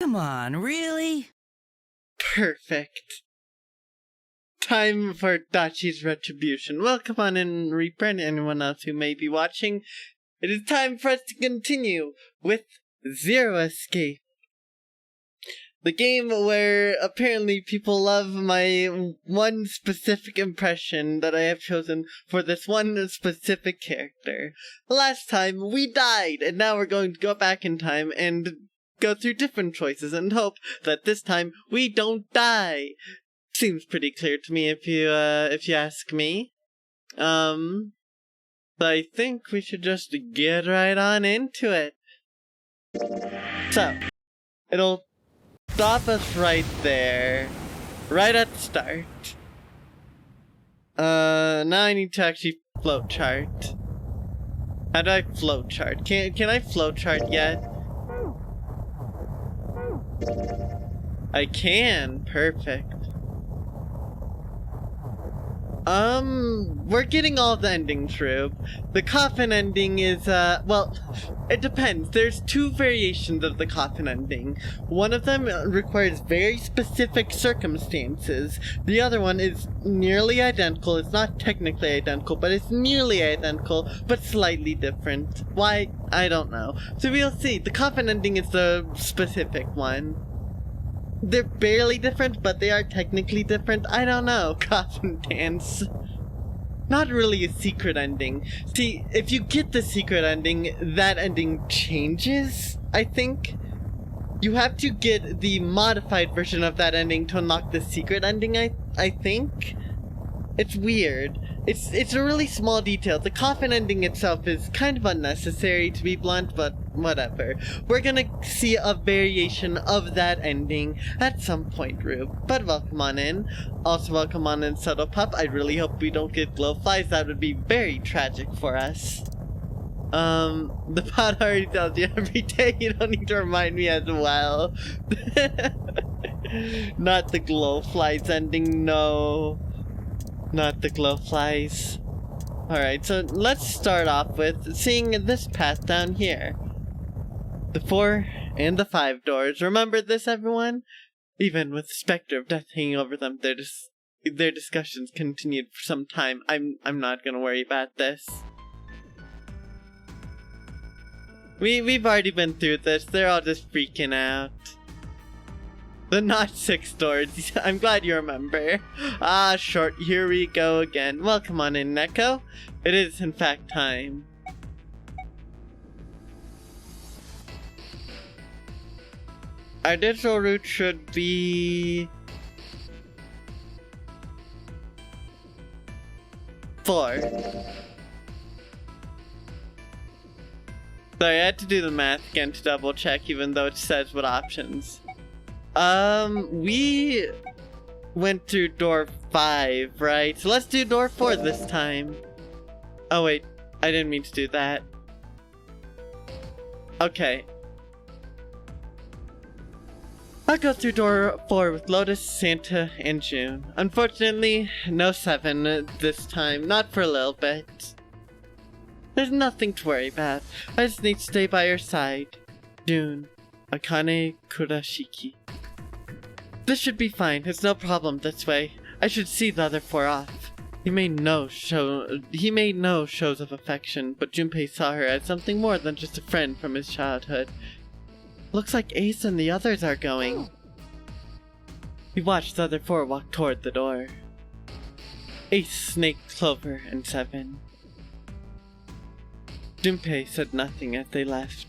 Come on, really? Perfect. Time for Dachi's retribution. Welcome on in, Reaper, and anyone else who may be watching. It is time for us to continue with Zero Escape. The game where apparently people love my one specific impression that I have chosen for this one specific character. Last time we died, and now we're going to go back in time and go through different choices and hope that this time we don't die. Seems pretty clear to me if you ask me. I think we should just get right on into it. So, it'll stop us right there, right at the start. Now I need to actually flowchart. How do I flowchart? Can I flowchart yet? I can. Perfect. We're getting all the endings through. The coffin ending is, well, it depends. There's two variations of the coffin ending. One of them requires very specific circumstances. The other one is nearly identical. It's not technically identical, but it's nearly identical, but slightly different. Why? I don't know. So we'll see. The coffin ending is the specific one. They're barely different, but they are technically different. I don't know. Coffin dance. Not really a secret ending. See, if you get the secret ending, that ending changes, I think. You have to get the modified version of that ending to unlock the secret ending, I think. It's weird. It's a really small detail. The coffin ending itself is kind of unnecessary, to be blunt, but whatever. We're gonna see a variation of that ending at some point, Rube. But welcome on in. Also welcome on in, Subtle Pup. I really hope we don't get glowflies. That would be very tragic for us. The pod already tells you every day. You don't need to remind me as well. Not the glowflies ending, no. Not the glowflies. Alright, so let's start off with seeing this path down here. The 4 and the 5 doors. Remember this, everyone? Even with the specter of death hanging over them, their discussions continued for some time. I'm not gonna worry about this. We've already been through this. They're all just freaking out. The not 6 doors. I'm glad you remember. Ah, short. Here we go again. Welcome on in, Neko. It is, in fact, time. Our digital route should be 4. Sorry, I had to do the math again to double check, even though it says what options. We went through door 5, right? So let's do door 4 this time. Oh wait, I didn't mean to do that. Okay. I'll go through door 4 with Lotus, Santa, and June. Unfortunately, no 7 this time, not for a little bit. There's nothing to worry about. I just need to stay by your side. June, Akane Kurashiki. This should be fine. It's no problem this way. I should see the other 4 off. He made no shows of affection, but Junpei saw her as something more than just a friend from his childhood. Looks like Ace and the others are going. We watched the other 4 walk toward the door. Ace, Snake, Clover, and 7. Junpei said nothing as they left.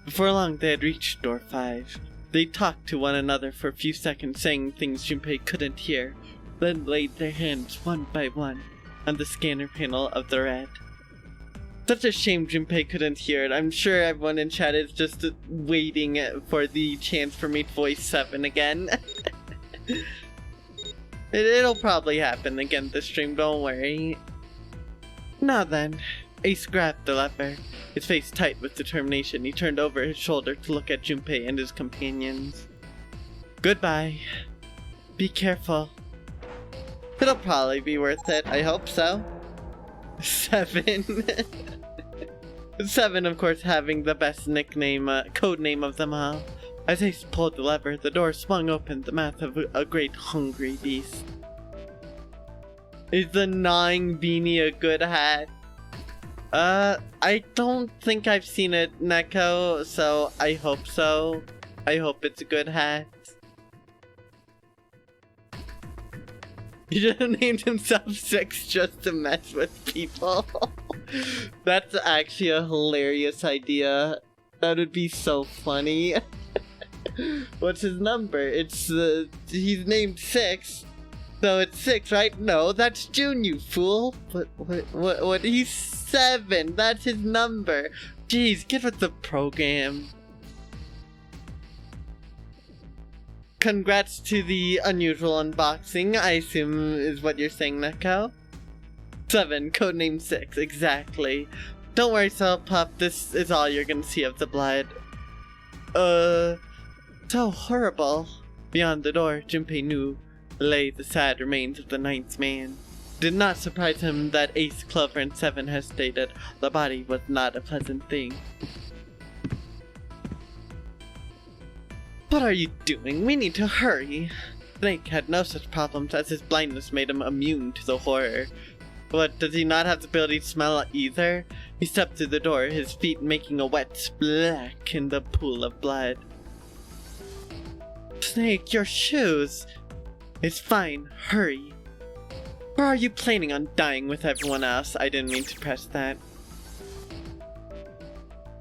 Before long, they had reached door 5. They talked to one another for a few seconds, saying things Junpei couldn't hear, then laid their hands one by one on the scanner panel of the red. Such a shame Junpei couldn't hear it. I'm sure everyone in chat is just waiting for the chance for me to voice 7 again. It'll probably happen again this stream, don't worry. Now then, Ace grabbed the lever. His face tight with determination, he turned over his shoulder to look at Junpei and his companions. Goodbye. Be careful. It'll probably be worth it, I hope so. 7. Seven, of course, having the best nickname, code name of them all. As Ace pulled the lever, the door swung open, the mouth of a great hungry beast. Is the gnawing beanie a good hat? I don't think I've seen it, Neko, so I hope so. I hope it's a good hat. He just named himself 6 just to mess with people. That's actually a hilarious idea. That would be so funny. What's his number? It's, he's named 6. So it's 6, right? No, that's June, you fool. What? He's 7. That's his number. Jeez, get with the program. Congrats to the unusual unboxing, I assume is what you're saying, Neko. 7, codename 6, exactly. Don't worry, Pup, this is all you're gonna see of the blood. So horrible. Beyond the door, Junpei knew lay the sad remains of the 9th man. Did not surprise him that Ace, Clover, and 7 had stated the body was not a pleasant thing. What are you doing? We need to hurry. Snake had no such problems as his blindness made him immune to the horror. What, does he not have the ability to smell either? He stepped through the door, his feet making a wet splash in the pool of blood. Snake, your shoes! It's fine, hurry. Or are you planning on dying with everyone else? I didn't mean to press that.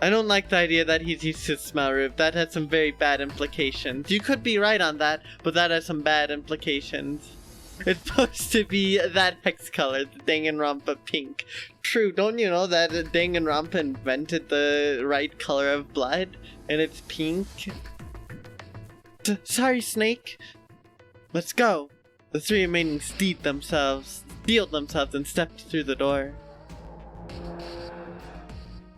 I don't like the idea that he's used to smell roof. That has some very bad implications. You could be right on that, but that has some bad implications. It's supposed to be that hex color, the Danganronpa pink. True, don't you know that Danganronpa invented the right color of blood? And it's pink? Sorry, Snake. Let's go. The 3 remaining steeled themselves and stepped through the door.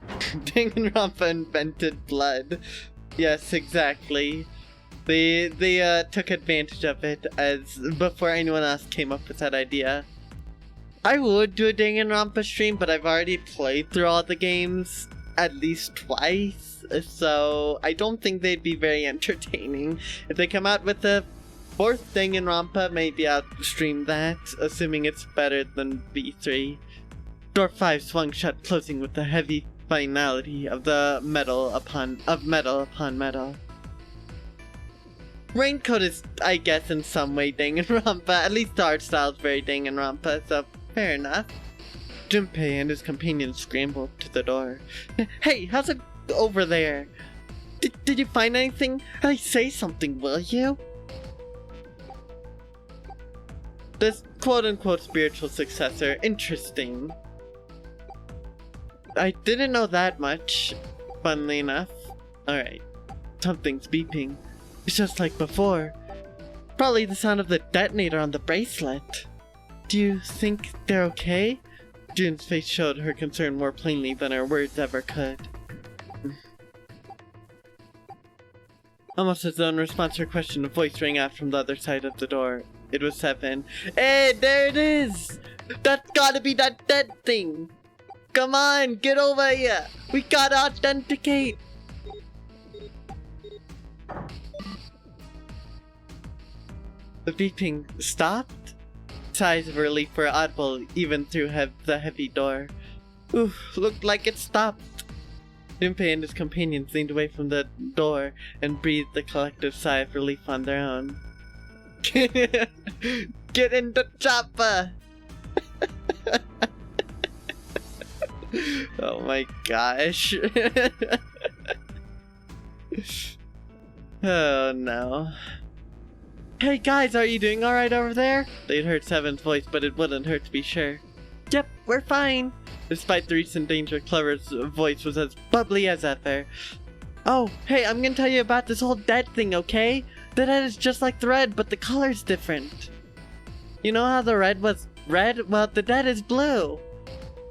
Danganronpa invented blood. Yes, exactly. They took advantage of it as before anyone else came up with that idea. I would do a Danganronpa stream, but I've already played through all the games at least twice, so I don't think they'd be very entertaining. If they come out with a 4th Danganronpa, maybe I'll stream that, assuming it's better than V3. Door 5 swung shut, closing with the heavy finality of the metal upon metal. Raincoat is, I guess, in some way Danganronpa. At least the art style is very Danganronpa, so fair enough. Junpei and his companions scrambled to the door. Hey, how's it over there? Did you find anything? Hey, say something, will you? This quote-unquote spiritual successor, interesting. I didn't know that much, funnily enough. Alright, something's beeping. It's just like before. Probably the sound of the detonator on the bracelet. Do you think they're okay? June's face showed her concern more plainly than her words ever could. Almost as though in response to her question, a voice rang out from the other side of the door. It was 7. Hey, there it is! That's gotta be that dead thing! Come on, get over here! We gotta authenticate! The beeping stopped? Sighs of relief were audible even through the heavy door. Oof, looked like it stopped. Junpei and his companions leaned away from the door and breathed a collective sigh of relief on their own. Get in the chopper! Oh my gosh. Oh no. Hey guys, are you doing alright over there? They'd heard 7's voice, but it wouldn't hurt to be sure. Yep, we're fine. Despite the recent danger, Clover's voice was as bubbly as ever. Oh, hey, I'm gonna tell you about this whole dead thing, okay? The dead is just like the red, but the color's different. You know how the red was red? Well, the dead is blue.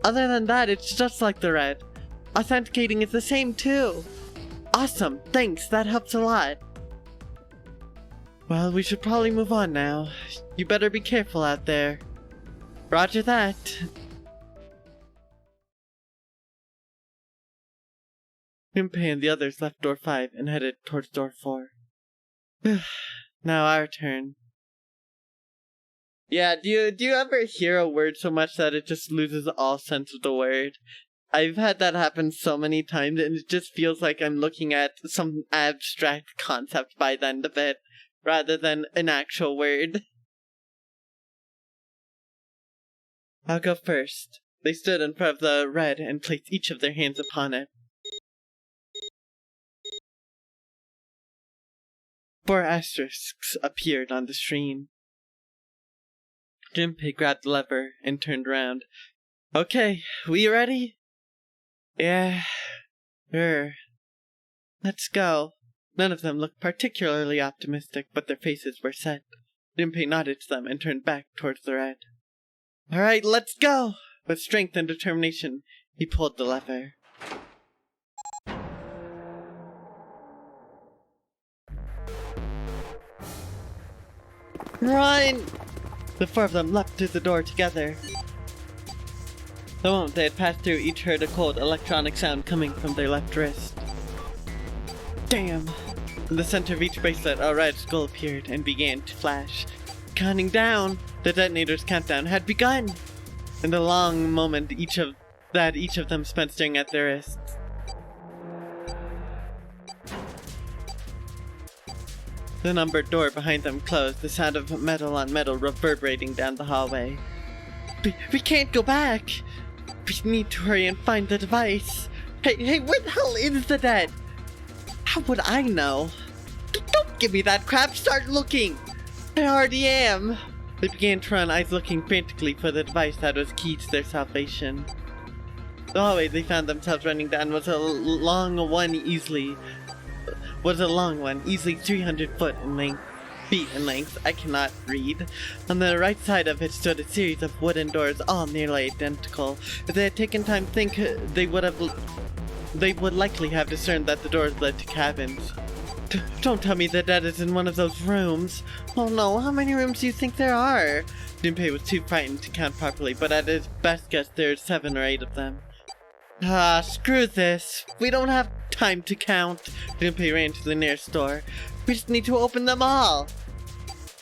Other than that, it's just like the red. Authenticating is the same too. Awesome, thanks, that helps a lot. Well, we should probably move on now. You better be careful out there. Roger that. Junpei and the others left door 5 and headed towards door 4. Now our turn. Yeah, do you ever hear a word so much that it just loses all sense of the word? I've had that happen so many times, and it just feels like I'm looking at some abstract concept by the end of it, rather than an actual word. I'll go first. They stood in front of the red and placed each of their hands upon it. 4 asterisks appeared on the screen. Junpei grabbed the lever and turned around. Okay, we ready? Yeah, sure. Let's go. None of them looked particularly optimistic, but their faces were set. Junpei nodded to them and turned back towards the red. Alright, let's go! With strength and determination, he pulled the lever. Run! The 4 of them leapt to the door together. The moment they had passed through, each heard a cold electronic sound coming from their left wrist. Damn! In the center of each bracelet, a red skull appeared and began to flash. Counting down, the detonator's countdown had begun! In the long moment each of them spent staring at their wrists. The numbered door behind them closed, the sound of metal on metal reverberating down the hallway. We can't go back! We need to hurry and find the device! Hey, where the hell is the dead? How would I know? Don't give me that crap, start looking! I already am! They began to run, eyes looking frantically for the device that was key to their salvation. The hallway they found themselves running down was a long one, easily 300 feet in length. I cannot read. On the right side of it stood a series of wooden doors, all nearly identical. If they had taken time to think, they would likely have discerned that the doors led to cabins. Don't tell me the dead is in one of those rooms. Oh no, how many rooms do you think there are? Junpei was too frightened to count properly, but at his best guess there's 7 or 8 of them. Ah, screw this. We don't have time to count. Junpei ran to the nearest door. We just need to open them all.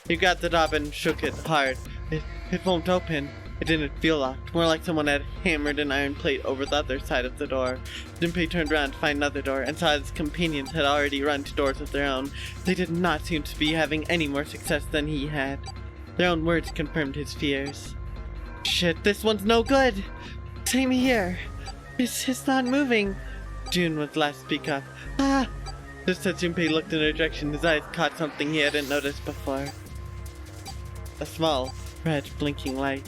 He grabbed the knob and shook it hard. It won't open. It didn't feel locked, more like someone had hammered an iron plate over the other side of the door. Junpei turned around to find another door and saw his companions had already run to doors of their own. They did not seem to be having any more success than he had. Their own words confirmed his fears. Shit, this one's no good! Same here. It's not moving. June was the last to speak up. Ah! Just as Junpei looked in her direction, his eyes caught something he hadn't noticed before. A small, red, blinking light.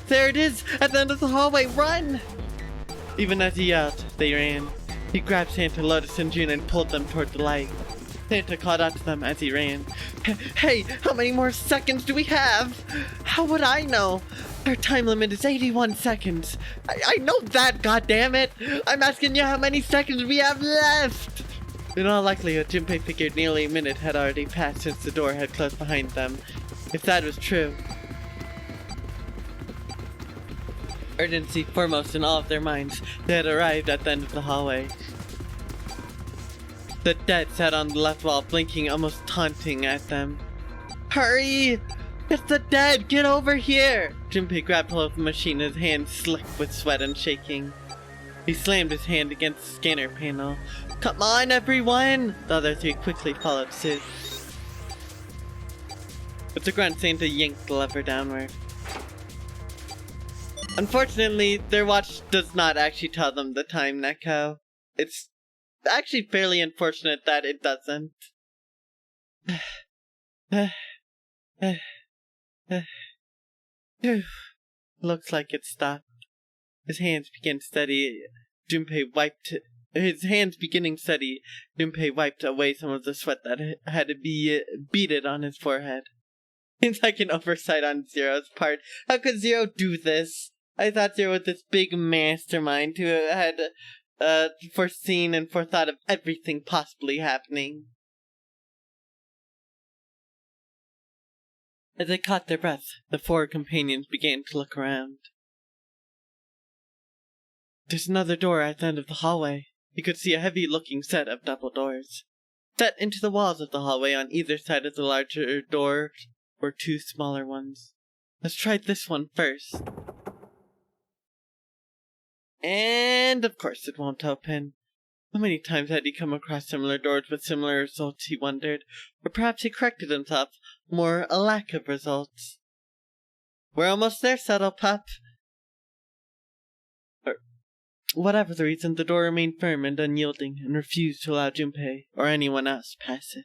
There it is! At the end of the hallway! Run! Even as he yelled, they ran. He grabbed Santa, Lotus, and June and pulled them toward the light. Santa called out to them as he ran. Hey, how many more seconds do we have? How would I know? Our time limit is 81 seconds. I know that, goddammit! I'm asking you how many seconds we have left! In all likelihood, Junpei figured nearly a minute had already passed since the door had closed behind them. If that was true. Urgency foremost in all of their minds, they had arrived at the end of the hallway. The dead sat on the left wall, blinking, almost taunting at them. Hurry! It's the dead! Get over here! Junpei grabbed hold of the machine, his hands slick with sweat and shaking. He slammed his hand against the scanner panel. Come on, everyone! The other 3 quickly followed suit. With a grunt, Santa yanked the lever downward. Unfortunately, their watch does not actually tell them the time, Neko. It's actually fairly unfortunate that it doesn't. Looks like it stopped. His hands beginning steady, Junpei wiped away some of the sweat that had beaded on his forehead. Seems like an oversight on Zero's part. How could Zero do this? I thought Zero was this big mastermind who had foreseen and forethought of everything possibly happening. As they caught their breath, the 4 companions began to look around. There's another door at the end of the hallway, He could see a heavy-looking set of double doors. Set into the walls of the hallway on either side of the larger door were two smaller ones. Let's try this one first. And of course it won't open. How many times had he come across similar doors with similar results, he wondered. Or perhaps he corrected himself, more a lack of results. We're almost there, subtle pup. Whatever the reason, the door remained firm and unyielding, and refused to allow Junpei or anyone else pass it.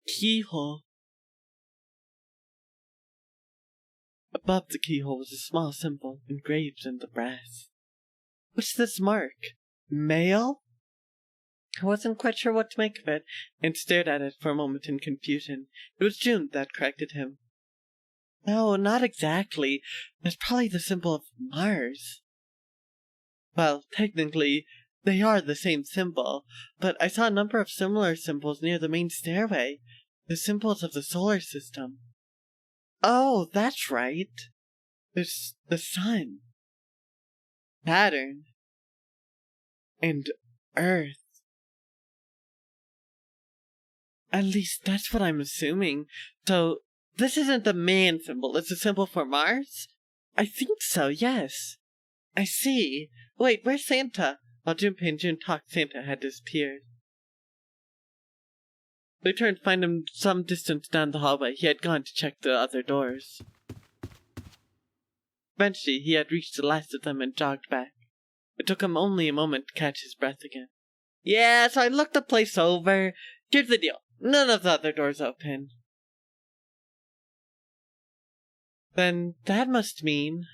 Keyhole. Above the keyhole was a small symbol engraved in the brass. What's this mark? Mail? I wasn't quite sure what to make of it, and stared at it for a moment in confusion. It was June that corrected him. No, not exactly. It's probably the symbol of Mars. Well, technically, they are the same symbol, but I saw a number of similar symbols near the main stairway. The symbols of the solar system. Oh, that's right. There's the sun. Saturn. And Earth. At least that's what I'm assuming. So, this isn't the man symbol, it's a symbol for Mars? I think so, yes. I see. Wait, where's Santa? While Junpei and June talked, Santa had disappeared. They turned to find him some distance down the hallway. He had gone to check the other doors. Eventually, he had reached the last of them and jogged back. It took him only a moment to catch his breath again. Yeah, so I looked the place over. Here's the deal. None of the other doors open. Then that must mean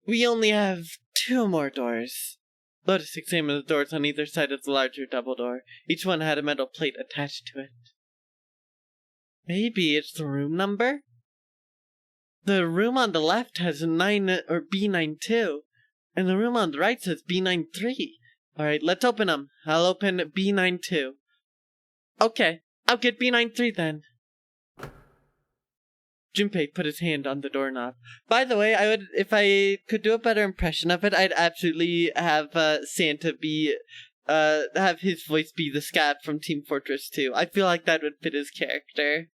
we only have 2 more doors. Lotus examined the doors on either side of the larger double door. Each one had a metal plate attached to it. Maybe it's the room number? The room on the left has 9 or B92, and the room on the right says B93. Alright, let's open them. I'll open B92. Okay, I'll get B93 then. Junpei put his hand on the doorknob. By the way, if I could do a better impression of it, I'd absolutely have Santa have his voice be the Scat from Team Fortress 2. I feel like that would fit his character.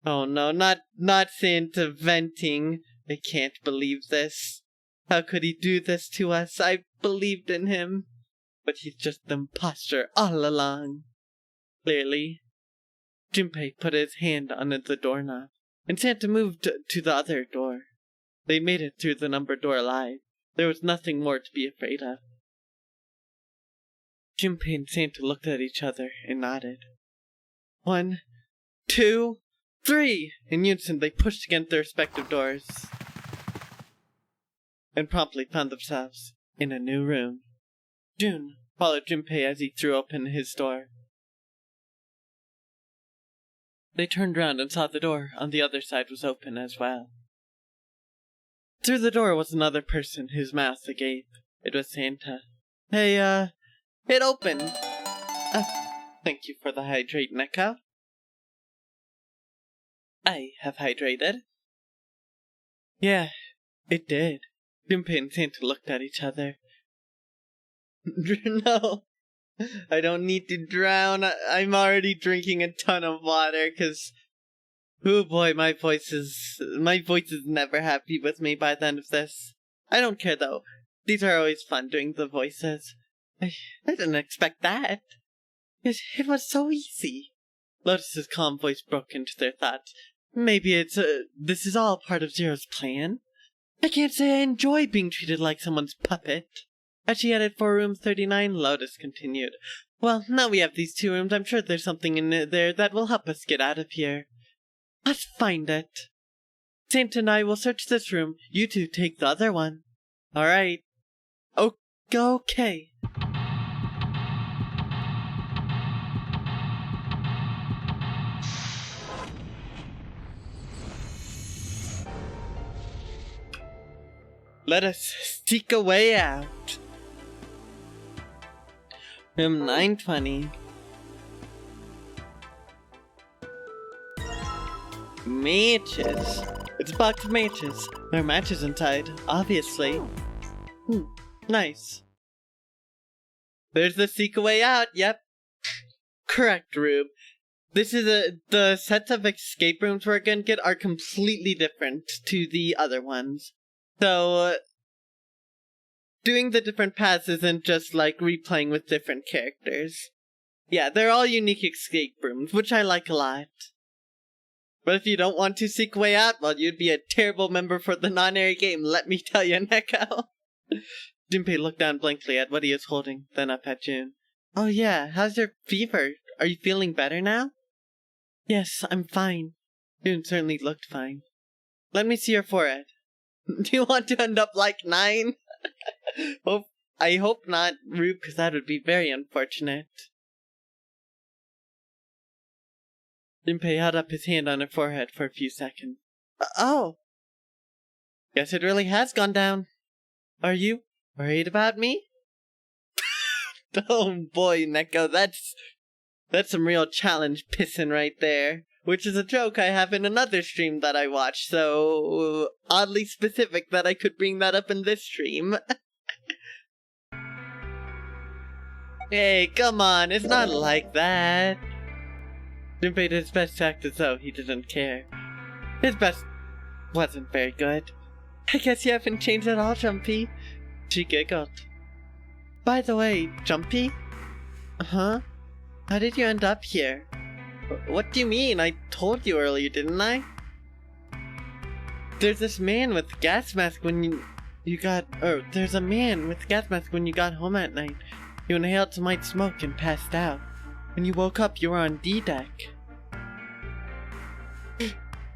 Oh no, not Santa venting. I can't believe this. How could he do this to us? I believed in him. But he's just an imposter all along. Clearly. Junpei put his hand on the doorknob, and Santa moved to the other door. They made it through the numbered door alive. There was nothing more to be afraid of. Junpei and Santa looked at each other and nodded. 1, 2, 3! In unison, they pushed against their respective doors, and promptly found themselves in a new room. June followed Junpei as he threw open his door. They turned round and saw the door on the other side was open as well. Through the door was another person, his mouth agape. It was Santa. Hey, it opened. Thank you for the hydrate, Neko. I have hydrated. Yeah, it did. Junpei and Santa looked at each other. No. I don't need to drown. I'm already drinking a ton of water because, oh boy, my voice is never happy with me by the end of this. I don't care though. These are always fun doing the voices. I didn't expect that. It was so easy. Lotus's calm voice broke into their thoughts. Maybe this is all part of Zero's plan? I can't say I enjoy being treated like someone's puppet. As she headed for room 39, Lotus continued. Well, now we have these 2 rooms, I'm sure there's something in there that will help us get out of here. Let's find it. Santa and I will search this room. You 2 take the other one. Alright. Okay. Let us seek a way out. Room 920. Matches. It's a box of matches. There are matches inside, obviously. Nice. There's the seek a way out, yep. Correct, Rube. This is the sets of escape rooms we're gonna get are completely different to the other ones. So, doing the different paths isn't just like replaying with different characters. Yeah, they're all unique escape rooms, which I like a lot. But if you don't want to seek a way out, well, you'd be a terrible member for the non-airy game, let me tell you, Neko. Junpei looked down blankly at what he was holding, then up at June. Oh yeah, how's your fever? Are you feeling better now? Yes, I'm fine. June certainly looked fine. Let me see your forehead. Do you want to end up like 9? I hope not, Rube, because that would be very unfortunate. Junpei held up his hand on her forehead for a few seconds. Oh! Guess it really has gone down. Are you worried about me? Oh boy, Neko, that's some real challenge pissing right there. Which is a joke I have in another stream that I watched, so oddly specific that I could bring that up in this stream. Hey, come on, it's not like that. Junpei did his best to act as though he didn't care. His best wasn't very good. I guess you haven't changed at all, Jumpy. She giggled. By the way, Jumpy? Huh? How did you end up here? What do you mean? I told you earlier, didn't I? There's this man with gas mask when you got... Or, there's a man with gas mask when you got home at night. You inhaled some light smoke and passed out. When you woke up, you were on D-deck.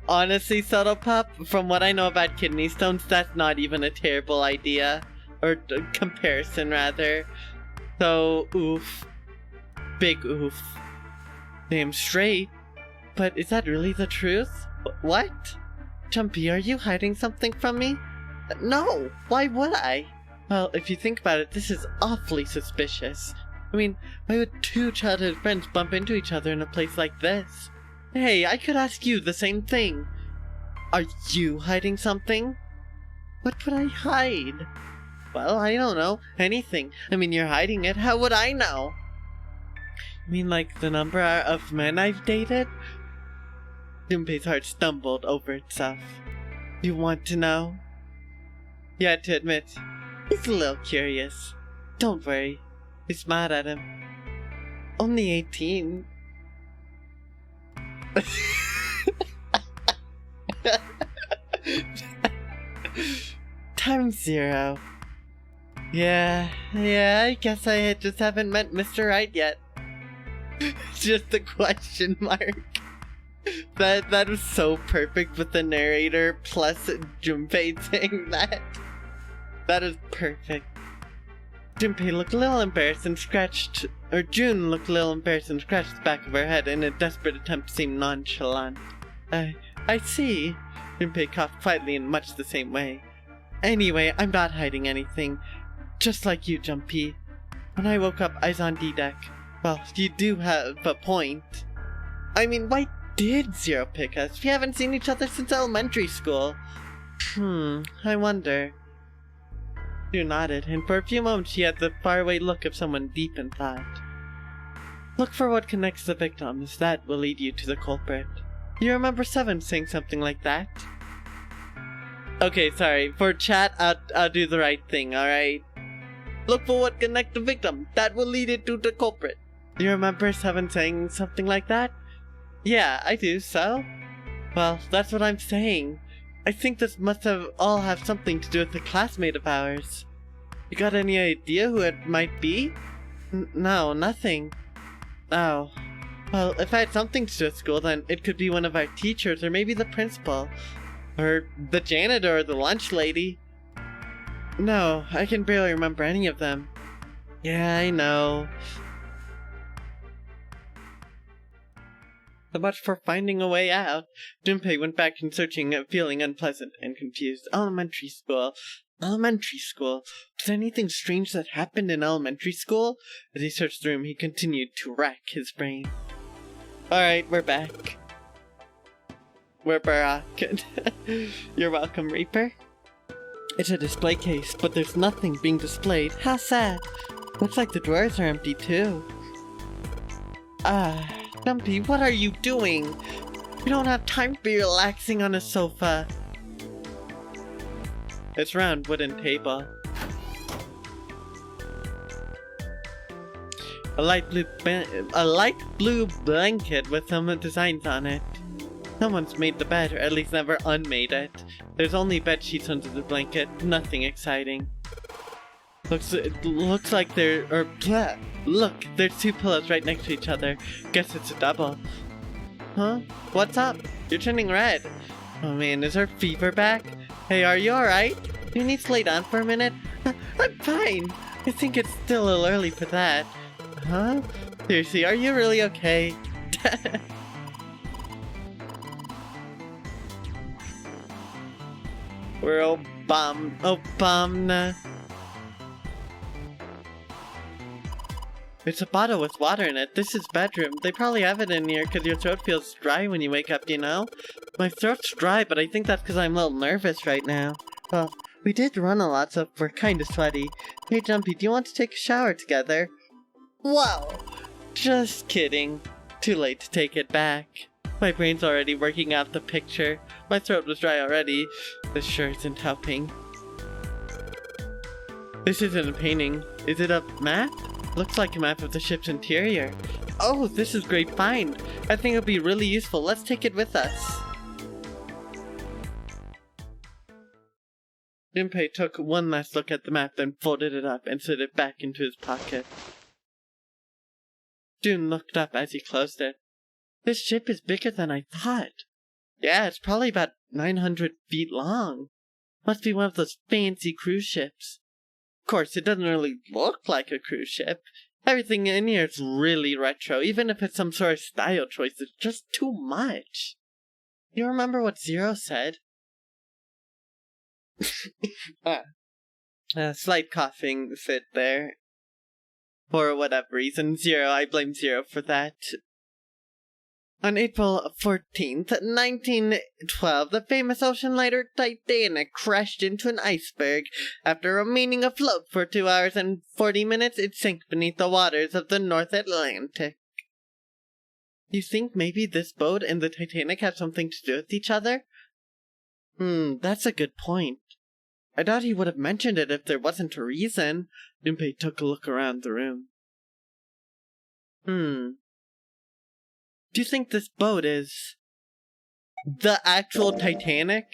Honestly, Subtle Pup, from what I know about kidney stones, that's not even a terrible idea. Or comparison, rather. So, oof. Big oof. Damn straight. But is that really the truth? What? Jumpy, are you hiding something from me? No! Why would I? Well, if you think about it, this is awfully suspicious. I mean, why would two childhood friends bump into each other in a place like this? Hey, I could ask you the same thing. Are you hiding something? What would I hide? Well, I don't know. Anything. I mean, you're hiding it. How would I know? You mean like the number of men I've dated? Junpei's heart stumbled over itself. You want to know? You had to admit, he's a little curious. Don't worry. He smiled at him. Only 18. Times 0. Yeah, I guess I just haven't met Mr. Right yet. Just a question mark. That was so perfect with the narrator plus Junpei saying that. That is perfect. Junpei looked a little embarrassed and scratched, or June looked a little embarrassed and scratched the back of her head in a desperate attempt to seem nonchalant. I see. Junpei coughed quietly in much the same way. Anyway, I'm not hiding anything. Just like you, Jumpy. When I woke up, I was on D-deck. Well, you do have a point. I mean, why did Zero pick us? We haven't seen each other since elementary school. I wonder. June nodded, and for a few moments she had the faraway look of someone deep in thought. Look for what connects the victims. That will lead you to the culprit. You remember Seven saying something like that? Okay, sorry. For chat, I'll do the right thing, alright? Look for what connects the victim. That will lead it to the culprit. You remember Seven saying something like that? Yeah, I do, so? Well, that's what I'm saying. I think this must have something to do with a classmate of ours. You got any idea who it might be? No, nothing. Oh. Well, if I had something to do with school, then it could be one of our teachers, or maybe the principal. Or the janitor, or the lunch lady. No, I can barely remember any of them. Yeah, I know. So much for finding a way out. Junpei went back to searching, feeling unpleasant and confused. Elementary school. Elementary school. Was there anything strange that happened in elementary school? As he searched the room, he continued to rack his brain. Alright, we're back. We're back. You're welcome, Reaper. It's a display case, but there's nothing being displayed. How sad. Looks like the drawers are empty too. Dumpy, what are you doing? We don't have time to be relaxing on a sofa. It's a round wooden table. A light blue blanket with some designs on it. Someone's made the bed, or at least never unmade it. There's only bed sheets under the blanket, nothing exciting. Looks like look, there's two pillows right next to each other. Guess it's a double. Huh? What's up? You're turning red. Oh man, is her fever back? Hey, are you alright? Do you need to lay down for a minute? I'm fine. I think it's still a little early for that. Huh? Seriously, are you really okay? We're Obama. It's a bottle with water in it. This is bedroom. They probably have it in here because your throat feels dry when you wake up, you know? My throat's dry, but I think that's because I'm a little nervous right now. Well, we did run a lot, so we're kind of sweaty. Hey, Jumpy, do you want to take a shower together? Wow! Just kidding. Too late to take it back. My brain's already working out the picture. My throat was dry already. This sure isn't helping. This isn't a painting. Is it a map? Looks like a map of the ship's interior. Oh, this is a great find. I think it'll be really useful. Let's take it with us. Junpei took one last look at the map, then folded it up and slid it back into his pocket. Jun looked up as he closed it. This ship is bigger than I thought. Yeah, it's probably about 900 feet long. Must be one of those fancy cruise ships. Of course, it doesn't really look like a cruise ship. Everything in here is really retro. Even if it's some sort of style choice, it's just too much. You remember what Zero said? Slight coughing fit there. For whatever reason, I blame Zero for that. On April 14th, 1912, the famous ocean liner Titanic crashed into an iceberg. After remaining afloat for 2 hours and 40 minutes, it sank beneath the waters of the North Atlantic. You think maybe this boat and the Titanic have something to do with each other? That's a good point. I doubt he would have mentioned it if there wasn't a reason. Junpei took a look around the room. Do you think this boat is the actual Titanic?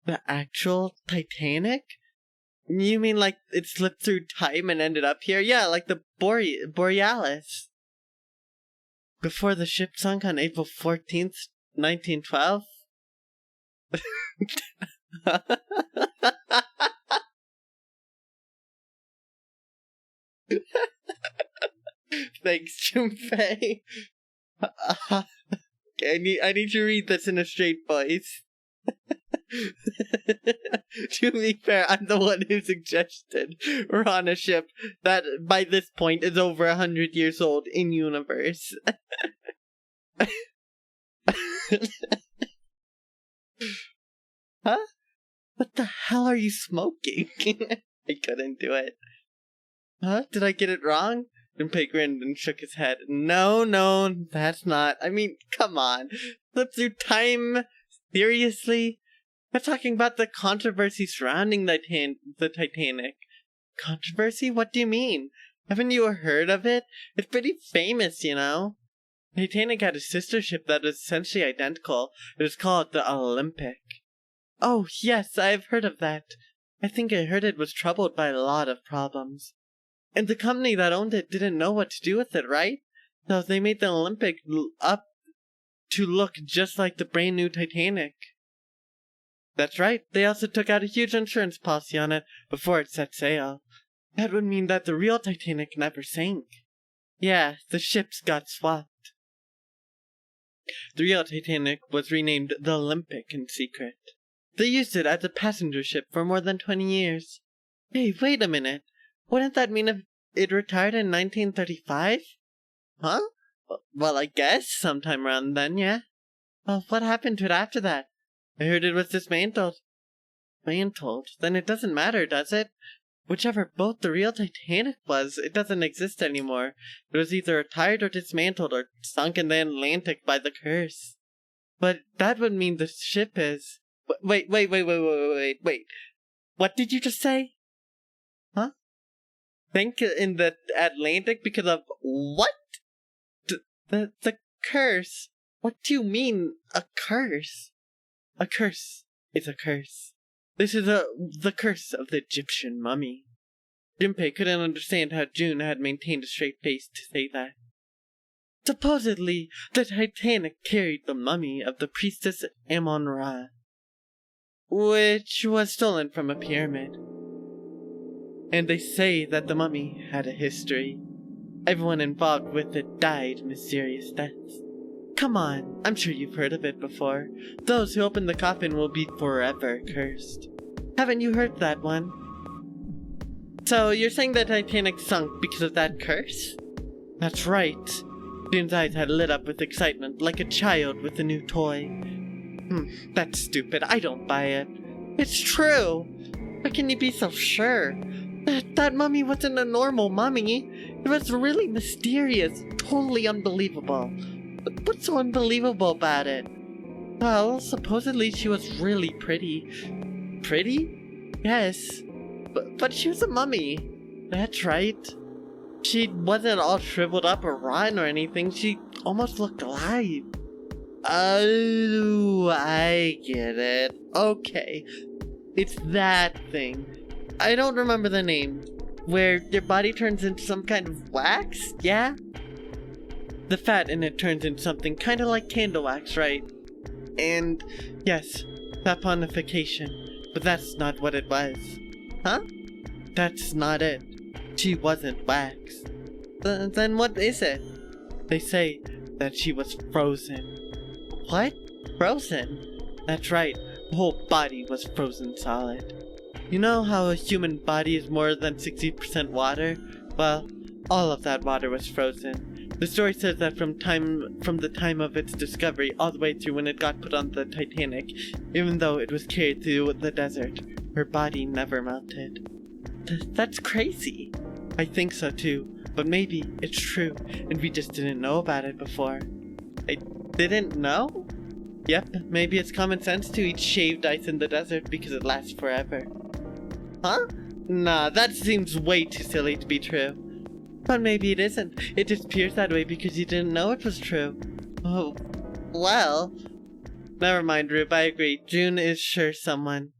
The actual Titanic? You mean like it slipped through time and ended up here? Yeah, like the Borealis. Before the ship sunk on April 14th, 1912? Thanks, Junpei. Okay, I need to read this in a straight voice. To be fair, I'm the one who suggested we're on a ship that, by this point, is over 100 years old in universe. Huh? What the hell are you smoking? I couldn't do it. Huh? Did I get it wrong? Junpei grinned and shook his head. No, that's not. I mean, come on. Flip through time? Seriously? We're talking about the controversy surrounding the Titanic. Controversy? What do you mean? Haven't you heard of it? It's pretty famous, you know. Titanic had a sister ship that was essentially identical. It was called the Olympic. Oh, yes, I've heard of that. I think I heard it was troubled by a lot of problems. And the company that owned it didn't know what to do with it, right? So they made the Olympic up to look just like the brand new Titanic. That's right. They also took out a huge insurance policy on it before it set sail. That would mean that the real Titanic never sank. Yeah, the ships got swapped. The real Titanic was renamed the Olympic in secret. They used it as a passenger ship for more than 20 years. Hey, wait a minute. Wouldn't that mean if it retired in 1935? Huh? Well, I guess sometime around then, yeah. Well, what happened to it after that? I heard it was dismantled. Dismantled? Then it doesn't matter, does it? Whichever boat the real Titanic was, it doesn't exist anymore. It was either retired or dismantled or sunk in the Atlantic by the curse. But that would mean the ship is... Wait. What did you just say? Huh? Think in the Atlantic because of what? The curse. What do you mean, a curse? A curse is a curse. This is the curse of the Egyptian mummy. Junpei couldn't understand how June had maintained a straight face to say that. Supposedly, the Titanic carried the mummy of the priestess Amon-Ra, which was stolen from a pyramid. And they say that the mummy had a history. Everyone involved with it died mysterious deaths. Come on, I'm sure you've heard of it before. Those who open the coffin will be forever cursed. Haven't you heard that one? So, you're saying the Titanic sunk because of that curse? That's right. June's eyes had lit up with excitement, like a child with a new toy. That's stupid. I don't buy it. It's true! How can you be so sure? That mummy wasn't a normal mummy. It was really mysterious, totally unbelievable. What's so unbelievable about it? Well, supposedly she was really pretty. Pretty? Yes. But she was a mummy. That's right. She wasn't all shriveled up or rotten or anything. She almost looked alive. Oh, I get it. Okay. It's that thing. I don't remember the name. Where your body turns into some kind of wax? Yeah? The fat in it turns into something kind of like candle wax, right? And yes, saponification. But that's not what it was. Huh? That's not it. She wasn't wax. Then what is it? They say that she was frozen. What? Frozen? That's right. The whole body was frozen solid. You know how a human body is more than 60% water? Well, all of that water was frozen. The story says that from the time of its discovery all the way through when it got put on the Titanic, even though it was carried through the desert, her body never melted. That's crazy. I think so too, but maybe it's true, and we just didn't know about it before. I didn't know? Yep, maybe it's common sense to eat shaved ice in the desert because it lasts forever. Huh? Nah, that seems way too silly to be true. But maybe it isn't. It just appears that way because you didn't know it was true. Oh, well. Never mind, Rube, I agree. June is sure someone.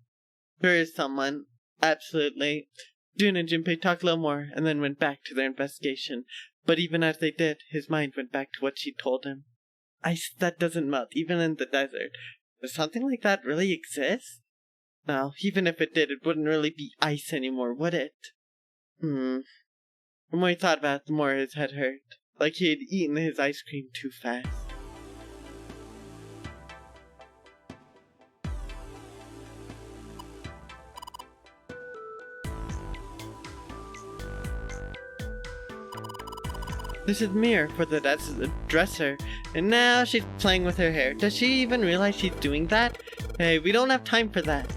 Sure is someone. Absolutely. June and Junpei talked a little more and then went back to their investigation. But even as they did, his mind went back to what she told him. Ice that doesn't melt, even in the desert. Does something like that really exist? No, even if it did, it wouldn't really be ice anymore, would it? The more he thought about it, the more his head hurt. Like he had eaten his ice cream too fast. This is Mirror for the dresser, and now she's playing with her hair. Does she even realize she's doing that? Hey, we don't have time for that.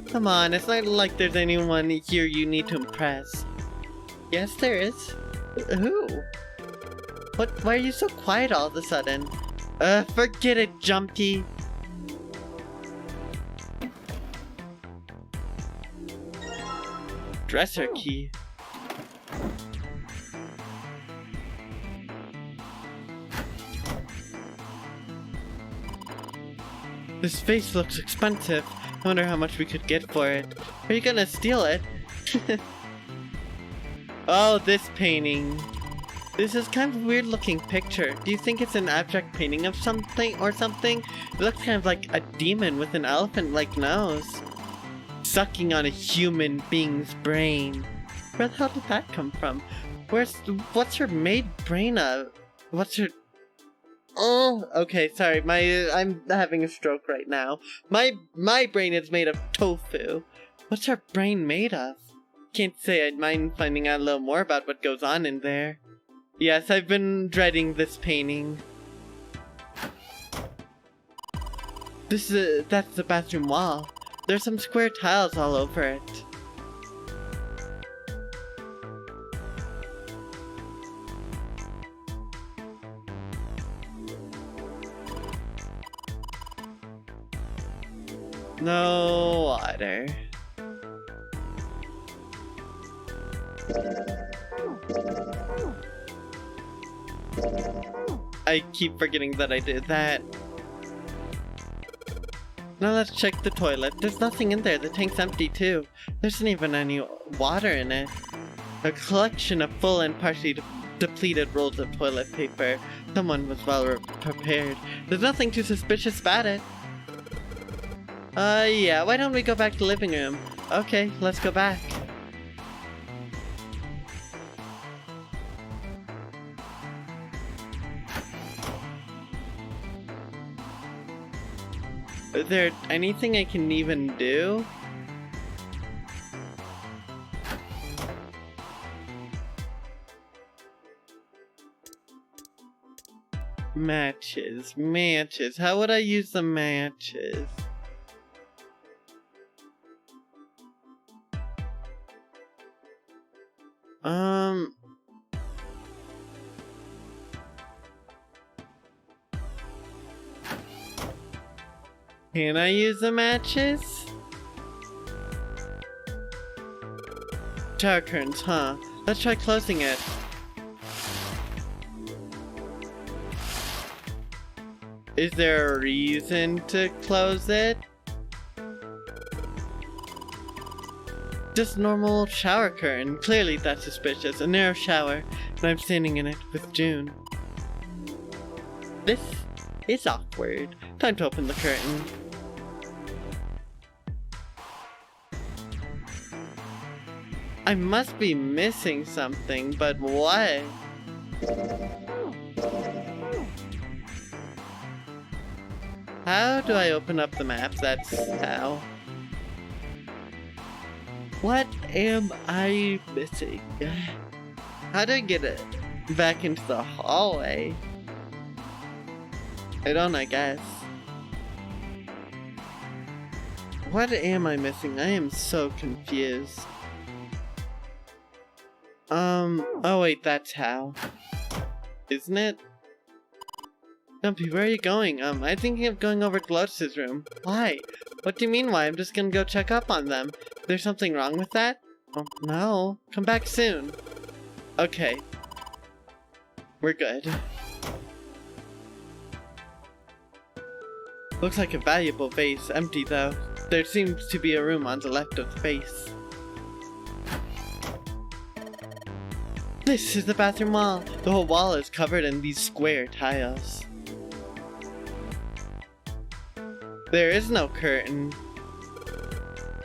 Come on, it's not like there's anyone here you need to impress. Yes, there is. Who? What? Why are you so quiet all of a sudden? Forget it, Jumpy. Dresser key. This vase looks expensive. I wonder how much we could get for it. Are you gonna steal it? Oh, this painting. This is kind of a weird looking picture. Do you think it's an abstract painting of something or something? It looks kind of like a demon with an elephant-like nose. Sucking on a human being's brain. Where the hell did that come from? What's her made brain of? What's her... Oh, okay, sorry. I'm having a stroke right now. My brain is made of tofu. What's her brain made of? Can't say I'd mind finding out a little more about what goes on in there. Yes, I've been dreading this painting. That's the bathroom wall. There's some square tiles all over it. No water. I keep forgetting that I did that. Now let's check the toilet. There's nothing in there. The tank's empty too. There isn't even any water in it. A collection of full and partially depleted rolls of toilet paper. Someone was well prepared. There's nothing too suspicious about it. Yeah, why don't we go back to the living room? Okay, let's go back. Is there anything I can even do? Matches, matches. How would I use the matches? Can I use the matches? Shower curtains, huh? Let's try closing it. Is there a reason to close it? Just normal shower curtain. Clearly that's suspicious. A narrow shower, and I'm standing in it with June. This is awkward. Time to open the curtain. I must be missing something, but what? How do I open up the maps? That's how. What am I missing? How do I get it back into the hallway? I don't, I guess. What am I missing? I am so confused. Oh wait, that's how. Isn't it? Dumpy, where are you going? I'm thinking of going over to Lotus's room. Why? What do you mean why? I'm just gonna go check up on them. Is there something wrong with that? Oh, no. Come back soon. Okay. We're good. Looks like a valuable vase. Empty though. There seems to be a room on the left of the vase. This is the bathroom wall. The whole wall is covered in these square tiles. There is no curtain.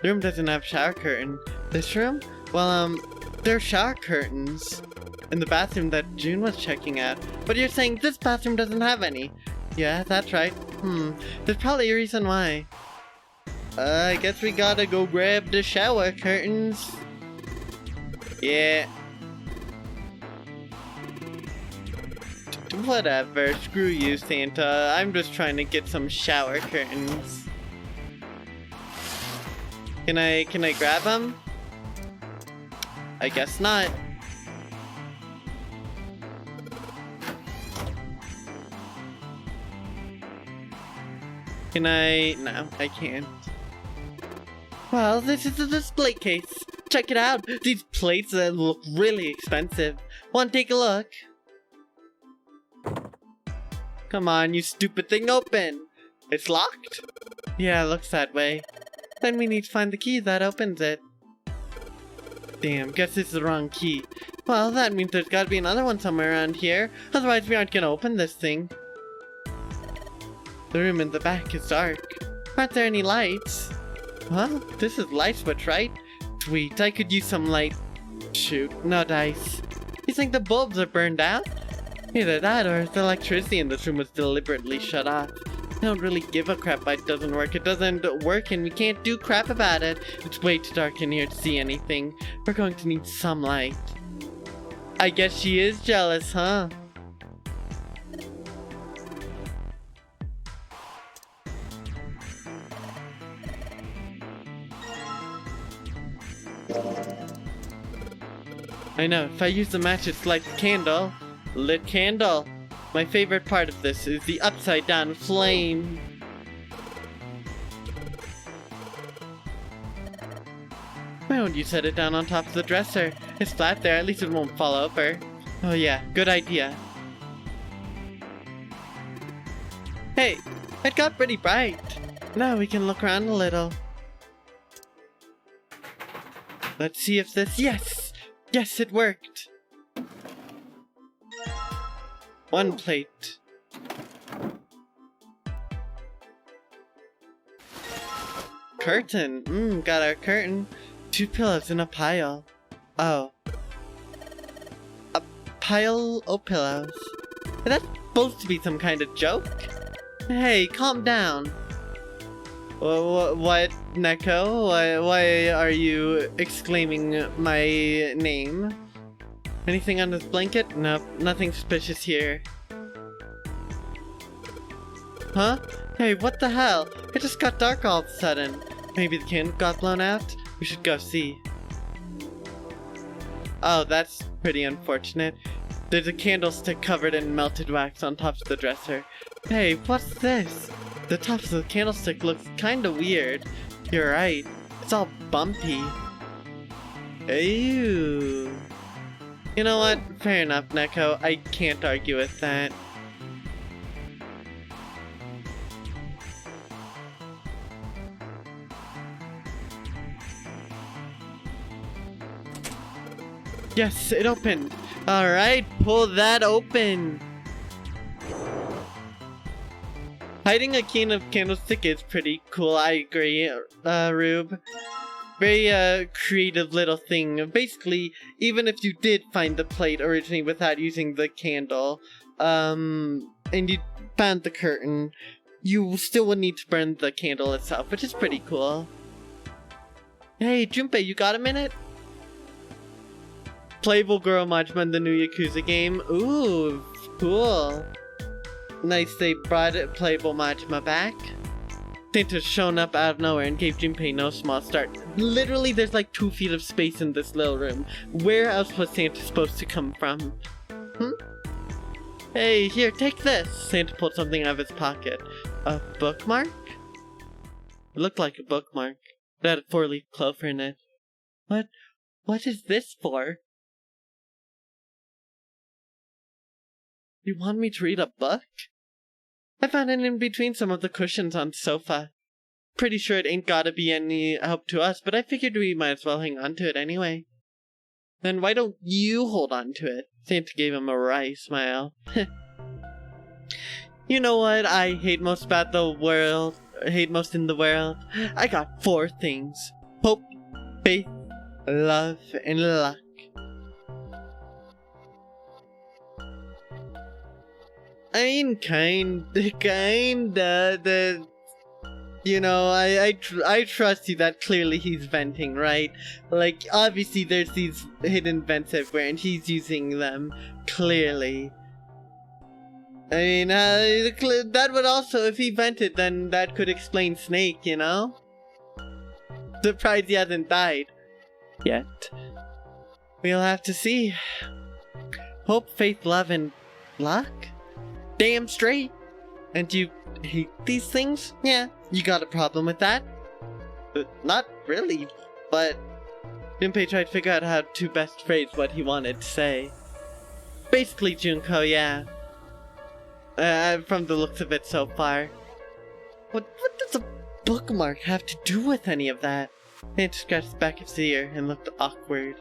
The room doesn't have shower curtain. This room? Well, there are shower curtains in the bathroom that June was checking out. But you're saying this bathroom doesn't have any. Yeah, that's right. There's probably a reason why. I guess we gotta go grab the shower curtains. Yeah. Whatever, screw you, Santa. I'm just trying to get some shower curtains. Can I grab them? I guess not. Can I? No, I can't. Well, this is a display case. Check it out. These plates look really expensive. Want to take a look? Come on, you stupid thing, open! It's locked? Yeah, it looks that way. Then we need to find the key that opens it. Damn, guess this is the wrong key. Well, that means there's gotta be another one somewhere around here. Otherwise we aren't gonna open this thing. The room in the back is dark. Aren't there any lights? Well, this is light switch, right? Sweet, I could use some light. Shoot, no dice. You think the bulbs are burned out? Either that or the electricity in this room was deliberately shut off. I don't really give a crap why it doesn't work. It doesn't work and we can't do crap about it. It's way too dark in here to see anything. We're going to need some light. I guess she is jealous, huh? I know, if I use the match, it's like a candle. Lit candle. My favorite part of this is the upside down flame. Why don't you set it down on top of the dresser? It's flat there, at least it won't fall over. Oh yeah, good idea. Hey, it got pretty bright. Now we can look around a little. Let's see if this... Yes! Yes, it worked! One plate. Curtain. Got our curtain. 2 pillows in a pile. Oh. A pile of pillows. That's supposed to be some kind of joke. Hey, calm down. What, Neko? Why are you exclaiming my name? Anything on this blanket? Nope, nothing suspicious here. Huh? Hey, what the hell? It just got dark all of a sudden. Maybe the candle got blown out? We should go see. Oh, that's pretty unfortunate. There's a candlestick covered in melted wax on top of the dresser. Hey, what's this? The top of the candlestick looks kinda weird. You're right. It's all bumpy. Ew. You know what? Fair enough, Neko. I can't argue with that. Yes, it opened. Alright, pull that open. Hiding a key in a candlestick is pretty cool, I agree, Rube. Very, creative little thing. Basically, even if you did find the plate originally without using the candle, and you found the curtain, you still would need to burn the candle itself, which is pretty cool. Hey, Junpei, you got a minute? Playable Girl Majima in the new Yakuza game. Ooh, cool. Nice they brought Playable Majima back. Santa's shown up out of nowhere and gave Junpei no small start. Literally, there's like 2 feet of space in this little room. Where else was Santa supposed to come from? Hey, here, take this! Santa pulled something out of his pocket. A bookmark? It looked like a bookmark. It had a 4-leaf clover in it. What is this for? You want me to read a book? I found it in between some of the cushions on the sofa. Pretty sure it ain't gotta be any help to us, but I figured we might as well hang on to it anyway. Then why don't you hold on to it? Santa gave him a wry smile. You know what I hate most about the world? Hate most in the world? I got 4 things. Hope, faith, love, and luck. I mean, kinda, you know, I trust you that clearly he's venting, right? Like, obviously there's these hidden vents everywhere and he's using them, clearly. I mean, that would also, if he vented, then that could explain Snake, you know? Surprised he hasn't died. Yet. We'll have to see. Hope, faith, love, and luck? Damn straight. And you hate these things? Yeah, you got a problem with that? Not really, but Junpei tried to figure out how to best phrase what he wanted to say. Basically, Junko, yeah. From the looks of it so far. What does a bookmark have to do with any of that? Santa scratched the back of his ear and looked awkward.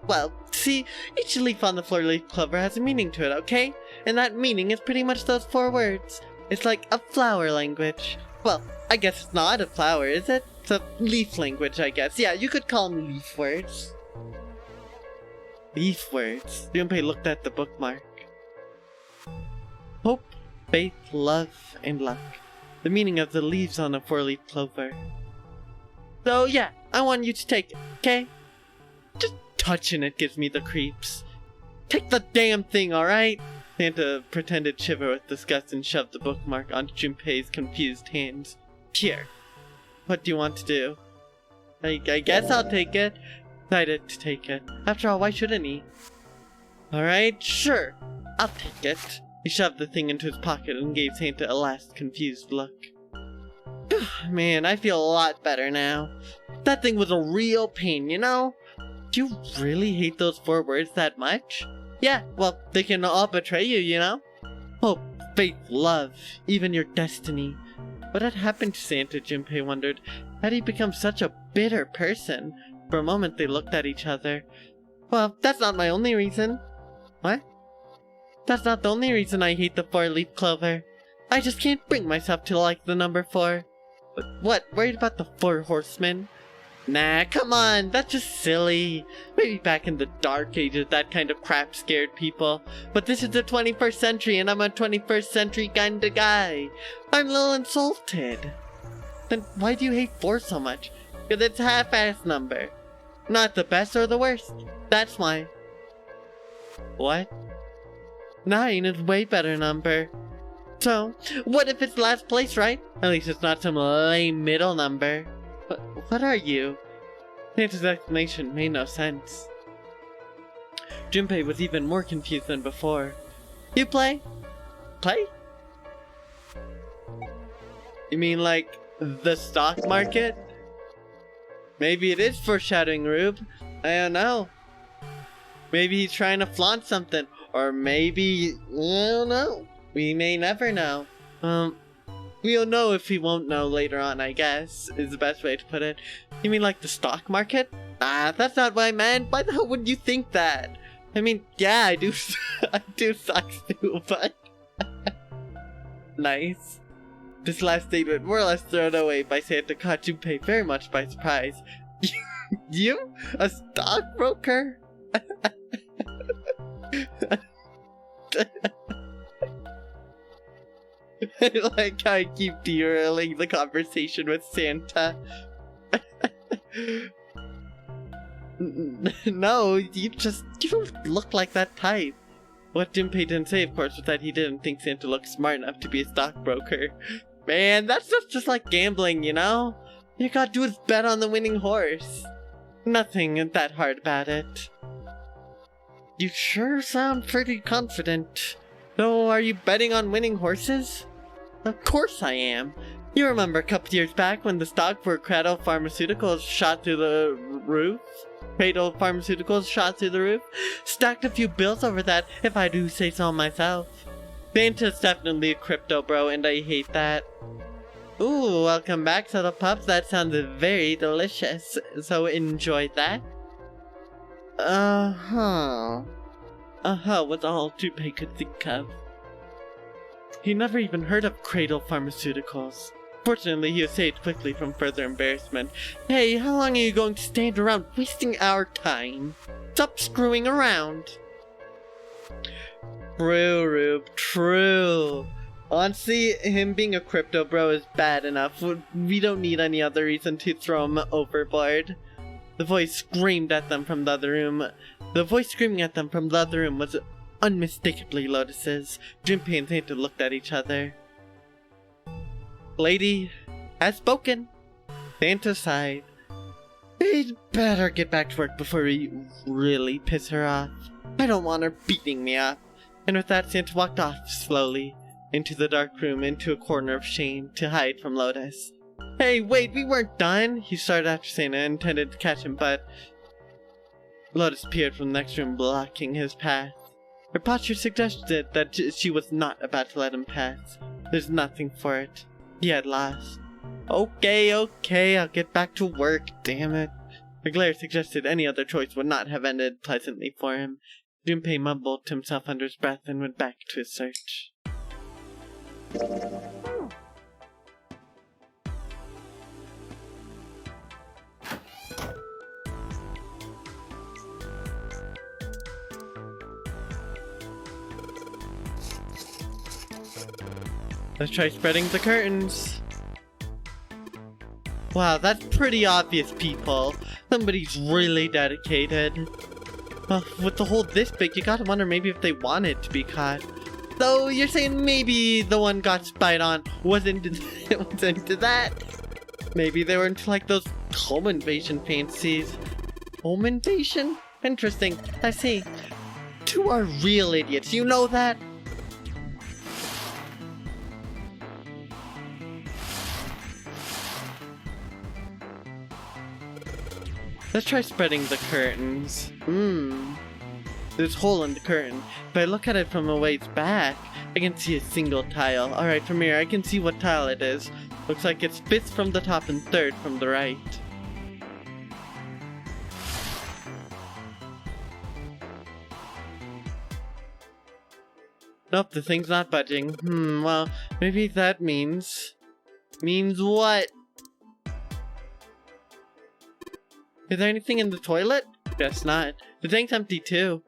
Well, see, each leaf on the 4-leaf clover has a meaning to it, okay? And that meaning is pretty much those 4 words. It's like a flower language. Well, I guess it's not a flower, is it? It's a leaf language, I guess. Yeah, you could call them leaf words. Leaf words. Junpei looked at the bookmark. Hope, faith, love, and luck. The meaning of the leaves on a 4-leaf clover. So yeah, I want you to take it, okay? Just touching it gives me the creeps. Take the damn thing, alright? Santa pretended to shiver with disgust and shoved the bookmark onto Junpei's confused hands. Here. What do you want to do? I guess I'll take it. decided to take it. After all, why shouldn't he? Alright, sure. I'll take it. He shoved the thing into his pocket and gave Santa a last confused look. Man, I feel a lot better now. That thing was a real pain, you know? Do you really hate those 4 words that much? Yeah, well, they can all betray you, you know? Hope, faith, love, even your destiny. What had happened to Santa, Junpei wondered. Had he become such a bitter person? For a moment they looked at each other. Well, that's not my only reason. What? That's not the only reason I hate the 4-leaf clover. I just can't bring myself to like the number 4. But what? Worried about the 4 horsemen? Nah, come on, that's just silly. Maybe back in the dark ages that kind of crap scared people. But this is the 21st century and I'm a 21st century kinda guy. I'm a little insulted. Then why do you hate 4 so much? Because it's a half-ass number. Not the best or the worst. That's why. What? 9 is a way better number. So, what if it's last place, right? At least it's not some lame middle number. What are you? Santa's explanation made no sense. Junpei was even more confused than before. You play? Play? You mean like the stock market? Maybe it is foreshadowing, Rube. I don't know. Maybe he's trying to flaunt something. Or maybe, I don't know. We may never know. We'll know if we won't know later on, I guess, is the best way to put it. You mean like the stock market? Ah, that's not what I meant. Why the hell would you think that? I mean, yeah, I do I do stocks too, but... Nice. This last statement, more or less thrown away by Santa, caught Junpei very much by surprise. You? A stockbroker? I like how I keep derailing the conversation with Santa. No, you don't look like that type. What Junpei didn't say, of course, was that he didn't think Santa looked smart enough to be a stockbroker. Man, that's just like gambling, you know? You gotta do is bet on the winning horse. Nothing that hard about it. You sure sound pretty confident. So, are you betting on winning horses? Of course I am. You remember a couple years back when the stock for Cradle Pharmaceuticals shot through the roof? Cradle Pharmaceuticals shot through the roof? Stacked a few bills over that, if I do say so myself. Santa's definitely a crypto bro, and I hate that. Ooh, welcome back, subtle pups. That sounds very delicious. So enjoy that. Uh-huh was all Junpei could think of. He never even heard of Cradle Pharmaceuticals. Fortunately, he was saved quickly from further embarrassment. Hey, how long are you going to stand around wasting our time? Stop screwing around. True, Rube, true. Honestly, him being a crypto bro is bad enough. We don't need any other reason to throw him overboard. The voice screamed at them from the other room. The voice screaming at them from the other room was unmistakably Lotus's. Junpei and Santa looked at each other. Lady has spoken. Santa sighed. We'd better get back to work before we really piss her off. I don't want her beating me up. And with that, Santa walked off slowly into the dark room, into a corner of shame, to hide from Lotus. Hey, wait, we weren't done! He started after Santa and intended to catch him, but Lotus appeared from the next room, blocking his path. Her posture suggested that she was not about to let him pass. There's nothing for it. He had lost. Okay, I'll get back to work, damn it. Her glare suggested any other choice would not have ended pleasantly for him. Junpei mumbled to himself under his breath and went back to his search. Let's try spreading the curtains. Wow, that's pretty obvious, people. Somebody's really dedicated. Well, with the hole this big, you gotta wonder maybe if they wanted to be caught. So you're saying maybe the one got spied on wasn't into that? Maybe they were into like those home invasion fantasies. Home invasion? Interesting. I see. Two are real idiots, you know that? Let's try spreading the curtains. There's a hole in the curtain. If I look at it from a ways back, I can see a single tile. Alright, from here I can see what tile it is. Looks like it's 5th from the top and 3rd from the right. Nope, the thing's not budging. Well, maybe that means... Means what? Is there anything in the toilet? Guess not. The tank's empty too.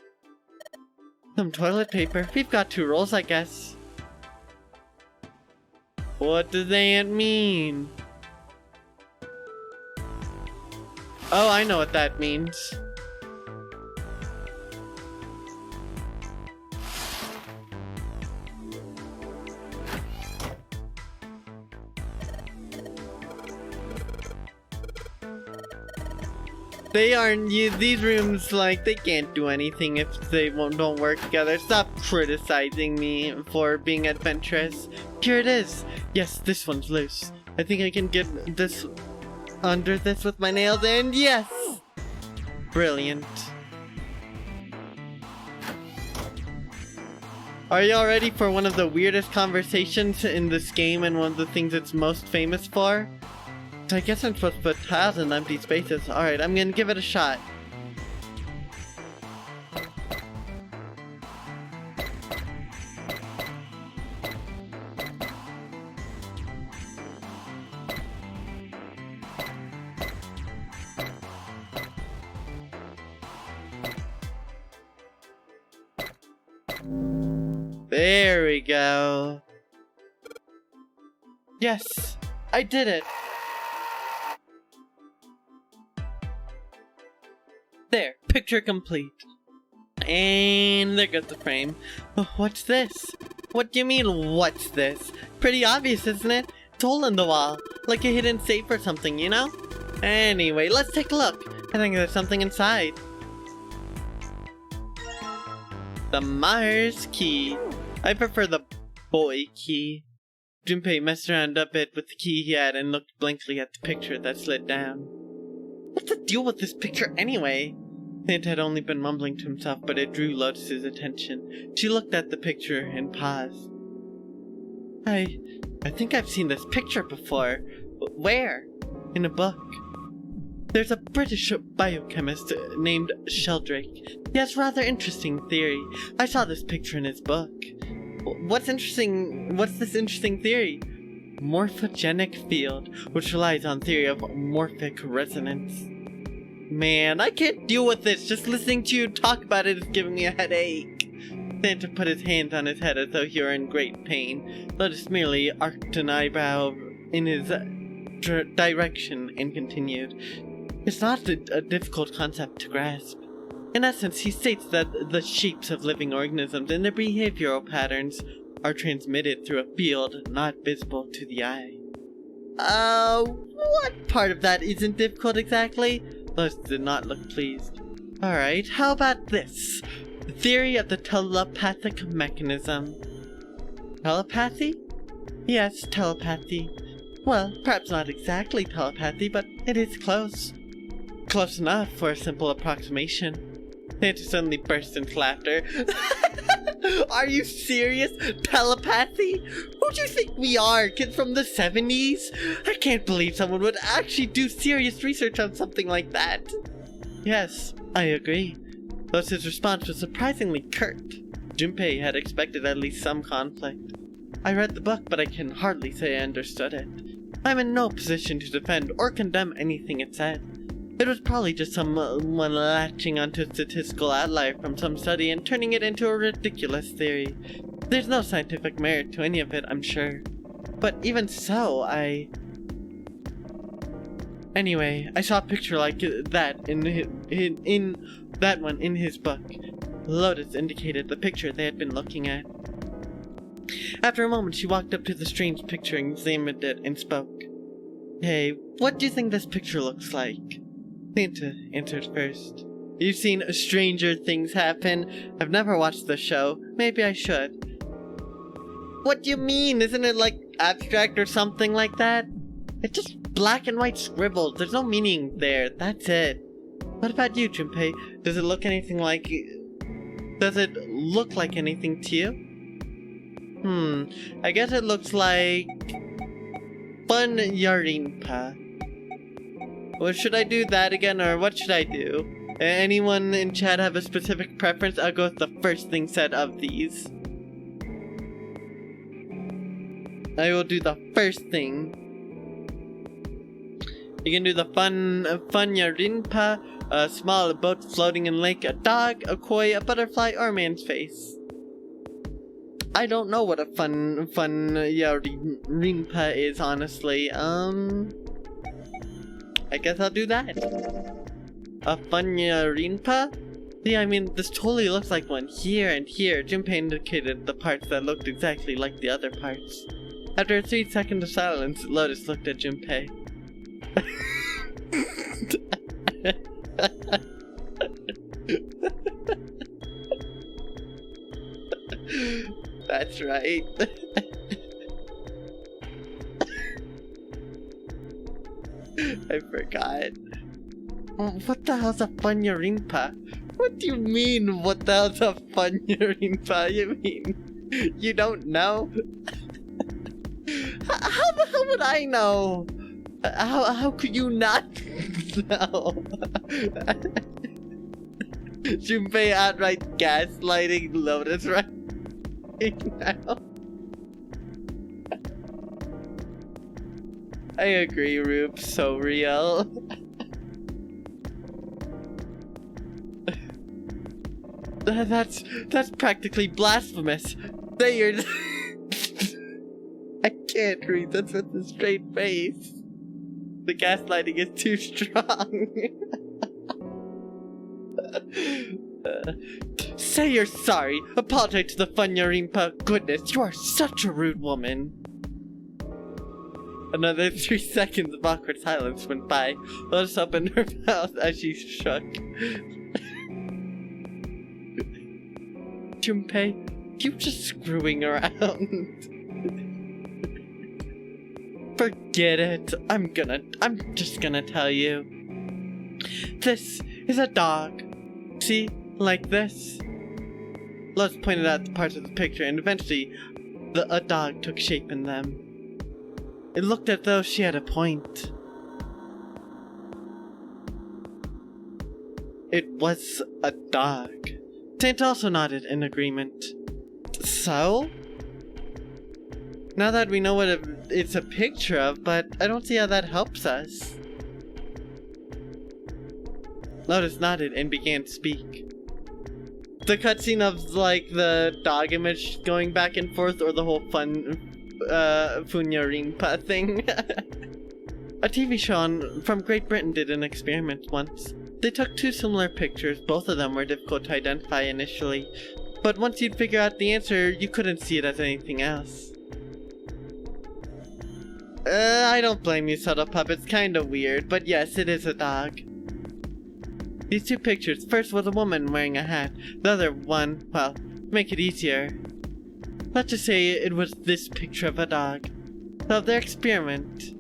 Some toilet paper. We've got 2 rolls, I guess. What does that mean? Oh, I know what that means. They aren't, these rooms, like, they can't do anything if they don't work together. Stop criticizing me for being adventurous. Here it is. Yes, this one's loose. I think I can get this under this with my nails, and yes! Brilliant. Are y'all ready for one of the weirdest conversations in this game and one of the things it's most famous for? I guess I'm supposed to put tiles in empty spaces. Alright, I'm gonna give it a shot. There we go. Yes, I did it. There, picture complete. And there goes the frame. Oh, what's this? What do you mean, what's this? Pretty obvious, isn't it? It's a hole in the wall. Like a hidden safe or something, you know? Anyway, let's take a look. I think there's something inside. The Mars key. I prefer the boy key. Junpei messed around a bit with the key he had and looked blankly at the picture that slid down. What's the deal with this picture anyway? Santa had only been mumbling to himself, but it drew Lotus's attention. She looked at the picture and paused. I think I've seen this picture before. Where? In a book. There's a British biochemist named Sheldrake. He has a rather interesting theory. I saw this picture in his book. What's interesting? What's this interesting theory? Morphogenic field, which relies on theory of morphic resonance. Man, I can't deal with this. Just listening to you talk about it is giving me a headache. Santa put his hand on his head as though he were in great pain. Lotus merely arched an eyebrow in his direction and continued. It's not a difficult concept to grasp. In essence, he states that the shapes of living organisms and their behavioral patterns are transmitted through a field not visible to the eye. What part of that isn't difficult exactly? Lotus did not look pleased. Alright, how about this? The theory of the telepathic mechanism. Telepathy? Yes, telepathy. Well, perhaps not exactly telepathy, but it is close. Close enough for a simple approximation. Santa suddenly burst into laughter. Are you serious? Telepathy? Who do you think we are? Kids from the 70s? I can't believe someone would actually do serious research on something like that. Yes, I agree. Thus his response was surprisingly curt. Junpei had expected at least some conflict. I read the book, but I can hardly say I understood it. I'm in no position to defend or condemn anything it said. It was probably just someone latching onto a statistical outlier from some study and turning it into a ridiculous theory. There's no scientific merit to any of it, I'm sure. But even so, Anyway, I saw a picture like that in that one in his book. Lotus indicated the picture they had been looking at. After a moment, she walked up to the strange picture and examined it and spoke. Hey, what do you think this picture looks like? Santa answered first. You've seen stranger things happen. I've never watched the show. Maybe I should. What do you mean? Isn't it like abstract or something like that? It's just black and white scribbles. There's no meaning there. That's it. What about you, Junpei? Does it look anything like... Does it look like anything to you? I guess it looks like... Fun Yarinpa. Well, should I do that again, or what should I do? Anyone in chat have a specific preference? I'll go with the first thing said of these. I will do the first thing. You can do the fun Yarinpa, a small boat floating in lake, a dog, a koi, a butterfly, or a man's face. I don't know what a fun Yarinpa is, honestly. I guess I'll do that. A fun Yarinpa? See, I mean, this totally looks like one here and here. Junpei indicated the parts that looked exactly like the other parts. After a 3 seconds of silence, Lotus looked at Junpei. That's right. I forgot. What the hell's a fun Yarinpa? What do you mean, what the hell's a fun Yarinpa? You mean, you don't know? How the hell would I know? How could you not know? Junpei outright gaslighting Lotus right now. I agree, Rube. So real. That's practically blasphemous. Say your... I can't read this with a straight face. The gaslighting is too strong. Say you're sorry. Apologize to the fun Yarinpa. Goodness, you are such a rude woman. Another 3 seconds of awkward silence went by. Lotus opened her mouth as she shook. Junpei, you just screwing around. Forget it. I'm just gonna tell you. This is a dog. See? Like this? Lotus pointed out the parts of the picture, and eventually a dog took shape in them. It looked as though she had a point. It was a dog. Saint also nodded in agreement. So? Now that we know what it's a picture of, but I don't see how that helps us. Lotus nodded and began to speak. The cutscene of, like, the dog image going back and forth, or the whole fun Funyarinpa thing. A TV show from Great Britain did an experiment once. They took 2 similar pictures. Both of them were difficult to identify initially, but once you'd figure out the answer, you couldn't see it as anything else. I don't blame you, Subtle Pup. It's kinda weird, but yes, it is a dog. These 2 pictures, first was a woman wearing a hat, the other one, well, to make it easier, let's just say it was this picture of a dog. So their experiment.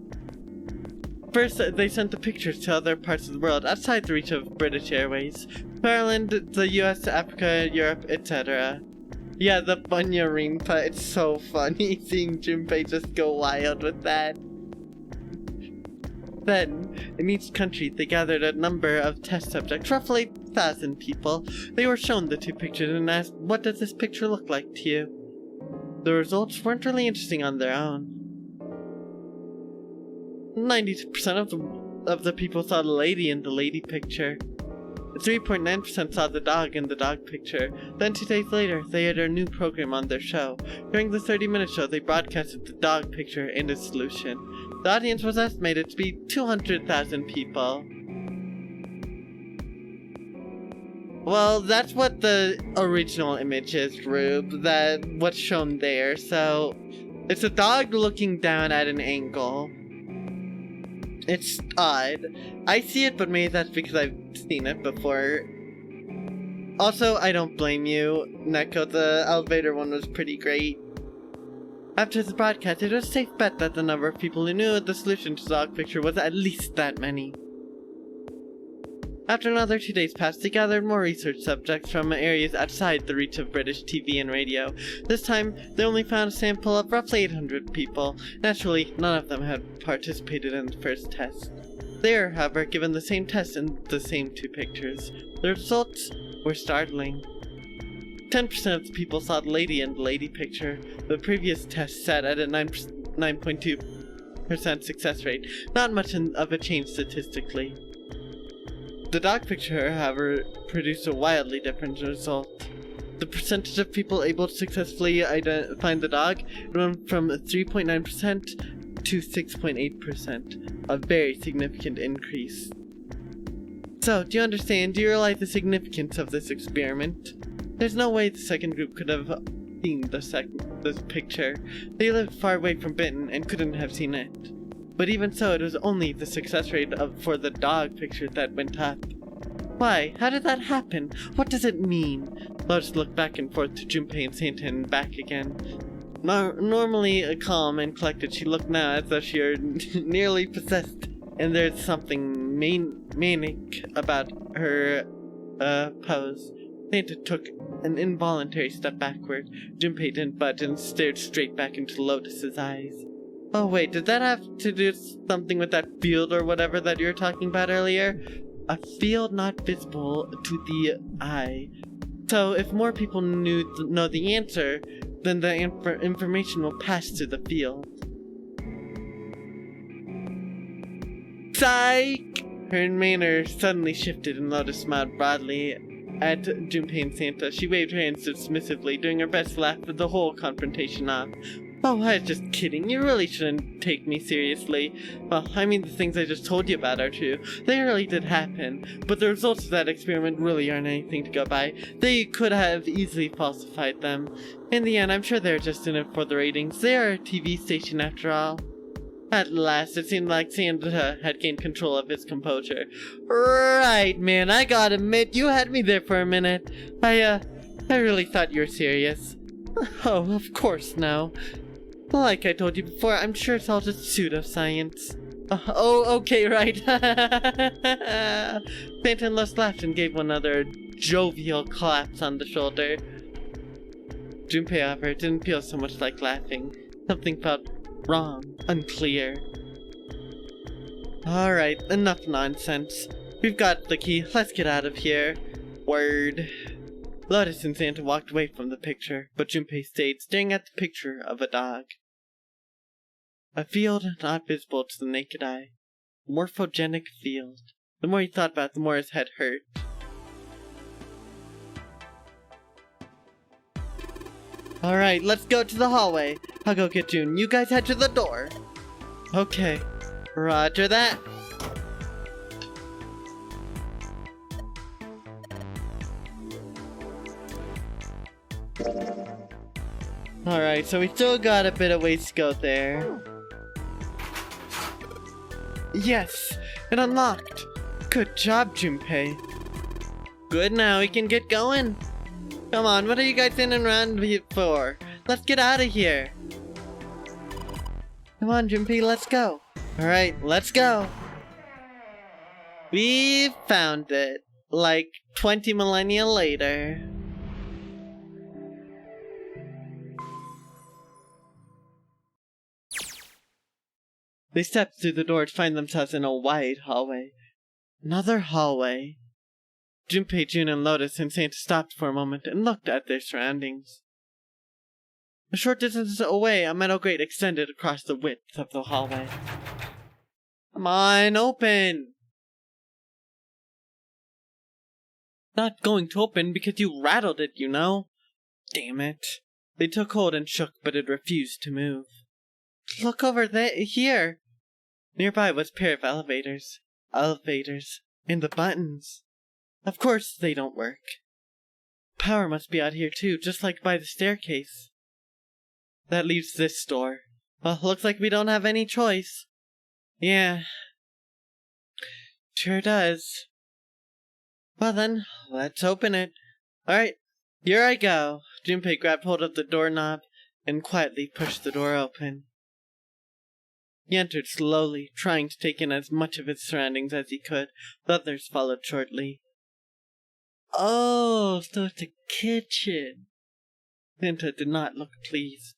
First, they sent the pictures to other parts of the world, outside the reach of British Airways. Ireland, the US, Africa, Europe, etc. Yeah, the Funyarinpa, it's so funny seeing Junpei just go wild with that. Then, in each country, they gathered a number of test subjects, roughly 1,000 people. They were shown the 2 pictures and asked, what does this picture look like to you? The results weren't really interesting on their own. 92% of the people saw the lady in the lady picture. 3.9% saw the dog in the dog picture. Then 2 days later, they had a new program on their show. During the 30-minute show, they broadcasted the dog picture and its solution. The audience was estimated to be 200,000 people. Well, that's what the original image is, Rube. What's shown there. So, it's a dog looking down at an angle. It's odd. I see it, but maybe that's because I've seen it before. Also, I don't blame you, Neko. The elevator one was pretty great. After the broadcast, it was a safe bet that the number of people who knew the solution to the dog picture was at least that many. After another 2 days passed, they gathered more research subjects from areas outside the reach of British TV and radio. This time, they only found a sample of roughly 800 people. Naturally, none of them had participated in the first test. They were, however, given the same test and the same 2 pictures. The results were startling. 10% of the people saw the lady in the lady picture. The previous test sat at a 9.2% success rate. Not much of a change statistically. The dog picture, however, produced a wildly different result. The percentage of people able to successfully find the dog went from 3.9% to 6.8%, a very significant increase. So, do you understand? Do you realize the significance of this experiment? There's no way the second group could have seen this picture. They lived far away from Benton and couldn't have seen it. But even so, it was only the success rate for the dog picture that went up. Why? How did that happen? What does it mean? Lotus looked back and forth to Junpei and Santa and back again. Normally calm and collected, she looked now as though she were nearly possessed, and there's something manic about her pose. Santa took an involuntary step backward. Junpei didn't budge and stared straight back into Lotus's eyes. Oh wait, did that have to do something with that field or whatever that you were talking about earlier? A field not visible to the eye. So if more people know the answer, then the information will pass to the field. Psych! Her manner suddenly shifted and Lotus smiled broadly at Junpei and Santa. She waved her hands dismissively, doing her best to laugh the whole confrontation off. Oh, I was just kidding. You really shouldn't take me seriously. Well, I mean, the things I just told you about are true. They really did happen. But the results of that experiment really aren't anything to go by. They could have easily falsified them. In the end, I'm sure they're just in it for the ratings. They are a TV station after all. At last, it seemed like Santa had gained control of his composure. Right, man, I gotta admit, you had me there for a minute. I really thought you were serious. Oh, of course now. Like I told you before, I'm sure it's all just pseudoscience. Okay, right. Santa and Lotus laughed and gave one another a jovial claps on the shoulder. Junpei, however, didn't feel so much like laughing. Something felt wrong, unclear. Alright, enough nonsense. We've got the key, let's get out of here. Word. Lotus and Santa walked away from the picture, but Junpei stayed, staring at the picture of a dog. A field not visible to the naked eye. A morphogenic field. The more he thought about it, the more his head hurt. Alright, let's go to the hallway. I'll go get June. You guys head to the door. Okay. Roger that. Alright, so we still got a bit of ways to go there. Yes! It unlocked! Good job, Junpei. Good, now we can get going. Come on, what are you guys in and around for? Let's get out of here. Come on, Junpei, let's go. Alright, let's go. We found it. Like 20 millennia later. They stepped through the door to find themselves in a wide hallway. Another hallway. Junpei, June, and Lotus and Santa stopped for a moment and looked at their surroundings. A short distance away, a metal grate extended across the width of the hallway. Come on, open! Not going to open because you rattled it, you know. Damn it. They took hold and shook, but it refused to move. Look over there, here. Nearby was a pair of elevators. And the buttons. Of course they don't work. Power must be out here too, just like by the staircase. That leaves this door. Well, looks like we don't have any choice. Yeah, Sure does. Well then, let's open it. Alright, here I go. Junpei grabbed hold of the doorknob and quietly pushed the door open. He entered slowly, trying to take in as much of his surroundings as he could. The others followed shortly. Oh, so it's a kitchen. Linta did not look pleased.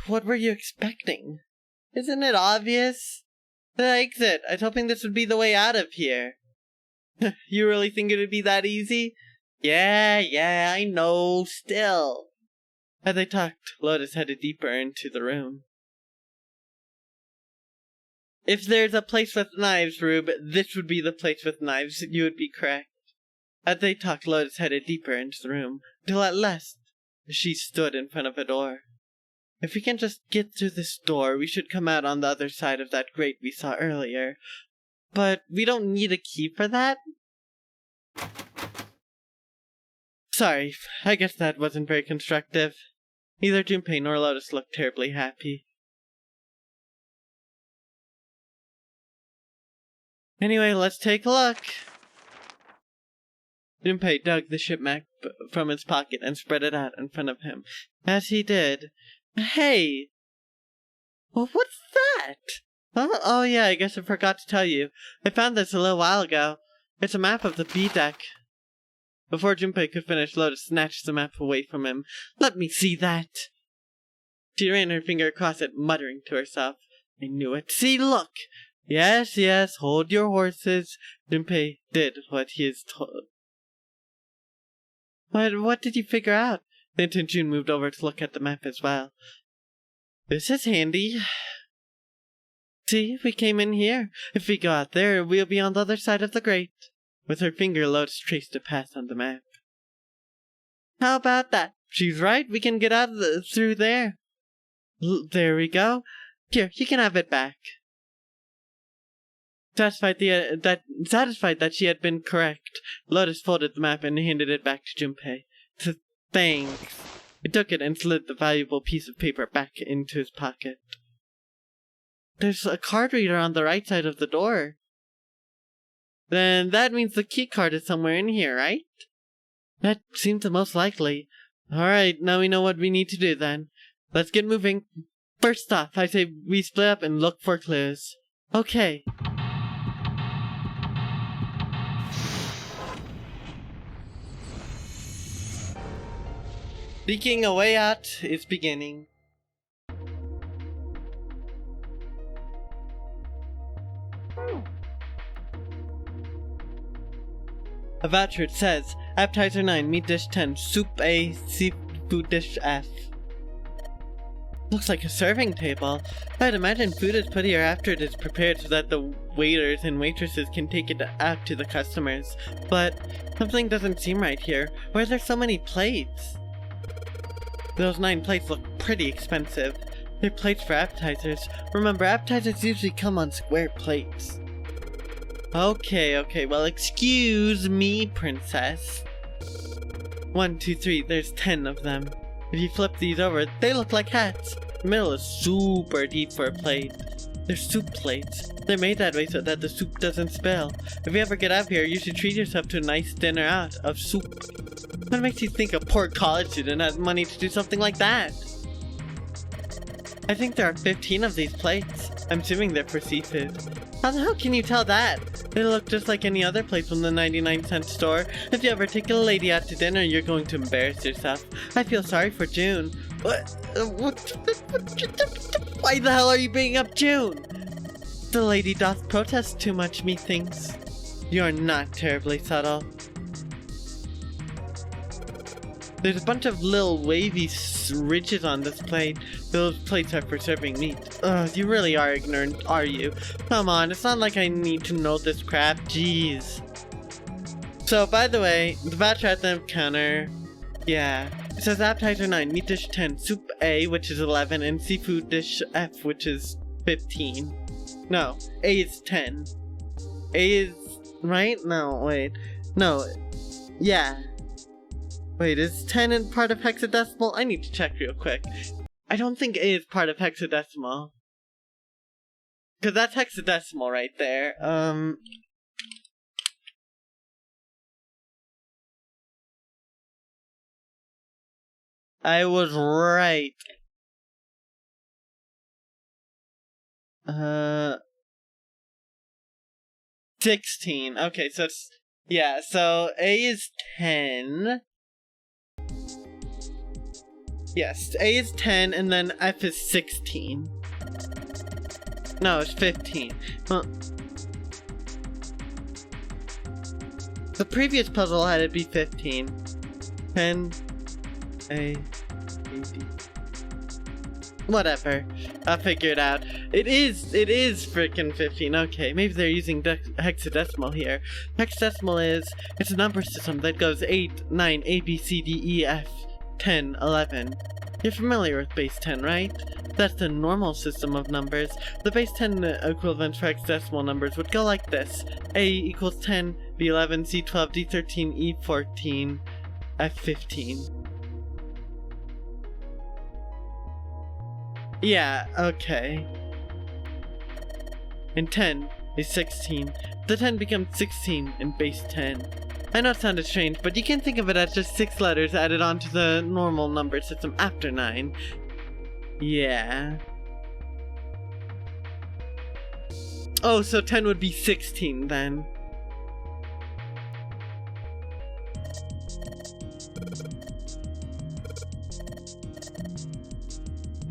What were you expecting? Isn't it obvious? The exit. I was hoping this would be the way out of here. You really think it would be that easy? Yeah, I know, still. As they talked, Lotus headed deeper into the room. If there's a place with knives, Rube, this would be the place with knives. You would be correct. As they talked, Lotus headed deeper into the room, till at last she stood in front of a door. If we can just get through this door, we should come out on the other side of that grate we saw earlier. But we don't need a key for that? Sorry, I guess that wasn't very constructive. Neither Junpei nor Lotus looked terribly happy. Anyway, let's take a look. Junpei dug the ship map from his pocket and spread it out in front of him. As he did, hey! Well, what's that? Oh yeah, I guess I forgot to tell you. I found this a little while ago. It's a map of the B deck. Before Junpei could finish, Lotus snatched the map away from him. Let me see that! She ran her finger across it, muttering to herself. I knew it. See, look! Yes, hold your horses. Junpei did what he is told. What did you figure out? Then Jun moved over to look at the map as well. This is handy. See, we came in here. If we go out there, we'll be on the other side of the grate. With her finger, Lotus traced a path on the map. How about that? She's right. We can get out through there. There we go. Here, you can have it back. Satisfied that she had been correct, Lotus folded the map and handed it back to Junpei. Thanks. He took it and slid the valuable piece of paper back into his pocket. There's a card reader on the right side of the door. Then that means the key card is somewhere in here, right? That seems the most likely. Alright, now we know what we need to do then. Let's get moving. First off, I say we split up and look for clues. Okay. Seeking a way out is beginning. A voucher, it says, Appetizer 9, Meat Dish 10, Soup A, Seafood Dish F. Looks like a serving table. I'd imagine food is put here after it is prepared so that the waiters and waitresses can take it out to the customers. But something doesn't seem right here. Why are there so many plates? Those 9 plates look pretty expensive. They're plates for appetizers. Remember, appetizers usually come on square plates. Okay, well excuse me, princess. 1, 2, 3, there's 10 of them. If you flip these over, they look like hats. The middle is super deep for a plate. They're soup plates. They're made that way so that the soup doesn't spill. If you ever get out here, you should treat yourself to a nice dinner out of soup. What makes you think a poor college student has money to do something like that? I think there are 15 of these plates. I'm assuming they're for seafood. How the hell can you tell that? They look just like any other place from the 99-cent store. If you ever take a lady out to dinner, you're going to embarrass yourself. I feel sorry for June. Why the hell are you bringing up June? The lady doth protest too much, methinks. You're not terribly subtle. There's a bunch of little wavy ridges on this plate. Those plates are for serving meat. Ugh, you really are ignorant, are you? Come on, it's not like I need to know this crap, jeez. So, by the way, the voucher at the counter, yeah. It says appetizer 9, meat dish 10, soup A, which is 11, and seafood dish F, which is 15. No, A is 10. A is, right? No, wait. No, yeah. Wait, is 10 in part of hexadecimal? I need to check real quick. I don't think A is part of hexadecimal. Because that's hexadecimal right there. I was right. 16. Okay, so it's... Yeah, so A is 10. Yes, A is 10, and then F is 16. No, it's 15. Well, the previous puzzle had it be 15. 10, A, B, D. Whatever. I'll figure it out. It is freaking 15. Okay, maybe they're using hexadecimal here. Hexadecimal it's a number system that goes 8, 9, A, B, C, D, E, F, 10, 11. You're familiar with base 10, right? That's the normal system of numbers. The base 10 equivalent for hexadecimal numbers would go like this. A equals 10, B 11, C 12, D 13, E 14, F 15. Yeah, okay. And 10 is 16. The 10 becomes 16 in base 10. I know it sounded strange, but you can think of it as just 6 letters added onto the normal number system after 9. Yeah. Oh, so 10 would be 16 then.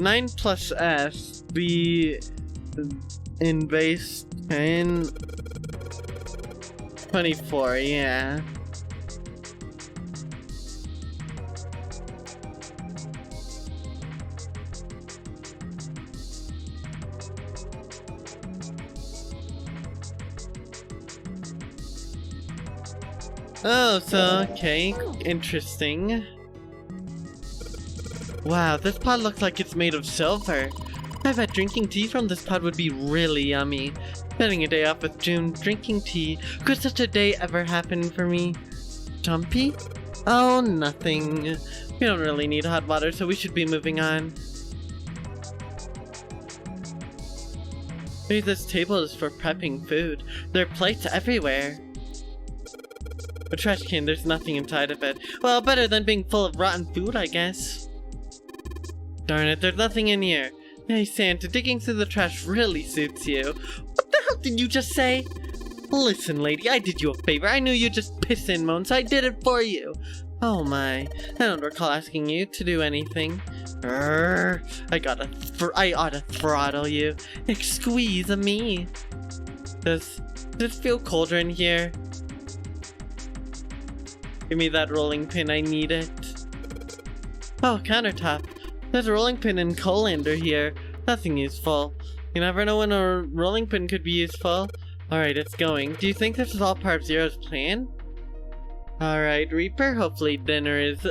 Nine plus S be in base 10. 24, yeah. Oh, so, okay, interesting. Wow, this pot looks like it's made of silver. I bet drinking tea from this pot would be really yummy. Spending a day off with June, drinking tea. Could such a day ever happen for me? Jumpy? Oh, nothing. We don't really need hot water, so we should be moving on. Maybe this table is for prepping food. There are plates everywhere. A trash can, there's nothing inside of it. Well, better than being full of rotten food, I guess. Darn it, there's nothing in here. Hey, Santa, digging through the trash really suits you. What the hell did you just say? Listen, lady, I did you a favor. I knew you'd just piss and moan, so I did it for you. Oh my, I don't recall asking you to do anything. I ought to throttle you. Squeeze me. Does it feel colder in here? Give me that rolling pin, I need it. Oh, countertop. There's a rolling pin and colander here. Nothing useful. You never know when a rolling pin could be useful. Alright, it's going. Do you think this is all part of Zero's plan? Alright, Reaper, hopefully dinner is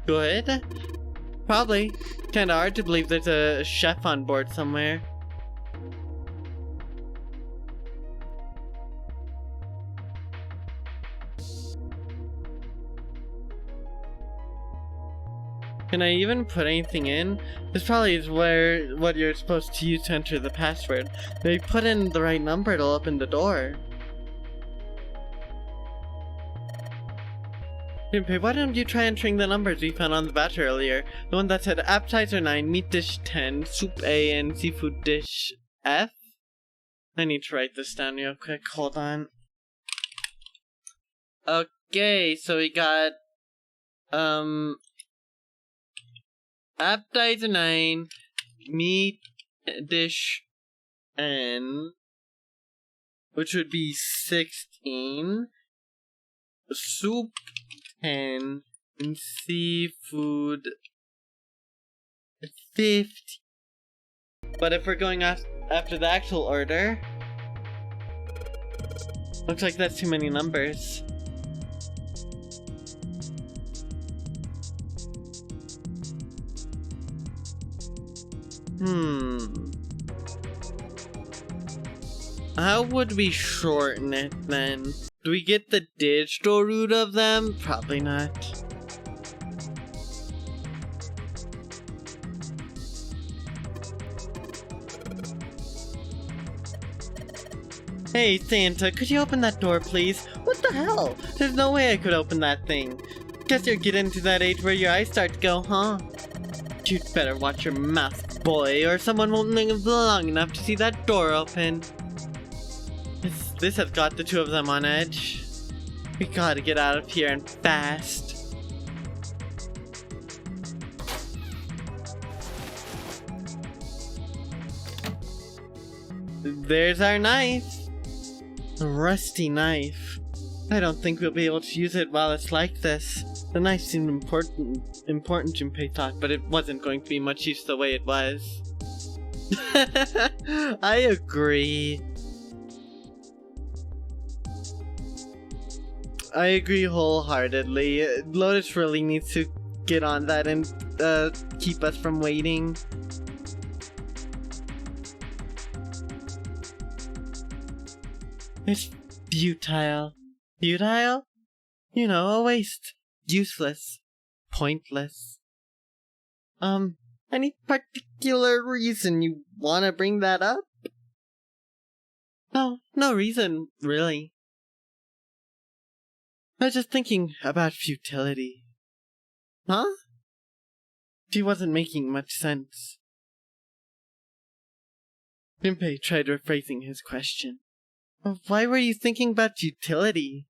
good. Probably. Kinda hard to believe there's a chef on board somewhere. Can I even put anything in? This probably is what you're supposed to use to enter the password. If you put in the right number, it'll open the door. Junpei, why don't you try entering the numbers we found on the batch earlier? The one that said appetizer 9, meat dish 10, soup A, and seafood dish F? I need to write this down real quick, hold on. Okay, so we got, appetizer 9, meat dish N, which would be 16, soup 10, and seafood 50. But if we're going after the actual order, looks like that's too many numbers. How would we shorten it then? Do we get the digital root of them? Probably not. Hey Santa, could you open that door please? What the hell? There's no way I could open that thing. Guess you're getting to that age where your eyes start to go, huh? You'd better watch your mouth, boy, or someone won't live long enough to see that door open. This has got the two of them on edge. We gotta get out of here and fast. There's our knife. A rusty knife. I don't think we'll be able to use it while it's like this. The knife seemed important, Junpei thought, but it wasn't going to be much use the way it was. I agree. I agree wholeheartedly. Lotus really needs to get on that and keep us from waiting. It's futile. Futile? You know, a waste. Useless. Pointless. Any particular reason you want to bring that up? No reason, really. I was just thinking about futility. Huh? She wasn't making much sense. Junpei tried rephrasing his question. Why were you thinking about futility?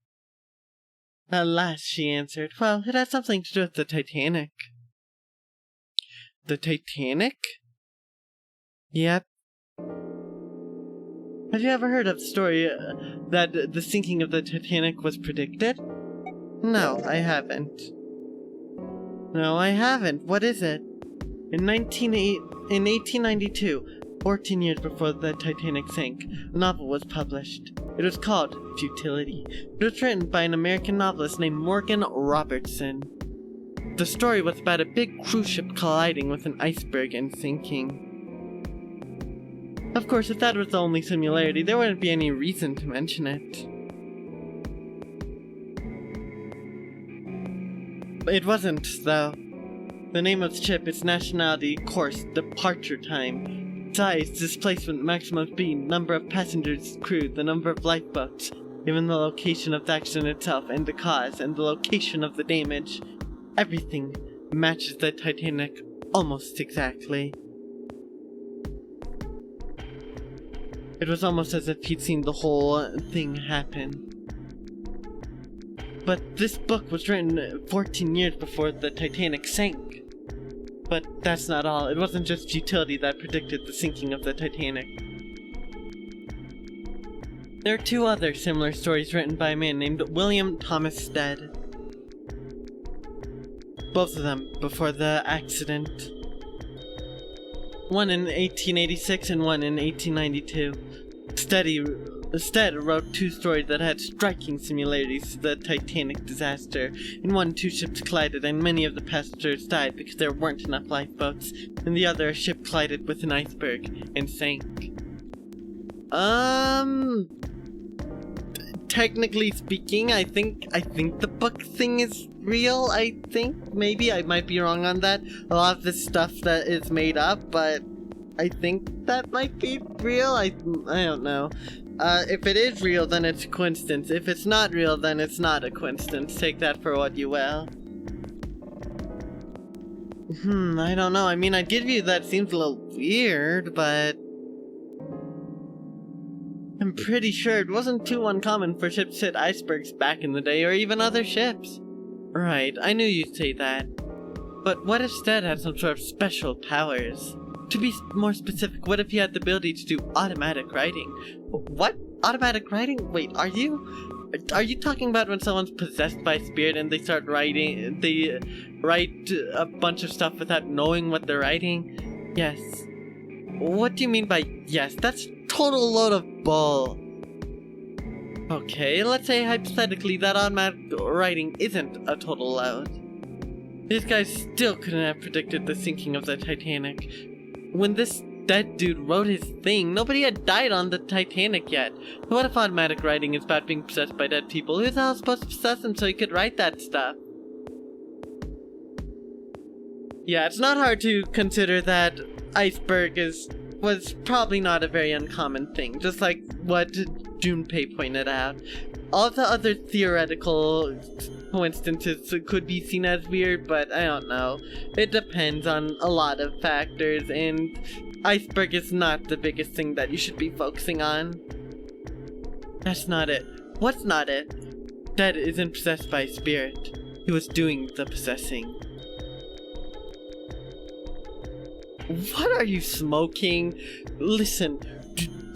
At last she answered, well, it has something to do with the Titanic. The Titanic? Yep. Have you ever heard of the story that the sinking of the Titanic was predicted? No, I haven't. What is it? In 1892, 14 years before the Titanic sank, a novel was published. It was called Futility. It was written by an American novelist named Morgan Robertson. The story was about a big cruise ship colliding with an iceberg and sinking. Of course, if that was the only similarity, there wouldn't be any reason to mention it. It wasn't, though. The name of the ship, its nationality, course, departure time, size, displacement, maximum speed, number of passengers, crew, the number of lifeboats, even the location of the accident itself, and the cause, and the location of the damage. Everything matches the Titanic almost exactly. It was almost as if he'd seen the whole thing happen. But this book was written 14 years before the Titanic sank. But that's not all. It wasn't just futility that predicted the sinking of the Titanic. There are two other similar stories written by a man named William Thomas Stead. Both of them before the accident. One in 1886 and one in 1892. Stead wrote two stories that had striking similarities to the Titanic disaster. In one, two ships collided and many of the passengers died because there weren't enough lifeboats. In the other, a ship collided with an iceberg and sank. Technically speaking, I think the book thing is real, I think. Maybe I might be wrong on that. A lot of this stuff that is made up, but I think that might be real. I don't know. If it is real, then it's a coincidence. If it's not real, then it's not a coincidence. Take that for what you will. I don't know. I mean, I'd give you that seems a little weird, but I'm pretty sure it wasn't too uncommon for ships to hit icebergs back in the day, or even other ships. Right, I knew you'd say that. But what if Stead had some sort of special powers? To be more specific, what if he had the ability to do automatic writing? What? Automatic writing? Wait, are you talking about when someone's possessed by a spirit and they start writing, they write a bunch of stuff without knowing what they're writing? Yes. What do you mean by yes? That's a total load of bull. Okay, let's say hypothetically that automatic writing isn't a total load. These guys still couldn't have predicted the sinking of the Titanic. When this dead dude wrote his thing, nobody had died on the Titanic yet. What if automatic writing is about being possessed by dead people? Who's the hell supposed to possess him so he could write that stuff? Yeah, it's not hard to consider that iceberg was probably not a very uncommon thing, just like what Junpei pointed out. All the other theoretical coincidences could be seen as weird, but I don't know. It depends on a lot of factors, and iceberg is not the biggest thing that you should be focusing on. That's not it. What's not it? Ted isn't possessed by a spirit. He was doing the possessing. What are you smoking? Listen,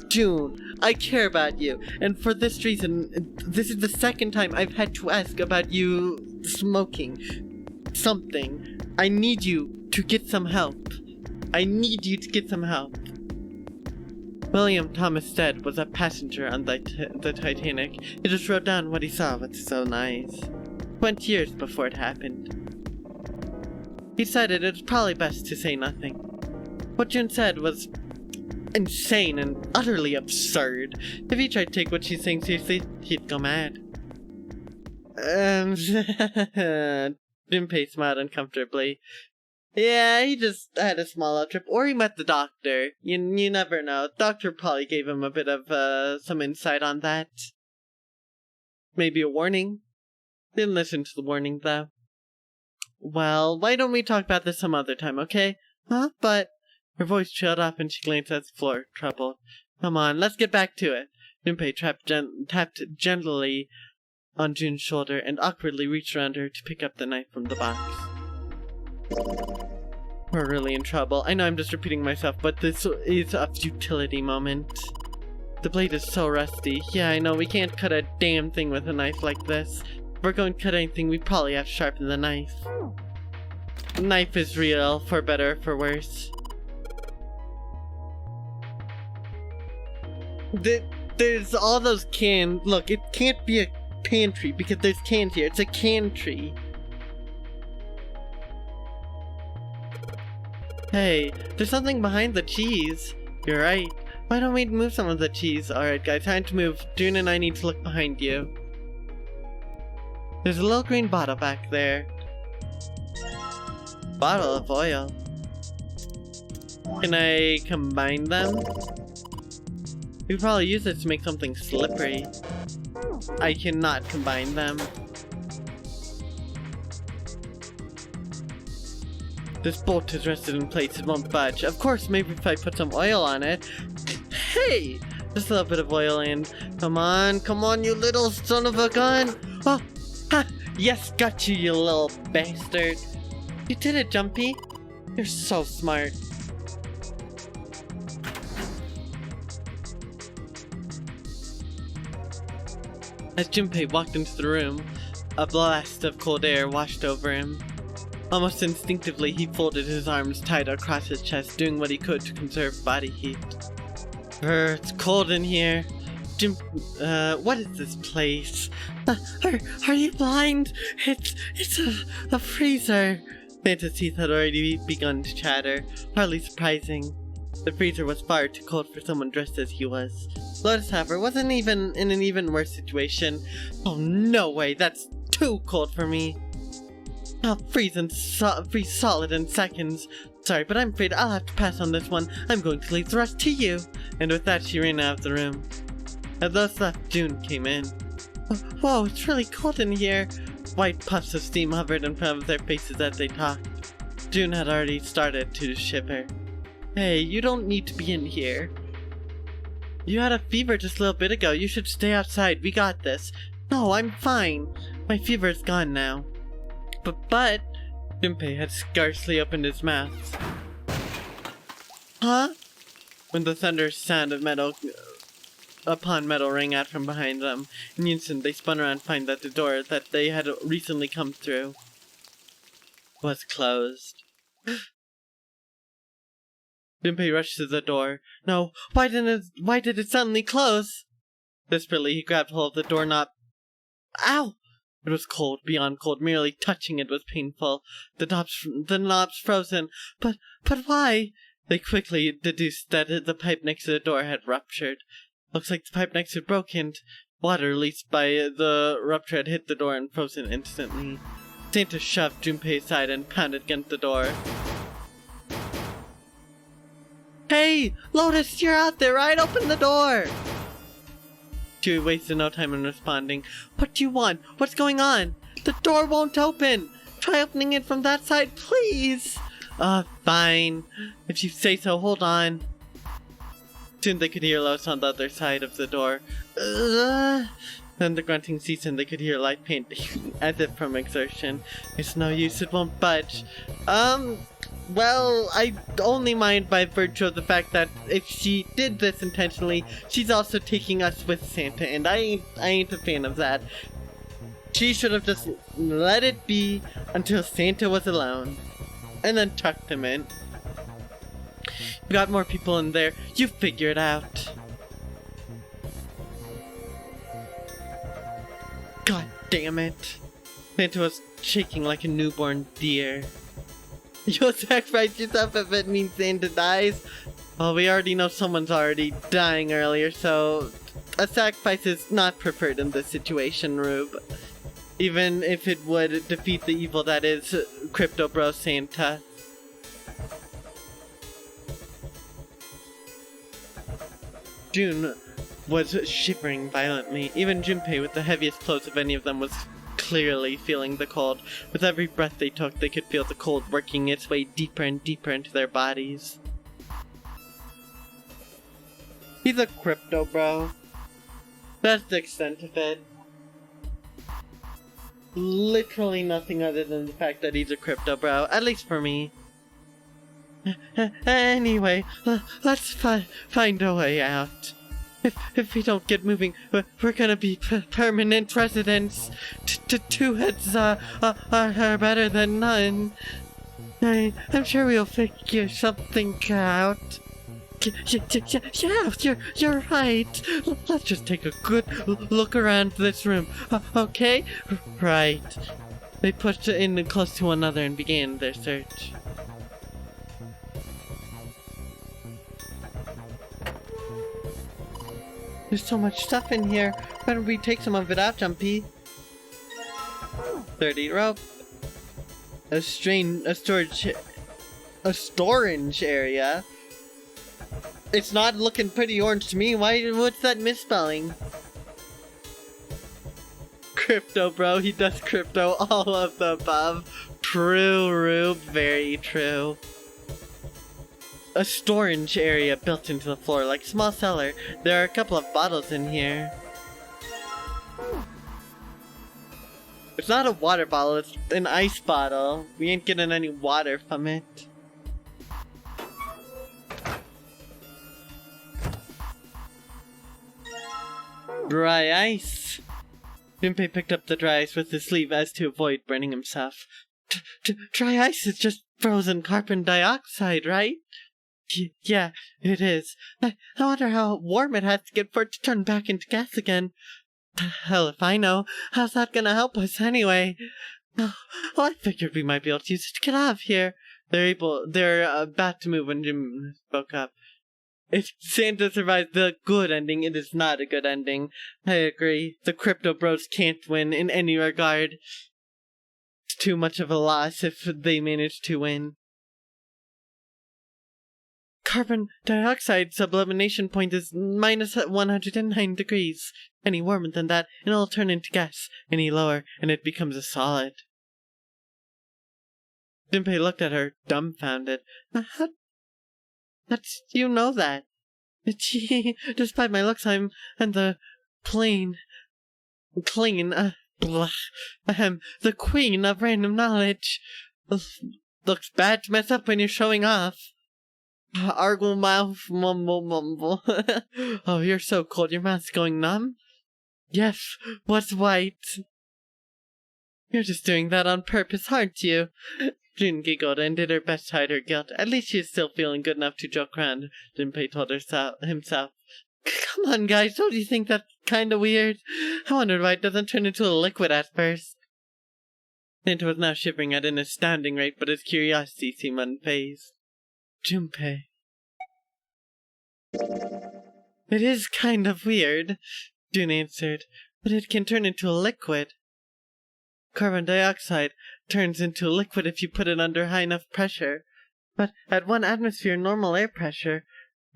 June, I care about you, and for this reason, this is the second time I've had to ask about you smoking something. I need you to get some help. I need you to get some help. William Thomas Stead was a passenger on the Titanic. He just wrote down what he saw. What's so nice. 20 years before it happened. He decided it was probably best to say nothing. What June said was insane and utterly absurd. If he tried to take what she's saying seriously, he'd go mad. Junpei smiled uncomfortably. Yeah, he just had a small out trip, or he met the doctor. You never know. Doctor probably gave him a bit of some insight on that. Maybe a warning. Didn't listen to the warning though. Well, why don't we talk about this some other time, okay? Huh? But her voice trailed off and she glanced at the floor, troubled. Come on, let's get back to it. Junpei tapped gently on June's shoulder and awkwardly reached around her to pick up the knife from the box. We're really in trouble. I know I'm just repeating myself, but this is a futility moment. The blade is so rusty. Yeah, I know, we can't cut a damn thing with a knife like this. If we're going to cut anything, we probably have to sharpen the knife. The knife is real, for better or for worse. There's all those cans. Look, it can't be a pantry because there's cans here. It's a cantry. Hey, there's something behind the cheese. You're right. Why don't we move some of the cheese? Alright guys, time to move. June and I need to look behind you. There's a little green bottle back there. Bottle of oil. Can I combine them? We could probably use it to make something slippery. I cannot combine them. This bolt is rested in place, it won't budge. Of course, maybe if I put some oil on it. Hey! Just a little bit of oil in. Come on, you little son of a gun! Oh! Ha! Yes, got you, you little bastard! You did it, Jumpy! You're so smart. As Junpei walked into the room, a blast of cold air washed over him. Almost instinctively, he folded his arms tight across his chest, doing what he could to conserve body heat. It's cold in here. What is this place? Are you blind? It's a freezer. Santa's teeth had already begun to chatter, hardly surprising. The freezer was far too cold for someone dressed as he was. Lotus, however, wasn't even in an even worse situation. Oh, no way, that's too cold for me. I'll freeze solid in seconds. Sorry, but I'm afraid I'll have to pass on this one. I'm going to leave the rest to you. And with that, she ran out of the room. As those left, June came in. Whoa, it's really cold in here. White puffs of steam hovered in front of their faces as they talked. June had already started to shiver. Hey, you don't need to be in here. You had a fever just a little bit ago. You should stay outside. We got this. No, I'm fine. My fever is gone now. But Junpei had scarcely opened his mouth. Huh? When the thunderous sound of metal upon metal rang out from behind them, in an instant they spun around to find that the door that they had recently come through was closed. Junpei rushed to the door. No, why did it suddenly close? Desperately, he grabbed hold of the doorknob. Ow! It was cold, beyond cold. Merely touching it was painful. The knob's frozen. But why? They quickly deduced that the pipe next to the door had ruptured. Looks like the pipe next to it broke, and water released by the rupture had hit the door and frozen instantly. Santa shoved Junpei aside and pounded against the door. Hey! Lotus, you're out there, right? Open the door! She wasted no time in responding. What do you want? What's going on? The door won't open! Try opening it from that side, please! Fine. If you say so, hold on. Soon they could hear Lois on the other side of the door. Then the grunting ceased and they could hear light paint as if from exertion. It's no use, it won't budge. Well, I only mind by virtue of the fact that if she did this intentionally, she's also taking us with Santa, and I ain't a fan of that. She should have just let it be until Santa was alone, and then tucked him in. You got more people in there, you figure it out. God damn it. Santa was shaking like a newborn deer. You'll sacrifice yourself if it means Santa dies? Well, we already know someone's already dying earlier, so a sacrifice is not preferred in this situation, Rube. Even if it would defeat the evil that is Crypto Bro Santa. June was shivering violently. Even Junpei, with the heaviest clothes of any of them, was clearly feeling the cold. With every breath they took, they could feel the cold working its way deeper and deeper into their bodies. He's a crypto bro. That's the extent of it. Literally nothing other than the fact that he's a crypto bro, at least for me. Anyway, let's find a way out. If we don't get moving, we're gonna be permanent residents. Two heads are better than none. I'm sure we'll figure something out. Yeah, you're right. Let's just take a good look around this room, okay? Right. They pushed in close to one another and began their search. There's so much stuff in here. Why don't we take some of it out, Jumpy? 30 rope. A storage area. It's not looking pretty orange to me. What's that misspelling? Crypto bro, he does crypto, all of the above. True, Rube, very true. A storage area built into the floor, like a small cellar. There are a couple of bottles in here. It's not a water bottle, it's an ice bottle. We ain't getting any water from it. Dry ice. Junpei picked up the dry ice with his sleeve as to avoid burning himself. Dry ice is just frozen carbon dioxide, right? Yeah, it is. I wonder how warm it has to get for it to turn back into gas again. Hell if I know. How's that gonna help us anyway? Oh, well, I figured we might be able to use it to get out of here. They're about to move when Jim spoke up. If Santa survives the good ending, it is not a good ending. I agree. The Crypto Bros can't win in any regard. It's too much of a loss if they manage to win. Carbon dioxide sublimation point is minus 109 degrees. Any warmer than that, and it'll turn into gas. Any lower, and it becomes a solid. Junpei looked at her, dumbfounded. How you know that? Gee, despite my looks, I'm the clean, the queen of random knowledge. Looks bad to mess up when you're showing off. Argle mouth, mumble. Oh, you're so cold, your mouth's going numb? Yes, what's white? You're just doing that on purpose, aren't you? June giggled and did her best to hide her guilt. At least she is still feeling good enough to joke around, Junpei told himself. Come on, guys, don't you think that's kinda weird? I wondered why it doesn't turn into a liquid at first. Santa was now shivering at an astounding rate, but his curiosity seemed unfazed. Junpei. It is kind of weird, June answered, but it can turn into a liquid. Carbon dioxide turns into a liquid if you put it under high enough pressure. But at 1 atmosphere normal air pressure,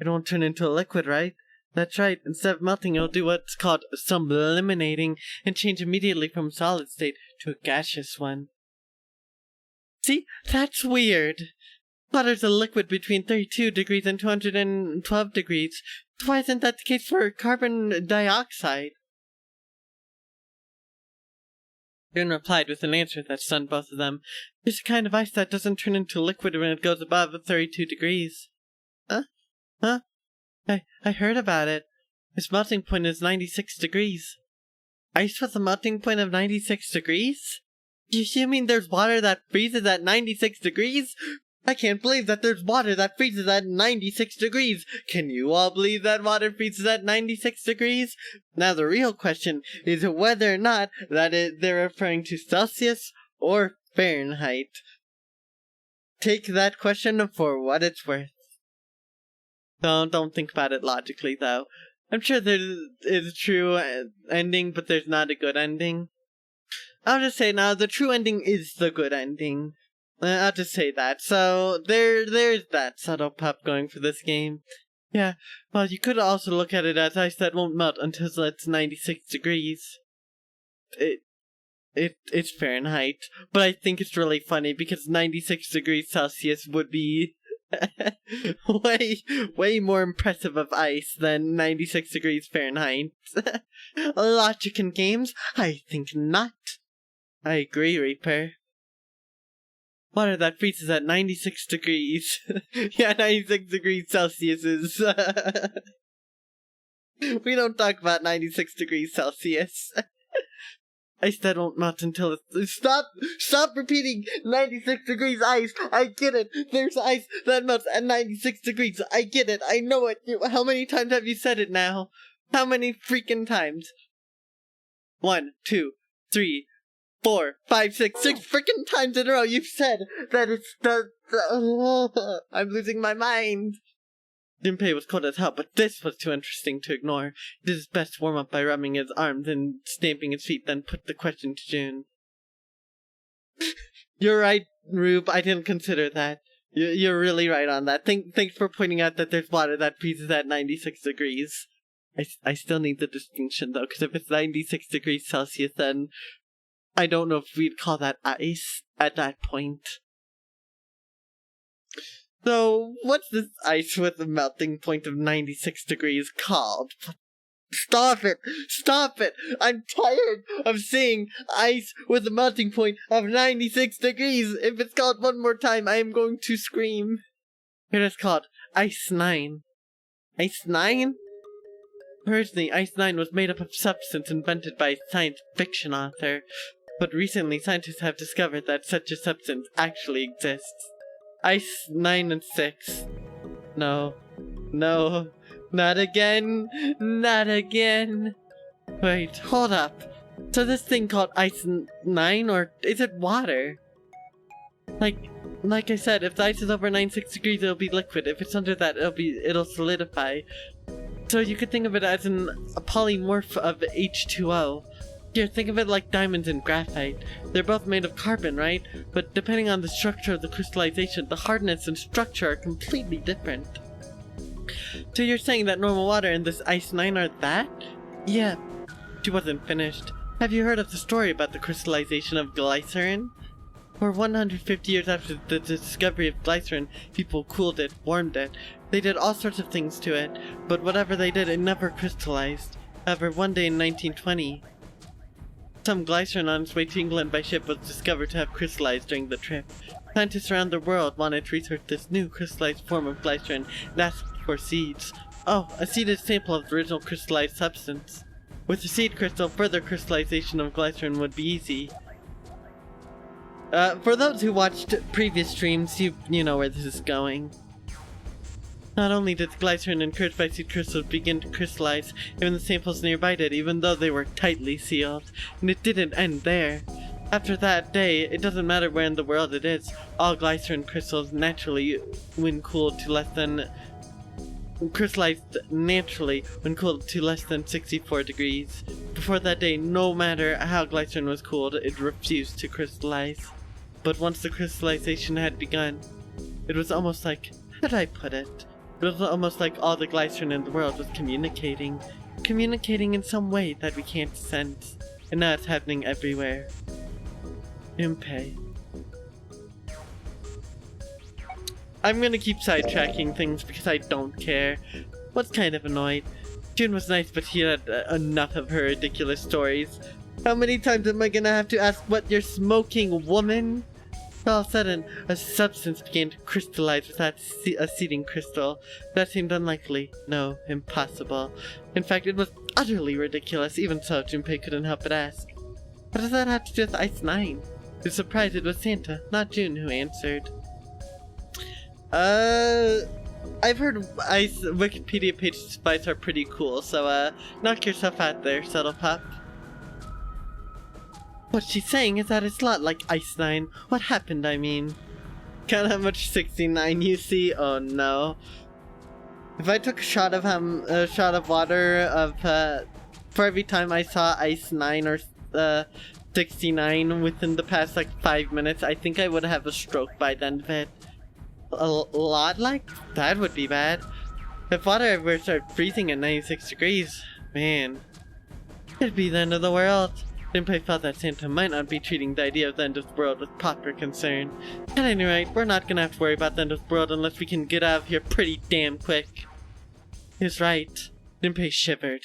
it won't turn into a liquid, right? That's right. Instead of melting, it'll do what's called subliminating and change immediately from a solid state to a gaseous one. See? That's weird. Water's a liquid between 32 degrees and 212 degrees. Why isn't that the case for carbon dioxide? June replied with an answer that stunned both of them. There's a kind of ice that doesn't turn into liquid when it goes above 32 degrees. Huh? I heard about it. Its melting point is 96 degrees. Ice with a melting point of 96 degrees? You mean there's water that freezes at 96 degrees? I can't believe that there's water that freezes at 96 degrees. Can you all believe that water freezes at 96 degrees? Now the real question is whether or not they're referring to Celsius or Fahrenheit. Take that question for what it's worth. Don't think about it logically, though. I'm sure there is a true ending, but there's not a good ending. I'll just say now, the true ending is the good ending. I'll just say that. So, there's that subtle pop going for this game. Yeah, well, you could also look at it as ice that won't melt until it's 96 degrees. It's Fahrenheit, but I think it's really funny because 96 degrees Celsius would be way more impressive of ice than 96 degrees Fahrenheit. Logic in games? I think not. I agree, Reaper. Water that freezes at 96 degrees. Yeah, 96 degrees Celsius is... We don't talk about 96 degrees Celsius. Ice that won't melt until it's... Stop repeating 96 degrees ice. I get it. There's ice that melts at 96 degrees. I get it. I know it. How many times have you said it now? How many freaking times? 1, 2, 3, 4, 5, 6 freaking times in a row you've said that it's I'm losing my mind. Junpei was cold as hell, but this was too interesting to ignore. He did his best to warm up by rubbing his arms and stamping his feet, then put the question to June. You're right, Rube. I didn't consider that. You're really right on that. Thanks for pointing out that there's water that freezes at 96 degrees. I still need the distinction, though, because if it's 96 degrees Celsius, then I don't know if we'd call that ice at that point. So, what's this ice with a melting point of 96 degrees called? Stop it! Stop it! I'm tired of seeing ice with a melting point of 96 degrees! If it's called one more time, I am going to scream. It is called Ice 9. Ice 9? Originally, Ice 9 was made up of substance invented by a science fiction author. But recently, scientists have discovered that such a substance actually exists. Ice 9 and 6. No, not again, not again. Wait, hold up. So this thing called Ice 9, or is it water? Like I said, if the ice is over 96 degrees, it'll be liquid. If it's under that, it'll solidify. So you could think of it as a polymorph of H2O. Here, think of it like diamonds and graphite. They're both made of carbon, right? But depending on the structure of the crystallization, the hardness and structure are completely different. So you're saying that normal water and this Ice 9 are that? Yeah. She wasn't finished. Have you heard of the story about the crystallization of glycerin? For 150 years after the discovery of glycerin, people cooled it, warmed it. They did all sorts of things to it, but whatever they did, it never crystallized. However, one day in 1920, some glycerin on its way to England by ship was discovered to have crystallized during the trip. Scientists around the world wanted to research this new crystallized form of glycerin and asked for seeds. Oh, a seed is a sample of the original crystallized substance. With the seed crystal, further crystallization of glycerin would be easy. For those who watched previous streams, you know where this is going. Not only did the glycerin encouraged by seed crystals begin to crystallize, even the samples nearby did, even though they were tightly sealed. And it didn't end there. After that day, it doesn't matter where in the world it is, all glycerin crystals naturally, when cooled to less than... crystallized naturally when cooled to less than 64 degrees. Before that day, no matter how glycerin was cooled, it refused to crystallize. But once the crystallization had begun, it was almost like, how could I put it? It was almost like all the glycerin in the world was communicating. Communicating in some way that we can't sense. And now it's happening everywhere. Junpei. I'm gonna keep sidetracking things because I don't care. Was kind of annoyed. June was nice, but he had enough of her ridiculous stories. How many times am I gonna have to ask what you're smoking, woman? All of a sudden, a substance began to crystallize without a seeding crystal. That seemed unlikely. No, impossible. In fact, it was utterly ridiculous. Even so, Junpei couldn't help but ask, what does that have to do with Ice 9? To his surprise, it was Santa, not June, who answered. I've heard Wikipedia pages of Ice are pretty cool, so knock yourself out there, Subtle Pup. What she's saying is that it's not like Ice 9. What happened, I mean? Count how much 69 you see? Oh no. If I took a shot of water for every time I saw Ice 9 or 69 within the past like 5 minutes, I think I would have a stroke by the end of it. A lot like that would be bad. If water ever started freezing at 96 degrees, man, it'd be the end of the world. Junpei felt that Santa might not be treating the idea of the end of the world with proper concern. At any rate, we're not gonna have to worry about the end of the world unless we can get out of here pretty damn quick. He's right. Junpei shivered.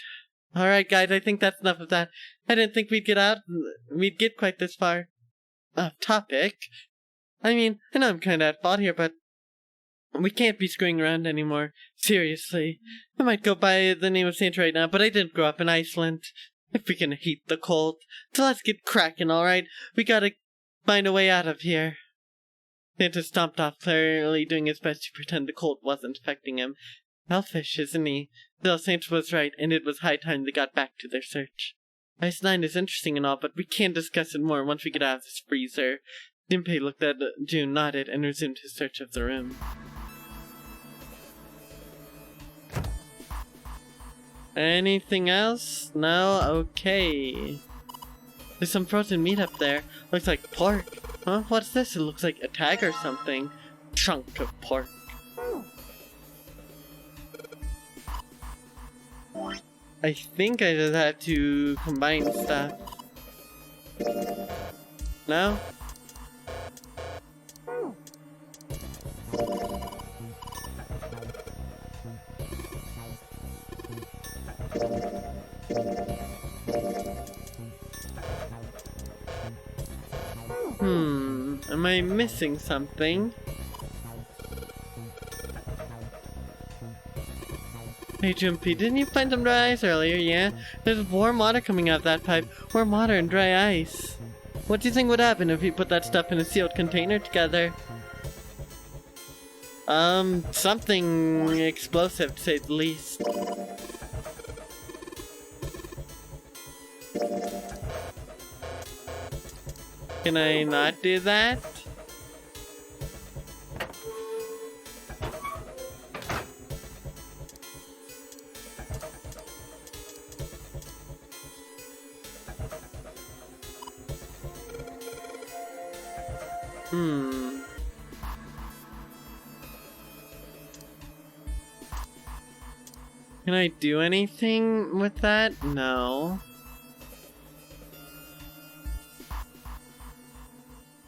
Alright guys, I think that's enough of that. I didn't think we'd get quite this far. Off topic. I mean, I know I'm kinda at fault here, but we can't be screwing around anymore. Seriously. I might go by the name of Santa right now, but I didn't grow up in Iceland. If we can heat the cold. So let's get cracking, alright? We gotta find a way out of here. Santa stomped off, clearly doing his best to pretend the cold wasn't affecting him. Elfish, isn't he? Still, Santa was right, and it was high time they got back to their search. Ice 9 is interesting and all, but we can discuss it more once we get out of this freezer. Junpei looked at June, nodded, and resumed his search of the room. Anything else? No? Okay. There's some frozen meat up there. Looks like pork. Huh? What's this? It looks like a tag or something. Chunk of pork. I think I just had to combine stuff. No? Am I missing something? Hey Junpei, didn't you find some dry ice earlier? Yeah? There's warm water coming out of that pipe. Warm water and dry ice. What do you think would happen if we put that stuff in a sealed container together? Something explosive to say the least. Can I not do that? Can I do anything with that? No.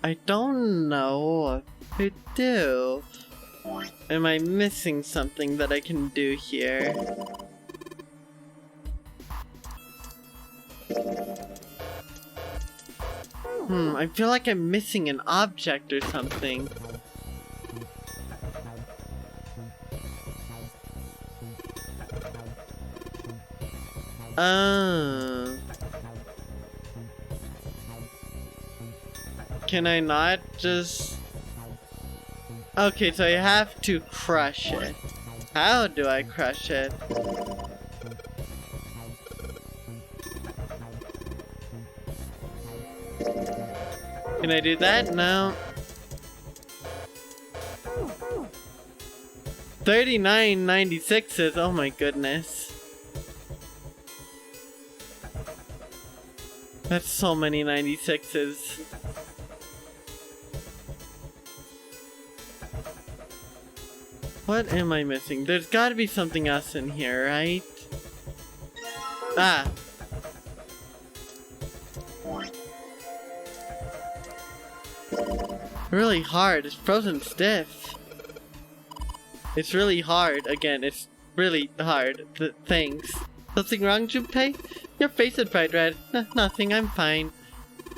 I don't know what to do. Am I missing something that I can do here? I feel like I'm missing an object or something. Can I not just... Okay, so I have to crush it. How do I crush it? Can I do that? No. 39.96s. Oh my goodness. That's so many 96s. What am I missing? There's gotta be something else in here, right? Ah. Really hard. It's frozen stiff. It's really hard. Again, it's really hard. Thanks. Something wrong, Junpei? Your face is bright red. Nothing, I'm fine.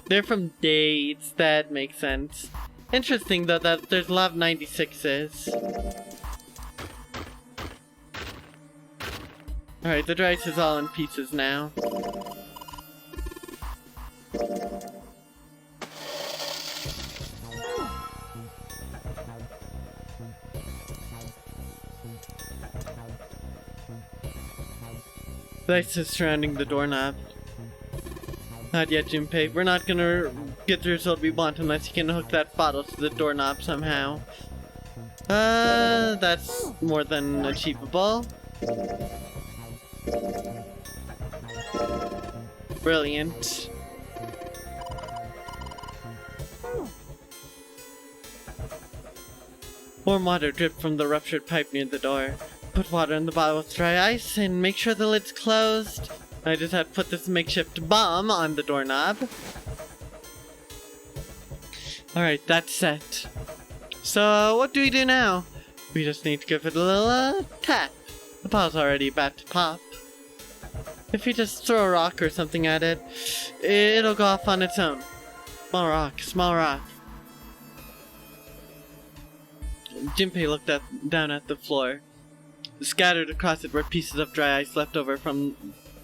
They're from dates. That makes sense. Interesting, though, that there's a lot of 96s. Alright, the dry ice is all in pieces now. The ice is surrounding the doorknob. Not yet, Junpei. We're not gonna get the result we want unless you can hook that bottle to the doorknob somehow. That's more than achievable. Brilliant. Warm water dripped from the ruptured pipe near the door. Put water in the bottle with dry ice and make sure the lid's closed. I just had to put this makeshift bomb on the doorknob. Alright, that's set. So, what do we do now? We just need to give it a little tap. The bottle's already about to pop. If you just throw a rock or something at it, it'll go off on its own. Small rock, small rock. Junpei looked down at the floor. Scattered across it were pieces of dry ice left over from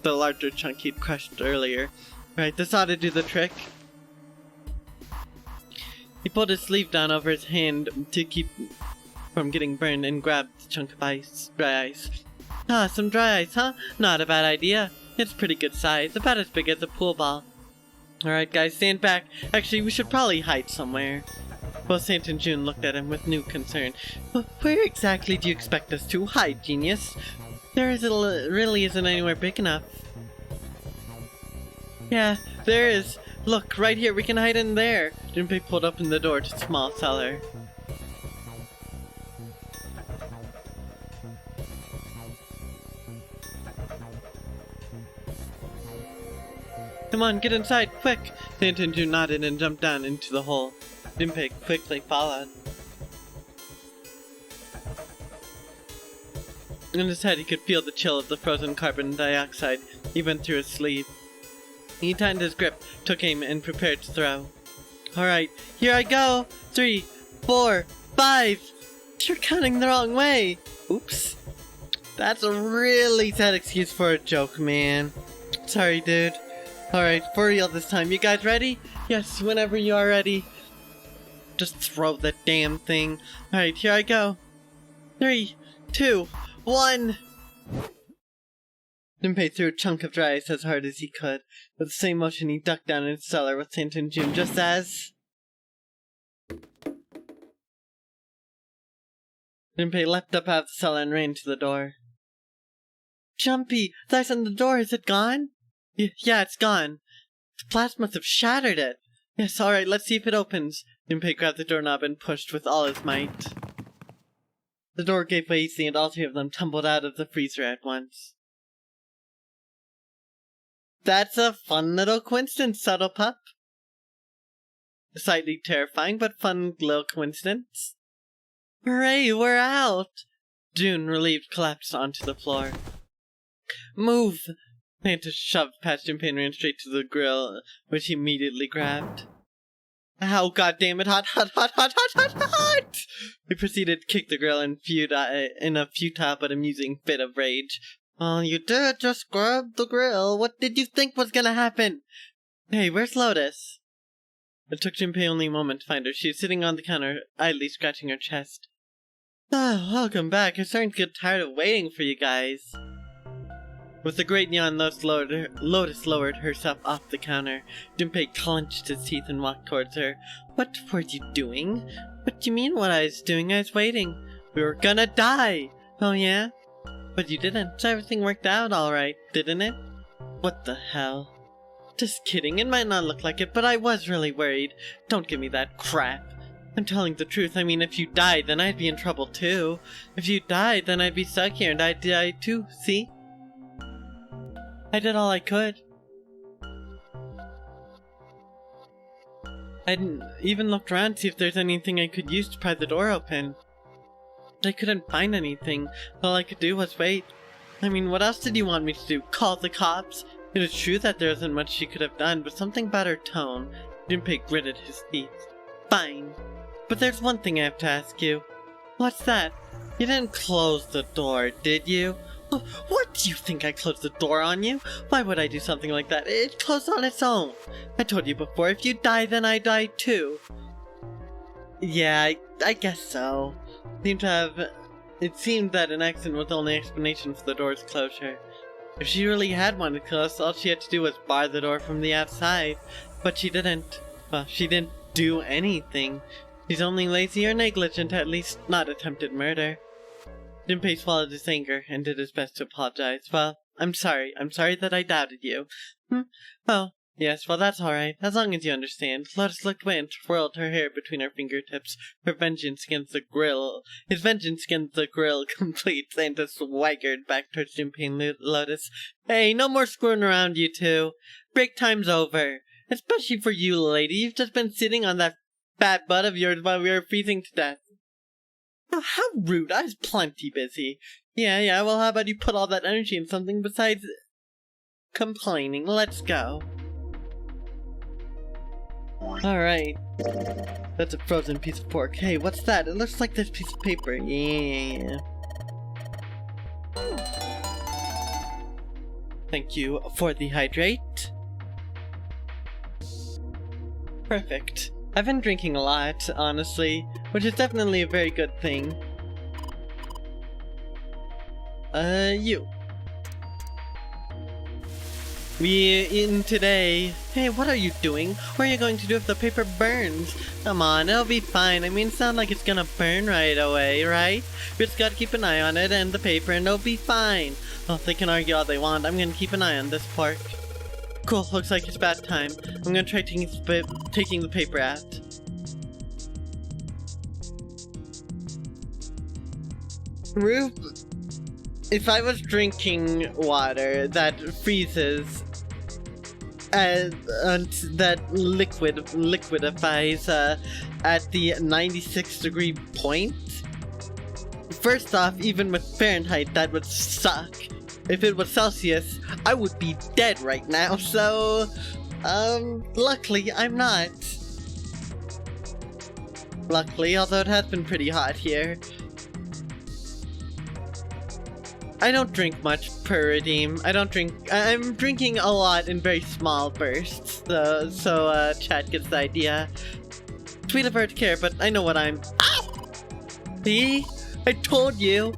the larger chunk he'd crushed earlier. Right, this ought to do the trick. He pulled his sleeve down over his hand to keep from getting burned and grabbed the chunk of dry ice. Ah, some dry ice, huh? Not a bad idea. It's pretty good size, about as big as a pool ball. Alright guys, stand back. Actually, we should probably hide somewhere. Both Sant and June looked at him with new concern. Where exactly do you expect us to hide, genius? Really isn't anywhere big enough. Yeah, there is. Look, right here, we can hide in there. Junpei pulled open the door to the small cellar. Come on, get inside, quick! Sant and June nodded and jumped down into the hole. Junpei quickly followed. In his head, he could feel the chill of the frozen carbon dioxide, even through his sleeve. He tightened his grip, took aim, and prepared to throw. Alright, here I go! 3, 4, 5! You're counting the wrong way! Oops. That's a really sad excuse for a joke, man. Sorry, dude. Alright, for real this time. You guys ready? Yes, whenever you are ready. Just throw the damn thing. Alright, here I go. 3, 2, 1! Junpei threw a chunk of dry ice as hard as he could. With the same motion, he ducked down in the cellar with Sant and June, just as... Junpei leapt up out of the cellar and ran to the door. Jumpy, the ice on the door, is it gone? Yeah, it's gone. The blast must have shattered it. Yes, alright, let's see if it opens. Junpei grabbed the doorknob and pushed with all his might. The door gave way easily and all three of them tumbled out of the freezer at once. That's a fun little coincidence, subtle pup. Slightly terrifying, but fun little coincidence. Hooray, we're out! June, relieved, collapsed onto the floor. Move! Santa shoved past Junpei and ran straight to the grill, which he immediately grabbed. Ow, goddammit, hot, hot, hot, hot, hot, hot, hot! He proceeded to kick the grill in a futile but amusing fit of rage. Well, you did just grab the grill. What did you think was gonna happen? Hey, where's Lotus? It took Junpei only a moment to find her. She was sitting on the counter, idly scratching her chest. Ah, welcome back. I'm starting to get tired of waiting for you guys. With a great yawn, Lotus lowered herself off the counter. Junpei clenched his teeth and walked towards her. What were you doing? What do you mean what I was doing? I was waiting. We were gonna die! Oh yeah? But you didn't. So everything worked out alright, didn't it? What the hell? Just kidding, it might not look like it, but I was really worried. Don't give me that crap. I'm telling the truth. I mean, if you died, then I'd be in trouble too. If you died, then I'd be stuck here and I'd die too, see? I did all I could. I didn't even looked around to see if there's anything I could use to pry the door open. I couldn't find anything. All I could do was wait. I mean, what else did you want me to do? Call the cops? It is true that there isn't much she could have done, but something about her tone. Junpei gritted his teeth. Fine. But there's one thing I have to ask you. What's that? You didn't close the door, did you? What, do you think I closed the door on you? Why would I do something like that? It closed on its own. I told you before, if you die, then I die too. Yeah, I guess so. It seemed that an accident was the only explanation for the door's closure. If she really had wanted to kill us, all she had to do was bar the door from the outside. But she didn't. Well, she didn't do anything. She's only lazy or negligent, at least not attempted murder. Junpei swallowed his anger and did his best to apologize. Well, I'm sorry. I'm sorry that I doubted you. Oh, yes, well that's alright, as long as you understand. Lotus looked away and twirled her hair between her fingertips. His vengeance against the grill complete, Santa swaggered back towards Junpei and Lotus. Hey, no more screwing around, you two. Break time's over. Especially for you, lady. You've just been sitting on that fat butt of yours while we were freezing to death. Oh, how rude. I was plenty busy. Yeah, well how about you put all that energy in something besides complaining? Let's go. Alright. That's a frozen piece of pork. Hey, what's that? It looks like this piece of paper. Yeah. Thank you for the hydrate. Perfect. I've been drinking a lot, honestly, which is definitely a very good thing. You. We eaten today. Hey, what are you doing? What are you going to do if the paper burns? Come on, it'll be fine. I mean, it's not like it's gonna burn right away, right? We just gotta keep an eye on it and the paper and it'll be fine. Well, they can argue all they want. I'm gonna keep an eye on this pork. Cool, looks like it's bath time. I'm gonna try taking the paper out. Rube, if I was drinking water that freezes and that liquidifies at the 96 degree point, first off, even with Fahrenheit, that would suck. If it was Celsius, I would be dead right now, so, luckily I'm not. Luckily, although it has been pretty hot here. I don't drink much per redeem. I'm drinking a lot in very small bursts, so chat gets the idea. Sweet of her to care, but I know what I'm— Ow! See? I told you!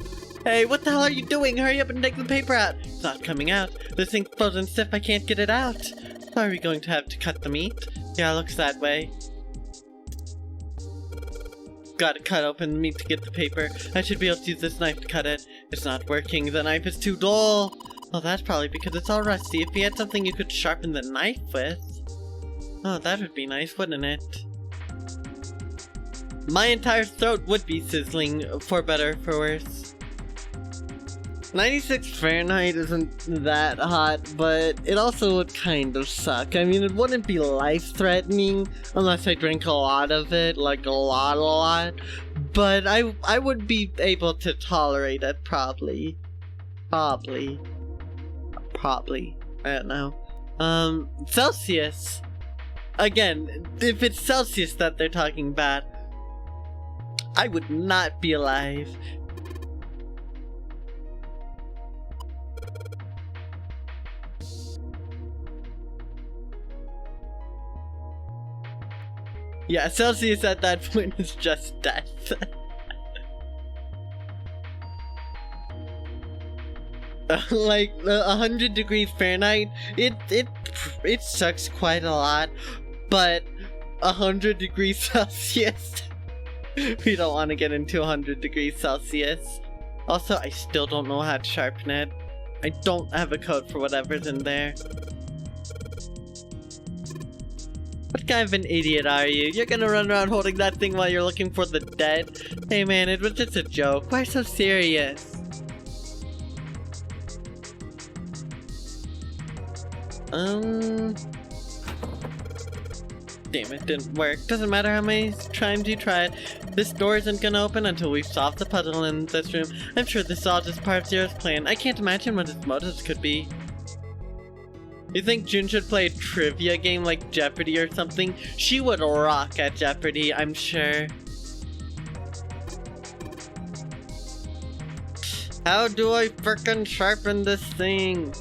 Hey, what the hell are you doing? Hurry up and take the paper out! It's not coming out. This thing's frozen stiff, I can't get it out. Are we going to have to cut the meat? Yeah, it looks that way. Gotta cut open the meat to get the paper. I should be able to use this knife to cut it. It's not working. The knife is too dull. Well, that's probably because it's all rusty. If you had something you could sharpen the knife with. Oh, that would be nice, wouldn't it? My entire throat would be sizzling, for better or for worse. 96 Fahrenheit isn't that hot, but it also would kind of suck. I mean, it wouldn't be life-threatening unless I drank a lot of it, like a lot. But I would be able to tolerate it, probably. Probably. I don't know. Celsius. Again, if it's Celsius that they're talking about, I would not be alive. Yeah, Celsius at that point is just death. Like 100 degrees Fahrenheit, it sucks quite a lot, but 100 degrees Celsius, we don't want to get into 100 degrees Celsius. Also, I still don't know how to sharpen it. I don't have a code for whatever's in there. What kind of an idiot are you? You're gonna run around holding that thing while you're looking for the dead? Hey man, it was just a joke. Why so serious? Damn, it didn't work. Doesn't matter how many times you try it. This door isn't gonna open until we've solved the puzzle in this room. I'm sure this is all just part of Zero's plan. I can't imagine what his motives could be. You think June should play a trivia game like Jeopardy or something? She would rock at Jeopardy, I'm sure. How do I frickin' sharpen this thing?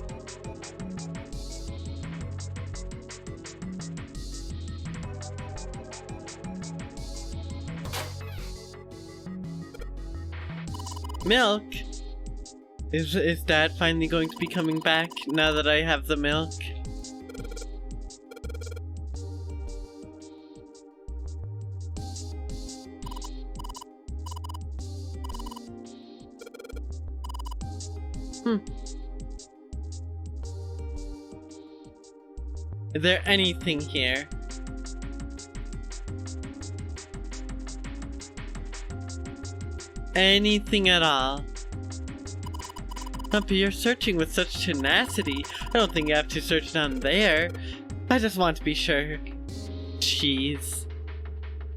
Milk? Is Dad finally going to be coming back now that I have the milk? Is there anything here? Anything at all? Humpy, you're searching with such tenacity. I don't think you have to search down there. I just want to be sure. Cheese.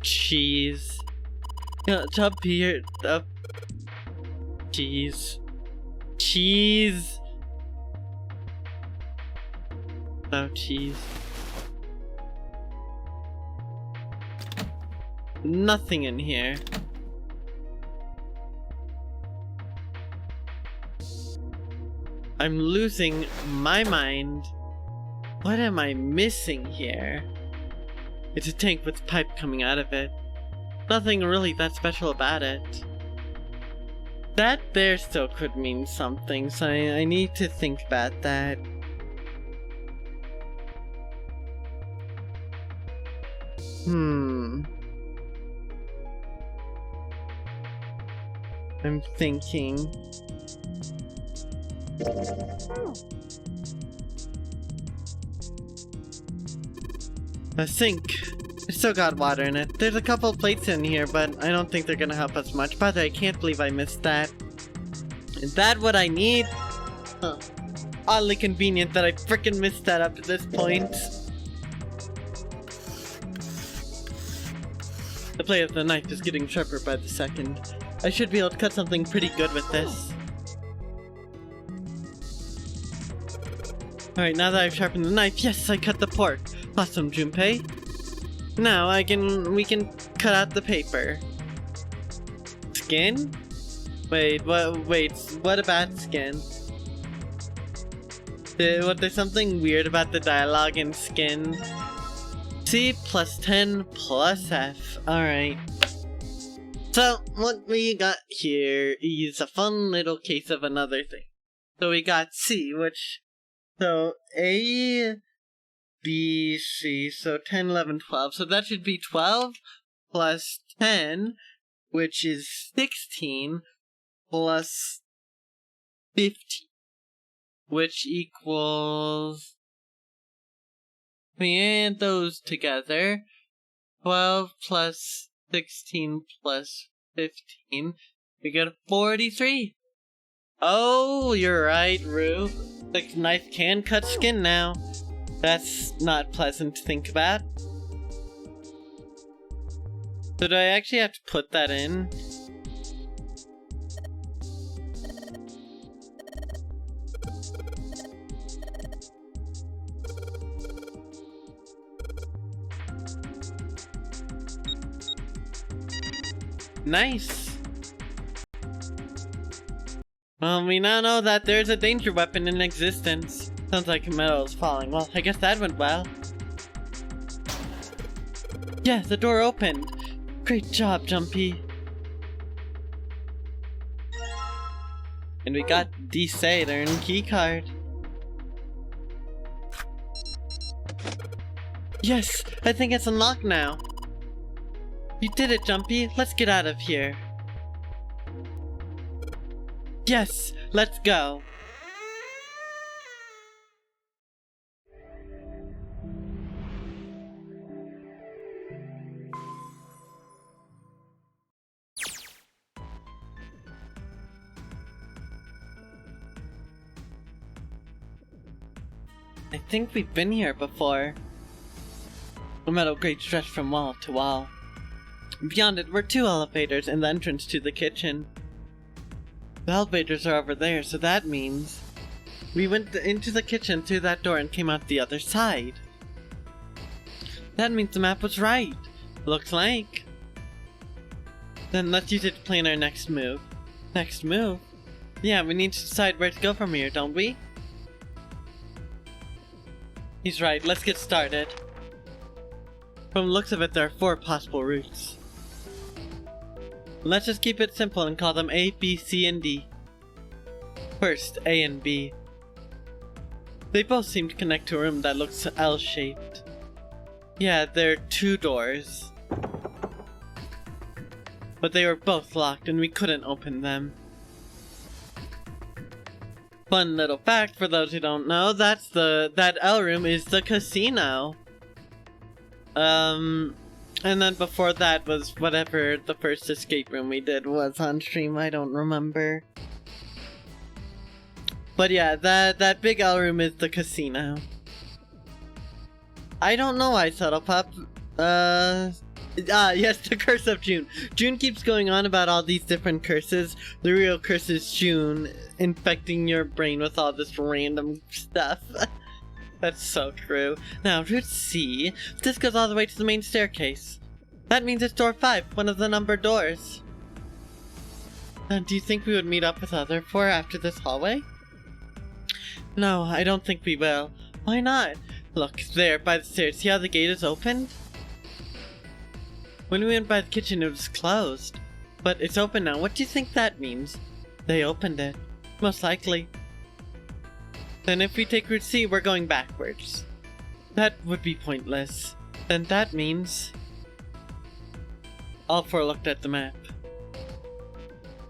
Cheese. Humpy, you're... cheese. Cheese. Oh, cheese. Nothing in here. I'm losing my mind. What am I missing here? It's a tank with pipe coming out of it. Nothing really that special about it. That there still could mean something, so I need to think about that. I'm thinking. A sink. It's still got water in it. There's a couple plates in here, but I don't think they're gonna help us much. But I can't believe I missed that. Is that what I need? Huh. Oddly convenient that I frickin' missed that up to this point. The blade of the knife is getting sharper by the second. I should be able to cut something pretty good with this. Alright, now that I've sharpened the knife, yes, I cut the pork. Awesome, Junpei. Now we can cut out the paper. Skin? Wait, what about skin? There's something weird about the dialogue in Skin. C plus 10 plus F. Alright. So, what we got here is a fun little case of another thing. So we got C, which... So, A, B, C, so 10, 11, 12. So that should be 12 plus 10, which is 16, plus 15, which equals... We add those together. 12 plus 16 plus 15. We get 43. Oh, you're right, Rue. The knife can cut skin now. That's not pleasant to think about. So do I actually have to put that in? Nice. Well, we now know that there's a danger weapon in existence. Sounds like metal is falling. Well, I guess that went well. Yeah, the door opened. Great job, Jumpy. And we got the Saturn keycard. Yes, I think it's unlocked now. You did it, Jumpy. Let's get out of here. Yes, let's go. I think we've been here before. A metal grate stretched from wall to wall. Beyond it were 2 elevators and the entrance to the kitchen. The elevators are over there, so that means we went into the kitchen through that door and came out the other side. That means the map was right. Looks like. Then let's use it to plan our next move. Next move? Yeah, we need to decide where to go from here, don't we? He's right, let's get started. From the looks of it, there are 4 possible routes. Let's just keep it simple and call them A, B, C, and D. First, A and B. They both seem to connect to a room that looks L-shaped. Yeah, there are 2 doors. But they were both locked and we couldn't open them. Fun little fact for those who don't know, that L room is the casino. And then before that was whatever the first escape room we did was on stream, I don't remember. But yeah, that big L room is the casino. I don't know why, Subtle Pup. Yes, the curse of June. June keeps going on about all these different curses. The real curse is June, infecting your brain with all this random stuff. That's so true. Now, Route C. This goes all the way to the main staircase. That means it's door 5, one of the numbered doors. Do you think we would meet up with other 4 after this hallway? No, I don't think we will. Why not? Look, there, by the stairs. See how the gate is opened? When we went by the kitchen, it was closed. But it's open now. What do you think that means? They opened it. Most likely. Then if we take Route C, we're going backwards. That would be pointless. Then that means... All 4 looked at the map.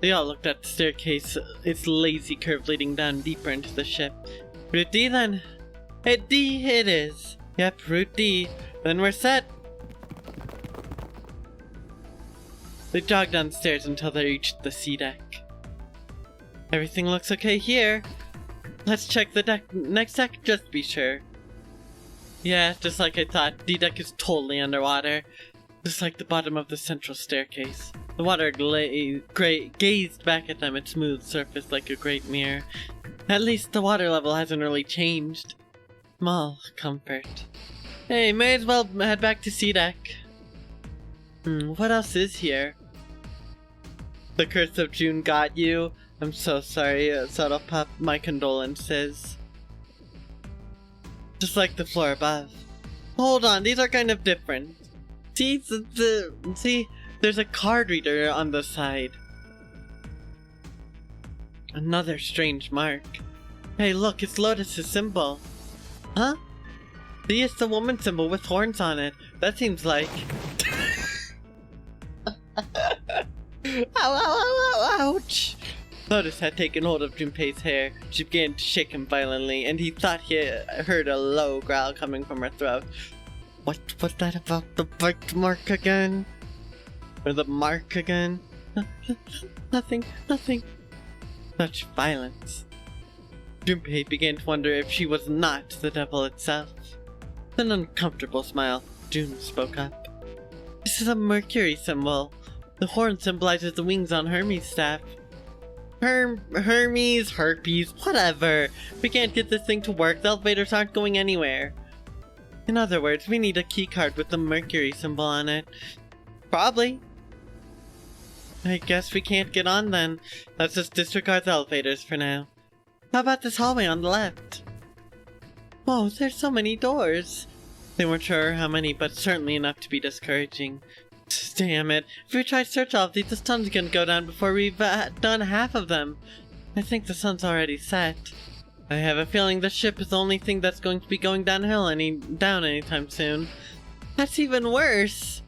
They all looked at the staircase, its lazy curve leading down deeper into the ship. Route D then? D it is. Yep, Route D. Then we're set. They jogged downstairs until they reached the C deck. Everything looks okay here. Let's check the next deck just to be sure. Yeah, just like I thought, D deck is totally underwater. Just like the bottom of the central staircase. The water gazed back at them, its smooth surface like a great mirror. At least the water level hasn't really changed. Small comfort. Hey, may as well head back to C deck. What else is here? The curse of June got you. I'm so sorry, Subtle Pup. My condolences. Just like the floor above. Hold on, these are kind of different. See, see, there's a card reader on the side. Another strange mark. Hey, look, it's Lotus's symbol. Huh? See, it's the woman symbol with horns on it. That seems like... Ouch! Lotus had taken hold of Junpei's hair. She began to shake him violently, and he thought he heard a low growl coming from her throat. What was that about the birthmark again? Or the mark again? Nothing. Such violence. Junpei began to wonder if she was not the devil itself. With an uncomfortable smile, June spoke up. This is a Mercury symbol. The horn symbolizes the wings on Hermes' staff. Hermes, herpes, whatever. We can't get this thing to work. The elevators aren't going anywhere. In other words, we need a keycard with the Mercury symbol on it. Probably. I guess we can't get on then. Let's just disregard the elevators for now. How about this hallway on the left? Whoa, there's so many doors. They weren't sure how many, but certainly enough to be discouraging. Damn it. If we try to search all of these, the sun's gonna go down before we've done half of them. I think the sun's already set. I have a feeling the ship is the only thing that's going to be going downhill anytime soon. That's even worse.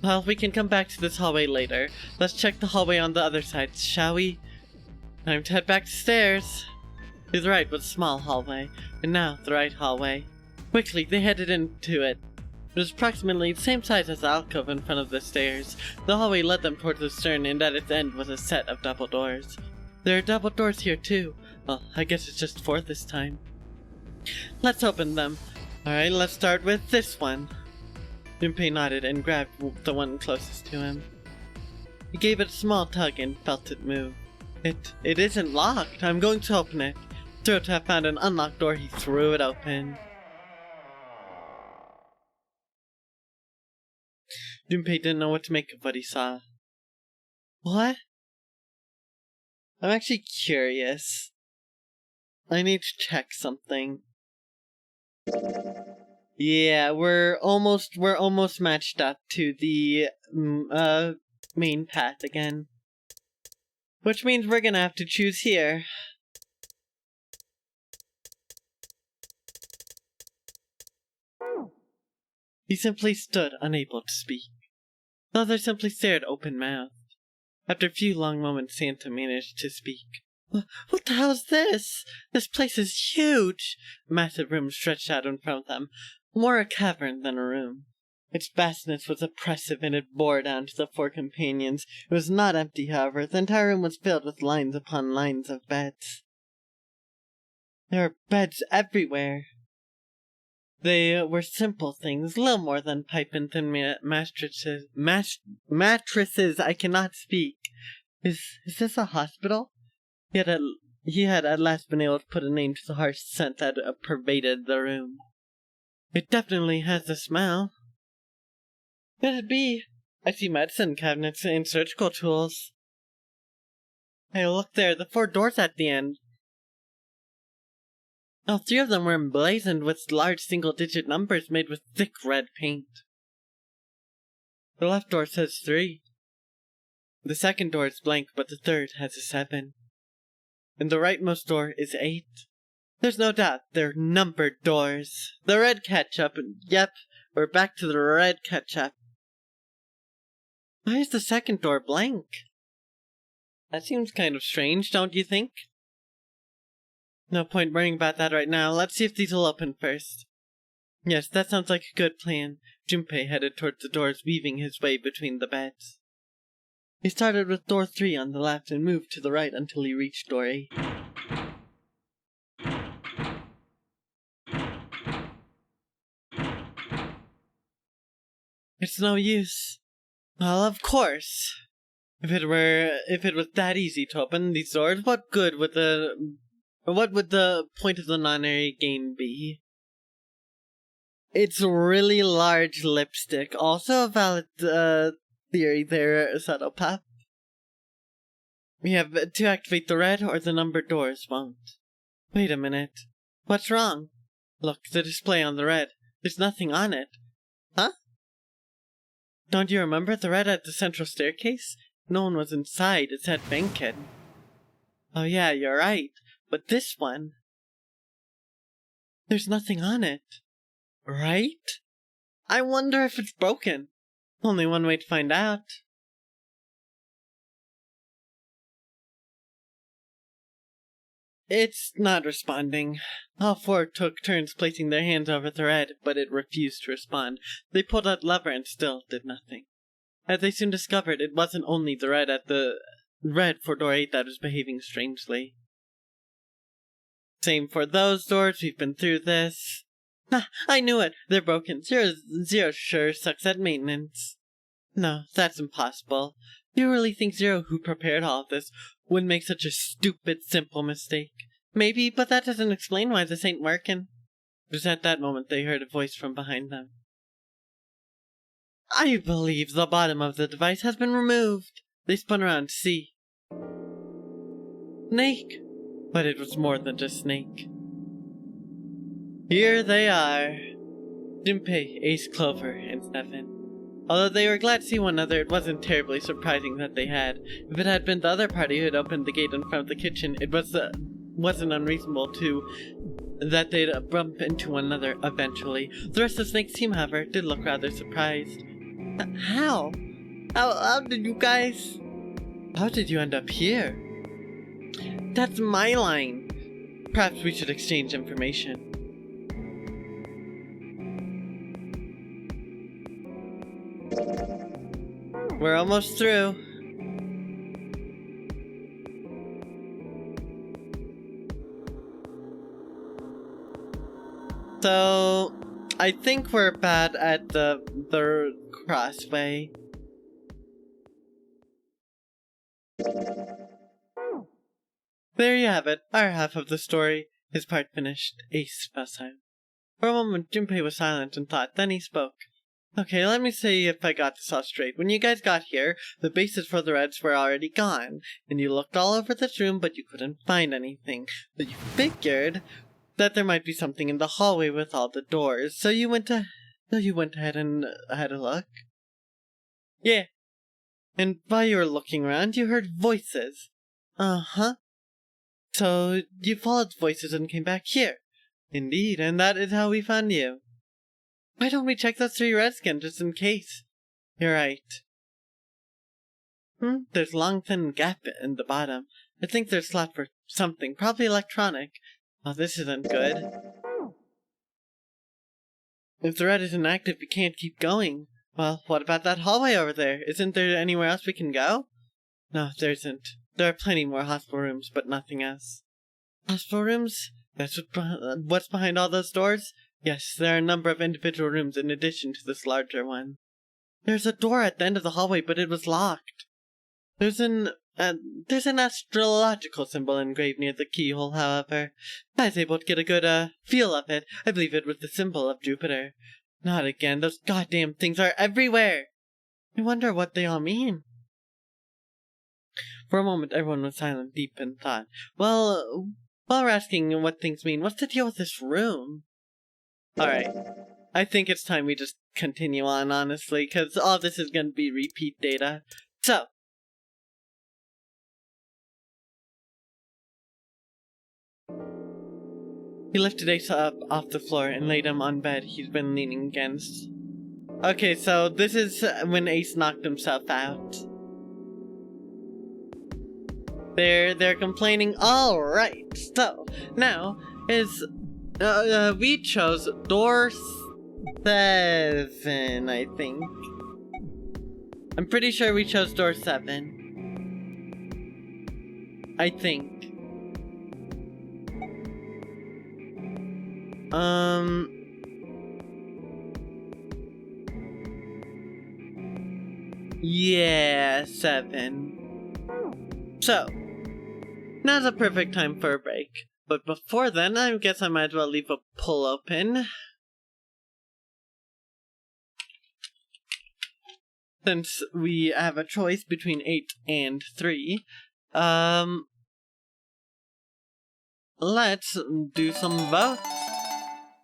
Well, we can come back to this hallway later. Let's check the hallway on the other side, shall we? Time to head back to stairs. To the right was a small hallway, and now the right hallway. Quickly, they headed into it. It was approximately the same size as the alcove in front of the stairs. The hallway led them towards the stern, and at its end was a set of double doors. There are double doors here too. Well, I guess it's just 4 this time. Let's open them. Alright, let's start with this one. Junpei nodded and grabbed the one closest to him. He gave it a small tug and felt it move. It isn't locked. I'm going to open it. Thrilled to have found an unlocked door, he threw it open. Junpei didn't know what to make of what he saw. What? I'm actually curious. I need to check something. Yeah, we're almost matched up to the main path again. Which means we're gonna have to choose here. He simply stood, unable to speak. The other simply stared open-mouthed. After a few long moments, Santa managed to speak. What the hell is this? This place is huge! A massive room stretched out in front of them, more a cavern than a room. Its vastness was oppressive, and it bore down to the four companions. It was not empty, however. The entire room was filled with lines upon lines of beds. There were beds everywhere. They were simple things, little more than pipe and thin mattresses. Mattresses, I cannot speak. Is this a hospital? He had at last been able to put a name to the harsh scent that pervaded the room. It definitely has the smell. Could it be? I see medicine cabinets and surgical tools. Hey, look there, the 4 doors at the end. All 3 of them were emblazoned with large single-digit numbers made with thick red paint. The left door says 3. The second door is blank, but the third has a 7. And the rightmost door is 8. There's no doubt they're numbered doors. The red ketchup, yep, we're back to the red ketchup. Why is the second door blank? That seems kind of strange, don't you think? No point worrying about that right now. Let's see if these will open first. Yes, that sounds like a good plan. Junpei headed towards the doors, weaving his way between the beds. He started with door 3 on the left and moved to the right until he reached door 8. It's no use. Well, of course. If it was that easy to open these doors, what would the point of the non-area game be? It's really large lipstick. Also a valid theory there, Subtle Pop. We have to activate the red or the numbered doors won't. Wait a minute. What's wrong? Look, the display on the red. There's nothing on it. Huh? Don't you remember the red at the central staircase? No one was inside. It said banquet. Oh yeah, you're right. But this one... there's nothing on it. Right? I wonder if it's broken. Only one way to find out. It's not responding. All 4 took turns placing their hands over the red, but it refused to respond. They pulled out the lever and still did nothing. As they soon discovered, it wasn't only the red for door 8 that was behaving strangely. Same for those doors, we've been through this. Ah, I knew it! They're broken. Zero sure sucks at maintenance. No, that's impossible. You really think Zero, who prepared all of this, would make such a stupid, simple mistake? Maybe, but that doesn't explain why this ain't working. It was at that moment they heard a voice from behind them. I believe the bottom of the device has been removed. They spun around to see. Snake! But it was more than just Snake. Here they are. Junpei, Ace, Clover, and Stefan. Although they were glad to see one another, it wasn't terribly surprising that they had. If it had been the other party who had opened the gate in front of the kitchen, it wasn't unreasonable that they'd bump into one another eventually. The rest of Snake's team, however, did look rather surprised. How? How did you guys... How did you end up here? That's my line. Perhaps we should exchange information. We're almost through. So, I think we're bad at the crossway. There you have it, our half of the story. His part finished, Ace fell silent. For a moment, Junpei was silent in thought, then he spoke. Okay, let me see if I got this all straight. When you guys got here, the bases for the Reds were already gone, and you looked all over this room, but you couldn't find anything. So you figured that there might be something in the hallway with all the doors, so you went ahead and had a look. Yeah. And while you were looking around, you heard voices. Uh-huh. So you followed voices and came back here. Indeed, and that is how we found you. Why don't we check those 3 redskins just in case? You're right. There's a long thin gap in the bottom. I think they're slot for something, probably electronic. Oh, this isn't good. If the red isn't active, we can't keep going. Well, what about that hallway over there? Isn't there anywhere else we can go? No, there isn't. There are plenty more hospital rooms, but nothing else. Hospital rooms? That's what's behind all those doors? Yes, there are a number of individual rooms in addition to this larger one. There's a door at the end of the hallway, but it was locked. There's an astrological symbol engraved near the keyhole, however. I was able to get a good, feel of it. I believe it was the symbol of Jupiter. Not again. Those goddamn things are everywhere. I wonder what they all mean. For a moment, everyone was silent, deep in thought. Well, while we're asking what things mean, what's the deal with this room? Alright. I think it's time we just continue on, honestly, because all this is going to be repeat data. So. He lifted Ace up off the floor and laid him on bed he's been leaning against. Okay, so this is when Ace knocked himself out. They're complaining. Alright, so now is we chose door 7, I think. I'm pretty sure we chose door 7. I think. Yeah, 7. So, now's a perfect time for a break. But before then, I guess I might as well leave a pull open. Since we have a choice between 8 and 3. Let's do some votes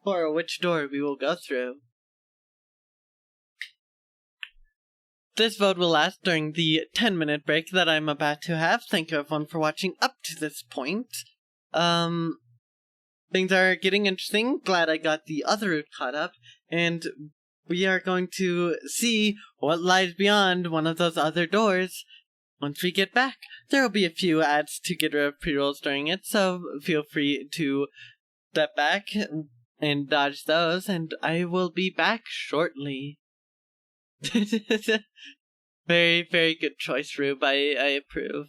for which door we will go through. This vote will last during the 10-minute break that I'm about to have. Thank you everyone for watching up to this point. Things are getting interesting. Glad I got the other route caught up. And we are going to see what lies beyond one of those other doors. Once we get back, there will be a few ads to get rid of pre-rolls during it, so feel free to step back and dodge those, and I will be back shortly. Very, very good choice, Rube. I approve.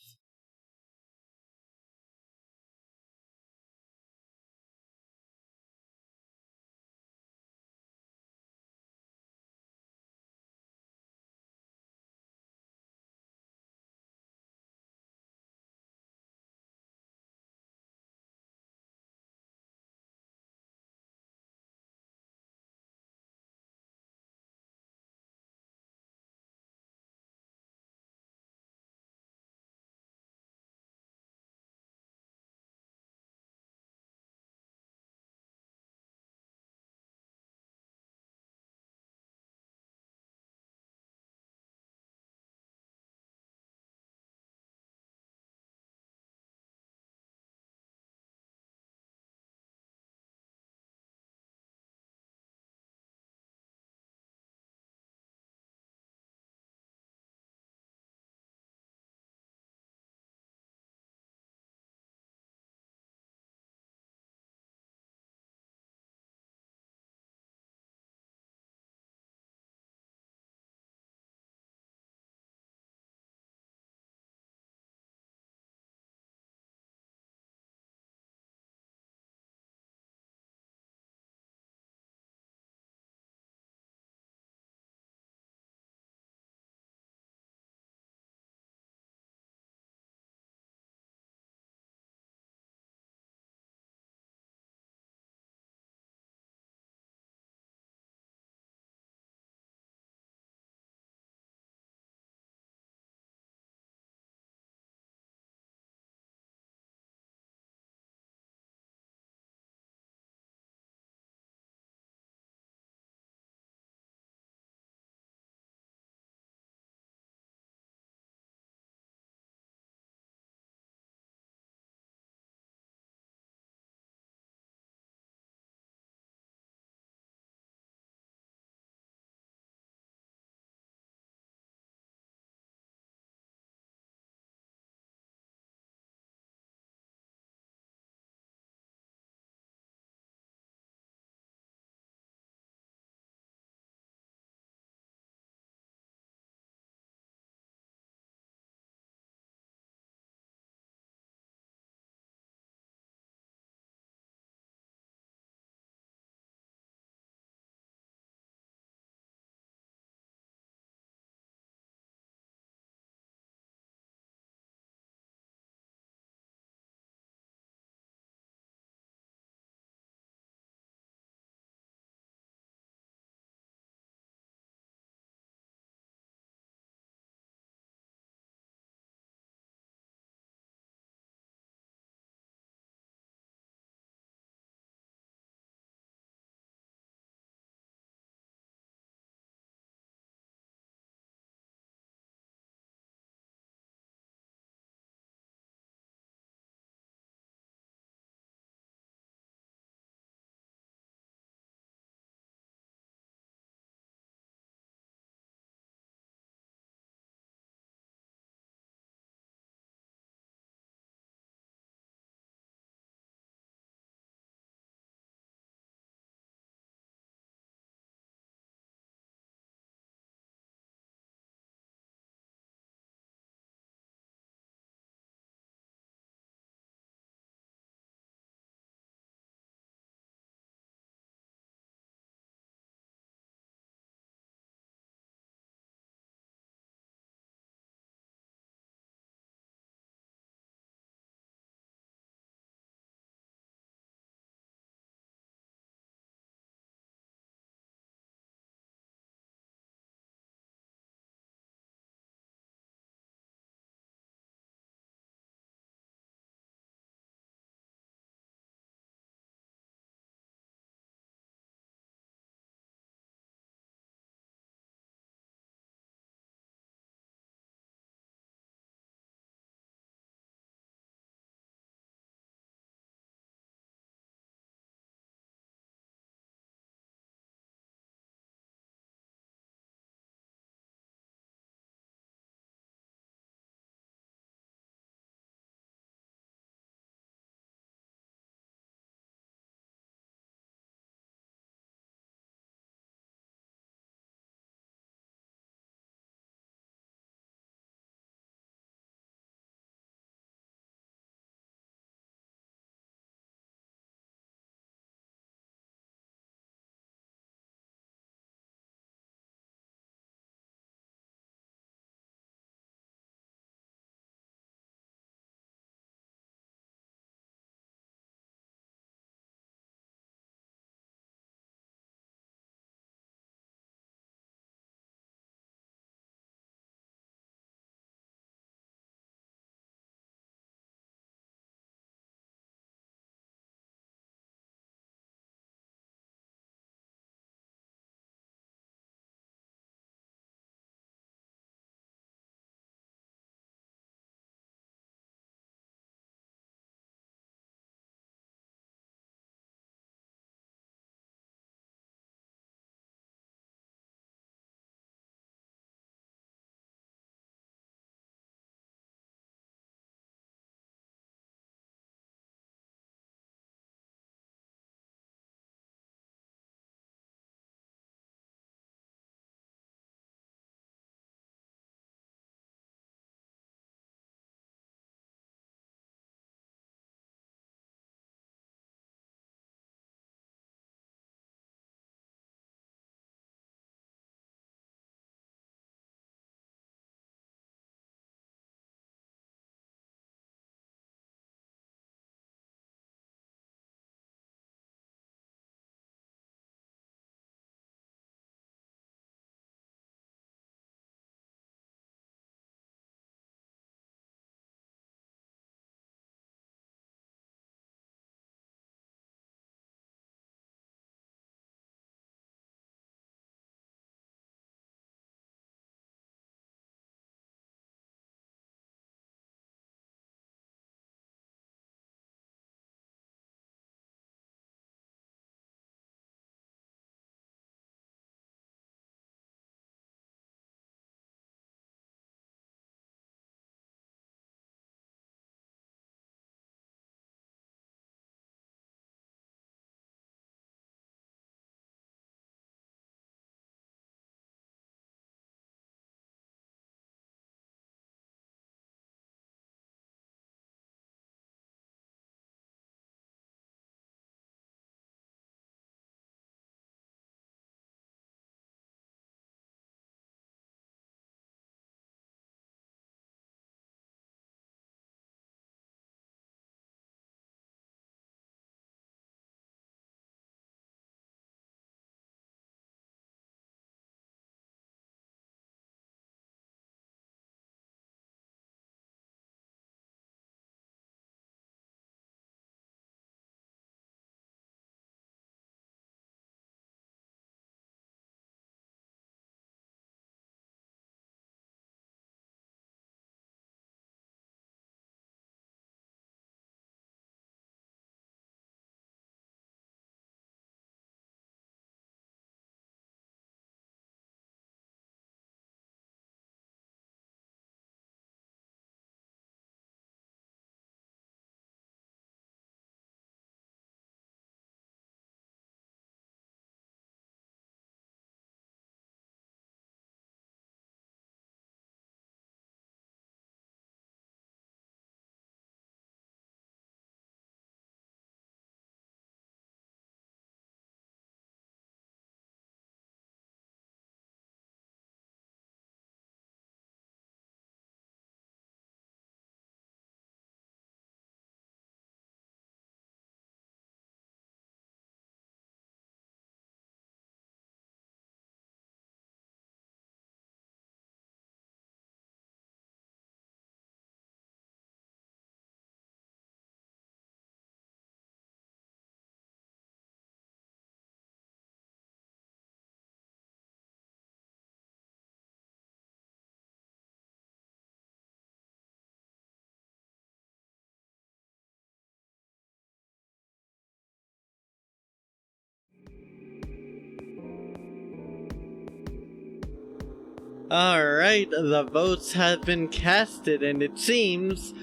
Alright, the votes have been casted, and it seems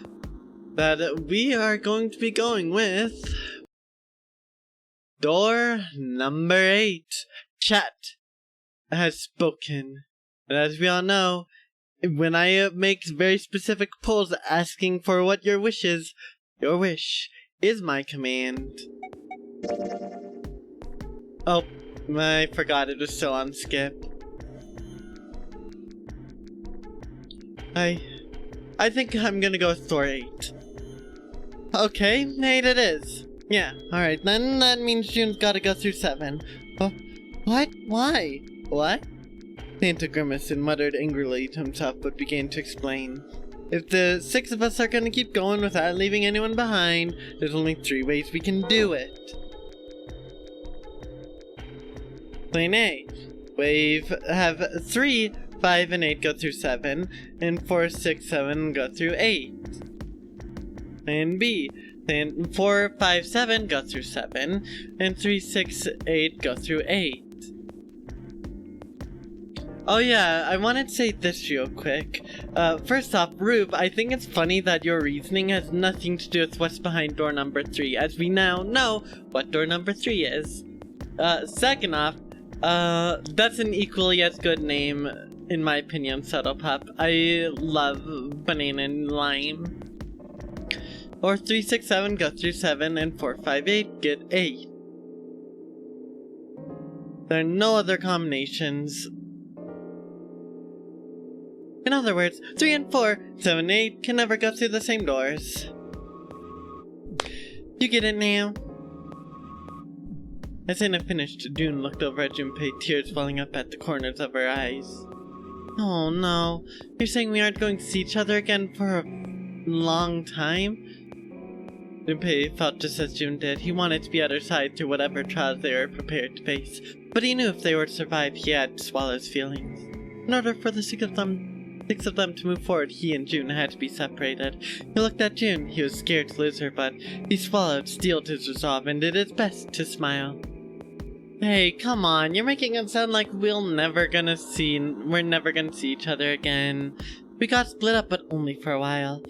that we are going to be going with door number 8. Chat has spoken. And as we all know, when I make very specific polls asking for what your wish is, your wish is my command. Oh, I forgot it was still on skip. I think I'm gonna go with door 8. Okay, 8 it is. Yeah, alright, then that means June's gotta go through 7. Oh, what? Why? What? Santa grimaced and muttered angrily to himself, but began to explain. If the 6 of us are gonna keep going without leaving anyone behind, there's only 3 ways we can do it. Plan A. Have 3, 5, and 8 go through 7, and 4, 6, 7 go through 8. Plan B. Then 4, 5, 7 go through 7, and 3, 6, 8 go through 8. Oh yeah, I wanted to say this real quick. First off, Rube, I think it's funny that your reasoning has nothing to do with what's behind door number 3, as we now know what door number 3 is. Second off, that's an equally as good name, in my opinion, Subtle Pup. I love banana and lime. Or 3, 6, 7 go through 7, and 4, 5, 8 get 8. There are no other combinations. In other words, 3 and 4, 7 and 8 can never go through the same doors. You get it now? As Anna finished, June looked over at Junpei, tears welling up at the corners of her eyes. Oh no, you're saying we aren't going to see each other again for a long time? Junpei felt just as June did. He wanted to be at her side through whatever trials they were prepared to face, but he knew if they were to survive, he had to swallow his feelings. In order for the 6 of them to move forward, he and June had to be separated. He looked at June. He was scared to lose her, but he swallowed, steeled his resolve, and did his best to smile. Hey, come on, you're making it sound like we're never gonna see each other again. We got split up, but only for a while.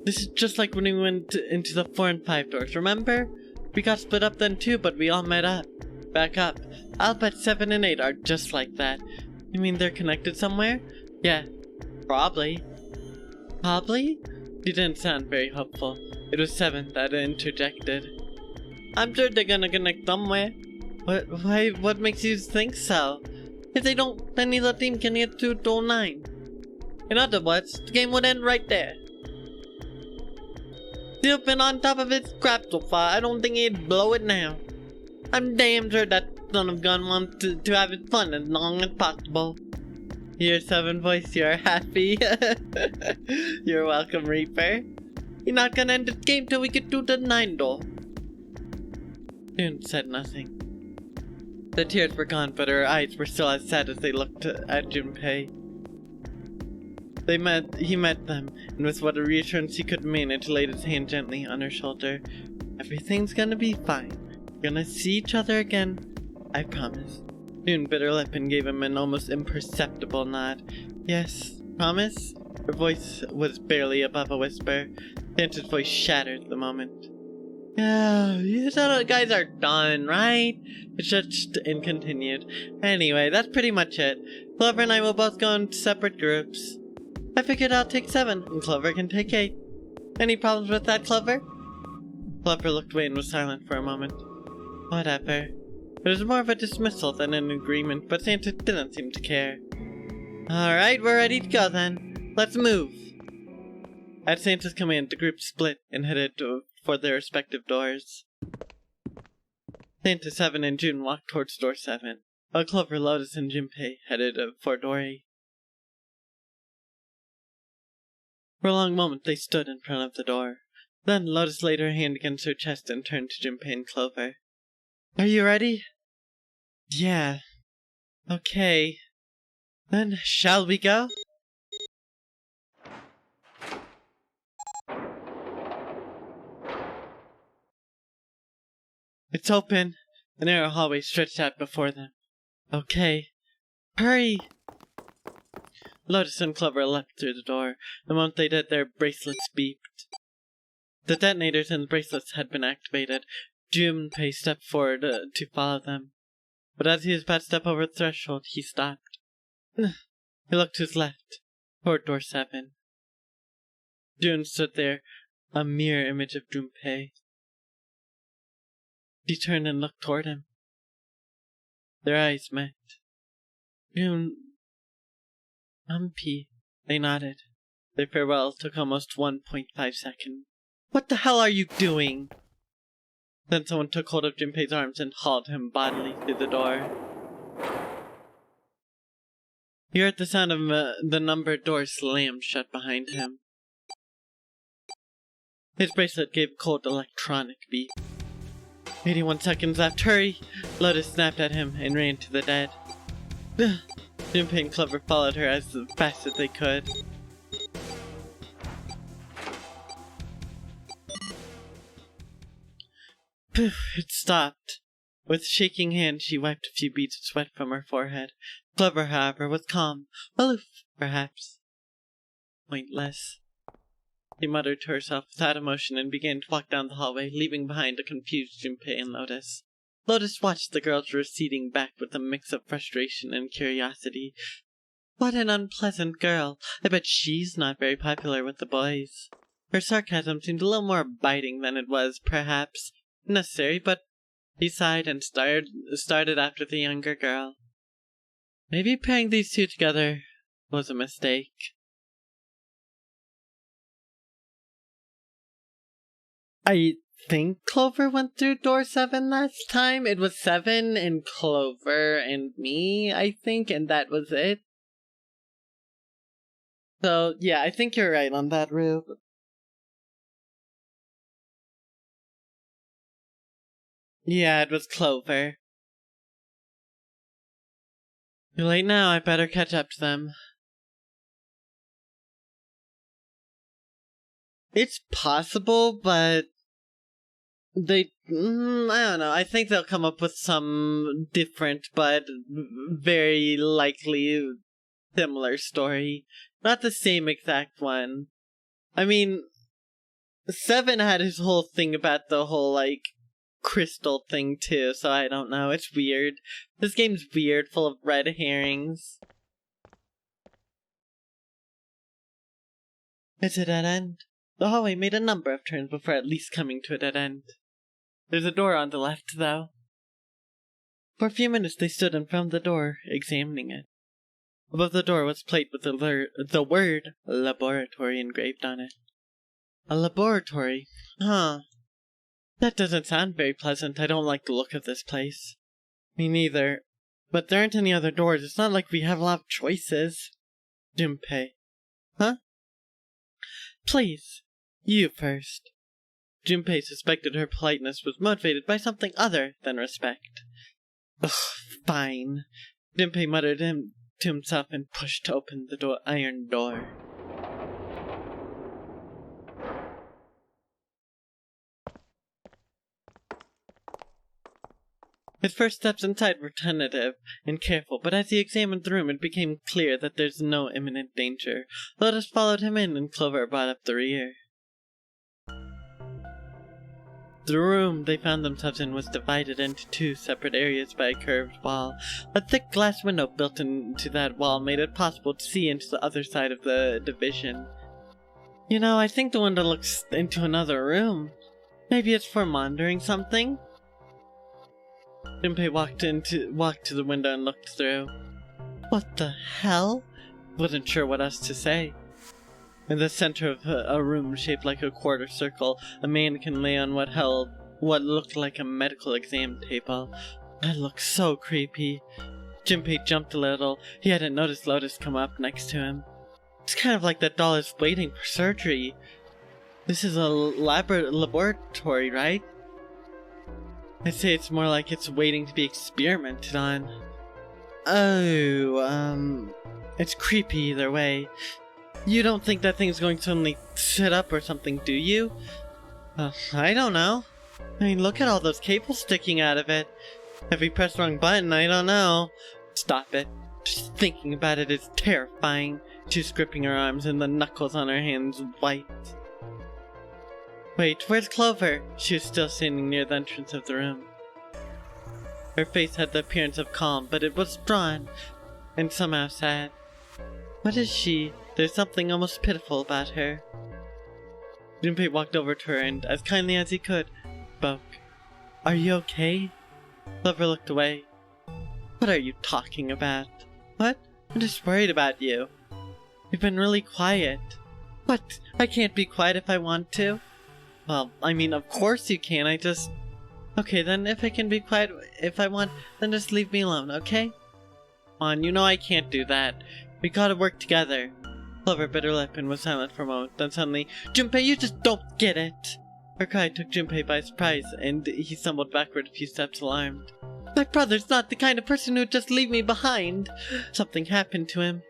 This is just like when we went into the 4 and 5 doors, remember? We got split up then too, but we all met up. Back up. I'll bet 7 and 8 are just like that. You mean they're connected somewhere? Yeah. Probably. Probably? You didn't sound very hopeful. It was 7 that interjected. I'm sure they're gonna connect somewhere. What makes you think so? If they don't, then neither team can get to door 9. In other words, the game would end right there. You've been on top of its crap so far, I don't think he'd blow it now. I'm damn sure that son of a gun wants to have his fun as long as possible. Your 7 voice, you're happy. You're welcome, Reaper. You're not gonna end the game till we get to the 9 door. June said nothing. The tears were gone, but her eyes were still as sad as they looked at Junpei. He met them, and with what a reassurance he could manage, laid his hand gently on her shoulder. Everything's gonna be fine. We're gonna see each other again. I promise. June bit her lip and gave him an almost imperceptible nod. Yes, promise? Her voice was barely above a whisper. Santa's voice shattered the moment. Yeah, you guys are done, right? It stretched and continued. Anyway, that's pretty much it. Clover and I will both go in separate groups. I figured I'll take 7, and Clover can take 8. Any problems with that, Clover? Clover looked away and was silent for a moment. Whatever. It was more of a dismissal than an agreement, but Santa didn't seem to care. Alright, we're ready to go then. Let's move. At Santa's command, the group split and headed for their respective doors. Santa, 7, and June walked towards door 7, while Clover, Lotus, and Junpei headed for door 8. For a long moment they stood in front of the door. Then Lotus laid her hand against her chest and turned to Junpei and Clover. Are you ready? Yeah. Okay. Then shall we go? It's open. A narrow hallway stretched out before them. Okay. Hurry! Lotus and Clover leapt through the door. The moment they did, their bracelets beeped. The detonators and bracelets had been activated. Junpei stepped forward to follow them. But as he was about to step over the threshold, he stopped. He looked to his left, toward door 7. June stood there, a mirror image of Junpei. She turned and looked toward him. Their eyes met. June... P. They nodded. Their farewell took almost 1.5 seconds. What the hell are you doing? Then someone took hold of Junpei's arms and hauled him bodily through the door. He heard the sound of the numbered door slam shut behind him. His bracelet gave a cold electronic beep. 81 seconds left. Hurry! Lotus snapped at him and ran to the dead. Junpei and Clover followed her as fast as they could. Poof! It stopped. With shaking hand, she wiped a few beads of sweat from her forehead. Clover, however, was calm. Aloof, perhaps. Pointless. She muttered to herself without emotion and began to walk down the hallway, leaving behind a confused Junpei and Lotus. Lotus watched the girls receding back with a mix of frustration and curiosity. What an unpleasant girl. I bet she's not very popular with the boys. Her sarcasm seemed a little more biting than it was, perhaps, necessary, but he sighed and started after the younger girl. Maybe pairing these two together was a mistake. I think Clover went through door 7 last time. It was 7 and Clover and me, I think, and that was it. So, yeah, I think you're right on that, Rube. Yeah, it was Clover. Too late now, I better catch up to them. It's possible, but I don't know. I think they'll come up with some different but very likely similar story. Not the same exact one. I mean, 7 had his whole thing about the whole, crystal thing too, so I don't know. It's weird. This game's weird, full of red herrings. It's a dead end. The hallway made a number of turns before at least coming to a dead end. There's a door on the left, though. For a few minutes they stood in front of the door, examining it. Above the door was a plate with the word laboratory engraved on it. A laboratory? Huh. That doesn't sound very pleasant. I don't like the look of this place. Me neither. But there aren't any other doors. It's not like we have a lot of choices. Junpei. Huh? Please. You first. Junpei suspected her politeness was motivated by something other than respect. Ugh, fine. Junpei muttered to himself and pushed open the iron door. His first steps inside were tentative and careful, but as he examined the room it became clear that there's no imminent danger. Lotus followed him in and Clover brought up the rear. The room they found themselves in was divided into 2 separate areas by a curved wall. A thick glass window built into that wall made it possible to see into the other side of the division. You know, I think the window looks into another room. Maybe it's for monitoring something? Junpei walked to the window and looked through. What the hell? Wasn't sure what else to say. In the center of a room shaped like a quarter circle, a mannequin lay on what looked like a medical exam table. That looked so creepy. Junpei jumped a little. He hadn't noticed Lotus come up next to him. It's kind of like that doll is waiting for surgery. This is a laboratory, right? I'd say it's more like it's waiting to be experimented on. Oh, it's creepy either way. You don't think that thing's going to suddenly sit up or something, do you? I don't know. I mean, look at all those cables sticking out of it. If we press the wrong button, I don't know. Stop it. Just thinking about it is terrifying. She's gripping her arms and the knuckles on her hands white. Wait, where's Clover? She was still standing near the entrance of the room. Her face had the appearance of calm, but it was drawn and somehow sad. What is she? There's something almost pitiful about her. Junpei walked over to her and, as kindly as he could, spoke. Are you okay? Clover looked away. What are you talking about? What? I'm just worried about you. You've been really quiet. What? I can't be quiet if I want to? Well, I mean, of course you can, Okay, then if I can be quiet if I want, then just leave me alone, okay? Come on, you know I can't do that. We gotta work together. Clover bit her lip and was silent for a moment, then suddenly, Junpei, you just don't get it! Her cry took Junpei by surprise, and he stumbled backward a few steps alarmed. My brother's not the kind of person who'd just leave me behind! Something happened to him.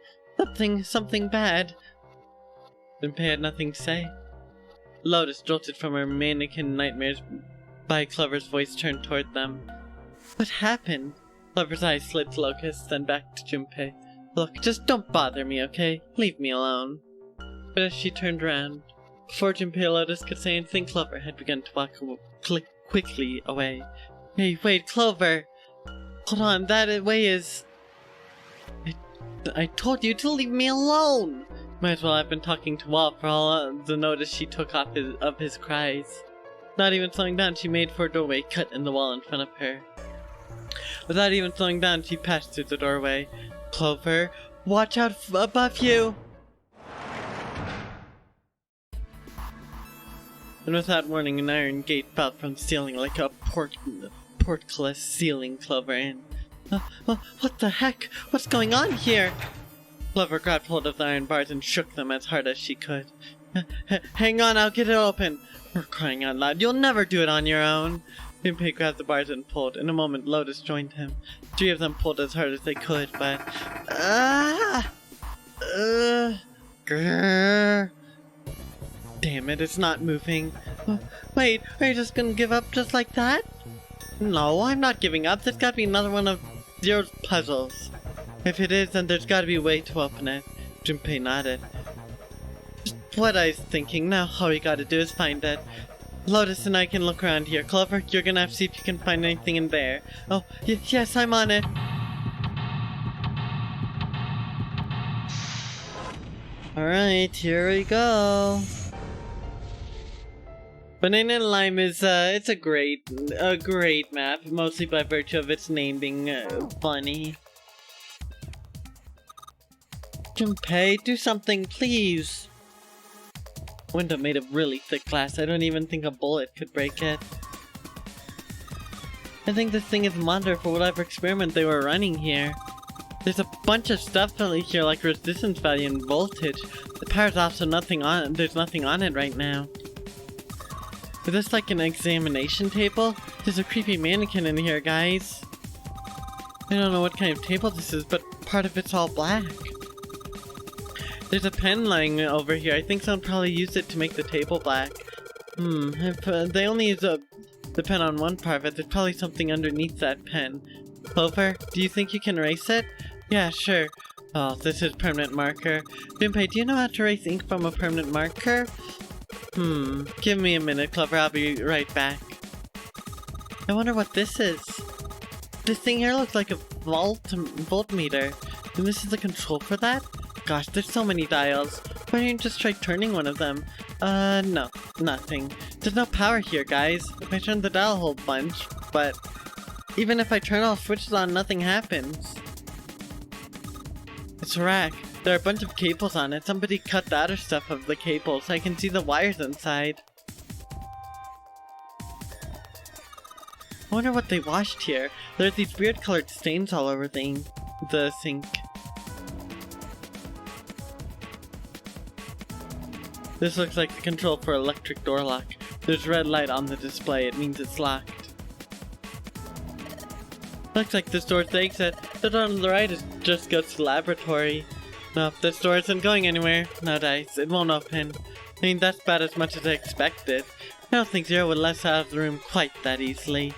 Something bad. Junpei had nothing to say. Lotus jolted from her mannequin nightmares by Clover's voice turned toward them. What happened? Clover's eyes slid to Locust, then back to Junpei. Look, just don't bother me, okay? Leave me alone. But as she turned around, before Junpei or Lotus could say anything, Clover had begun to walk quickly away. Hey, wait, Clover! Hold on, that way is... I told you to leave me alone! Might as well have been talking to Walt for all the notice she took off of his cries. Not even slowing down, she made for a doorway cut in the wall in front of her. Without even slowing down, she passed through the doorway. Clover, watch out above you! And without warning, an iron gate fell from the ceiling like a portcullis sealing Clover in. What the heck? What's going on here? Clover grabbed hold of the iron bars and shook them as hard as she could. Hang on, I'll get it open. We're crying out loud. You'll never do it on your own. Junpei grabbed the bars and pulled. In a moment, Lotus joined him. 3 of them pulled as hard as they could, but... Damn it, it's not moving. Wait, are you just gonna give up just like that? No, I'm not giving up. There's gotta be another one of Zero's puzzles. If it is, then there's gotta be a way to open it. Junpei nodded. Just what I was thinking. Now all we gotta do is find it. Lotus and I can look around here. Clover, you're gonna have to see if you can find anything in there. Oh, yes, I'm on it. Alright, here we go. Banana and Lime is, it's a great map, mostly by virtue of its name being, funny. Junpei, do something, please! Window made of really thick glass. I don't even think a bullet could break it. I think this thing is a monitor for whatever experiment they were running here. There's a bunch of stuff here like resistance value and voltage. The power's off, so there's nothing on it right now. Is this like an examination table? There's a creepy mannequin in here, guys. I don't know what kind of table this is, but part of it's all black. There's a pen lying over here. I think someone probably used it to make the table black. If they only use the pen on one part of it, there's probably something underneath that pen. Clover, do you think you can erase it? Yeah, sure. Oh, this is permanent marker. Junpei, do you know how to erase ink from a permanent marker? Give me a minute, Clover. I'll be right back. I wonder what this is. This thing here looks like a voltmeter. And this is the control for that? Gosh, there's so many dials. Why don't you just try turning one of them? No, nothing. There's no power here, guys. If I turn the dial a whole bunch, but even if I turn all switches on, nothing happens. It's a rack. There are a bunch of cables on it. Somebody cut the outer stuff of the cables. I can see the wires inside. I wonder what they washed here. There's these weird colored stains all over the sink. This looks like the control for electric door lock. There's red light on the display. It means it's locked. Looks like this door's the exit. The door on the right just goes to the laboratory. No, this door isn't going anywhere. No dice. It won't open. I mean, that's about as much as I expected. I don't think Zero would let us out of the room quite that easily.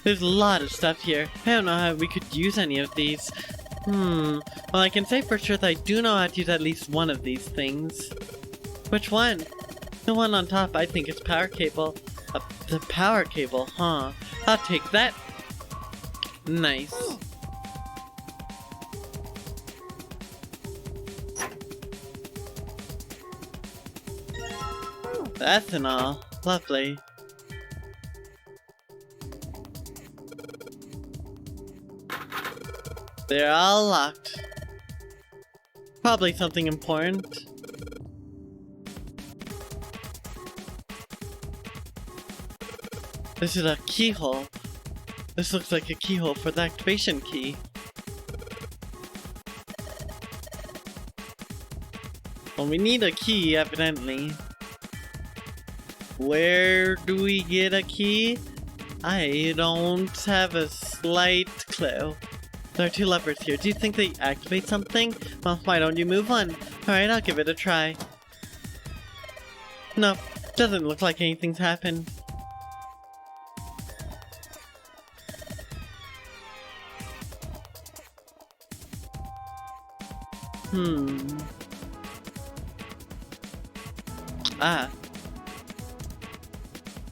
There's a lot of stuff here. I don't know how we could use any of these. Well, I can say for sure that I do know how to use at least one of these things. Which one? The one on top, I think it's power cable. The power cable, huh? I'll take that. Nice. Ethanol. Lovely. They're all locked. Probably something important. This is a keyhole. This looks like a keyhole for the activation key. Well, we need a key, evidently. Where do we get a key? I don't have a slight clue. There are two levers here. Do you think they activate something? Well, why don't you move one? Alright, I'll give it a try. No, doesn't look like anything's happened.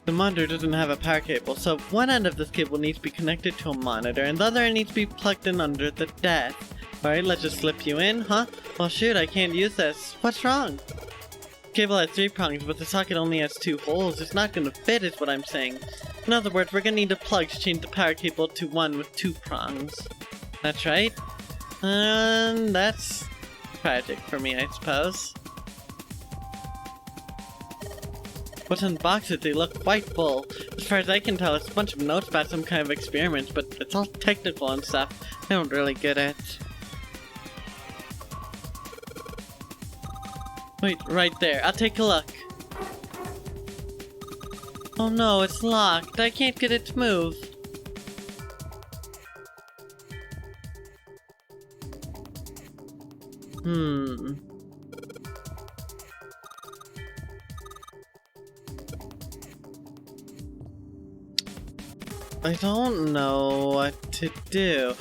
The monitor doesn't have a power cable, so one end of this cable needs to be connected to a monitor, and the other end needs to be plugged in under the desk. Alright, let's just slip you in, huh? Well shoot, I can't use this. What's wrong? The cable has 3 prongs, but the socket only has 2 holes. It's not gonna fit, is what I'm saying. In other words, we're gonna need a plug to change the power cable to one with 2 prongs. That's right. And that's tragic for me, I suppose. What's in the boxes? They look quite full. As far as I can tell, it's a bunch of notes about some kind of experiment, but it's all technical and stuff. I don't really get it. Wait, right there. I'll take a look. Oh no, it's locked. I can't get it to move. I don't know what to do.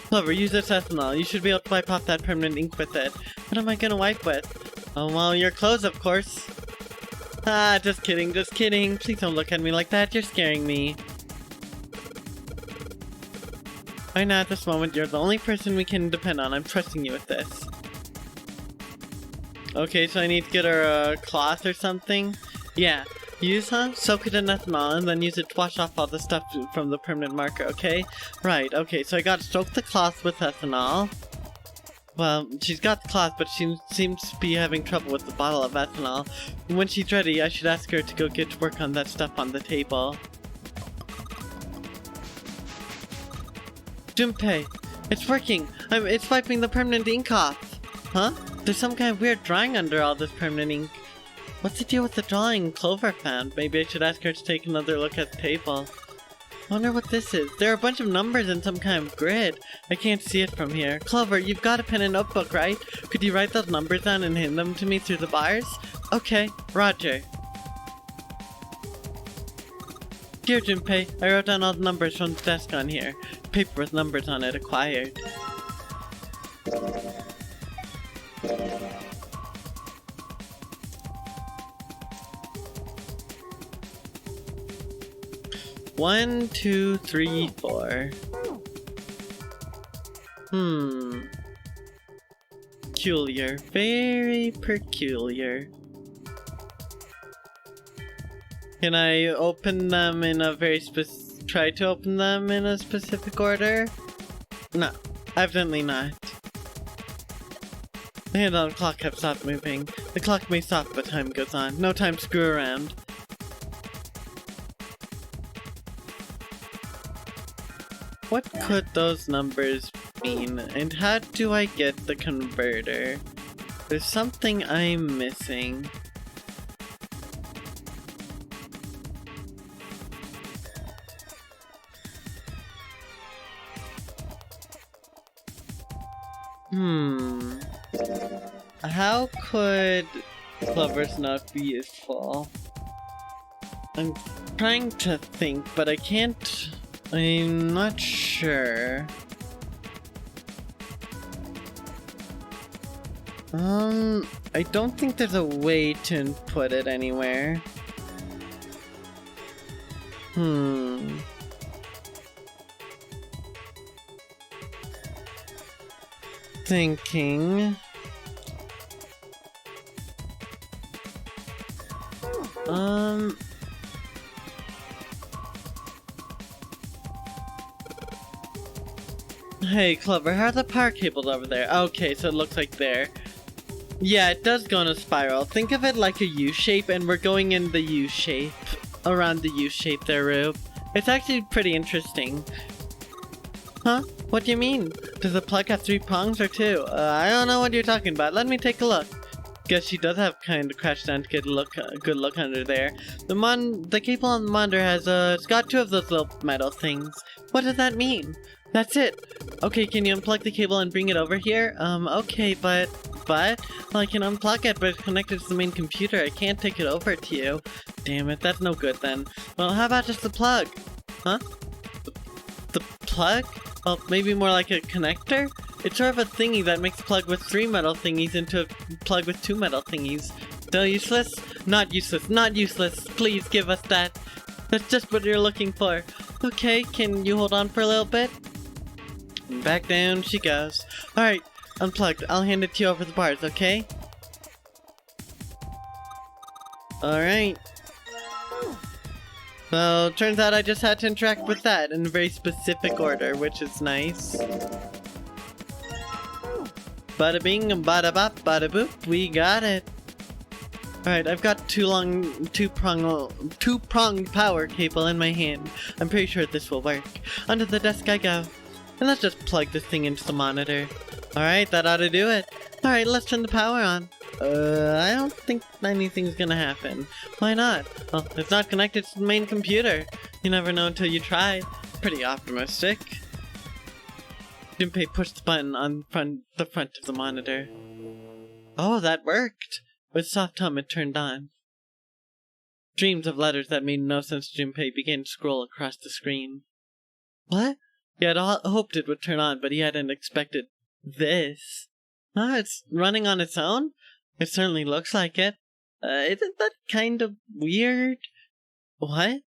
Clever, use this ethanol. You should be able to wipe off that permanent ink with it. What am I gonna wipe with? Oh, well, your clothes, of course. Ah, just kidding, just kidding. Please don't look at me like that. You're scaring me. Right now, at this moment, you're the only person we can depend on. I'm trusting you with this. Okay, so I need to get her a cloth or something? Yeah. Use, soak it in ethanol and then use it to wash off all the stuff from the permanent marker, okay? Right, okay, so I gotta soak the cloth with ethanol. Well, she's got the cloth, but she seems to be having trouble with the bottle of ethanol. When she's ready, I should ask her to go get to work on that stuff on the table. Junpei, it's working! It's wiping the permanent ink off! Huh? There's some kind of weird drawing under all this permanent ink. What's the deal with the drawing Clover found? Maybe I should ask her to take another look at the table. I wonder what this is. There are a bunch of numbers in some kind of grid. I can't see it from here. Clover, you've got a pen and notebook, right? Could you write those numbers down and hand them to me through the bars? Okay, Roger. Here, Junpei, I wrote down all the numbers from the desk on here. Paper with numbers on it acquired. One, 2, 3, 4. Peculiar. Very peculiar. Can I open them in a try to open them in a specific order? No, evidently not. The hand on the clock have stopped moving. The clock may stop, but time goes on. No time to screw around. What could those numbers mean, and how do I get the converter? There's something I'm missing. How could Clover's not be useful? I'm trying to think, but I can't. I'm not sure. I don't think there's a way to input it anywhere. Thinking. Hey, Clover, how are the power cables over there? Okay, so it looks like there. Yeah, it does go in a spiral. Think of it like a U-shape, and we're going in the U-shape. Around the U-shape there, Rube. It's actually pretty interesting. Huh? What do you mean? Does the plug have 3 prongs or 2? I don't know what you're talking about. Let me take a look. Guess she does have kind of crouched down to get a good look under there. The cable on the monitor has it's got 2 of those little metal things. What does that mean? That's it. Okay, can you unplug the cable and bring it over here? Okay, but well, I can unplug it, but it's connected to the main computer. I can't take it over to you. Damn it, that's no good then. Well, how about just the plug? Huh? The plug? Well, maybe more like a connector? It's sort of a thingy that makes a plug with 3 metal thingies into a plug with 2 metal thingies. Still useless? Not useless, not useless. Please give us that. That's just what you're looking for. Okay, can you hold on for a little bit? And back down she goes. Alright, unplugged. I'll hand it to you over the bars, okay? Alright. Well, turns out I just had to interact with that in a very specific order, which is nice. Bada bing and bada bop, bada boop, we got it. Alright, I've got two-pronged power cable in my hand. I'm pretty sure this will work. Onto the desk I go. And let's just plug this thing into the monitor. Alright, that ought to do it. Alright, let's turn the power on. I don't think anything's gonna happen. Why not? Well, it's not connected to the main computer. You never know until you try. Pretty optimistic. Junpei pushed the button on the front of the monitor. Oh, that worked! With soft hum, it turned on. Streams of letters that made no sense to Junpei began to scroll across the screen. What? He had hoped it would turn on, but he hadn't expected this. Huh, it's running on its own? It certainly looks like it. Isn't that kind of weird? What?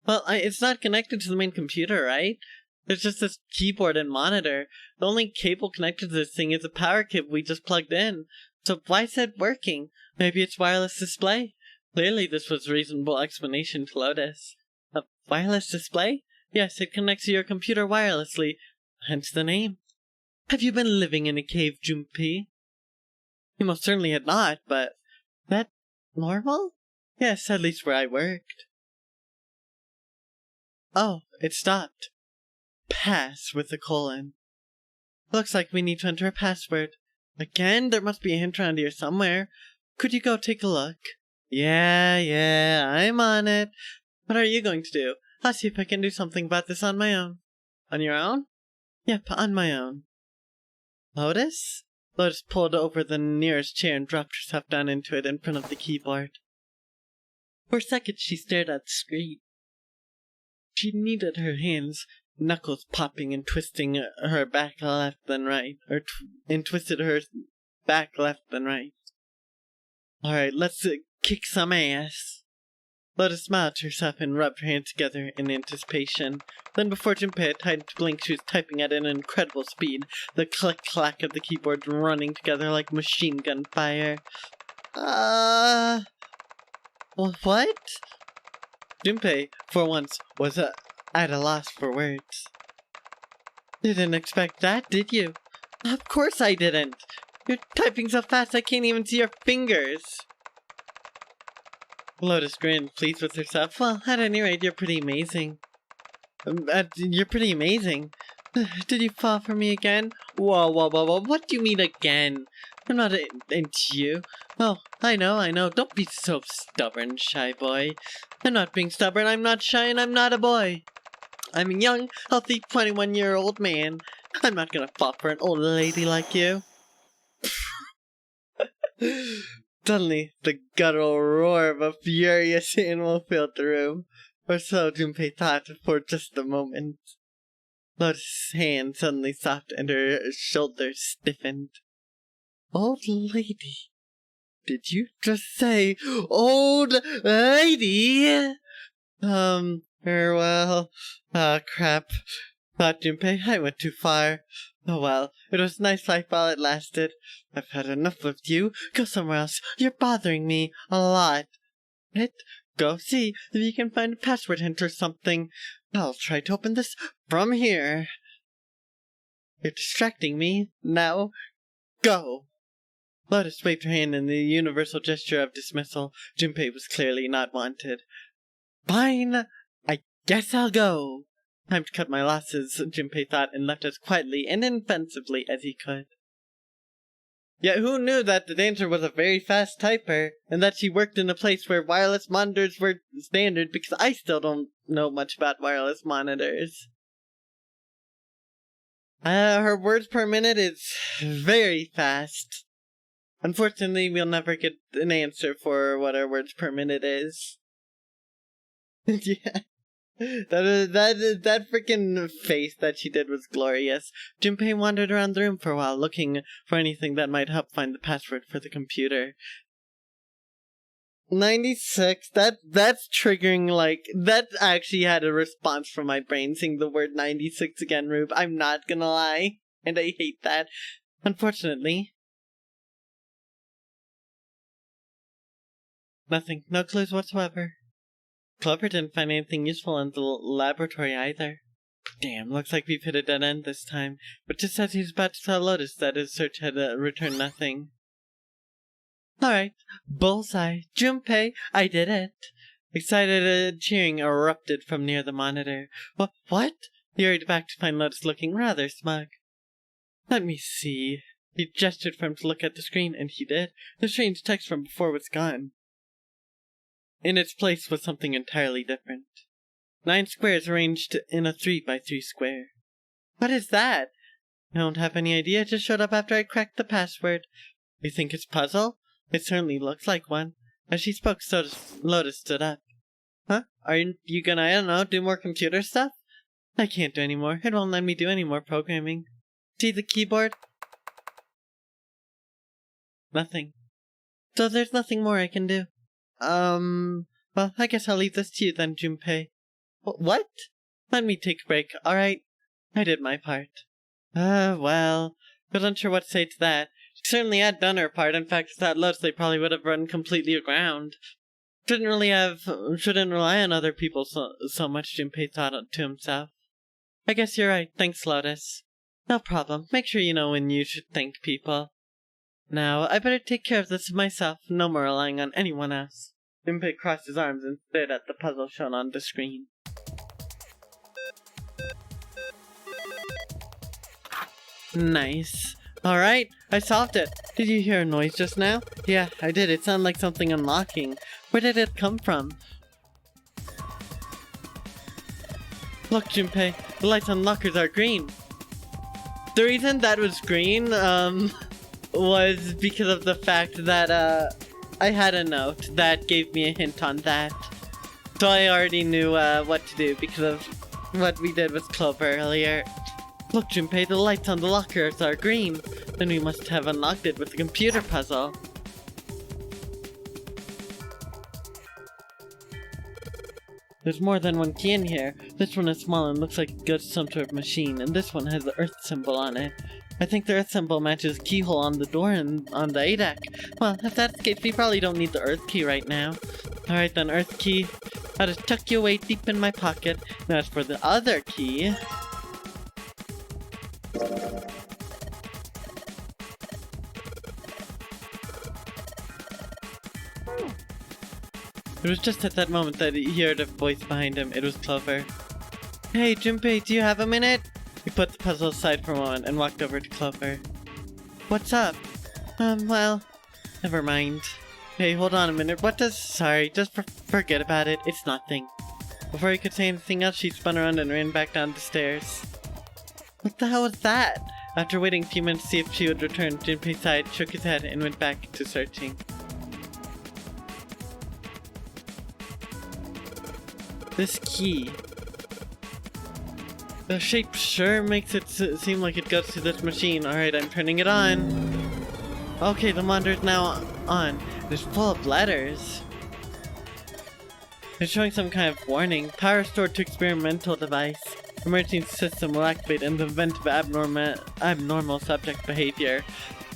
Well, it's not connected to the main computer, right? There's just this keyboard and monitor. The only cable connected to this thing is a power cable we just plugged in. So why is it working? Maybe it's wireless display? Clearly this was a reasonable explanation to Lotus. A wireless display? Yes, it connects to your computer wirelessly. Hence the name. Have you been living in a cave, Junpei? He most certainly had not, but... that normal? Yes, at least where I worked. Oh, it stopped. Pass with a colon. Looks like we need to enter a password. Again? There must be a hint around here somewhere. Could you go take a look? Yeah, I'm on it. What are you going to do? I'll see if I can do something about this on my own. On your own? Yep, on my own. Lotus? Lotus pulled over the nearest chair and dropped herself down into it in front of the keyboard. For a second she stared at the screen. She kneaded her hands, knuckles popping and twisting her back left and right, and twisted her back left and right. Alright, let's kick some ass. Lotus smiled to herself and rubbed her hands together in anticipation. Then before Junpei had time to blink, she was typing at an incredible speed, the click-clack of the keyboard running together like machine gun fire. Well, what? Junpei, for once, was at a loss for words. Didn't expect that, did you? Of course I didn't! You're typing so fast I can't even see your fingers! Lotus grinned, pleased with herself. Well, at any rate, you're pretty amazing. You're pretty amazing. Did you fall for me again? Whoa, what do you mean again? I'm not into you. Oh, I know. Don't be so stubborn, shy boy. I'm not being stubborn, I'm not shy, and I'm not a boy. I'm a young, healthy 21-year-old man. I'm not gonna fall for an old lady like you. Suddenly, the guttural roar of a furious animal filled the room. Or so Junpei thought for just a moment. Lotus's hand suddenly stopped and her shoulders stiffened. Old lady. Did you just say old lady? Crap. Thought Junpei, I went too far. Oh well, it was nice life while it lasted. I've had enough of you. Go somewhere else. You're bothering me a lot. Go see if you can find a password hint or something. I'll try to open this from here. You're distracting me. Now, go. Lotus waved her hand in the universal gesture of dismissal. Junpei was clearly not wanted. Fine, I guess I'll go. Time to cut my losses, Junpei thought, and left as quietly and inoffensively as he could. Yet who knew that the dancer was a very fast typer, and that she worked in a place where wireless monitors were standard, because I still don't know much about wireless monitors. Her words per minute is very fast. Unfortunately, we'll never get an answer for what her words per minute is. Yeah. That freaking face that she did was glorious. Junpei wandered around the room for a while, looking for anything that might help find the password for the computer. 96, that's triggering, like, that actually had a response from my brain seeing the word 96 again, Rube. I'm not gonna lie. And I hate that. Unfortunately. Nothing. No clues whatsoever. Clover didn't find anything useful in the laboratory either. Damn, looks like we've hit a dead end this time. But just as he was about to tell Lotus that his search had returned nothing. Alright, bullseye. Junpei, I did it. Excited cheering erupted from near the monitor. What? He hurried back to find Lotus looking rather smug. Let me see. He gestured for him to look at the screen, and he did. The strange text from before was gone. In its place was something entirely different. 9 squares arranged in a 3x3 square. What is that? I don't have any idea. It just showed up after I cracked the password. You think it's a puzzle? It certainly looks like one. As she spoke, Lotus stood up. Huh? Are you gonna, I don't know, do more computer stuff? I can't do any more. It won't let me do any more programming. See the keyboard? Nothing. So there's nothing more I can do. Well, I guess I'll leave this to you then, Junpei. What? Let me take a break, alright? I did my part. Well, I was unsure what to say to that. She certainly had done her part. In fact, without Lotus, they probably would have run completely aground. Shouldn't rely on other people so much, Junpei thought to himself. I guess you're right. Thanks, Lotus. No problem. Make sure you know when you should thank people. Now, I better take care of this myself, no more relying on anyone else. Junpei crossed his arms and stared at the puzzle shown on the screen. Nice. Alright, I solved it. Did you hear a noise just now? Yeah, I did. It sounded like something unlocking. Where did it come from? Look, Junpei, the lights on lockers are green. The reason that was green, was because of the fact that, I had a note that gave me a hint on that. So I already knew, what to do because of what we did with Clover earlier. Look, Junpei, the lights on the lockers are green. Then we must have unlocked it with the computer puzzle. There's more than one key in here. This one is small and looks like it goes to some sort of machine, and this one has the Earth symbol on it. I think the Earth symbol matches the keyhole on the door and on the ADAC. Well, if that's the case, we probably don't need the Earth key right now. Alright then, Earth key. I'll just tuck you away deep in my pocket. Now as for the other key... It was just at that moment that he heard a voice behind him. It was Clover. Hey, Junpei, do you have a minute? He put the puzzle aside for a moment and walked over to Clover. What's up? Well, never mind. Hey, hold on a minute. Sorry, just forget about it. It's nothing. Before he could say anything else, she spun around and ran back down the stairs. What the hell was that? After waiting a few minutes to see if she would return, Junpei sighed, shook his head, and went back to searching. This key. The shape sure makes it seem like it goes to this machine. Alright, I'm turning it on. Okay, the monitor's now on. It's full of letters. It's showing some kind of warning. Power stored to experimental device. Emergency system will activate in the event of abnormal subject behavior.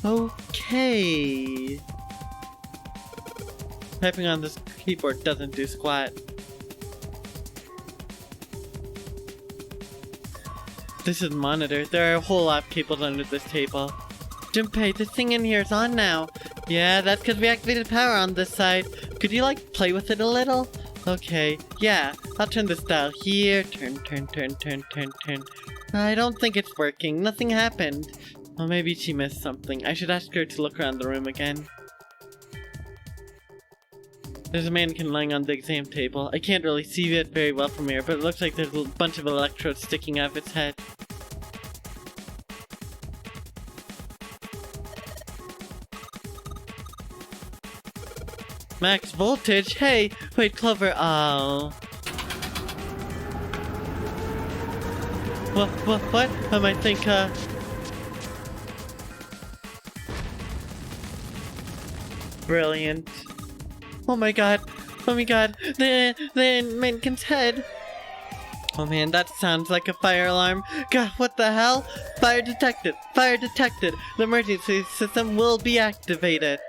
Okay. Typing on this keyboard doesn't do squat. This is monitor. There are a whole lot of cables under this table. Junpei, this thing in here is on now. Yeah, that's because we activated power on this side. Could you, like, play with it a little? Okay, yeah. I'll turn this dial here. Turn. I don't think it's working. Nothing happened. Well, maybe she missed something. I should ask her to look around the room again. There's a mannequin lying on the exam table. I can't really see it very well from here, but it looks like there's a bunch of electrodes sticking out of its head. Max voltage? Hey! Wait, Clover, oh. What? I might think, Brilliant. Oh my god. The mannequin's head. Oh man, that sounds like a fire alarm. God, what the hell? Fire detected. The emergency system will be activated.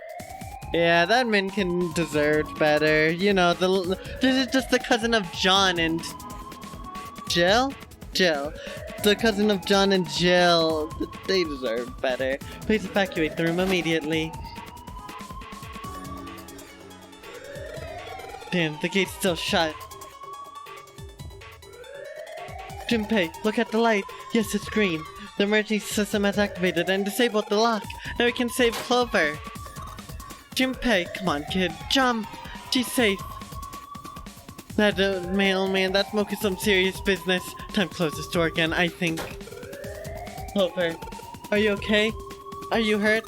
Yeah, that mannequin deserved better. You know, this is just the cousin of John and Jill. The cousin of John and Jill. They deserve better. Please evacuate the room immediately. Damn, the gate's still shut. Junpei, look at the light. Yes, it's green. The emergency system has activated and disabled the lock. Now we can save Clover. Junpei, come on, kid. Jump. She's safe. That mailman, that smoke is some serious business. Time to close this door again, I think. Clover, are you okay? Are you hurt?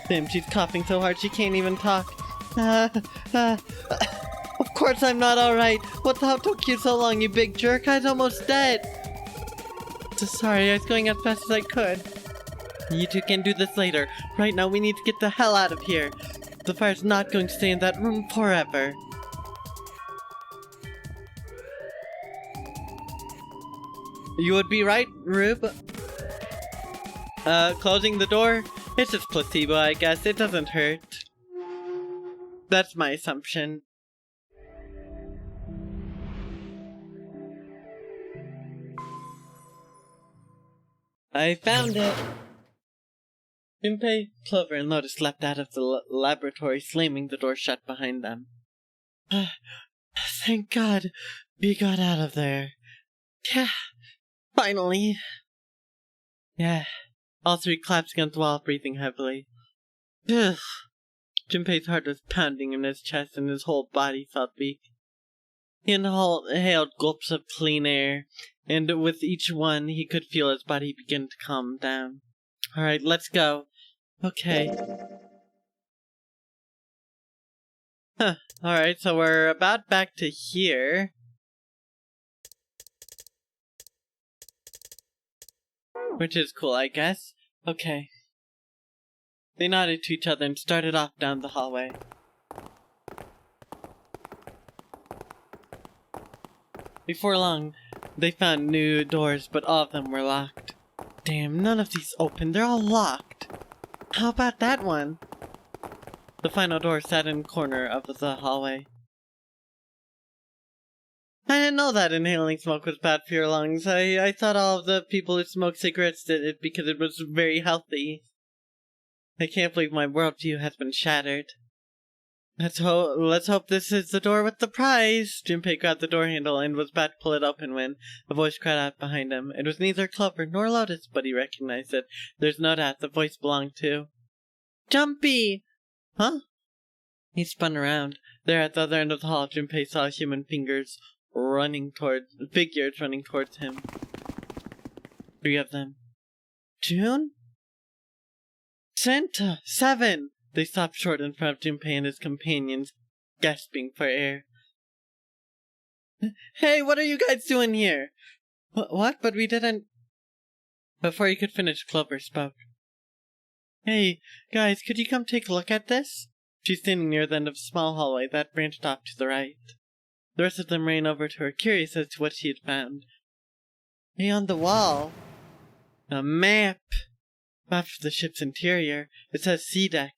Damn, she's coughing so hard she can't even talk. Of course I'm not alright. What the hell took you so long, you big jerk? I was almost dead. So sorry, I was going as fast as I could. You two can do this later. Right now we need to get the hell out of here. The fire's not going to stay in that room forever. You would be right, Rube. Closing the door? It's just placebo, I guess. It doesn't hurt. That's my assumption. I found it! Junpei, Clover, and Lotus leapt out of the laboratory, slamming the door shut behind them. Thank God we got out of there. Yeah, finally. Yeah, all three collapsed against the wall, breathing heavily. Ugh. Junpei's heart was pounding in his chest and his whole body felt weak. He inhaled gulps of clean air, and with each one he could feel his body begin to calm down. Alright, let's go. Okay. Huh. Alright, so we're about back to here. Which is cool, I guess. Okay. They nodded to each other and started off down the hallway. Before long, they found new doors, but all of them were locked. Damn, none of these open. They're all locked. How about that one? The final door sat in the corner of the hallway. I didn't know that inhaling smoke was bad for your lungs. I thought all of the people who smoked cigarettes did it because it was very healthy. I can't believe my worldview has been shattered. Let's hope this is the door with the prize. Junpei grabbed the door handle and was about to pull it open when a voice cried out behind him. It was neither Clover nor Lotus, but he recognized it. There's no doubt the voice belonged to Jumpy! Huh? He spun around. There at the other end of the hall, Junpei saw human figures running towards him. 3 of them. June? Santa! 7! They stopped short in front of Junpei and his companions, gasping for air. Hey, what are you guys doing here? What? But we didn't... Before he could finish, Clover spoke. Hey, guys, could you come take a look at this? She's standing near the end of a small hallway that branched off to the right. The rest of them ran over to her, curious as to what she had found. Hey, on the wall. A map. Map of the ship's interior. It says sea deck.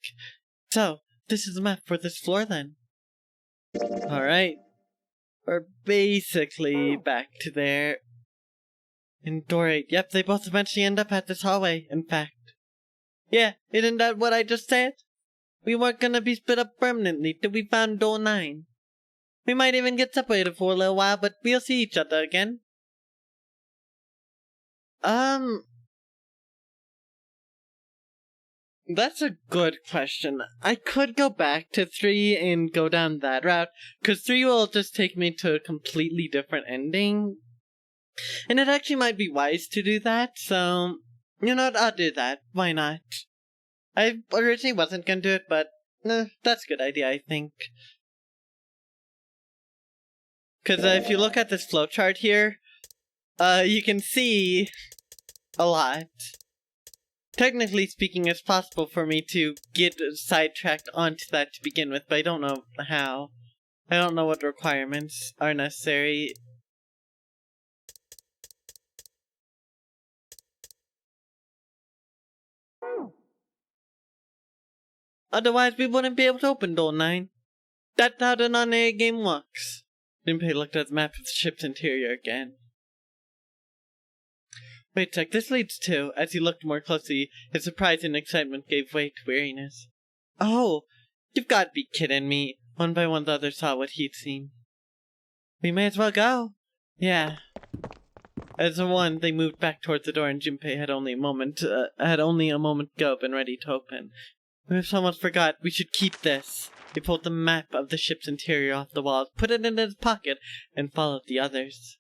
So, this is the map for this floor then. Alright. We're basically back to there. In door 8. Yep, they both eventually end up at this hallway, in fact. Yeah, isn't that what I just said? We weren't gonna be split up permanently till we found door 9. We might even get separated for a little while, but we'll see each other again. That's a good question. I could go back to 3 and go down that route, because 3 will just take me to a completely different ending. And it actually might be wise to do that, so... You know what, I'll do that. Why not? I originally wasn't gonna do it, but... that's a good idea, I think. Because if you look at this flowchart here, you can see a lot. Technically speaking, it's possible for me to get sidetracked onto that to begin with, but I don't know how. I don't know what requirements are necessary. Otherwise, we wouldn't be able to open door 9. That's how the non-air game works. Junpei looked at the map of the ship's interior again. Wait a sec, this leads to... As he looked more closely, his surprise and excitement gave way to weariness. Oh, you've got to be kidding me. One by one the others saw what he'd seen. We may as well go. Yeah. As a one, they moved back towards the door and Junpei had only a moment ago been ready to open. We've almost forgot. We should keep this. He pulled the map of the ship's interior off the wall, put it in his pocket, and followed the others.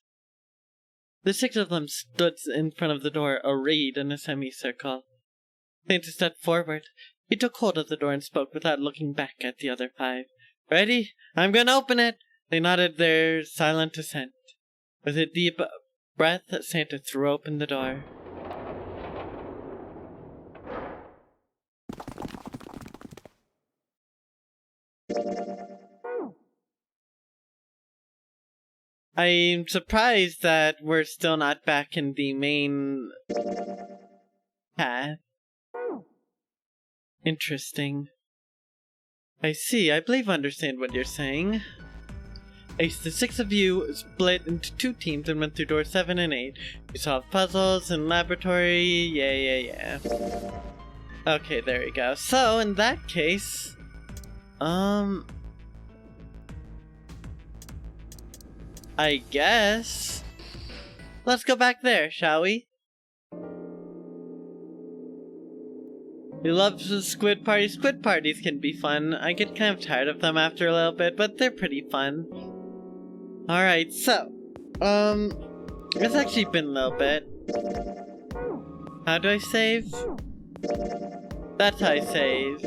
The 6 of them stood in front of the door, arrayed in a semicircle. Santa stepped forward. He took hold of the door and spoke without looking back at the other 5. Ready? I'm gonna open it! They nodded their silent assent. With a deep breath, Santa threw open the door. I'm surprised that we're still not back in the main path. Interesting. I see, I believe I understand what you're saying. Ace, the 6 of you split into 2 teams and went through doors 7 and 8. You solved puzzles in laboratory, yeah. Okay, there we go. So, in that case... I guess... Let's go back there, shall we? We love squid parties. Squid parties can be fun. I get kind of tired of them after a little bit, but they're pretty fun. Alright, so... It's actually been a little bit. How do I save? That's how I save.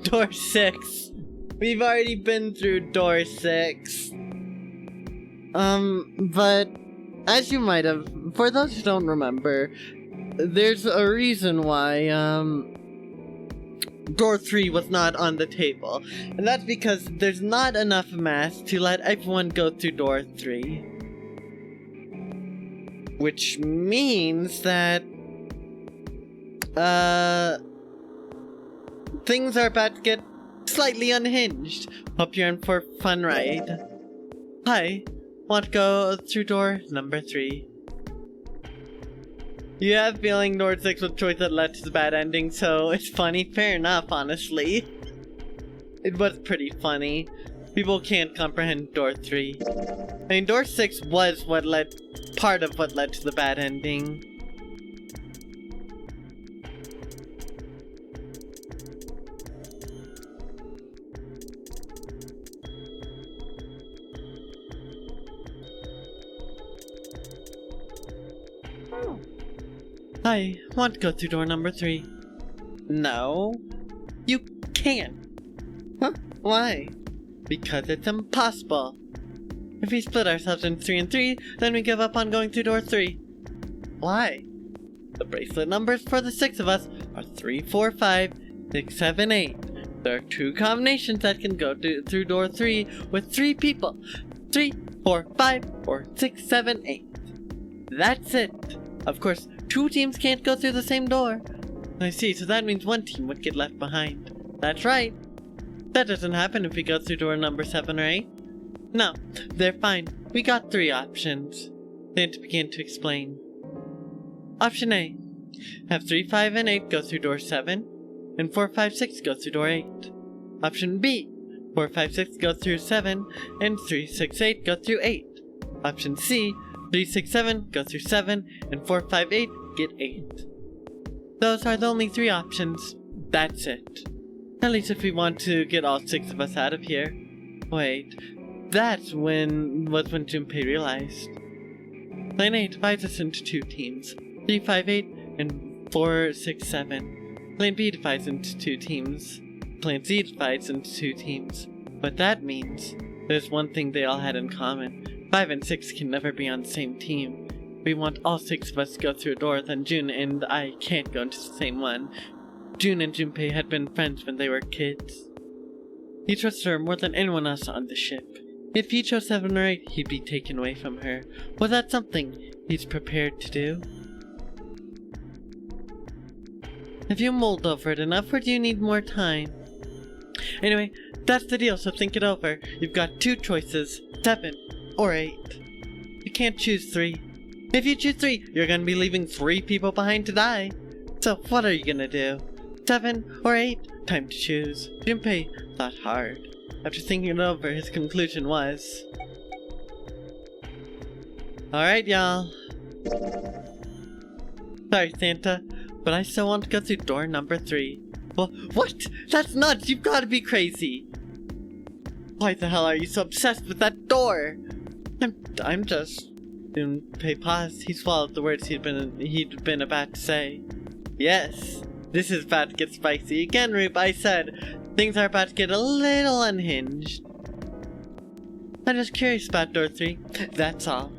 Door 6. We've already been through door 6. But as you might have, for those who don't remember, there's a reason why, door 3 was not on the table. And that's because there's not enough mass to let everyone go through door 3. Which means that, things are about to get slightly unhinged. Hope you're in for a fun ride. Hi, want to go through door number 3? You have a feeling door 6 was the choice that led to the bad ending, so it's funny. Fair enough, honestly. It was pretty funny. People can't comprehend door 3. I mean, door 6 was part of what led to the bad ending. I want to go through door number 3. No, you can't. Huh? Why? Because it's impossible. If we split ourselves in 3 and 3, then we give up on going through door 3. Why? The bracelet numbers for the 6 of us are 3, 4, 5, 6, 7, 8. There are 2 combinations that can go through door 3 with 3 people. 3, 4, 5, or 6, 7, 8. That's it. Of course, 2 teams can't go through the same door. I see, so that means 1 team would get left behind. That's right. That doesn't happen if we go through door number 7 or 8. No, they're fine. We got 3 options. Santa began to explain. Option A. Have 3, 5, and 8 go through door 7, and 4, 5, 6 go through door 8. Option B. 4, 5, 6 go through 7, and 3, 6, 8 go through 8. Option C. 3, 6, 7 go through 7, and 4, 5, 8 get 8. Those are the only 3 options. That's it. At least if we want to get all 6 of us out of here. Wait, that's when Junpei realized. Plan A divides us into 2 teams. 3, 5, 8, and 4, 6, 7. Plan B divides into 2 teams. Plan C divides into 2 teams. What that means, there's one thing they all had in common. 5 and 6 can never be on the same team. We want all 6 of us to go through a door, then June and I can't go into the same one. June and Junpei had been friends when they were kids. He trusted her more than anyone else on the ship. If he chose 7 or 8, he'd be taken away from her. Was that something he's prepared to do? Have you mulled over it enough, or do you need more time? Anyway, that's the deal, so think it over. You've got 2 choices, 7 or 8. You can't choose 3. If you choose 3, you're gonna be leaving 3 people behind to die. So what are you gonna do? 7 or 8? Time to choose. Junpei thought hard. After thinking it over, his conclusion was... Alright, y'all. Sorry, Santa, but I still want to go through door number 3. Well, what? That's nuts! You've gotta be crazy! Why the hell are you so obsessed with that door? I'm just... Junpei paused. He swallowed the words he'd been about to say. Yes, this is about to get spicy again, Rube. I said things are about to get a little unhinged. I'm just curious about door 3. That's all.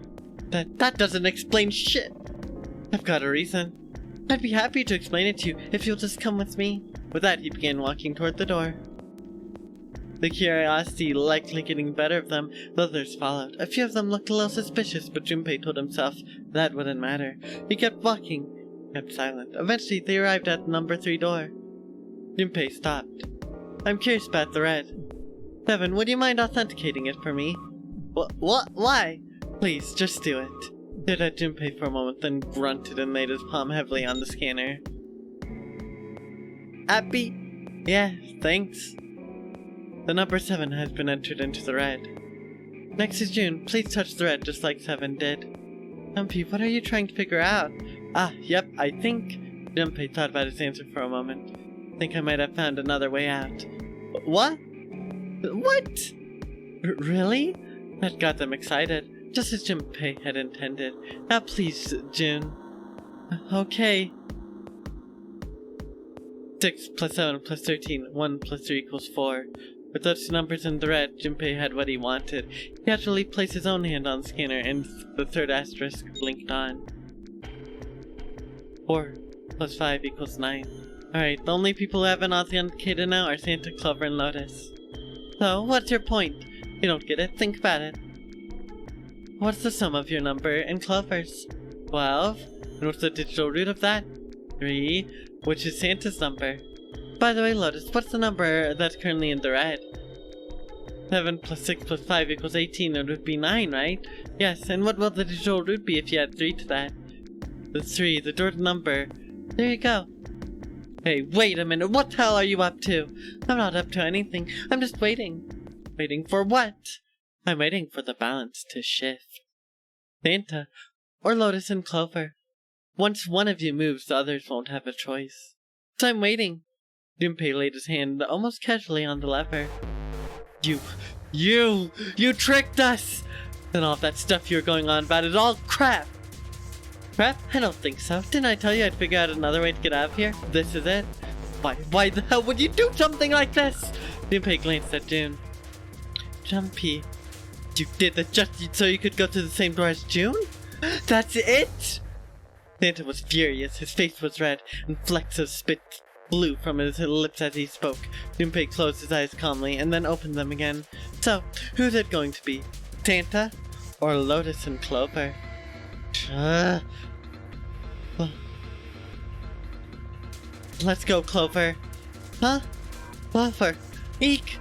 That doesn't explain shit. I've got a reason. I'd be happy to explain it to you if you'll just come with me. With that, he began walking toward the door. The curiosity likely getting better of them, the others followed. A few of them looked a little suspicious, but Junpei told himself that wouldn't matter. He kept walking, kept silent. Eventually, they arrived at the number 3 door. Junpei stopped. I'm curious about the red. 7, would you mind authenticating it for me? What? Why? Please, just do it. Stared at Junpei for a moment, then grunted and laid his palm heavily on the scanner. Happy? Yeah, thanks. The number 7 has been entered into the red. Next is June. Please touch the red just like 7 did. Junpei, what are you trying to figure out? Yep, I think... Junpei thought about his answer for a moment. Think I might have found another way out. What? What? Really? That got them excited, just as Junpei had intended. Now please, June. Okay. 6 plus 7 plus 13, 1 plus 3 equals 4. With those 2 numbers in the red, Junpei had what he wanted. He casually placed his own hand on the scanner, and the 3rd asterisk blinked on. 4 plus 5 equals 9. Alright, the only people who haven't authenticated now are Santa, Clover, and Lotus. So, what's your point? You don't get it? Think about it. What's the sum of your number and Clover's? 12. And what's the digital root of that? 3, which is Santa's number. By the way, Lotus, what's the number that's currently in the red? 7 plus 6 plus 5 equals 18, it would be 9, right? Yes, and what will the digital root be if you add 3 to that? The 3, the direct number. There you go. Hey, wait a minute, what the hell are you up to? I'm not up to anything, I'm just waiting. Waiting for what? I'm waiting for the balance to shift. Santa, or Lotus and Clover. Once one of you moves, the others won't have a choice. So I'm waiting. Junpei laid his hand almost casually on the lever. You tricked us! And all that stuff you're going on about is all crap! Crap? I don't think so. Didn't I tell you I'd figure out another way to get out of here? This is it. Why the hell would you do something like this? Junpei glanced at June. Junpei, You did that just so you could go to the same door as June? That's it? Santa was furious. His face was red, and flecks of spit flew from his lips as he spoke. Junpei closed his eyes calmly, and then opened them again. So, who's it going to be? Santa? Or Lotus and Clover? Let's go, Clover. Huh? Clover. Eek!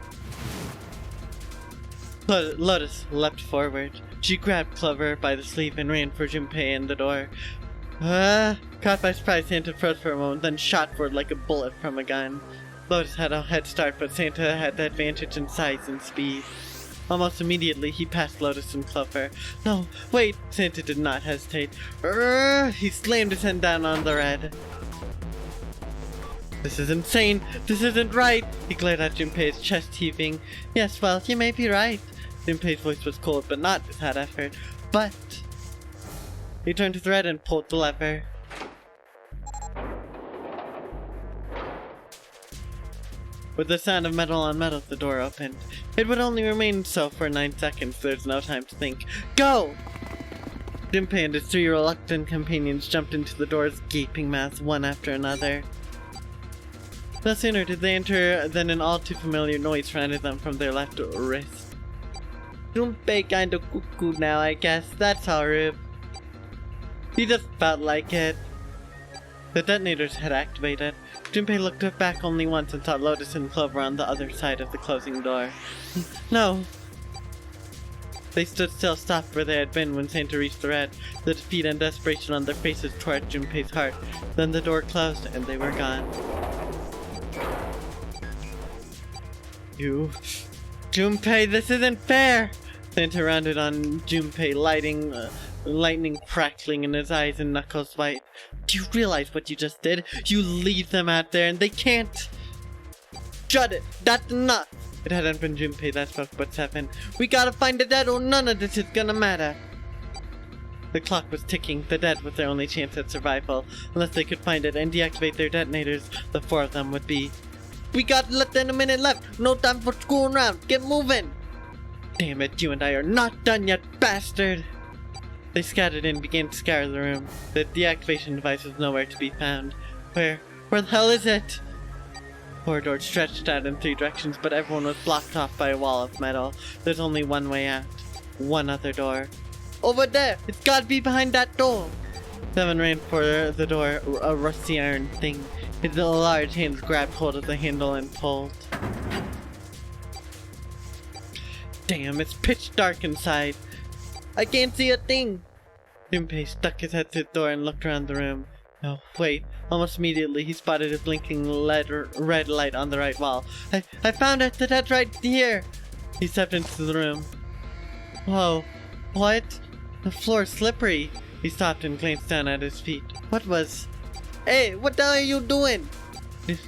Lotus leapt forward. She grabbed Clover by the sleeve and ran for Junpei and the door. Caught by surprise, Santa froze for a moment, then shot forward like a bullet from a gun. Lotus had a head start, but Santa had the advantage in size and speed. Almost immediately, he passed Lotus and Clover. No, wait! Santa did not hesitate. He slammed his hand down on the red. This is insane! This isn't right! He glared at Junpei's chest heaving. Yes, well, you may be right. Junpei's voice was cold, but not without effort. But... He turned to the red and pulled the lever. With the sound of metal on metal, the door opened. It would only remain so for 9 seconds, there's no time to think. Go! Junpei and his 3 reluctant companions jumped into the door's gaping mouths one after another. No sooner did they enter than an all too familiar noise surrounded them from their left wrist. Junpei kinda cuckoo now, I guess. That's all, Rube. He just felt like it. The detonators had activated. Junpei looked back only once and saw Lotus and Clover on the other side of the closing door. No! They stood still, stopped where they had been when Santa reached the red, the defeat and desperation on their faces tore at Junpei's heart. Then the door closed and they were gone. You... Junpei, this isn't fair! Santa rounded on Junpei, lightning crackling in his eyes and knuckles white. Do you realize what you just did? You leave them out there and they can't... Shut it! That's enough! It hadn't been Junpei that spoke, but Seven. We gotta find the dead or none of this is gonna matter! The clock was ticking. The dead was their only chance at survival. Unless they could find it and deactivate their detonators, the 4 of them would be... We got less than a minute left! No time for screwing around! Get moving! Damn it, you and I are not done yet, bastard! They scattered and began to scour the room. The deactivation device was nowhere to be found. Where the hell is it? Corridors stretched out in 3 directions, but everyone was blocked off by a wall of metal. There's only one way out. One other door. Over there! It's gotta be behind that door! Seven ran for the door, a rusty iron thing. His large hands grabbed hold of the handle and pulled. Damn, it's pitch dark inside. I can't see a thing! Junpei stuck his head through the door and looked around the room. No, wait. Almost immediately, he spotted a blinking red light on the right wall. I found it! That's right here! He stepped into the room. Whoa. What? The floor's slippery. He stopped and glanced down at his feet. What was... Hey, what the hell are you doing?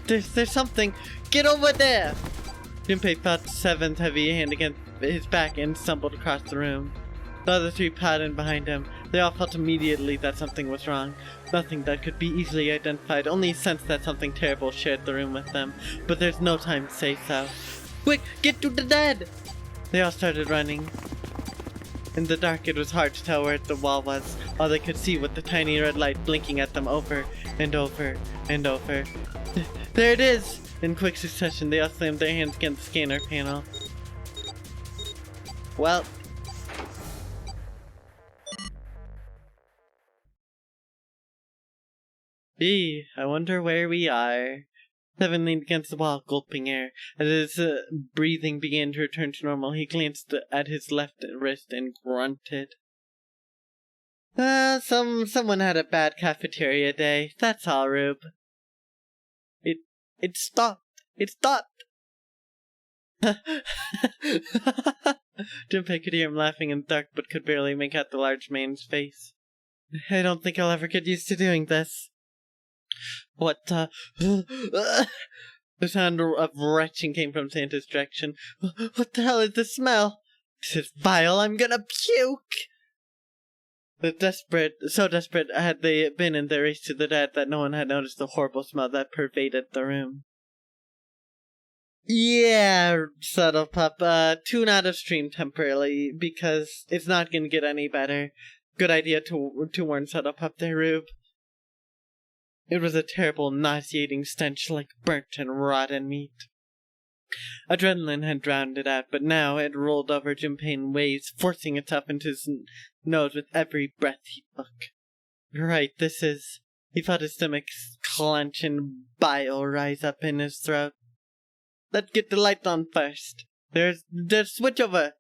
There's something. Get over there! Junpei felt Seven's heavy hand against his back and stumbled across the room. The other 3 padded behind him. They all felt immediately that something was wrong. Nothing that could be easily identified, only a sense that something terrible shared the room with them. But there's no time to say so. Quick, get to the dead! They all started running. In the dark, it was hard to tell where the wall was. All they could see was the tiny red light blinking at them over and over and over. There it is! In quick succession, they all slammed their hands against the scanner panel. Well... Gee, I wonder where we are. Seven leaned against the wall, gulping air. As his breathing began to return to normal, he glanced at his left wrist and grunted. Someone had a bad cafeteria day. That's all, Rube. It stopped. It stopped. Junpei could hear him laughing in the dark, but could barely make out the large man's face. I don't think I'll ever get used to doing this. What, The sound of retching came from Santa's direction. What the hell is the smell? This is vile, I'm gonna puke! So desperate had they been in their race to the dead that no one had noticed the horrible smell that pervaded the room. Yeah, Subtle Pup. Tune out of stream temporarily because it's not gonna get any better. Good idea to warn Subtle Pup there, Rube. It was a terrible, nauseating stench like burnt and rotten meat. Adrenaline had drowned it out, but now it rolled over Junpei in waves, forcing itself into his nose with every breath he took. Right, this is... He felt his stomach clench and bile rise up in his throat. Let's get the lights on first. There's switch over.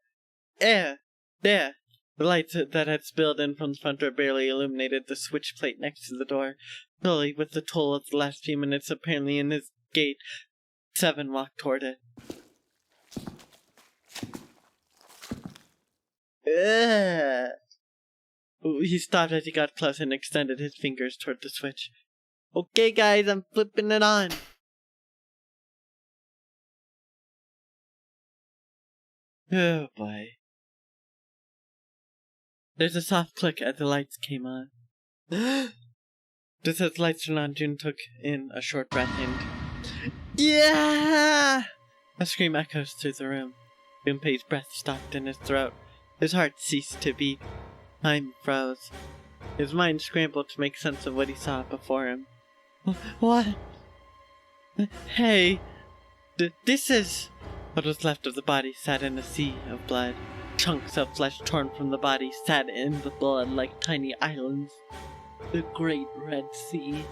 There. The lights that had spilled in from the front door barely illuminated the switch plate next to the door. Slowly, with the toll of the last few minutes apparently in his gait, Seven walked toward it. Ugh. He stopped as he got close and extended his fingers toward the switch. Okay, guys, I'm flipping it on. Oh, boy. There's a soft click as the lights came on. Just as the lights turned on, June took in a short breath and... Yeah! A scream echoes through the room. Junpei's breath stopped in his throat. His heart ceased to beat. Time froze. His mind scrambled to make sense of what he saw before him. What? Hey! This is... What was left of the body sat in a sea of blood. Chunks of flesh torn from the body sat in the blood like tiny islands. The Great Red Sea.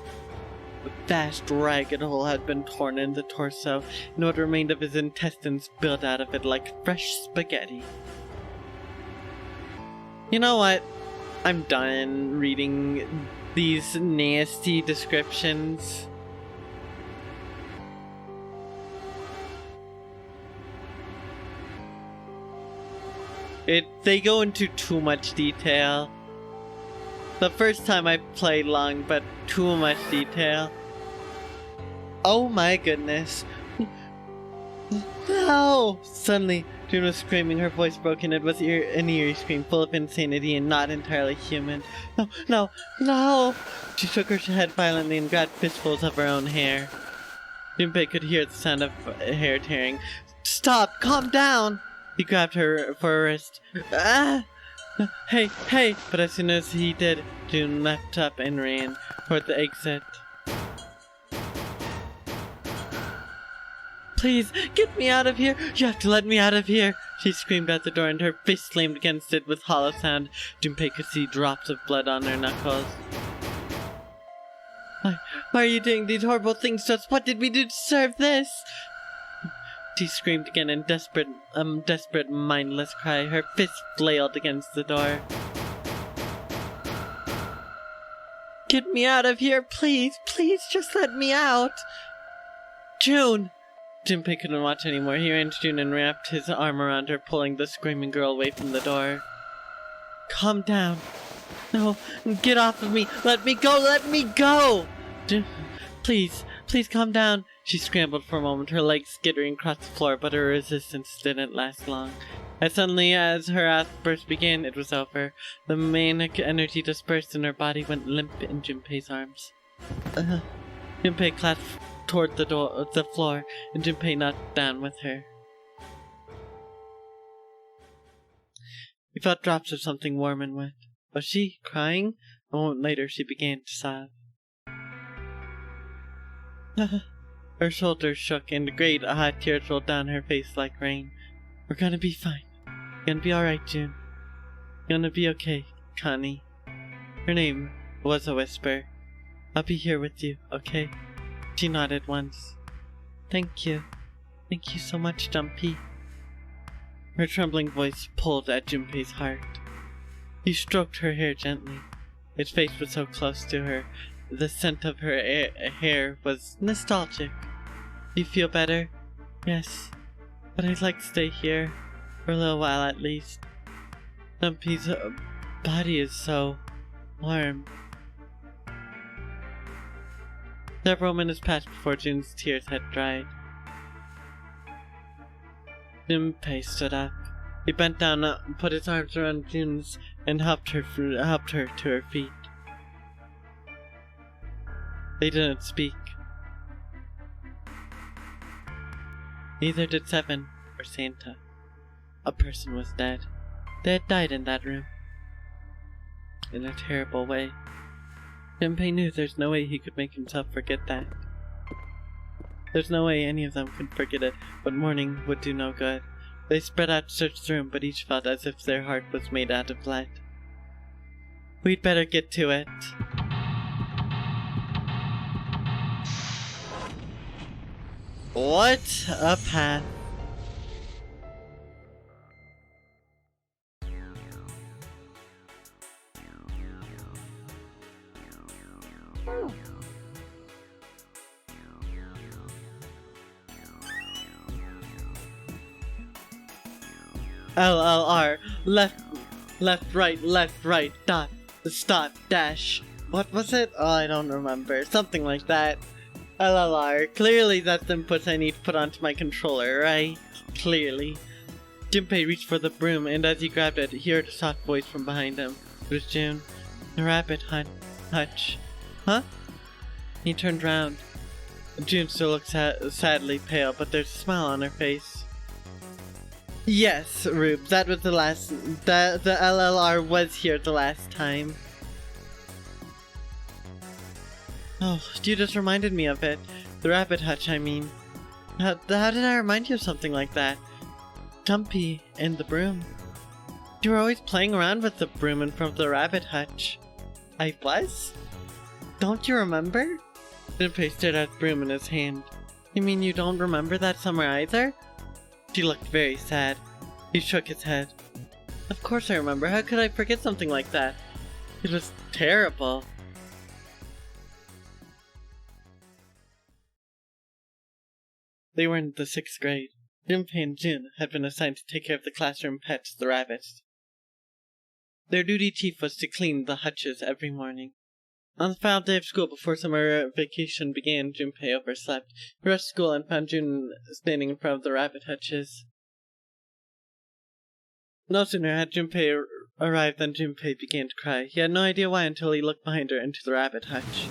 A vast ragged hole had been torn in the torso, and what remained of his intestines spilled out of it like fresh spaghetti. You know what? I'm done reading these nasty descriptions. They go into too much detail. The first time I played long, but too much detail. Oh my goodness. No! Suddenly, June was screaming, her voice broken. It was an eerie scream, full of insanity and not entirely human. No! She shook her head violently and grabbed fistfuls of her own hair. Junpei could hear the sound of hair tearing. Stop! Calm down! He grabbed her for her wrist. Ah! Hey! But as soon as he did, June leapt up and ran toward the exit. Please, get me out of here! You have to let me out of here! She screamed at the door and her fist slammed against it with hollow sound. Junpei could see drops of blood on her knuckles. Why are you doing these horrible things to us? What did we do to deserve this? She screamed again in desperate, mindless cry. Her fist flailed against the door. Get me out of here, please! Please, just let me out! June! Junpei couldn't watch anymore. He ran to June and wrapped his arm around her, pulling the screaming girl away from the door. Calm down. No, get off of me! Let me go! Let me go! June, please calm down. She scrambled for a moment, her legs skittering across the floor, but her resistance didn't last long. As suddenly as her outburst began, it was over. The manic energy dispersed and her body went limp in Junpei's arms. Junpei clasped toward the floor, and Junpei knocked down with her. He felt drops of something warm and wet. Was she crying? A moment later, she began to sob. Her shoulders shook, and great hot tears rolled down her face like rain. We're gonna be fine. Gonna be alright, June. Gonna be okay, Connie. Her name was a whisper. I'll be here with you, okay? She nodded once. Thank you. Thank you so much, Junpei. Her trembling voice pulled at Junpei's heart. He stroked her hair gently. His face was so close to her. The scent of her hair was nostalgic. You feel better? Yes. But I'd like to stay here. For a little while at least. Junpei's body is so warm. Several minutes passed before June's tears had dried. Junpei stood up. He bent down, put his arms around June's, and helped her to her feet. They didn't speak. Neither did Seven or Santa. A person was dead. They had died in that room. In a terrible way. Junpei knew there's no way he could make himself forget that. There's no way any of them could forget it, but mourning would do no good. They spread out to search the room, but each felt as if their heart was made out of lead. We'd better get to it. What a path. LLR, left, right, dot, stop, dash. What was it? Oh, I don't remember. Something like that. LLR, clearly that's the inputs I need to put onto my controller, right? Clearly. Junpei reached for the broom, and as he grabbed it, he heard a soft voice from behind him. It was June. The rabbit hutch. Huh? He turned round. June still looked sadly pale, but there's a smile on her face. Yes, Rube, that was the last. The LLR was here the last time. Oh, you just reminded me of it. The rabbit hutch, I mean. How did I remind you of something like that? Jumpy and the broom. You were always playing around with the broom in front of the rabbit hutch. I was? Don't you remember? Junpei stared at the broom in his hand. You mean you don't remember that summer either? She looked very sad. He shook his head. Of course I remember. How could I forget something like that? It was terrible. They were in the 6th grade. Junpei and June had been assigned to take care of the classroom pets, the rabbits. Their duty chief was to clean the hutches every morning. On the final day of school before summer vacation began, Junpei overslept. He rushed to school and found June standing in front of the rabbit hutches. No sooner had Junpei arrived than Junpei began to cry. He had no idea why until he looked behind her into the rabbit hutch.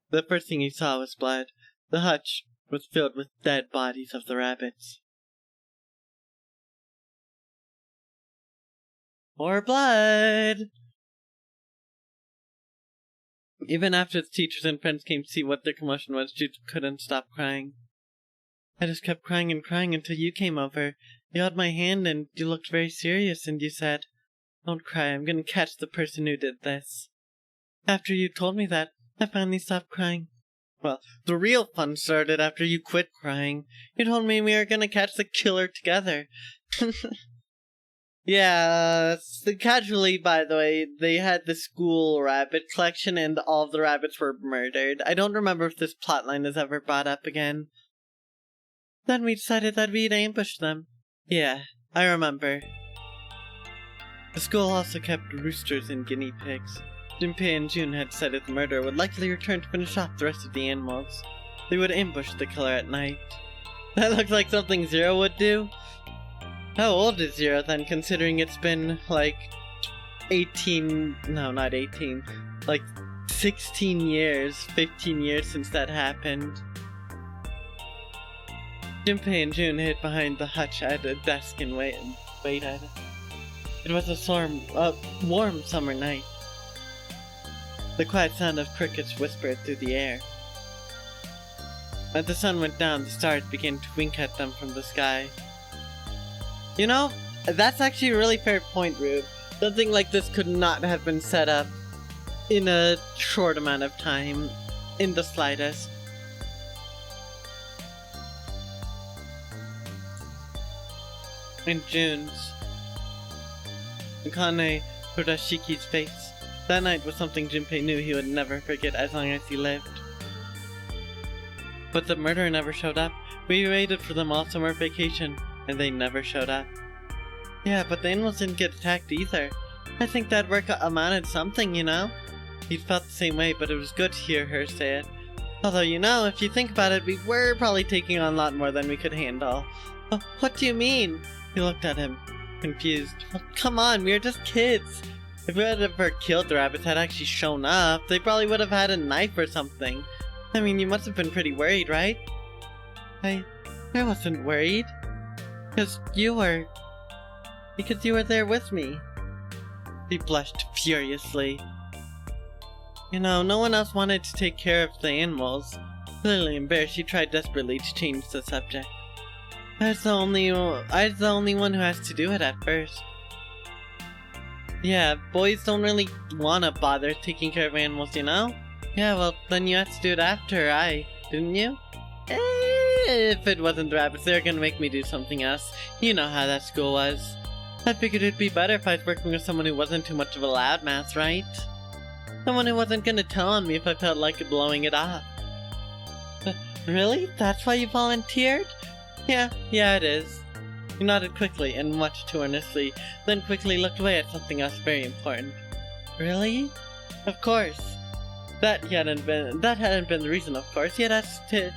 The first thing he saw was blood. The hutch was filled with dead bodies of the rabbits. More blood! Even after the teachers and friends came to see what their commotion was, Jude couldn't stop crying. I just kept crying and crying until you came over. You held my hand and you looked very serious and you said, "Don't cry, I'm gonna catch the person who did this." After you told me that, I finally stopped crying. Well, the real fun started after you quit crying. You told me we were gonna catch the killer together. Yeah, casually, by the way, they had the school rabbit collection and all of the rabbits were murdered. I don't remember if this plotline is ever brought up again. Then we decided that we'd ambush them. Yeah, I remember. The school also kept roosters and guinea pigs. Junpei and June had said if the murderer would likely return to finish off the rest of the animals. They would ambush the killer at night. That looks like something Zero would do. How old is Zero then, considering it's been like 18, no, not 18, like 16 years, 15 years since that happened. Junpei and June hid behind the hutch at a desk and waited. It was a warm summer night. The quiet sound of crickets whispered through the air. As the sun went down, the stars began to wink at them from the sky. You know, that's actually a really fair point, Rube. Something like this could not have been set up in a short amount of time, in the slightest. In June's, Akane Todashiki's face. That night was something Junpei knew he would never forget as long as he lived. But the murderer never showed up. We waited for them all summer vacation, and they never showed up. Yeah, but the animals didn't get attacked either. I think that work amounted something, you know? He felt the same way, but it was good to hear her say it. Although, you know, if you think about it, we were probably taking on a lot more than we could handle. What do you mean? He looked at him, confused. Oh, come on, we were just kids. If we had ever killed the rabbits had actually shown up, they probably would have had a knife or something. I mean, you must have been pretty worried, right? I I wasn't worried. Because you were there with me. He blushed furiously. You know, no one else wanted to take care of the animals. Clearly embarrassed, she tried desperately to change the subject. I was the only one who has to do it at first. Yeah, boys don't really want to bother taking care of animals, you know? Yeah, well, then you had to do it after didn't you? If it wasn't the rabbits, they were gonna make me do something else. You know how that school was. I figured it'd be better if I was working with someone who wasn't too much of a loudmouth, right? Someone who wasn't gonna tell on me if I felt like blowing it off. Really? That's why you volunteered? Yeah, it is. He nodded quickly and much too earnestly, then quickly looked away at something else very important. Really? Of course. That hadn't been the reason, of course. He had asked to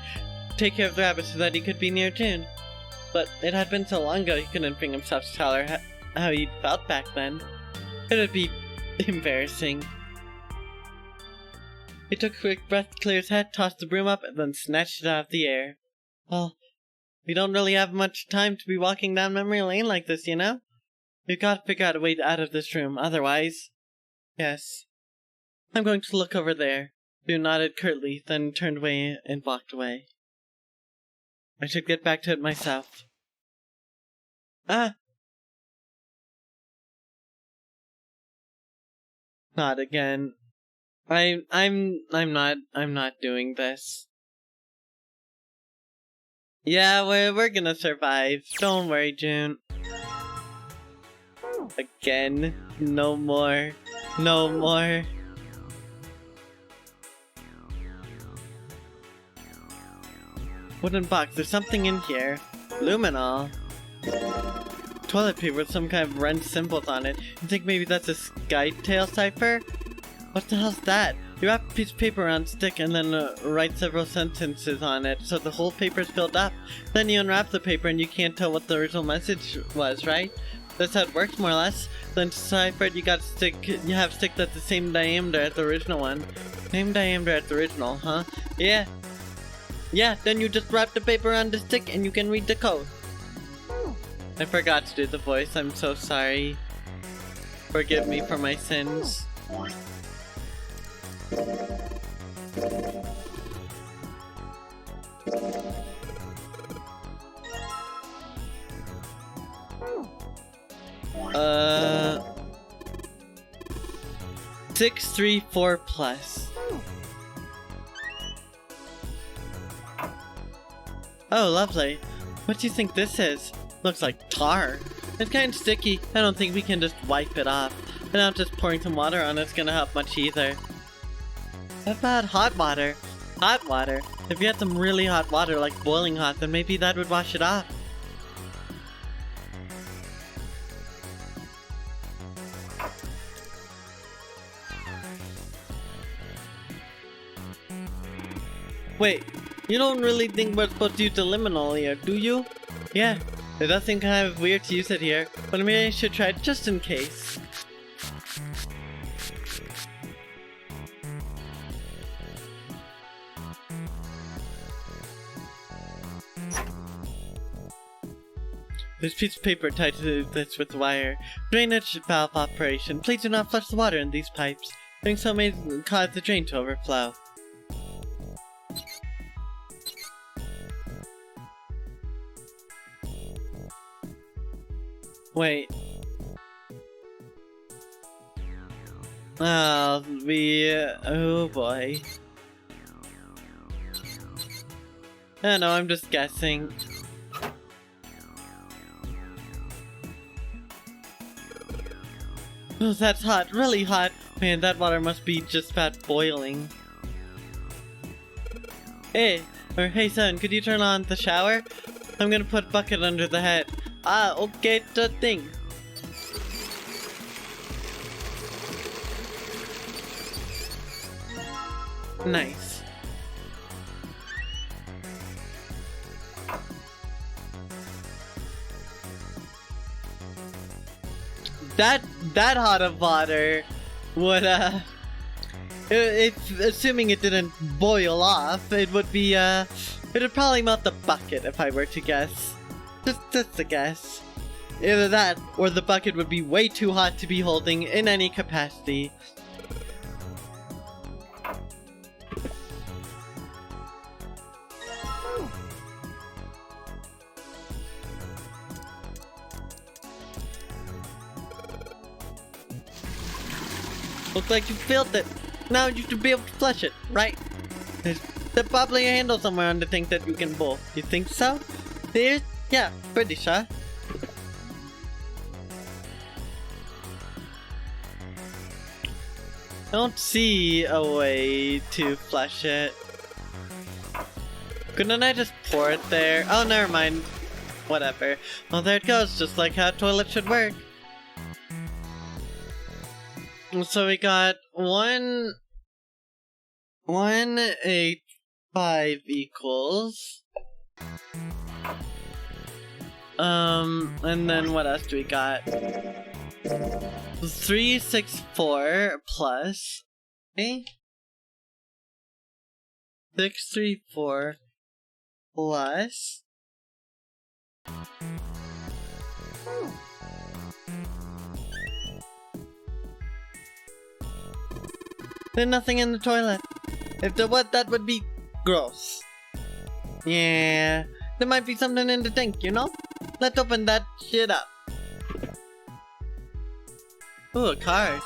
take care of the rabbit so that he could be near June. But it had been so long ago he couldn't bring himself to tell her how he felt back then. It would be embarrassing. He took a quick breath to clear his head, tossed the broom up, and then snatched it out of the air. Well, we don't really have much time to be walking down memory lane like this, you know? We've got to figure out a way out of this room, otherwise... Yes. I'm going to look over there. Boo nodded curtly, then turned away and walked away. I should get back to it myself. Ah! Not again. I'm not doing this. Yeah, we're gonna survive. Don't worry, June. Again. No more. No more. Wooden box, there's something in here. Luminol. Toilet paper with some kind of wrench symbols on it. You think maybe that's a Skytail cipher? What the hell's that? You wrap a piece of paper around a stick and then write several sentences on it so the whole paper is filled up. Then you unwrap the paper and you can't tell what the original message was, right? That's how it works, more or less. Then to decipher it, you have a stick that's the same diameter as the original one. Same diameter as the original, huh? Yeah. Yeah, then you just wrap the paper around the stick and you can read the code. I forgot to do the voice, I'm so sorry. Forgive me for my sins. Uh... 634 plus. Oh, lovely. What do you think this is? Looks like tar. It's kind of sticky. I don't think we can just wipe it off. And not just pouring some water on it's gonna help much either. What about hot water? Hot water? If you had some really hot water, like boiling hot, then maybe that would wash it off. Wait, you don't really think we're supposed to use the liminal here, do you? Yeah, it does seem kind of weird to use it here, but maybe I should try it just in case. This piece of paper tied to this with wire. Drainage valve operation. Please do not flush the water in these pipes. Doing so may cause the drain to overflow. Wait. Oh boy. I know, I'm just guessing. Oh, that's hot, really hot. Man, that water must be just about boiling. Hey son, could you turn on the shower? I'm gonna put a bucket under the head. Ah, okay, the thing. Nice. That hot of water would assuming it didn't boil off, it would be It'd probably melt the bucket if I were to guess. Just a guess. Either that, or the bucket would be way too hot to be holding in any capacity. Looks like you filled it. Now you should be able to flush it, right? There's probably a handle somewhere on the thing that you can pull. You think so? There? Yeah, pretty sure. I don't see a way to flush it. Couldn't I just pour it there? Oh, never mind. Whatever. Well, there it goes, just like how a toilet should work. So we got 1, 8, 5 equals. And then what else do we got? 3, 6, 4 plus. Okay. 6, 3, 4 plus. There's nothing in the toilet. If there was, that would be gross. Yeah, there might be something in the tank, you know? Let's open that shit up. Ooh, a card.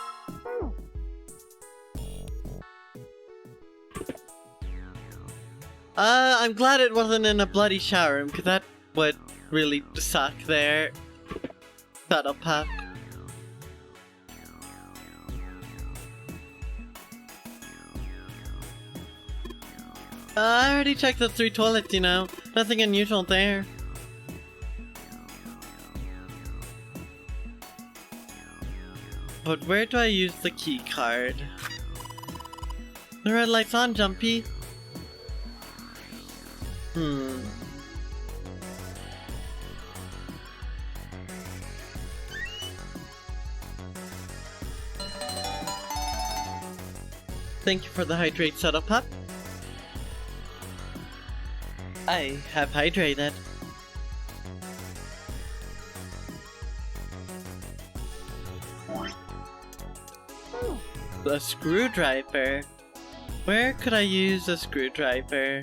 I'm glad it wasn't in a bloody shower room, because that would really suck there. That'll pop. I already checked the 3 toilets, you know. Nothing unusual there. But where do I use the key card? The red light's on, Jumpy. Thank you for the hydrate settle, pup. I have hydrated. A screwdriver. Where could I use a screwdriver?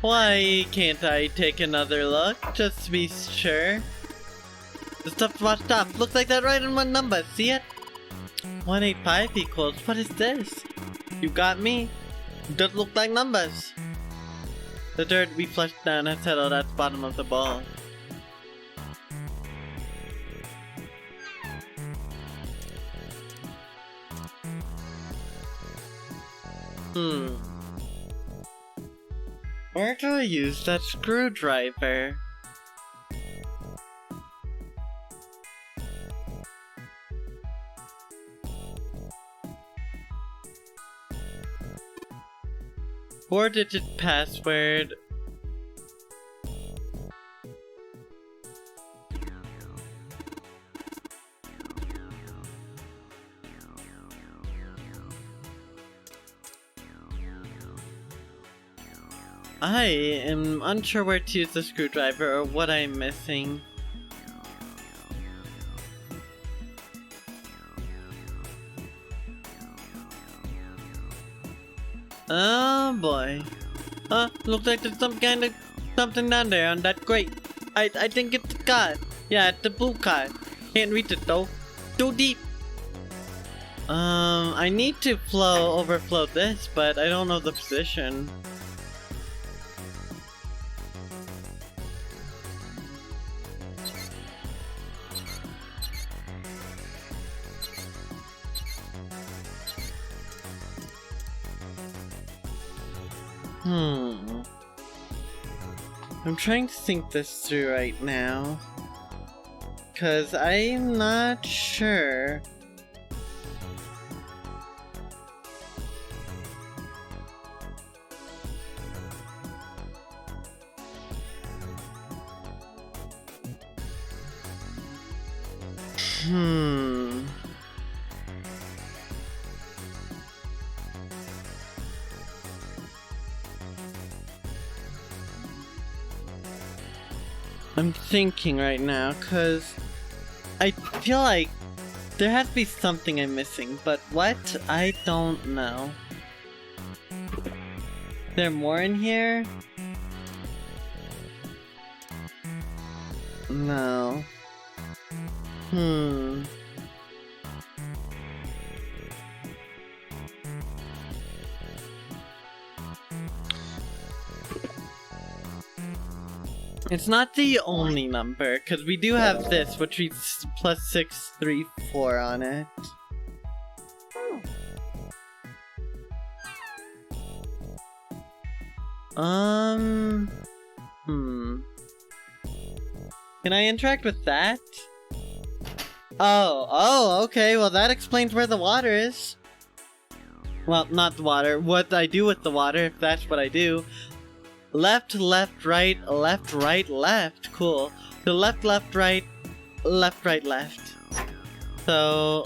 Why can't I take another look, just to be sure? The stuff's washed off. Looks like that right in one number. See it? 185 equals. What is this? You got me. Does look like numbers. The dirt we flushed down has settled at the bottom of the bowl. Where do I use that screwdriver? Four-digit password. I am unsure where to use the screwdriver or what I'm missing. Oh boy. Looks like there's some kind of something down there on that grate. I think it's a card. Yeah, it's a blue card. Can't reach it though. Too deep. I need to overflow this, but I don't know the position. I'm trying to think this through right now. Cause I'm not sure. I'm thinking right now, cause I feel like there has to be something I'm missing, but what? I don't know. There more in here? No. It's not the only number, because we do have this, which reads plus 634 on it. Can I interact with that? Oh, okay, well that explains where the water is. Well, not the water, what I do with the water, if that's what I do. Left, left, right, left. Cool. So left, left, right, left. So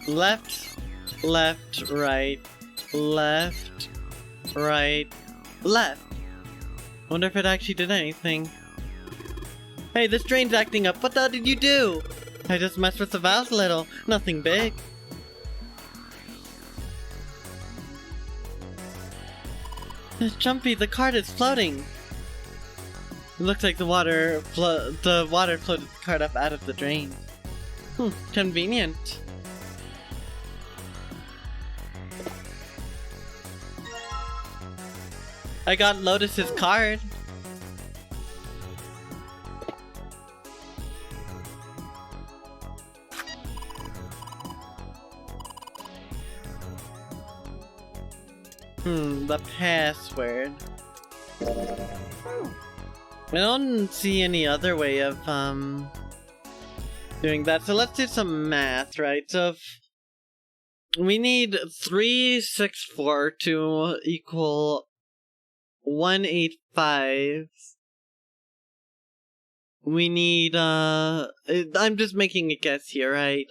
left, left, right, left. Wonder if it actually did anything. Hey, this drain's acting up. What the hell did you do? I just messed with the valves a little. Nothing big. Jumpy, the cart is floating. It looks like the water floated the cart up out of the drain. Convenient. I got Lotus's card. The password. I don't see any other way of doing that, so let's do some math, right? So if we need 364 to equal 185. We need I'm just making a guess here, right?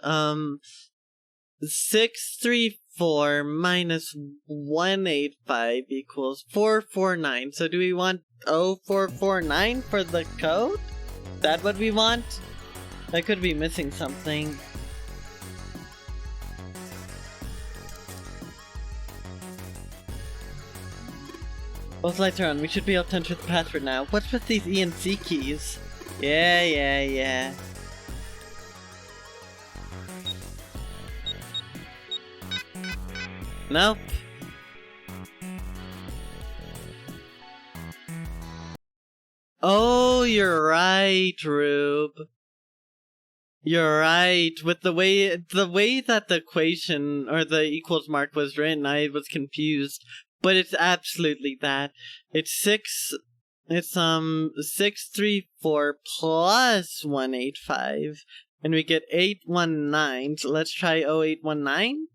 634 minus 185 equals 449. So do we want 0449 for the code? Is that what we want? I could be missing something. Both lights are on. We should be able to enter the password now. What's with these E and C keys? Yeah. Nope. Oh, you're right, Rube. You're right. With the way that the equation or the equals mark was written, I was confused. But it's absolutely that. It's 634 plus 185. And we get 819. So let's try 0819.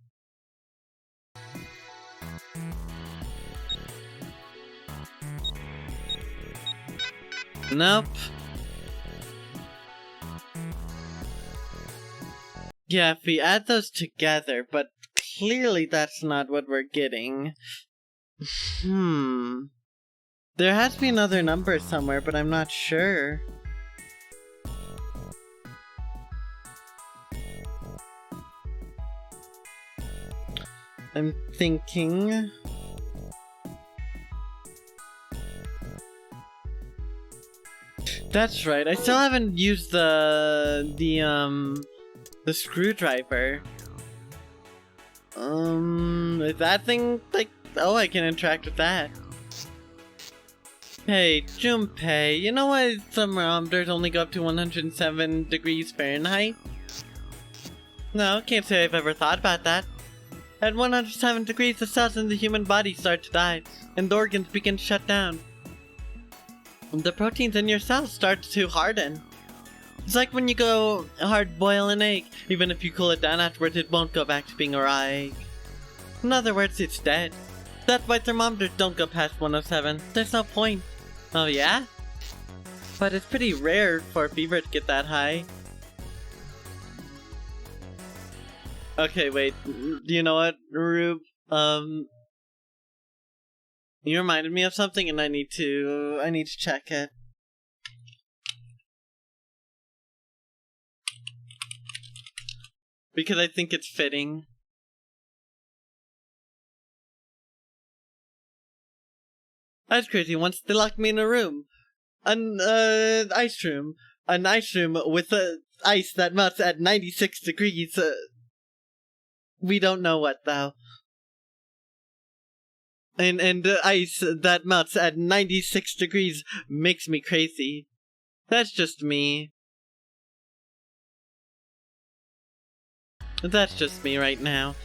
Nope. Yeah, if we add those together, but clearly that's not what we're getting. There has to be another number somewhere, but I'm not sure. I'm thinking. That's right. I still haven't used the screwdriver. Is that thing like? Oh, I can interact with that. Hey, Junpei, you know why thermometers only go up to 107 degrees Fahrenheit? No, can't say I've ever thought about that. At 107 degrees, the cells in the human body start to die, and the organs begin to shut down. the proteins in your cells start to harden. It's like when you go hard boil an egg. Even if you cool it down afterwards, it won't go back to being a raw egg. In other words, it's dead. That's why thermometers don't go past 107. There's no point. Oh yeah? But it's pretty rare for a fever to get that high. Okay, wait. You know what, Rube? You reminded me of something and I need to check it. Because I think it's fitting. That's crazy. Once they locked me in a room. An ice room. An ice room with ice that melts at 96 degrees. We don't know what though. And ice that melts at 96 degrees makes me crazy. That's just me. That's just me right now.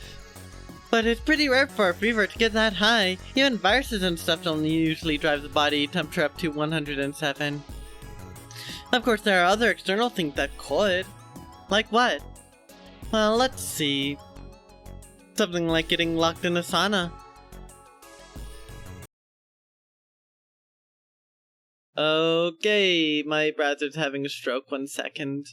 But it's pretty rare for a fever to get that high. Even viruses and stuff don't usually drive the body temperature up to 107. Of course, there are other external things that could. Like what? Well, let's see. Something like getting locked in a sauna. Okay, my browser's having a stroke. 1 second.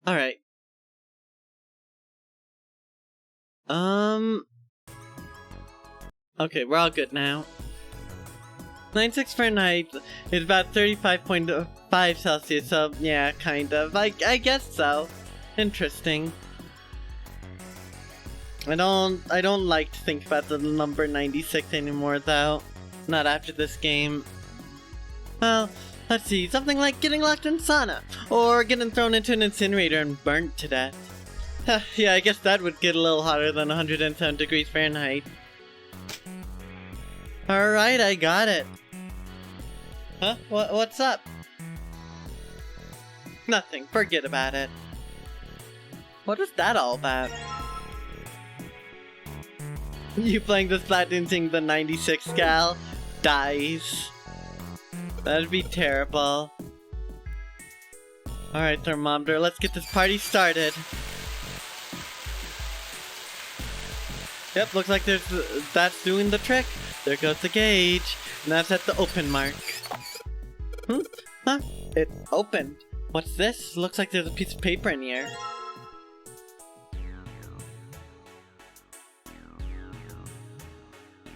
Alright. Okay, we're all good now. 96 Fahrenheit is about 35.5 Celsius, so yeah, kind of. I guess so. Interesting. I don't like to think about the number 96 anymore, though. Not after this game. Well, let's see, something like getting locked in sauna, or getting thrown into an incinerator and burnt to death. Yeah, I guess that would get a little hotter than 107 degrees Fahrenheit. Alright, I got it. Huh? What's up? Nothing, forget about it. What is that all about? You playing this Splatoon thing, the 96 gal dies. That'd be terrible. Alright, thermometer, let's get this party started. Yep, looks like that's doing the trick. There goes the gauge. And that's at the open mark. Huh? It opened. What's this? Looks like there's a piece of paper in here.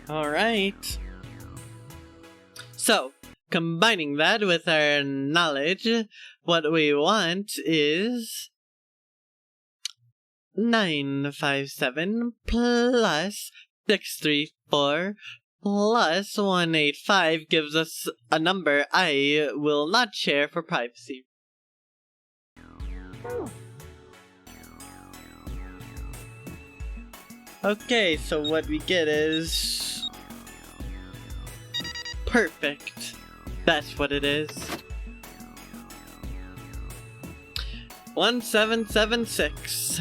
Alright. So, combining that with our knowledge, what we want is 957 plus 634 plus 185 gives us a number I will not share for privacy. Okay, so what we get is perfect. That's what it is. 1776.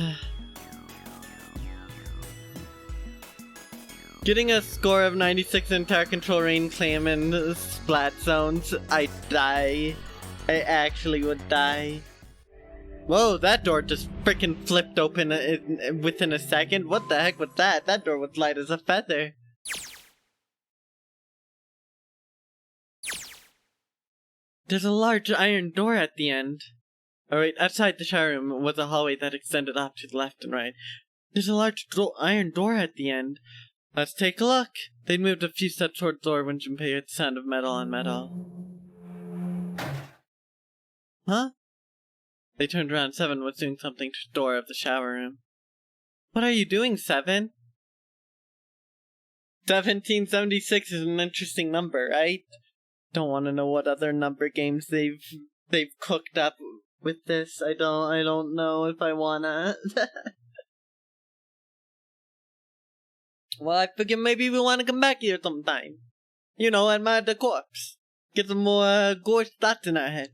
Getting a score of 96 in Tower Control Rain Clam and Splat Zones, I'd die. I actually would die. Whoa, that door just freaking flipped open within a second. What the heck was that? That door was light as a feather. There's a large iron door at the end. Alright, outside the shower room was a hallway that extended off to the left and right. There's a large iron door at the end. Let's take a look. They moved a few steps toward the door when Junpei heard the sound of metal on metal. Huh? They turned around. Seven was doing something to the door of the shower room. What are you doing, Seven? 1776 is an interesting number, right? Don't want to know what other number games they've cooked up with this. I don't know if I wanna. Well, I figure maybe we wanna come back here sometime. You know, admire the corpse. Get some more gorge thoughts in our head.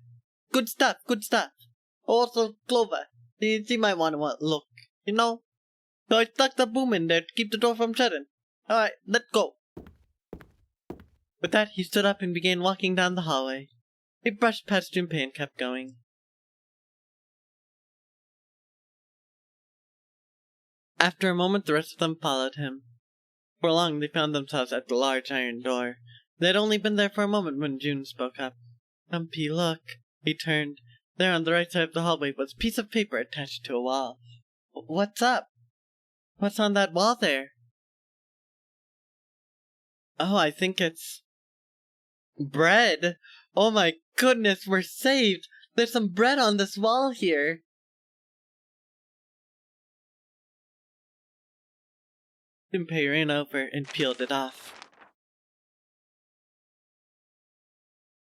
Good stuff, good stuff. Also, Clover. She might want to look, you know? So I stuck the boom in there to keep the door from shutting. Alright, let's go. With that, he stood up and began walking down the hallway. He brushed past Junpei and kept going. After a moment, the rest of them followed him. For long, they found themselves at the large iron door. They had only been there for a moment when June spoke up. Junpei, look. He turned. There on the right side of the hallway was a piece of paper attached to a wall. What's up? What's on that wall there? Oh, I think it's bread. Oh my goodness, we're saved. There's some bread on this wall here. Junpei ran over and peeled it off.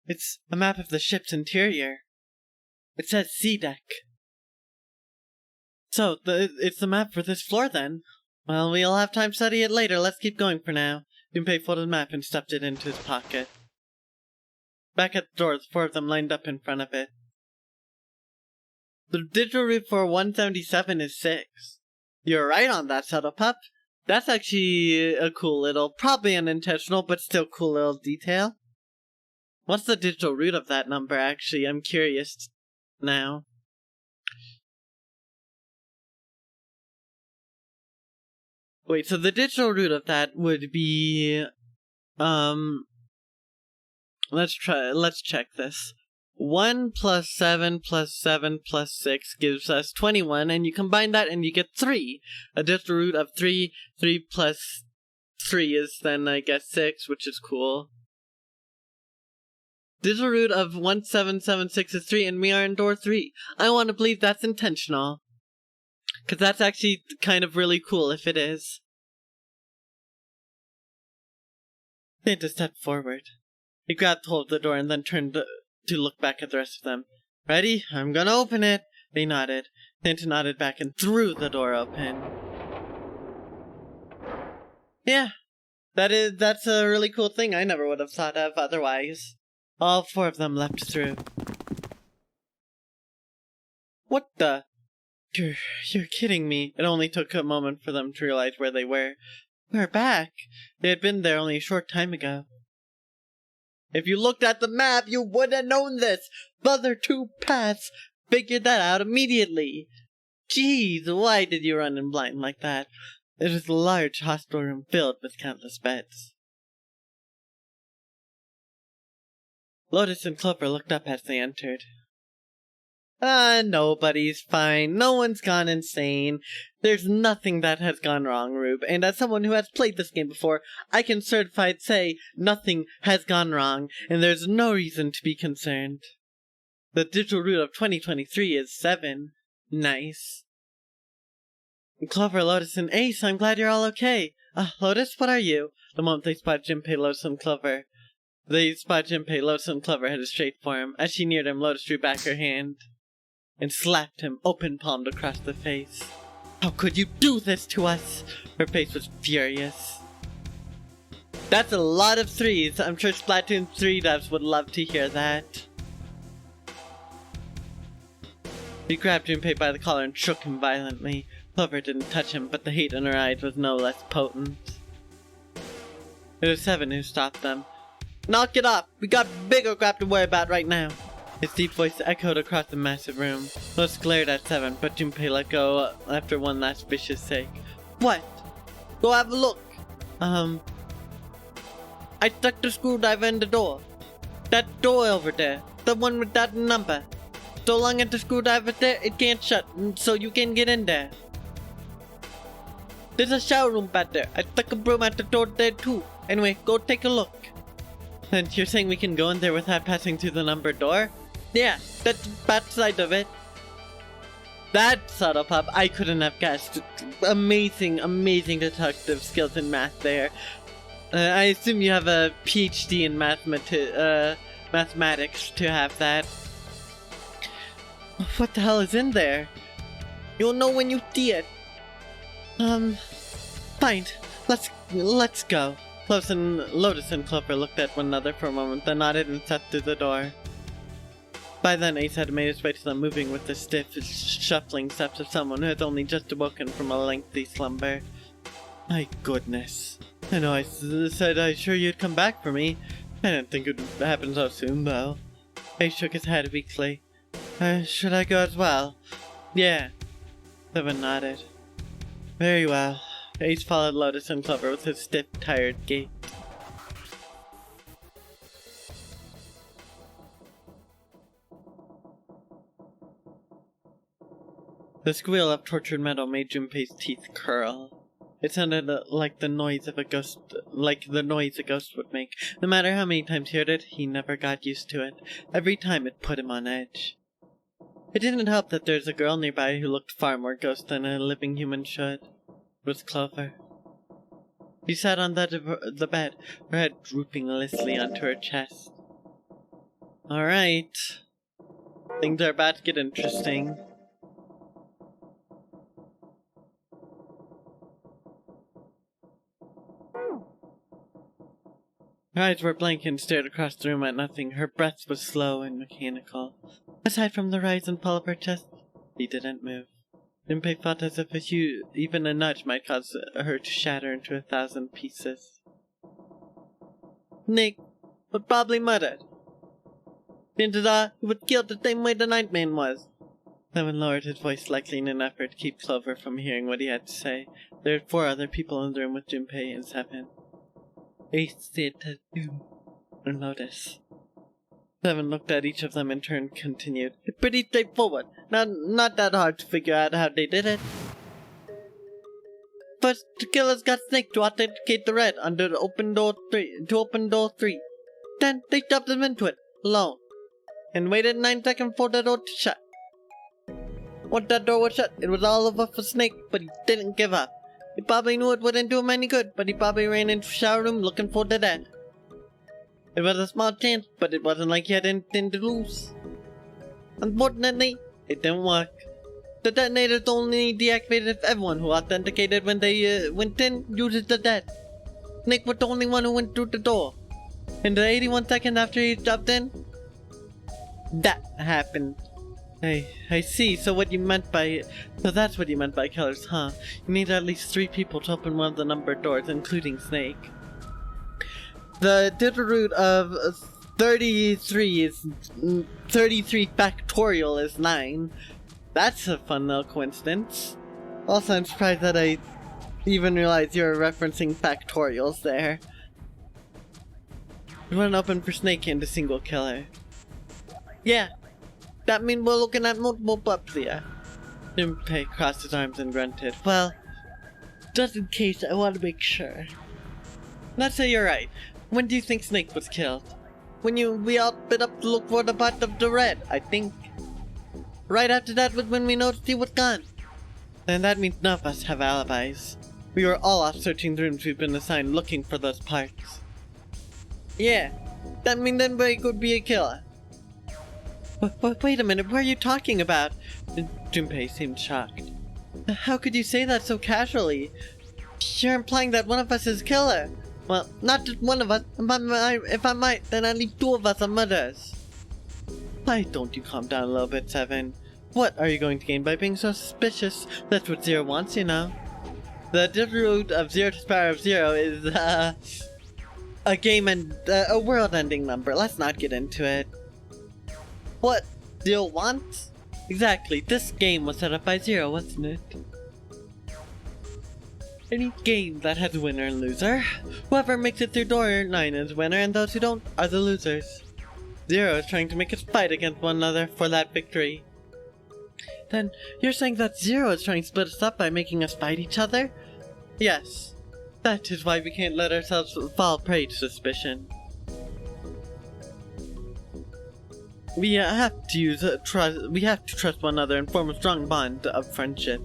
It's a map of the ship's interior. It says sea deck. So, it's the map for this floor then. Well, we'll have time to study it later. Let's keep going for now. Junpei folded the map and stuffed it into his pocket. Back at the door, the four of them lined up in front of it. The digital route for 177 is 6. You're right on that, Subtle Pup. That's actually a cool little, probably unintentional, but still cool little detail. What's the digital root of that number, actually? I'm curious now. Wait, so the digital root of that would be, let's check this. 1 plus 7 plus 7 plus 6 gives us 21, and you combine that and you get 3. A digital root of 3, 3 plus 3 is then, I guess, 6, which is cool. Digital root of 1776 is 3, and we are in door 3. I want to believe that's intentional. Because that's actually kind of really cool if it is. Santa stepped forward. He grabbed hold of the door and then turned to look back at the rest of them. Ready? I'm gonna open it. They nodded. Santa nodded back and threw the door open. Yeah, that's a really cool thing I never would have thought of otherwise. All four of them leapt through. What the? You're kidding me. It only took a moment for them to realize where they were. We're back. They had been there only a short time ago. If you looked at the map, you would have known this. The other two paths figured that out immediately. Jeez, why did you run in blind like that? It was a large hospital room filled with countless beds. Lotus and Clover looked up as they entered. Nobody's fine. No one's gone insane. There's nothing that has gone wrong, Rube. And as someone who has played this game before, I can certified say nothing has gone wrong, and there's no reason to be concerned. The digital root of 2023 is 7. Nice. Clover, Lotus, and Ace, I'm glad you're all okay. Lotus, what are you? The moment they spotted Junpei, Lotus, and Clover. They spotted Junpei, Lotus, and Clover headed straight for him. As she neared him, Lotus drew back her hand and slapped him open-palmed across the face. How could you do this to us? Her face was furious. That's a lot of 3s. I'm sure Splatoon 3 devs would love to hear that. He grabbed Junpei by the collar and shook him violently. Clover didn't touch him, but the hate in her eyes was no less potent. It was 7 who stopped them. Knock it off! We got bigger crap to worry about right now! His deep voice echoed across the massive room. Lotus glared at 7, but Junpei let go after one last vicious shake. What? Go have a look! I stuck the screwdriver in the door. That door over there. The one with that number. So long as the screwdriver's there, it can't shut, so you can get in there. There's a shower room back there. I stuck a broom at the door there too. Anyway, go take a look. And you're saying we can go in there without passing through the numbered door? Yeah, that's the bad side of it. That, Subtle Pup, I couldn't have guessed. Amazing, amazing detective skills in math there. I assume you have a PhD in mathematics to have that. What the hell is in there? You'll know when you see it. Fine. Let's go. Lotus and Clover looked at one another for a moment, then nodded and stepped through the door. By then, Ace had made his way to them, moving with the stiff, shuffling steps of someone who had only just awoken from a lengthy slumber. My goodness. I know I said I sure you'd come back for me. I didn't think it would happen so soon, though. Ace shook his head weakly. Should I go as well? Yeah. Seven nodded. Very well. Ace followed Lotus and Clover with his stiff, tired gait. The squeal of tortured metal made Junpei's teeth curl. It sounded like the noise of a ghost, like the noise a ghost would make. No matter how many times he heard it, he never got used to it. Every time it put him on edge. It didn't help that there's a girl nearby who looked far more ghost than a living human should. It was Clover. She sat on the bed, her head drooping listlessly onto her chest. Alright. Things are about to get interesting. Her eyes were blank and stared across the room at nothing. Her breath was slow and mechanical. Aside from the rise and fall of her chest, he didn't move. Junpei felt as if even a nudge might cause her to shatter into 1,000 pieces. Snake would probably murdered. Chances are he was killed the same way the Nightman was. Seven lowered his voice slightly in an effort to keep Clover from hearing what he had to say. There were 4 other people in the room with Junpei and Seven. Ace said to do and Lotus. Seven looked at each of them and turn continued. It's pretty straightforward. Not that hard to figure out how they did it. First, the killers got Snake to authenticate the red under the open door 3. Then they shoved him into it, alone, and waited 9 seconds for the door to shut. Once that door was shut, it was all over for Snake, but he didn't give up. He probably knew it wouldn't do him any good, but he probably ran into the shower room looking for the dead. It was a small chance, but it wasn't like he had anything to lose. Unfortunately, it didn't work. The detonators only deactivated if everyone who authenticated when they went in uses the dead. Snake was the only one who went through the door. In the 81 seconds after he jumped in, that happened. I see. So that's what you meant by killers, huh? You need at least 3 people to open one of the numbered doors, including Snake. The digital root of 33 factorial is 9. That's a fun little coincidence. Also, I'm surprised that I even realized you were referencing factorials there. We want to open for Snake and a single killer. Yeah. That means we're looking at multiple pups here. Junpei crossed his arms and grunted. Well, just in case, I want to make sure. Let's say you're right. When do you think Snake was killed? When we all split up to look for the part of the red, I think. Right after that was when we noticed he was gone. Then that means none of us have alibis. We were all off searching the rooms we've been assigned looking for those parts. Yeah, that means anybody could be a killer. Wait a minute, what are you talking about? Junpei seemed shocked. How could you say that so casually? You're implying that one of us is killer. Well, not just one of us. If I might, then at least 2 of us are murderers. Why don't you calm down a little bit, Seven? What are you going to gain by being so suspicious? That's what Zero wants, you know. The digital root of 0 to the power of 0 is, a game and a world-ending number. Let's not get into it. What Zero wants? Exactly, this game was set up by Zero, wasn't it? Any game that has a winner and loser. Whoever makes it through door 9 is winner, and those who don't are the losers. Zero is trying to make us fight against one another for that victory. Then, you're saying that Zero is trying to split us up by making us fight each other? Yes. That is why we can't let ourselves fall prey to suspicion. We have to trust one another and form a strong bond of friendship.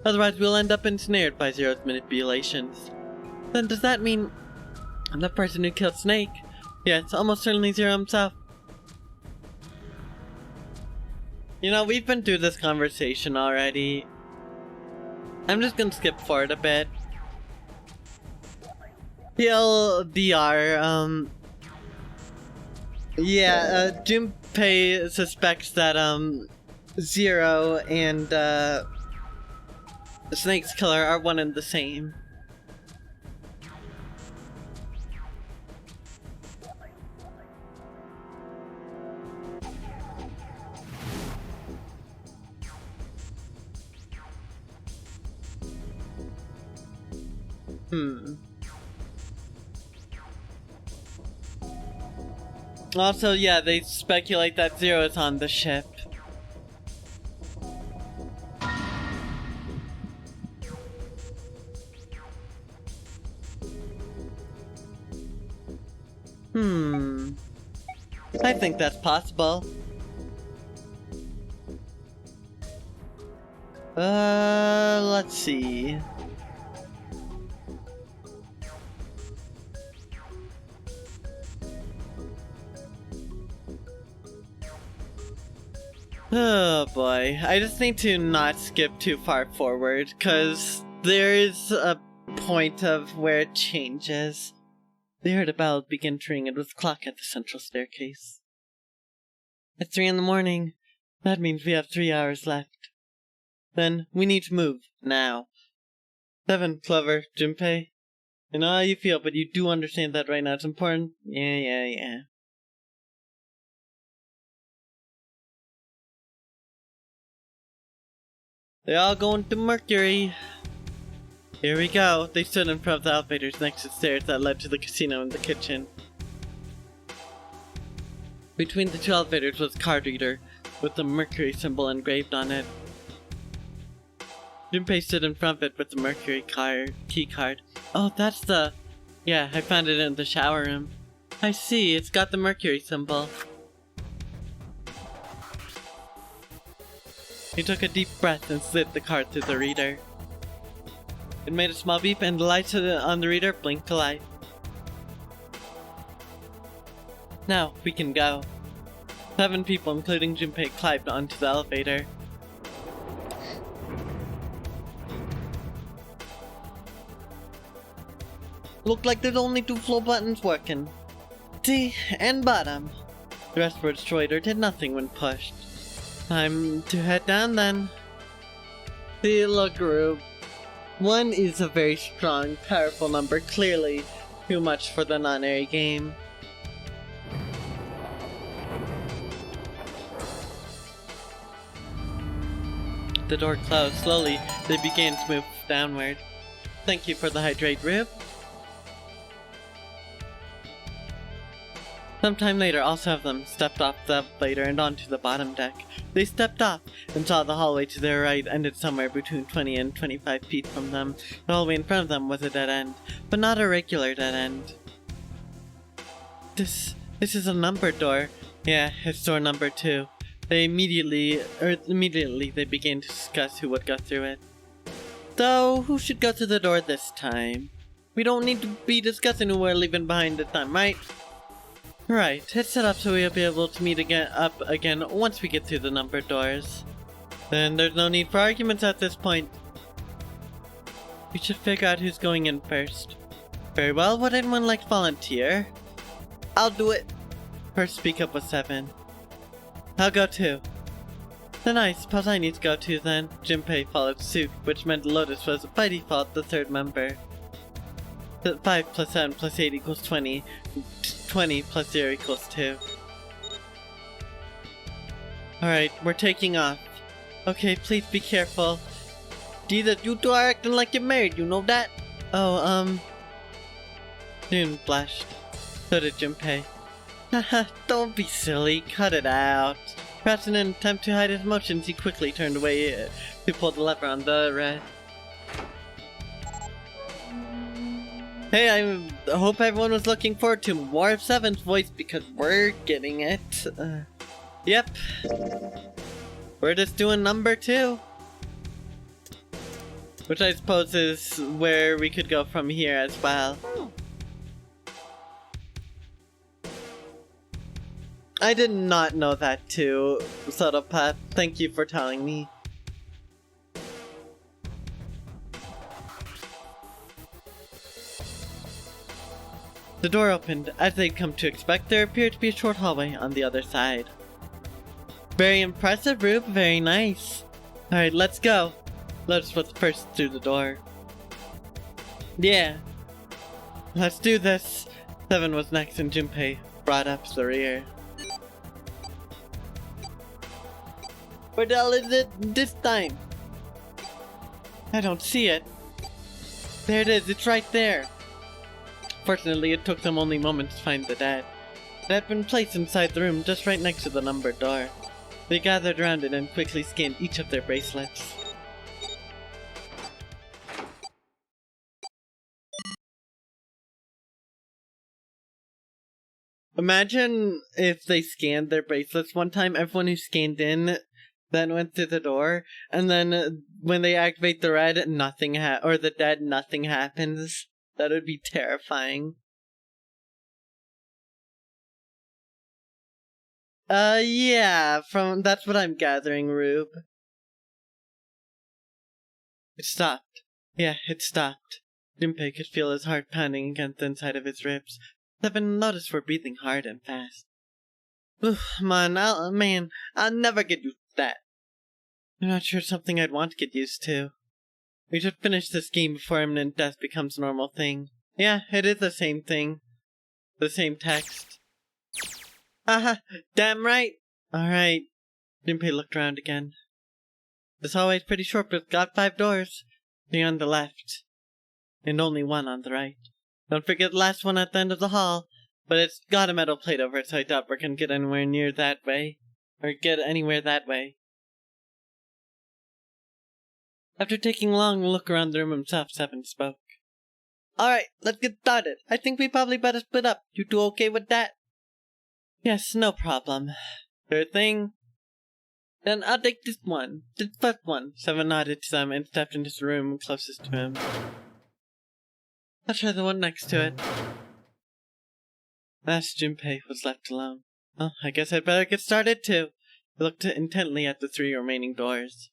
Otherwise we'll end up ensnared by Zero's manipulations. Then does that mean I'm the person who killed Snake? Yes, almost certainly Zero himself. You know, we've been through this conversation already. I'm just gonna skip forward a bit. TLDR, Junpei suspects that Zero and Snake's killer are one and the same. Also, yeah, they speculate that Zero is on the ship. I think that's possible. Let's see. Oh boy, I just need to not skip too far forward, cause there is a point of where it changes. They heard a bell begin to ring. It was a clock at the central staircase. It's 3 in the morning. That means we have 3 hours left. Then we need to move, now. 7, Clover, Junpei. I know how you feel, but you do understand that right now it's important? Yeah. They're all going to Mercury. Here we go. They stood in front of the elevators next to the stairs that led to the casino and the kitchen. Between the 2 elevators was a card reader with the Mercury symbol engraved on it. Junpei stood in front of it with the Mercury key card. Oh, that's the... Yeah, I found it in the shower room. I see, it's got the Mercury symbol. He took a deep breath and slid the card through the reader. It made a small beep and the lights on the reader blinked to life. Now, we can go. 7 people, including Junpei, climbed onto the elevator. Looked like there's only 2 floor buttons working. T and bottom. The rest were destroyed or did nothing when pushed. Time to head down then. See, look, group. 1 is a very strong, powerful number, clearly too much for the non-airy game. The door closed. Slowly, they began to move downward. Thank you for the hydrate, Rube. Sometime later, all 7 of them stepped off the elevator and onto the bottom deck. They stepped off and saw the hallway to their right ended somewhere between 20 and 25 feet from them. The hallway in front of them was a dead end, but not a regular dead end. This is a numbered door. Yeah, it's door number 2. Immediately they began to discuss who would go through it. So, who should go through the door this time? We don't need to be discussing who we're leaving behind this time, right? Right, it's set up so we'll be able to meet up again once we get through the numbered doors. Then there's no need for arguments at this point. We should figure out who's going in first. Very well, would anyone like to volunteer? I'll do it. First speak up was 7. I'll go too. Then I suppose I need to go too then. Junpei followed suit, which meant Lotus was by default the 3rd member. 5 plus 7 plus 8 equals 20. 20 plus 0 equals 2. Alright, we're taking off. Okay, please be careful. Jesus, you 2 are acting like you're married, you know that? Oh, June blushed. So did Junpei. Haha, don't be silly, cut it out. Perhaps in an attempt to hide his emotions, he quickly turned away to pull the lever on the red. Hey, I hope everyone was looking forward to more of 7's voice because we're getting it. Yep. We're just doing number 2. Which I suppose is where we could go from here as well. I did not know that too, Sotopath. Thank you for telling me. The door opened. As they'd come to expect, there appeared to be a short hallway on the other side. Very impressive, Rube. Very nice. Alright, let's go. Let's first through the door. Yeah. Let's do this. 7 was next and Junpei brought up the rear. Where the hell is it this time? I don't see it. There it is, it's right there. Fortunately, it took them only moments to find the dad. It had been placed inside the room just right next to the numbered door. They gathered around it and quickly scanned each of their bracelets. Imagine if they scanned their bracelets one time, everyone who scanned in then went through the door, and then when they activate the red, nothing or the dead, nothing happens. That would be terrifying. Yeah, that's what I'm gathering, Rube. It stopped. Yeah, it stopped. Junpei could feel his heart pounding against the inside of his ribs. 7 noticed we're breathing hard and fast. Oof, man, I'll never get used to that. I'm not sure it's something I'd want to get used to. We should finish this game before imminent death becomes a normal thing. Yeah, it is the same thing. The same text. Haha, damn right! Alright. Junpei looked around again. This hallway's pretty short, but it's got 5 doors. 3 on the left. And only 1 on the right. Don't forget the last one at the end of the hall. But it's got a metal plate over it, so I doubt we can get anywhere near that way. Or get anywhere that way. After taking a long look around the room himself, 7 spoke. Alright, let's get started. I think we probably better split up. You two okay with that? Yes, no problem. Third thing? Then I'll take this one. The first one. 7 nodded to them and stepped into the room closest to him. I'll try the one next to it. Last Junpei was left alone. Well, I guess I'd better get started too. He looked intently at the 3 remaining doors.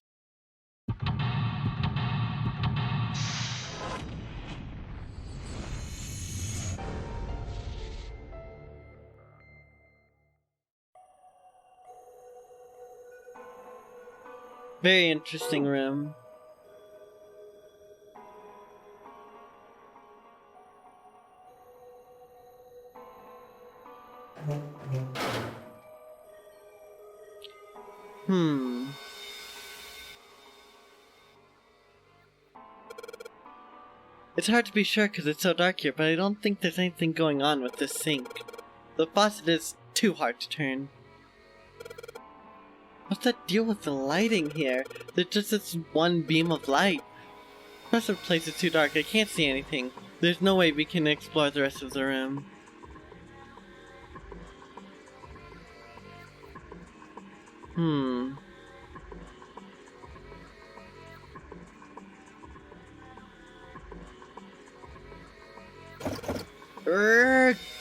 Very interesting room. It's hard to be sure because it's so dark here, but I don't think there's anything going on with this sink. The faucet is too hard to turn. What's the deal with the lighting here? There's just this one beam of light. The rest of the place is too dark, I can't see anything. There's no way we can explore the rest of the room.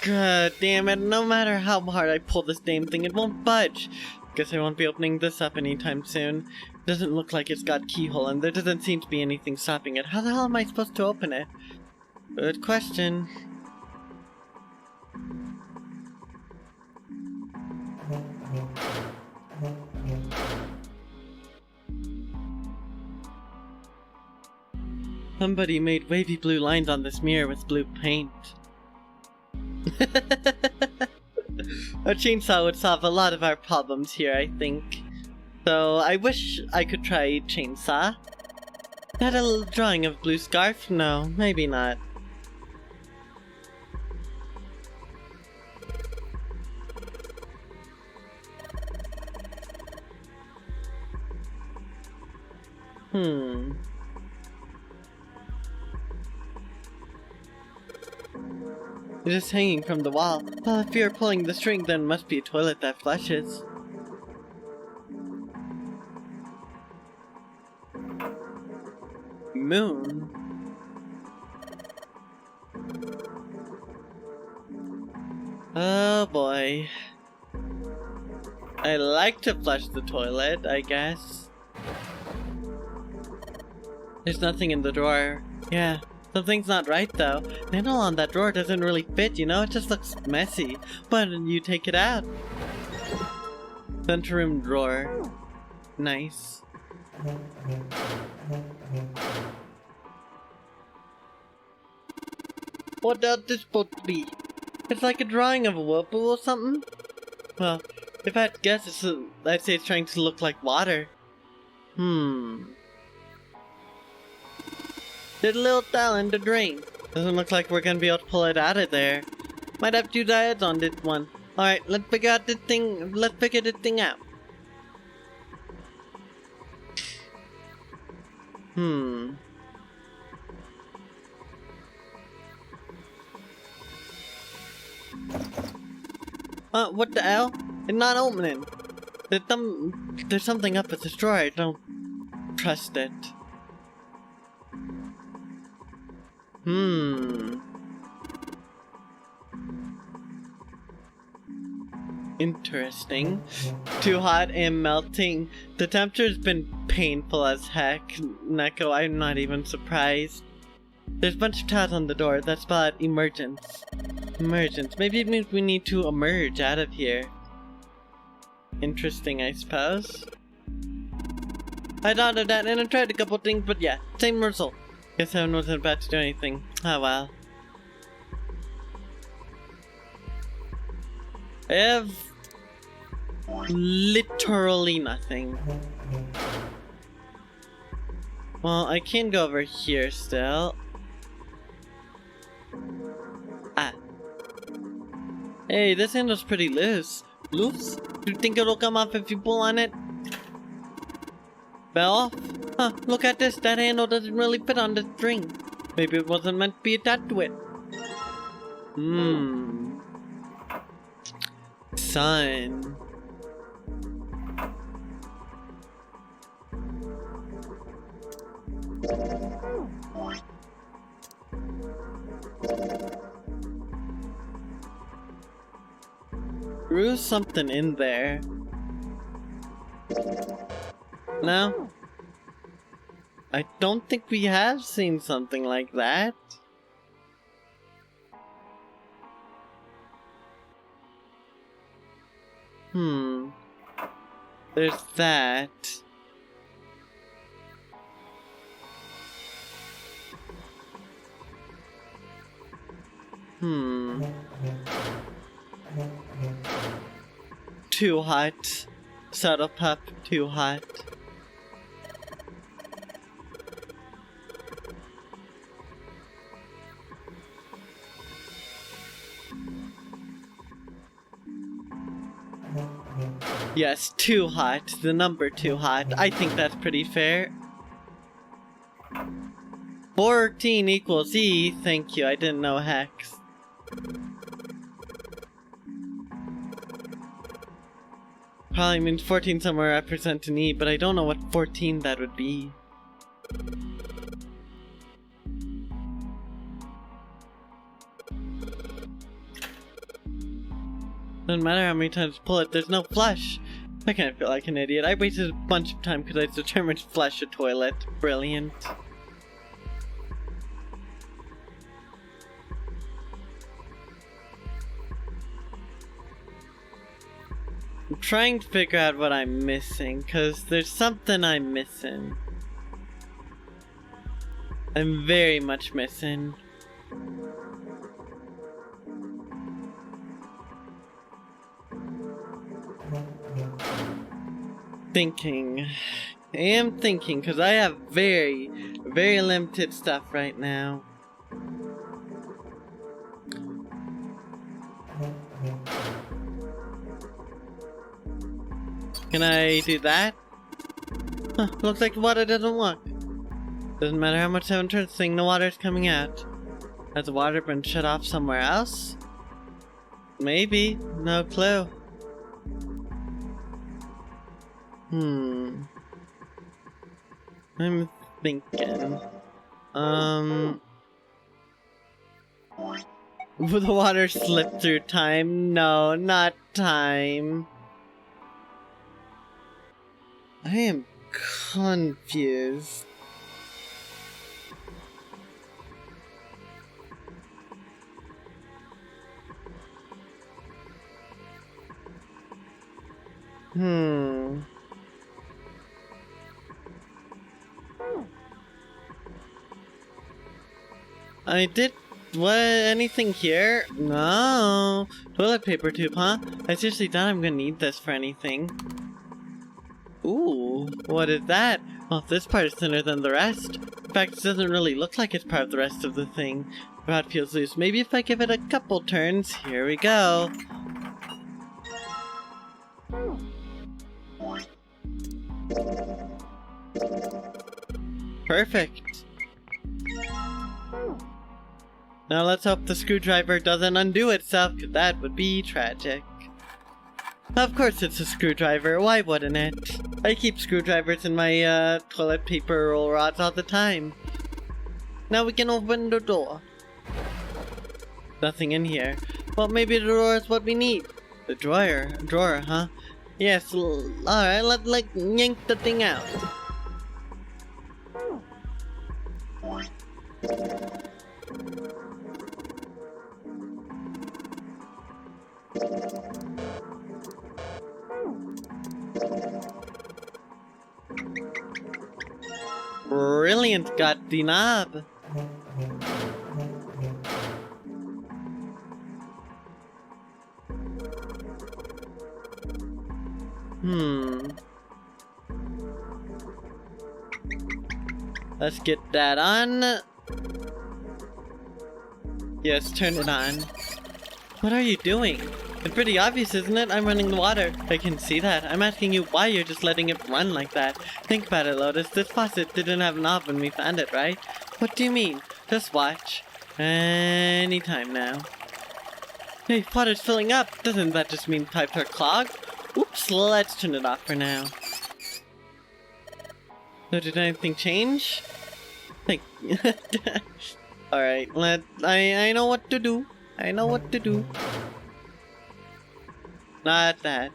God damn it, no matter how hard I pull this damn thing, it won't budge. Guess I won't be opening this up anytime soon. Doesn't look like it's got keyhole and there doesn't seem to be anything stopping it. How the hell am I supposed to open it? Good question. Somebody made wavy blue lines on this mirror with blue paint. A chainsaw would solve a lot of our problems here, I think. So, I wish I could try chainsaw. That a little drawing of blue scarf? No, maybe not. It is hanging from the wall. Well, if you're pulling the string, then it must be a toilet that flushes. Moon? Oh boy. I like to flush the toilet, I guess. There's nothing in the drawer. Yeah. Something's not right though. The handle on that drawer doesn't really fit, you know? It just looks messy. But you take it out. Center room drawer. Nice. What else is this supposed to be? It's like a drawing of a whirlpool or something? Well, if I had to guess, I'd say it's trying to look like water. Did a little towel in the drain. Doesn't look like we're gonna be able to pull it out of there. Might have to use our heads on this one. Alright, let's figure this thing out. What the hell? It's not opening. There's something up at the drawer. I don't trust it. Interesting. Too hot and melting. The temperature's been painful as heck, Neko. I'm not even surprised. There's a bunch of tabs on the door that spell out emergence. Emergence. Maybe it means we need to emerge out of here. Interesting, I suppose. I thought of that and I tried a couple things, but yeah, same result. Guess I wasn't about to do anything. Oh well. I have literally nothing. Well, I can go over here still. Hey, this handle's pretty loose. Loose? Do you think it'll come off if you pull on it? Fell off? Huh, look at this. That handle doesn't really fit on the string. Maybe it wasn't meant to be attached to it. Sun. There was something in there. No? I don't think we have seen something like that. There's that. Too hot. Subtle pup, too hot. Yes, too hot. The number too hot. I think that's pretty fair. 14 equals E. Thank you, I didn't know hex. Probably means 14 somewhere represents an E, but I don't know what 14 that would be. Doesn't matter how many times you pull it, there's no flush. I kind of feel like an idiot. I wasted a bunch of time because I determined to flush a toilet. Brilliant. I'm trying to figure out what I'm missing, because there's something I'm missing. I'm very much missing. Thinking. I am thinking, because I have very, very limited stuff right now. Can I do that? Huh, looks like the water doesn't work. Doesn't matter how much I turn this thing, the water's coming out. Has the water been shut off somewhere else? Maybe. No clue. I'm thinking. Will the water slip through time? No, not time. I am confused. Hmm. I did... What? Anything here? No. Toilet paper tube, huh? I seriously doubt I'm gonna need this for anything. Ooh, what is that? Well, this part is thinner than the rest. In fact, it doesn't really look like it's part of the rest of the thing. The rod feels loose. Maybe if I give it a couple turns. Here we go. Perfect. Now let's hope the screwdriver doesn't undo itself, because that would be tragic. Of course it's a screwdriver, why wouldn't it? I keep screwdrivers in my toilet paper roll rods all the time. Now we can open the door. Nothing in here. Well, maybe the door is what we need. The drawer, huh? Yes, alright, let's yank the thing out. Brilliant, got the knob. Let's get that on. Yes, turn it on. What are you doing? It's pretty obvious, isn't it? I'm running the water. I can see that. I'm asking you why you're just letting it run like that. Think about it, Lotus. This faucet didn't have a knob when we found it, right? What do you mean? Just watch. Anytime now. Hey, water's filling up. Doesn't that just mean pipes are clogged? Oops, let's turn it off for now. So did anything change? Alright, I know what to do. I know what to do. Not that.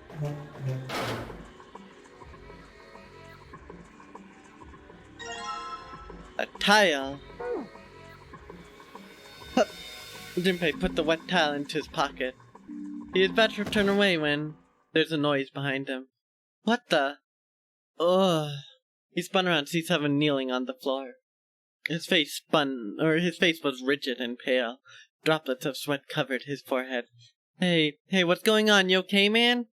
A tile. Hup. Junpei put the wet towel into his pocket. He is about to turn away when there's a noise behind him. What the? Ugh. He spun around to see someone kneeling on the floor. His face was rigid and pale. Droplets of sweat covered his forehead. Hey, what's going on? You okay, man?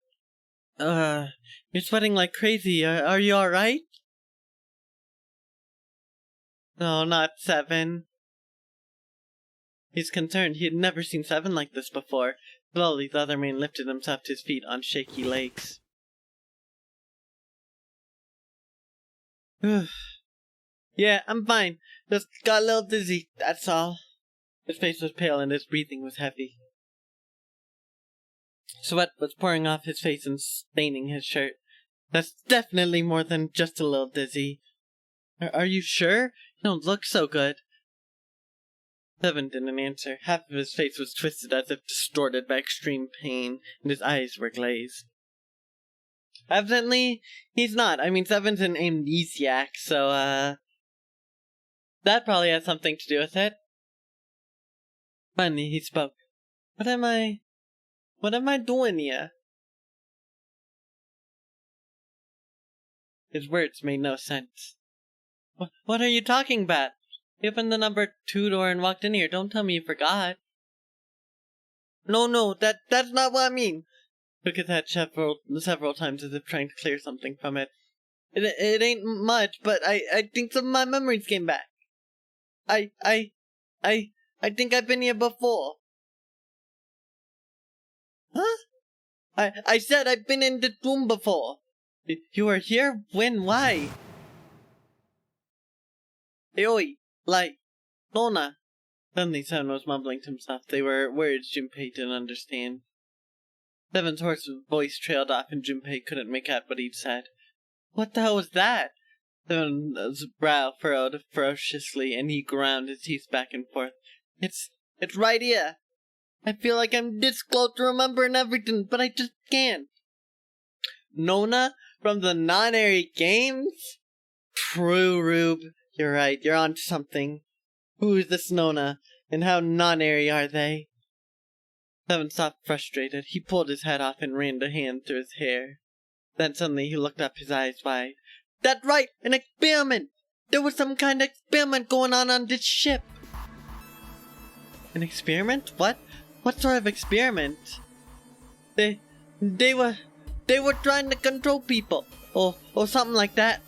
You're sweating like crazy. Are you alright? No, not Seven. He's concerned. He had never seen Seven like this before. Slowly, the other man lifted himself to his feet on shaky legs. Yeah, I'm fine. Just got a little dizzy, that's all. His face was pale and his breathing was heavy. Sweat was pouring off his face and staining his shirt. That's definitely more than just a little dizzy. Are you sure? You don't look so good. Seven didn't answer. Half of his face was twisted as if distorted by extreme pain, and his eyes were glazed. Evidently, he's not. I mean, Seven's an amnesiac, so, that probably has something to do with it. Finally, he spoke. What am I doing here? His words made no sense. What are you talking about? You opened the number 2 door and walked in here. Don't tell me you forgot. No, that's not what I mean. Look at that several times as if trying to clear something from it. It ain't much, but I think some of my memories came back. I think I've been here before. Huh? I said I've been in this room before. You were here? When? Why? Oi, Lona. Suddenly Seven was mumbling to himself. They were words Junpei didn't understand. Seven's hoarse voice trailed off and Junpei couldn't make out what he'd said. What the hell was that? Seven's brow furrowed ferociously and he ground his teeth back and forth. It's right here. I feel like I'm this close to remembering everything, but I just can't. Nona from the non-airy games? True, Rube. You're right, you're onto something. Who is this Nona, and how non-airy are they? Seven stopped frustrated. He pulled his hat off and ran a hand through his hair. Then suddenly he looked up, his eyes wide. That's right, an experiment! There was some kind of experiment going on this ship. An experiment? What? What sort of experiment? They were trying to control people, or something like that.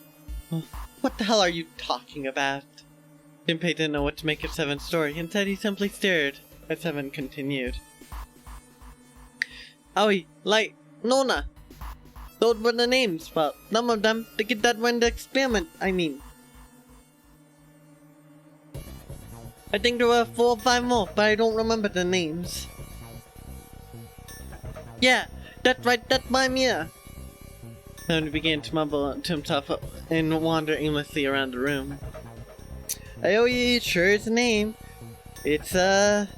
What the hell are you talking about? Junpei didn't know what to make of Seven's story. Instead, he simply stared as Seven continued. Aoi, Light, Nona. Those were the names. Well, some of them, the kid that went the experiment, I mean. I think there were 4 or 5 more, but I don't remember the names. Yeah, that's right, that's my Mia. Seven began to mumble to himself and wander aimlessly around the room. Aoi sure is a name. It's the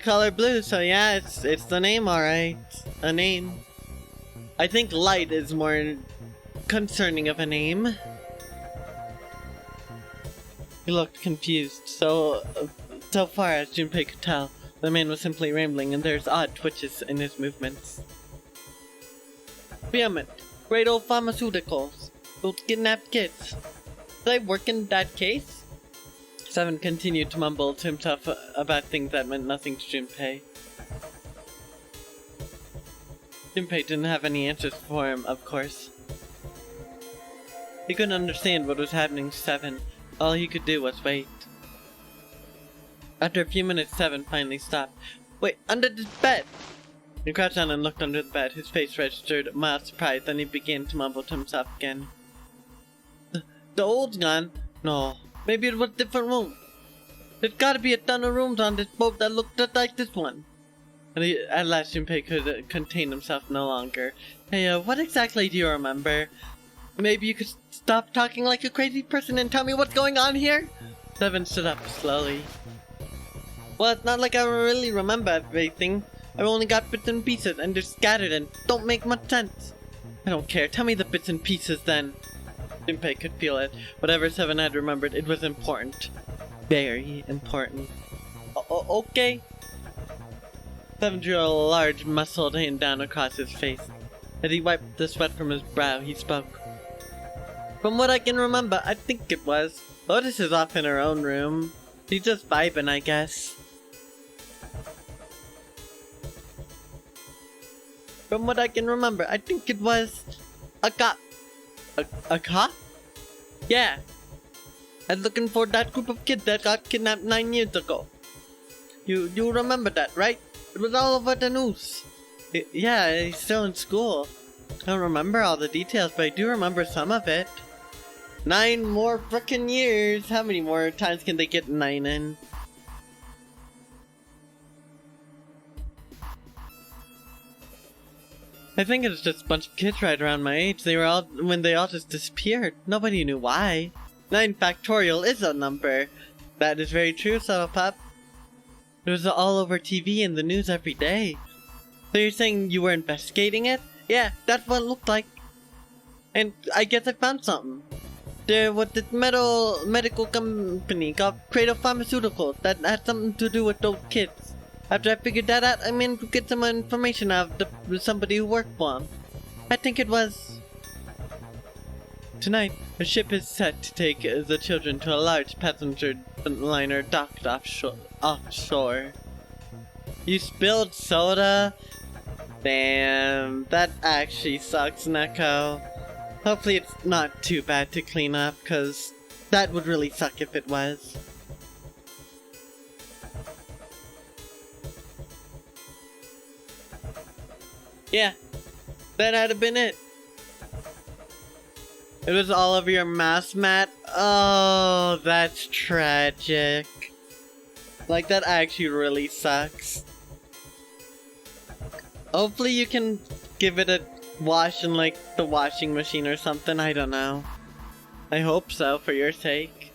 color blue, so yeah, it's the name, alright. A name. I think Light is more concerning of a name. He looked confused. So far as Junpei could tell, the man was simply rambling, and there's odd twitches in his movements. Experiment. Great old pharmaceuticals. Those kidnapped kids. Did I work in that case? Seven continued to mumble to himself about things that meant nothing to Junpei. Junpei didn't have any answers for him, of course. He couldn't understand what was happening to Seven. All he could do was wait. After a few minutes, Seven finally stopped. Wait, under this bed! He crouched down and looked under the bed. His face registered mild surprise, then he began to mumble to himself again. The old gun? No, maybe it was a different room. There's gotta be a ton of rooms on this boat that look just like this one. And at last Junpei could contain himself no longer. Hey, what exactly do you remember? Maybe you could stop talking like a crazy person and tell me what's going on here? Seven stood up slowly. Well, it's not like I really remember everything. I've only got bits and pieces, and they're scattered and don't make much sense. I don't care. Tell me the bits and pieces then. Junpei could feel it. Whatever Seven had remembered, it was important. Very important. Okay. Seven drew a large, muscled hand down across his face. As he wiped the sweat from his brow, he spoke. From what I can remember, I think it was. Lotus is off in her own room. She's just vibing, I guess. From what I can remember, I think it was a cop. A cop? Yeah. I was looking for that group of kids that got kidnapped 9 years ago. You remember that, right? It was all over the news. Yeah, he's still in school. I don't remember all the details, but I do remember some of it. 9 more frickin' years! How many more times can they get 9 in? I think it's just a bunch of kids right around my age. When they all just disappeared. Nobody knew why. 9 factorial is a number. That is very true, Subtle Pup. It was all over TV and the news every day. So you're saying you were investigating it? Yeah, that's what it looked like. And I guess I found something. There was this medical company called Cradle Pharmaceuticals that had something to do with those kids. After I figured that out, I managed to get some information out of somebody who worked for them. I think it was... Tonight, a ship is set to take the children to a large passenger liner docked offshore. You spilled soda? Damn, that actually sucks, Neko. Hopefully it's not too bad to clean up, cause that would really suck if it was. Yeah, that had been it. It was all over your mouse mat? Oh, that's tragic. Like, that actually really sucks. Hopefully you can give it a wash in, like, the washing machine or something, I don't know. I hope so, for your sake.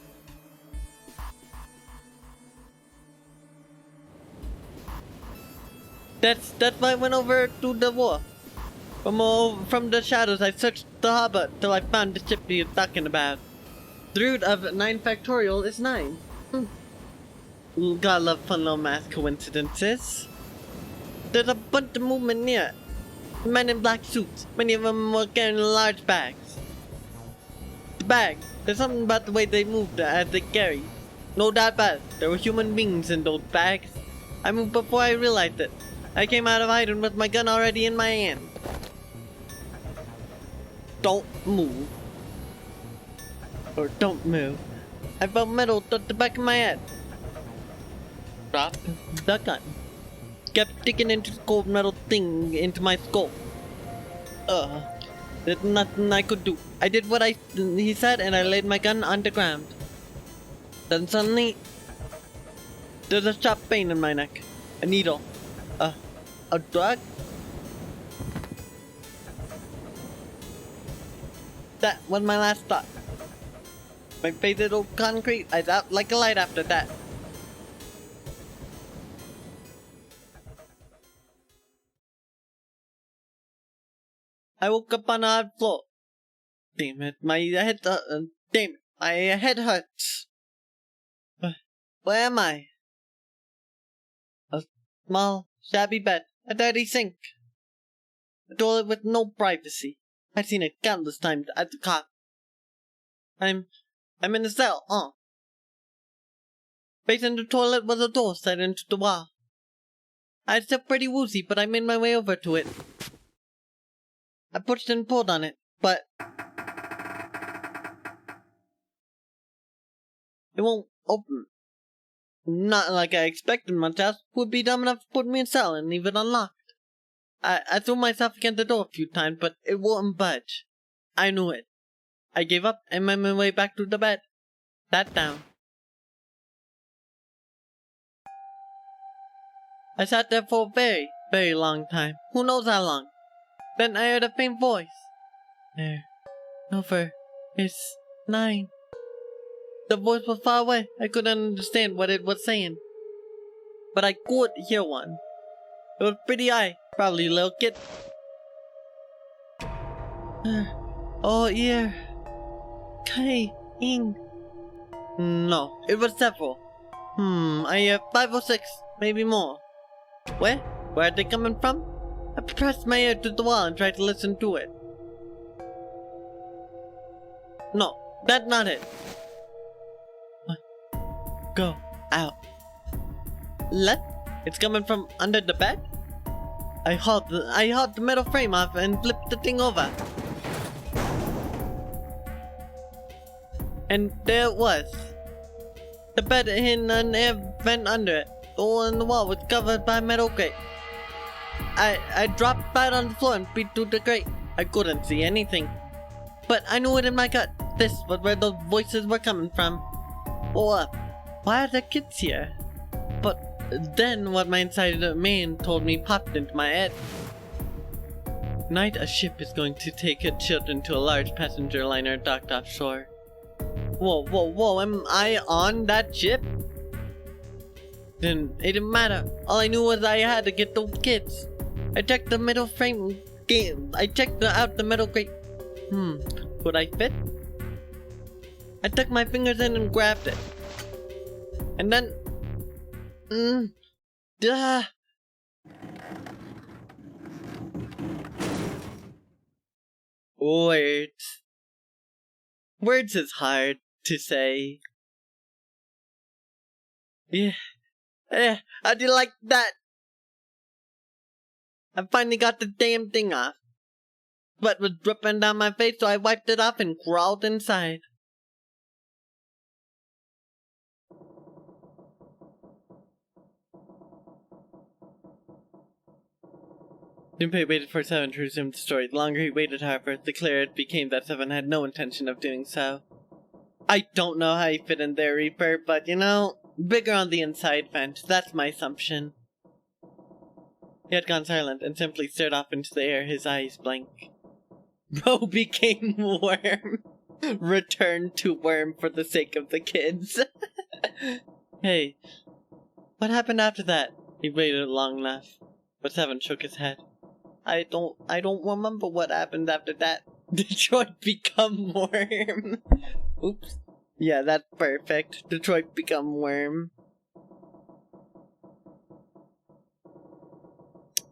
That's why I went over to the wharf. From the shadows, I searched the harbor till I found the ship you're talking about. The root of 9 factorial is 9. Gotta love fun little math coincidences. There's a bunch of movement near. Men in black suits. Many of them were carrying large bags. The bags. There's something about the way they moved as they carried. No doubt about it. There were human beings in those bags. I moved before I realized it. I came out of hiding with my gun already in my hand. Don't move. Or don't move. I felt metal at the back of my head. Dropped the gun. Kept sticking into the cold metal thing into my skull. There's nothing I could do. I did what he said and I laid my gun on the ground. Then suddenly, there's a sharp pain in my neck. A needle. A drug? That was my last thought. My faded old concrete eyes out like a light after that. I woke up on a hard floor. Damn it, my head hurts. Where am I? A small, shabby bed, a dirty sink, a toilet with no privacy. I've seen it countless times at the cop. I'm in a cell, Facing the toilet was a door set into the wall. I was still pretty woozy, but I made my way over to it. I pushed and pulled on it, but it won't open. Not like I expected much else would be dumb enough to put me in a cell and leave it unlocked. I threw myself against the door a few times, but it wouldn't budge. I knew it. I gave up and made my way back to the bed. Sat down. I sat there for a very, very long time. Who knows how long? Then I heard a faint voice. There. Over. It's 9. The voice was far away. I couldn't understand what it was saying. But I could hear one. It was pretty high. Probably a little kid. Oh, yeah. Kai-ing. No, it was several. I hear 5 or 6, maybe more. Where? Where are they coming from? I pressed my ear to the wall and tried to listen to it. No, that's not it. Go out. Left? It's coming from under the bed? I hauled the metal frame off and flipped the thing over. And there it was. The bed had an air vent under it. The hole in the wall was covered by a metal grate. I dropped right on the floor and beat through the grate. I couldn't see anything. But I knew it in my gut. This was where those voices were coming from. Well, why are there kids here? But then what my inside man told me popped into my head. Tonight a ship is going to take its children to a large passenger liner docked offshore. Whoa, am I on that ship? Then it didn't matter. All I knew was I had to get those kids. I checked the metal frame game. I checked out the metal grate. Would I fit? I took my fingers in and grabbed it. And then... Words. Words is hard to say. Yeah. How do you like that? I finally got the damn thing off. Sweat was dripping down my face, so I wiped it off and crawled inside. Junpei waited for Seven to resume the story. The longer he waited, however, the clearer it became that Seven had no intention of doing so. I don't know how he fit in there, Reaper, but you know, bigger on the inside vent. That's my assumption. He had gone silent and simply stared off into the air, his eyes blank. Bro became worm. Returned to worm for the sake of the kids. Hey, what happened after that? He waited long enough, but Seven shook his head. I don't remember what happened after that. Detroit become worm. Oops. Yeah, that's perfect. Detroit become worm.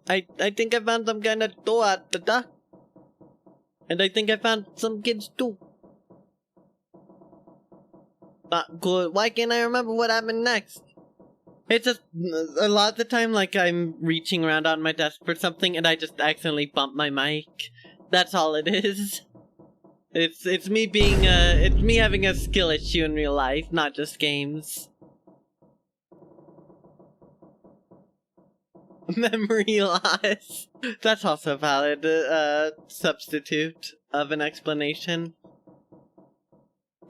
I think I found some kind of door at the dock. And I think I found some kids too. Not good. Why can't I remember what happened next? It's just a lot of the time, like, I'm reaching around on my desk for something and I just accidentally bump my mic. That's all it is. It's me being it's me having a skill issue in real life, not just games. Memory loss. That's also a valid substitute of an explanation.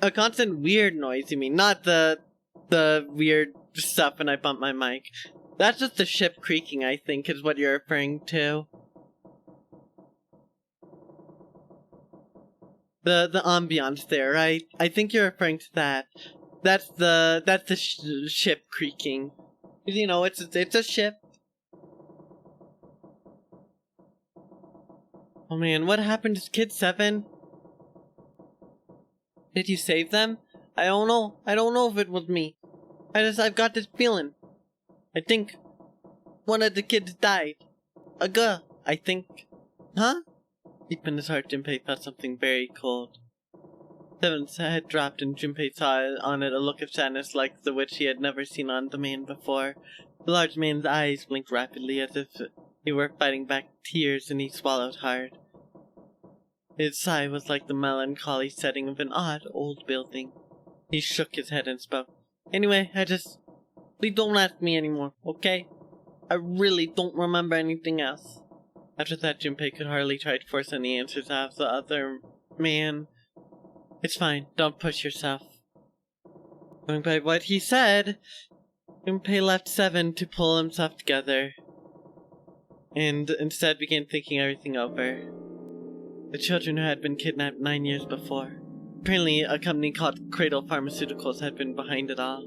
A constant weird noise, you mean? Not the weird stuff when I bump my mic. That's just the ship creaking, I think, is what you're referring to. The ambiance there, right? I think you're referring to that. That's the ship creaking. You know, it's a ship. Oh man, what happened to Kid 7? Did you save them? I don't know. I don't know if it was me. I've got this feeling. I think one of the kids died. A girl, I think. Huh? Deep in his heart, Junpei felt something very cold. Seven's head dropped and Junpei saw on it a look of sadness like the which he had never seen on the man before. The large man's eyes blinked rapidly as if he were fighting back tears, and he swallowed hard. His sigh was like the melancholy setting of an odd old building. He shook his head and spoke. Anyway, please don't ask me anymore, okay? I really don't remember anything else. After that, Junpei could hardly try to force any answers out of the other man. It's fine, don't push yourself. Going by what he said, Junpei left Seven to pull himself together, and instead began thinking everything over. The children who had been kidnapped 9 years before. Apparently, a company called Cradle Pharmaceuticals had been behind it all.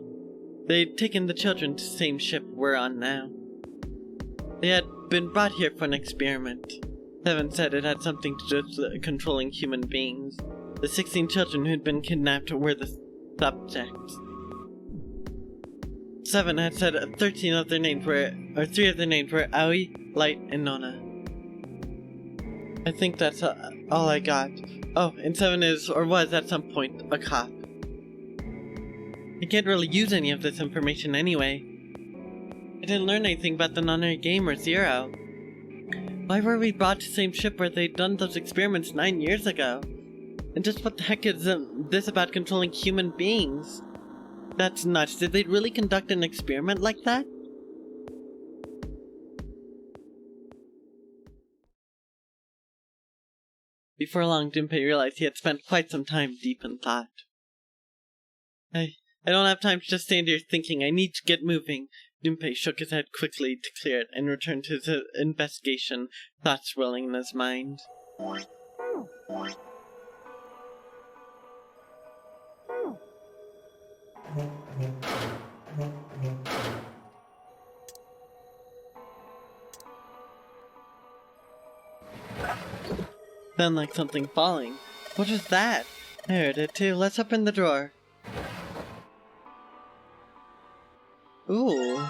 They'd taken the children to the same ship we're on now. They had been brought here for an experiment. Seven said it had something to do with controlling human beings. The 16 children who'd been kidnapped were the subjects. Seven had said 3 of their names were Aoi, Light, and Nona. I think that's all I got. Oh, and Seven is, or was at some point, a cop. I can't really use any of this information anyway. I didn't learn anything about the non-nary game or Zero. Why were we brought to the same ship where they'd done those experiments 9 years ago? And just what the heck is this about controlling human beings? That's nuts. Did they really conduct an experiment like that? Before long, Junpei realized he had spent quite some time deep in thought. I don't have time to just stand here thinking. I need to get moving. Junpei shook his head quickly to clear it and returned to his investigation, thoughts swirling in his mind. Then like something falling. What is that? I heard it too. Let's open the drawer. Ooh.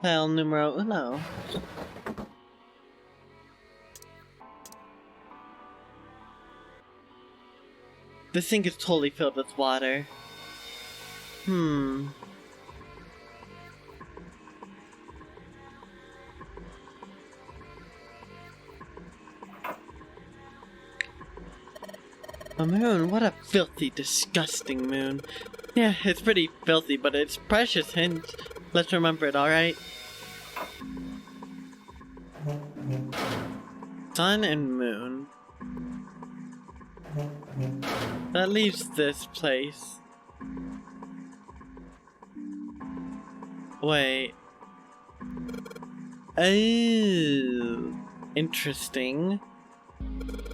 File numero uno. The sink is totally filled with water. A moon? What a filthy, disgusting moon. Yeah, it's pretty filthy, but it's precious hint. Let's remember it, alright? Sun and moon. That leaves this place. Wait. Oh, interesting.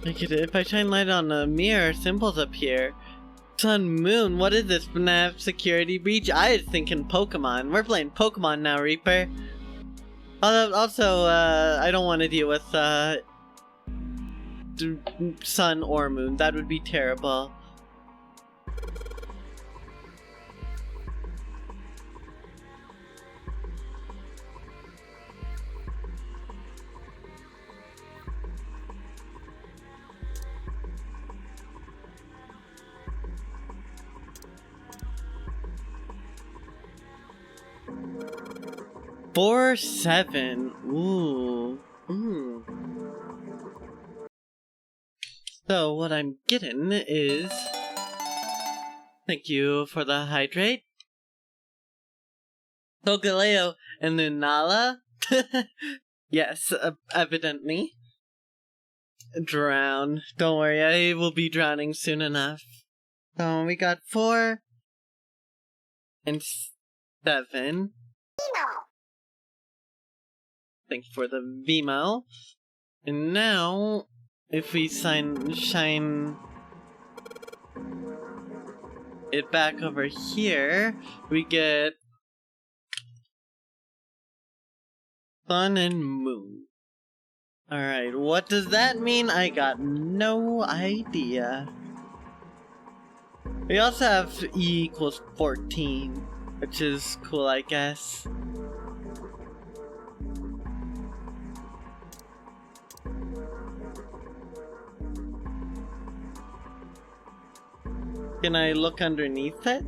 If I shine light on the mirror symbols up here. Sun, moon, what is this? FNAF security breach? I was thinking Pokemon. We're playing Pokemon now, Reaper. Also, I don't want to deal with, sun or moon. That would be terrible. 4, 7. Ooh. So what I'm getting is... Thank you for the hydrate. Togaleo and Lunala? Yes, evidently. Drown. Don't worry, I will be drowning soon enough. So we got 4 and 7. Thank you for the Vimo. And now, if we shine it back over here, we get Sun and Moon. Alright, what does that mean? I got no idea. We also have E equals 14, which is cool, I guess. Can I look underneath it?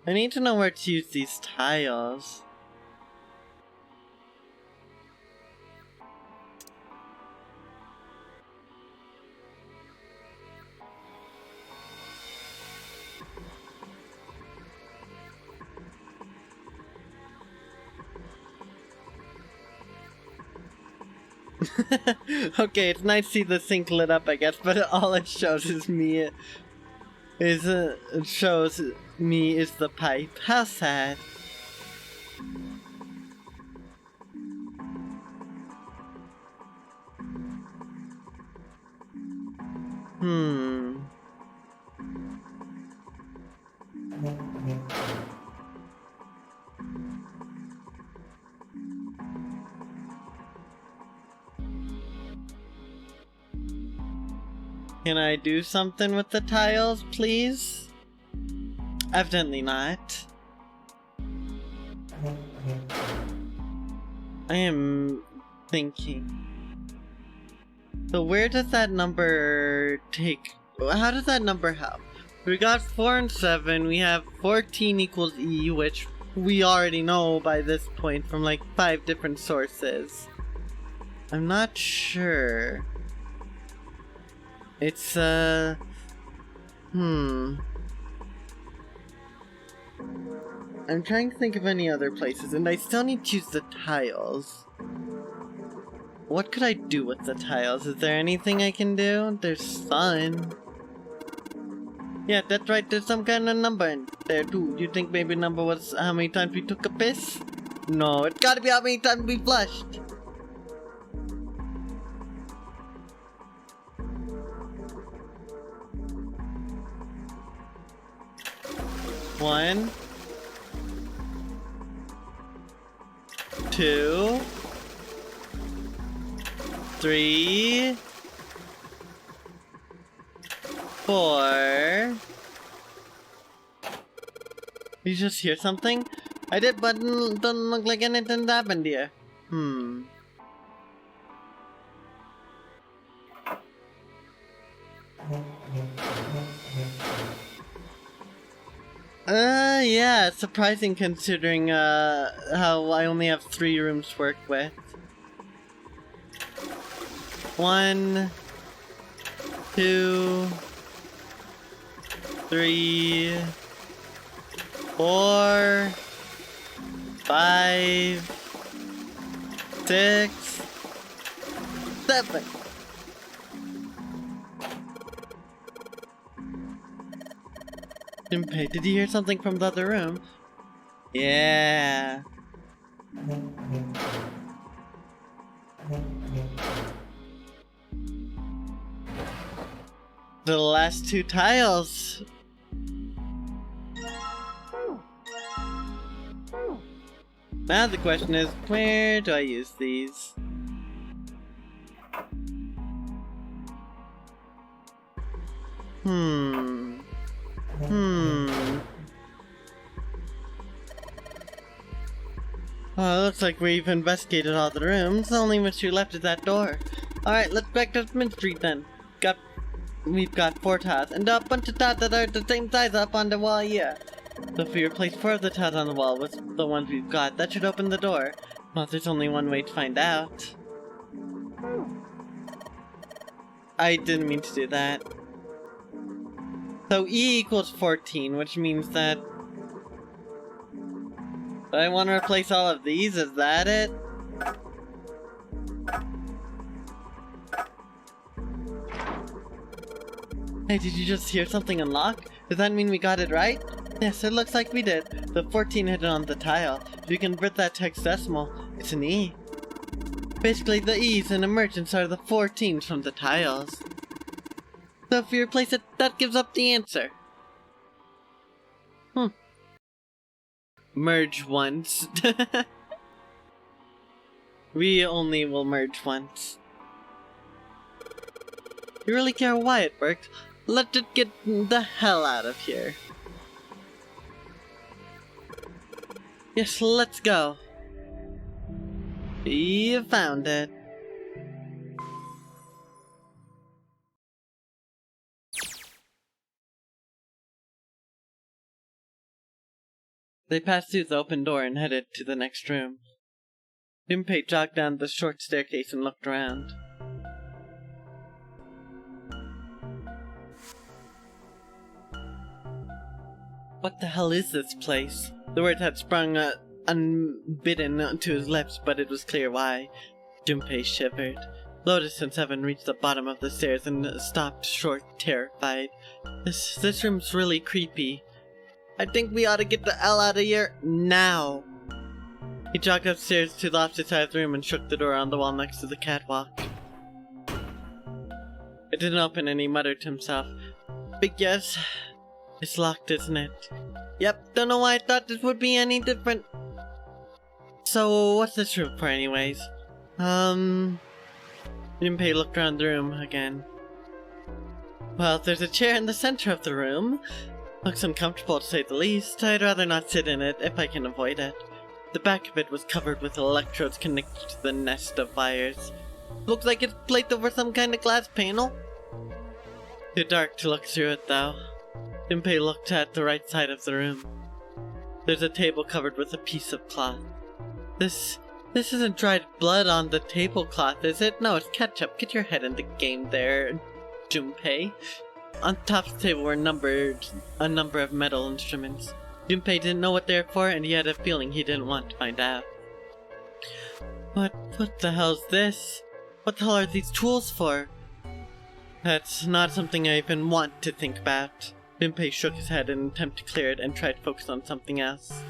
I need to know where to use these tiles. Okay, it's nice to see the sink lit up, I guess, but all it shows is me. It shows me is the pipe. How sad. Can I do something with the tiles, please? Evidently not. I am thinking. So where does that number take... How does that number help? We got 4 and 7, we have 14 equals E, which we already know by this point from like 5 different sources. I'm not sure. It's, I'm trying to think of any other places, and I still need to use the tiles. What could I do with the tiles? Is there anything I can do? There's sun. Yeah, that's right, there's some kind of number in there too. You think maybe number was how many times we took a piss? No, it's gotta be how many times we flushed. One, 2, 3, 4. You just hear something? I did, but doesn't look like anything happened here. Yeah, it's surprising considering, how I only have 3 rooms to work with. 1, 2, 3, 4, 5, 6, 7. Junpei, did you hear something from the other room? Yeah. The last 2 tiles. Now the question is, where do I use these? Oh, looks like we've investigated all the rooms. The only mystery left is that door. Alright, let's back to Mint Street then. Got we've got 4 tiles, and a bunch of tiles that are the same size up on the wall here. So if we replace 4 of the tiles on the wall with the ones we've got, that should open the door. Well, there's only one way to find out. I didn't mean to do that. So E equals 14, which means that... I want to replace all of these, is that it? Hey, did you just hear something unlock? Does that mean we got it right? Yes, it looks like we did. The 14 hidden on the tile. If you convert that to hexadecimal, it's an E. Basically, the E's and emergence are the 14s from the tiles. So if you replace it, that gives up the answer. Merge once. We only will merge once. You really care why it worked? Let it get the hell out of here. Yes, let's go. You found it. They passed through the open door and headed to the next room. Junpei jogged down the short staircase and looked around. What the hell is this place? The word had sprung unbidden to his lips, but it was clear why. Junpei shivered. Lotus and Seven reached the bottom of the stairs and stopped short, terrified. This room's really creepy. I think we ought to get the hell out of here now. He jogged upstairs to the opposite side of the room and shook the door on the wall next to the catwalk. It didn't open and he muttered to himself, "Big yes. It's locked, isn't it?" Yep, don't know why I thought this would be any different. So, what's this room for anyways? Junpei looked around the room again. Well, there's a chair in the center of the room. Looks uncomfortable to say the least. I'd rather not sit in it if I can avoid it. The back of it was covered with electrodes connected to the nest of wires. Looks like it's placed over some kind of glass panel. Too dark to look through it though. Junpei looked at the right side of the room. There's a table covered with a piece of cloth. This isn't dried blood on the tablecloth, is it? No, it's ketchup. Get your head in the game there, Junpei. On top of the table were a number of metal instruments. Junpei didn't know what they were for, and he had a feeling he didn't want to find out. What the hell's this? What the hell are these tools for? That's not something I even want to think about. Junpei shook his head in an attempt to clear it and tried to focus on something else.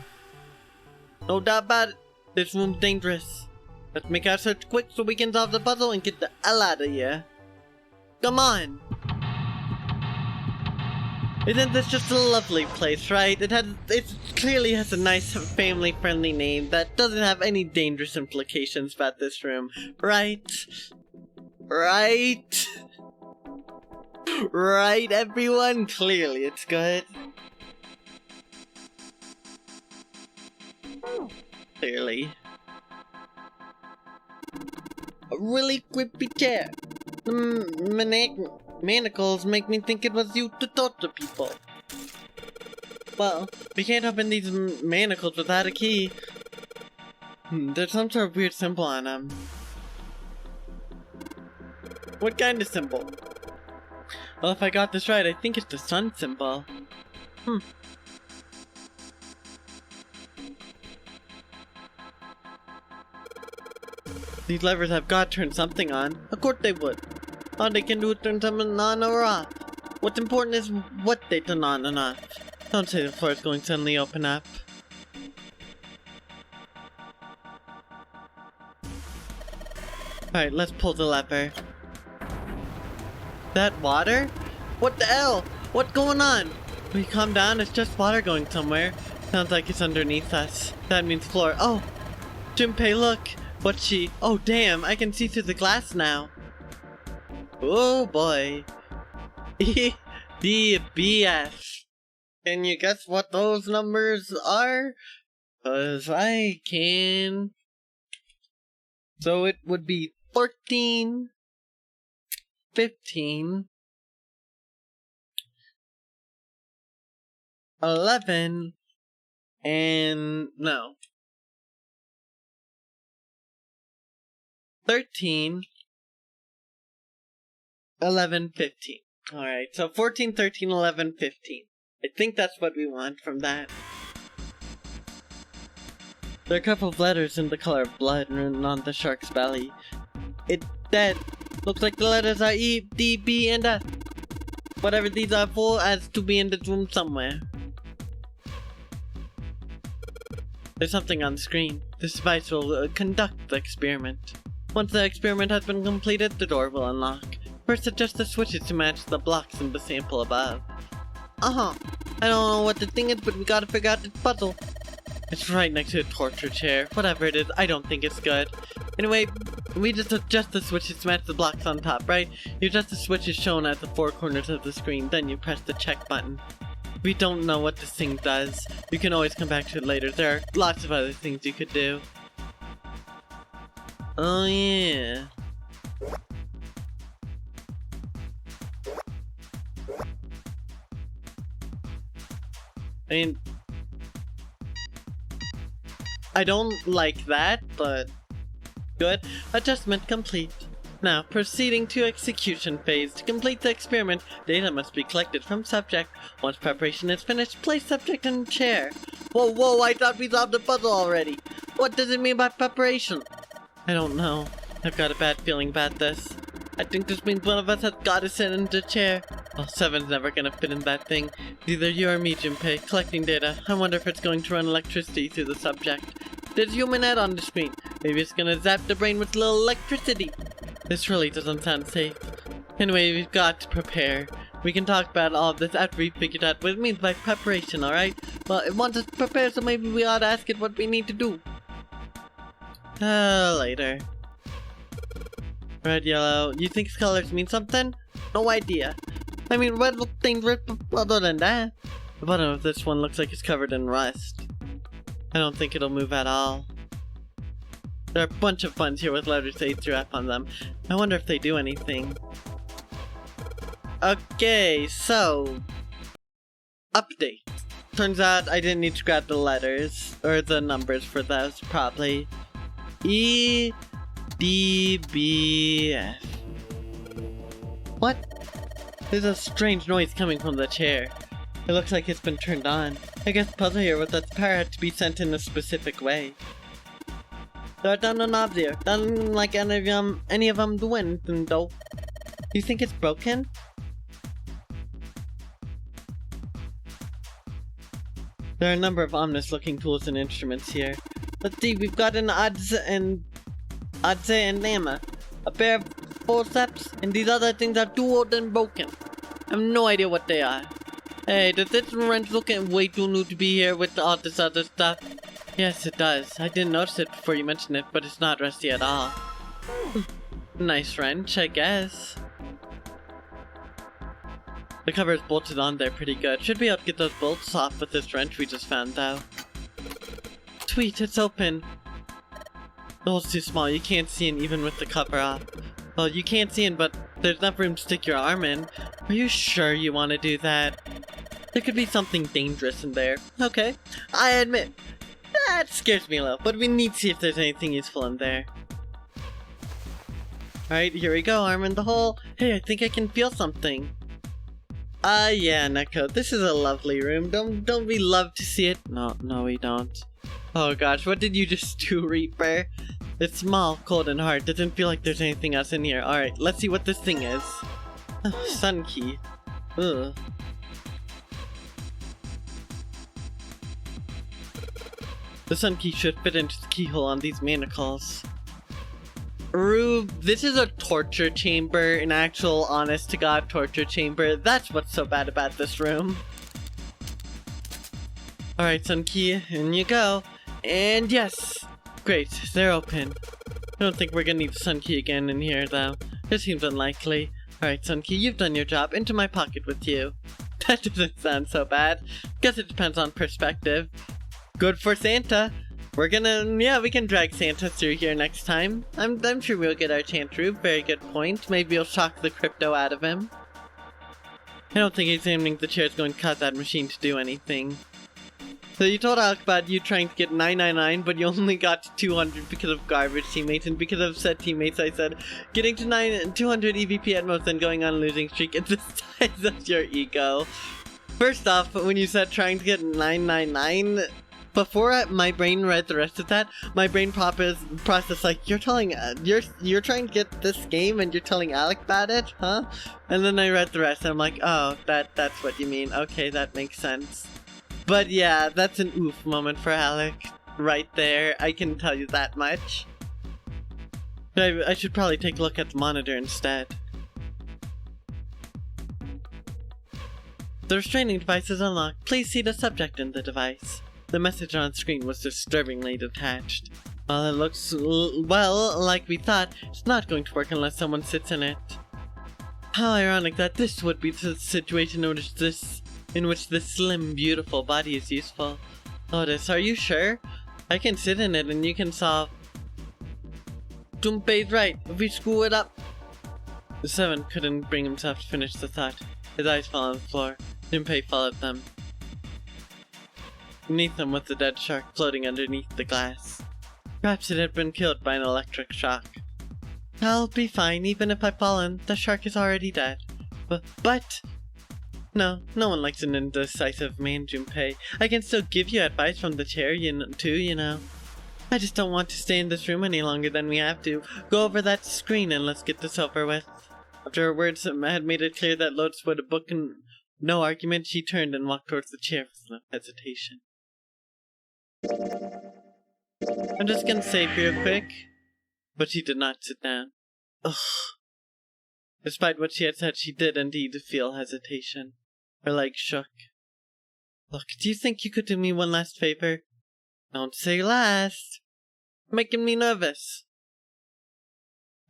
No doubt about it. This room's dangerous. Let's make our search quick so we can solve the puzzle and get the hell out of here. Come on! Isn't this just a lovely place, right? It clearly has a nice family-friendly name that doesn't have any dangerous implications about this room, right? Right? Right, everyone? Clearly it's good. Clearly. A really creepy chair. Manacles make me think it was used to torture people. Well, we can't open these manacles without a key. There's some sort of weird symbol on them. What kind of symbol? Well, if I got this right, I think it's the sun symbol. These levers have got to turn something on. Of course they would. All they can do is turn something on or off. What's important is what they turn on and off. Don't say the floor is going to suddenly open up. Alright, let's pull the lever. That water? What the hell? What's going on? Will you calm down? It's just water going somewhere. Sounds like it's underneath us. That means floor. Oh! Junpei, look! What's she? Oh damn, I can see through the glass now. Oh boy. The BS. Can you guess what those numbers are? 'Cause I can. So it would be 14, 15, 11, and no. 13, 11, 15. Alright, so 14, 13, 11, 15. I think that's what we want from that. There are a couple of letters in the color of blood written on the shark's belly. It's dead. Looks like the letters are E, D, B, and F. Whatever these are for has to be in this room somewhere. There's something on the screen. This device will conduct the experiment. Once the experiment has been completed, the door will unlock. First, adjust the switches to match the blocks in the sample above. I don't know what the thing is, but we gotta figure out this puzzle. It's right next to a torture chair. Whatever it is, I don't think it's good. Anyway, we just adjust the switches to match the blocks on top, right? You adjust the switches shown at the four corners of the screen, then you press the check button. We don't know what this thing does. You can always come back to it later. There are lots of other things you could do. Oh yeah. I mean, I don't like that, but good. Adjustment complete. Now, proceeding to execution phase. To complete the experiment, data must be collected from subject. Once preparation is finished, place subject in chair. Whoa, I thought we solved the puzzle already. What does it mean by preparation? I don't know. I've got a bad feeling about this. I think this means one of us has got to sit in the chair. Well, 7's never gonna fit in that thing. It's either you or me, Junpei, collecting data. I wonder if it's going to run electricity through the subject. There's human head on the screen. Maybe it's gonna zap the brain with a little electricity. This really doesn't sound safe. Anyway, we've got to prepare. We can talk about all of this after we figured out what it means by preparation, alright? Well, it wants us to prepare, so maybe we ought to ask it what we need to do. Later. Red, yellow. You think colors mean something? No idea. I mean, red looks dangerous, but other than that. The bottom of this one looks like it's covered in rust. I don't think it'll move at all. There are a bunch of buttons here with letters A through F on them. I wonder if they do anything. Okay, so... update. Turns out I didn't need to grab the letters, or the numbers for those, probably. E, D, B, F. What? There's a strange noise coming from the chair. It looks like it's been turned on. I guess the puzzle here was that the power had to be sent in a specific way. There are tons of knobs here. Doesn't like any of them do anything though. You think it's broken? There are a number of ominous looking tools and instruments here. Let's see, we've got an Adze and Nama, a pair of forceps, and these other things are too old and broken. I have no idea what they are. Hey, does this wrench look way too new to be here with all this other stuff? Yes, it does. I didn't notice it before you mentioned it, but it's not rusty at all. Nice wrench, I guess. The cover is bolted on there pretty good. Should be able to get those bolts off with this wrench we just found though. Sweet, it's open. The hole's too small, you can't see in even with the cover off. Well, you can't see in, but there's enough room to stick your arm in. Are you sure you want to do that? There could be something dangerous in there. Okay, I admit. That scares me a little, but we need to see if there's anything useful in there. Alright, here we go, arm in the hole. Hey, I think I can feel something. Yeah, Neko, this is a lovely room. Don't we love to see it? No, we don't. Oh gosh, what did you just do, Reaper? It's small, cold, and hard. Doesn't feel like there's anything else in here. Alright, let's see what this thing is. Sun key. Ugh. The sun key should fit into the keyhole on these manacles. Rube, this is a torture chamber, an actual honest-to-God torture chamber. That's what's so bad about this room. Alright, sun key, in you go. And yes! Great, they're open. I don't think we're gonna need the sun key again in here, though. It seems unlikely. Alright, sun key, you've done your job. Into my pocket with you. That doesn't sound so bad. Guess it depends on perspective. Good for Santa. We're gonna, yeah, we can drag Santa through here next time. I'm sure we'll get our chance through. Very good point. Maybe we'll shock the crypto out of him. I don't think examining the chair is going to cause that machine to do anything. So you told Alec about you trying to get 999, but you only got to 200 because of garbage teammates, and because of said teammates I said, getting to 200 EVP at most and going on a losing streak is the size of your ego. First off, when you said trying to get 999, before my brain read the rest of that, my brain processed like, you're trying to get this game and you're telling Alec about it, huh? And then I read the rest and I'm like, oh, that's what you mean. Okay, that makes sense. But yeah, that's an oof moment for Alec. Right there, I can tell you that much. I should probably take a look at the monitor instead. The restraining device is unlocked. Please see the subject in the device. The message on screen was disturbingly detached. While it looks, well, like we thought, it's not going to work unless someone sits in it. How ironic that this would be the situation in which this slim, beautiful body is useful. Lotus, are you sure? I can sit in it and you can solve. Junpei's right. If we screw it up. The Seven couldn't bring himself to finish the thought. His eyes fell on the floor. Junpei followed them. Beneath them was the dead shark floating underneath the glass. Perhaps it had been killed by an electric shock. I'll be fine even if I've fallen. The shark is already dead. But... No one likes an indecisive man, Junpei. I can still give you advice from the chair, you know. I just don't want to stay in this room any longer than we have to. Go over that screen and let's get this over with. After her words had made it clear that Lotus would book no argument, she turned and walked towards the chair with no hesitation. I'm just gonna save real quick. But she did not sit down. Ugh. Despite what she had said, she did indeed feel hesitation. Her legs shook. Look, do you think you could do me one last favor? Don't say last. You're making me nervous.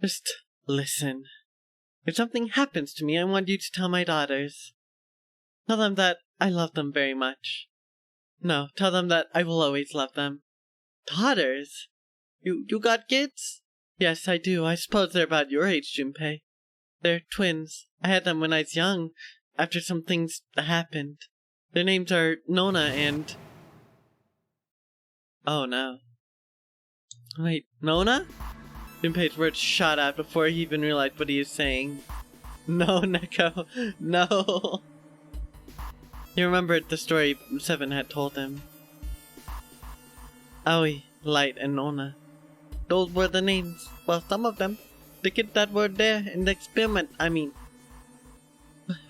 Just listen. If something happens to me, I want you to tell my daughters. Tell them that I love them very much. No, tell them that I will always love them. Daughters? You got kids? Yes, I do. I suppose they're about your age, Junpei. They're twins. I had them when I was young, after some things happened. Their names are Nona and... Oh no. Wait, Nona? Junpei's words shot out before he even realized what he was saying. No, Neko. No. He remembered the story Seven had told him. Aoi, Light, and Nona. Those were the names. Well, some of them. The kids that were there in the experiment, I mean.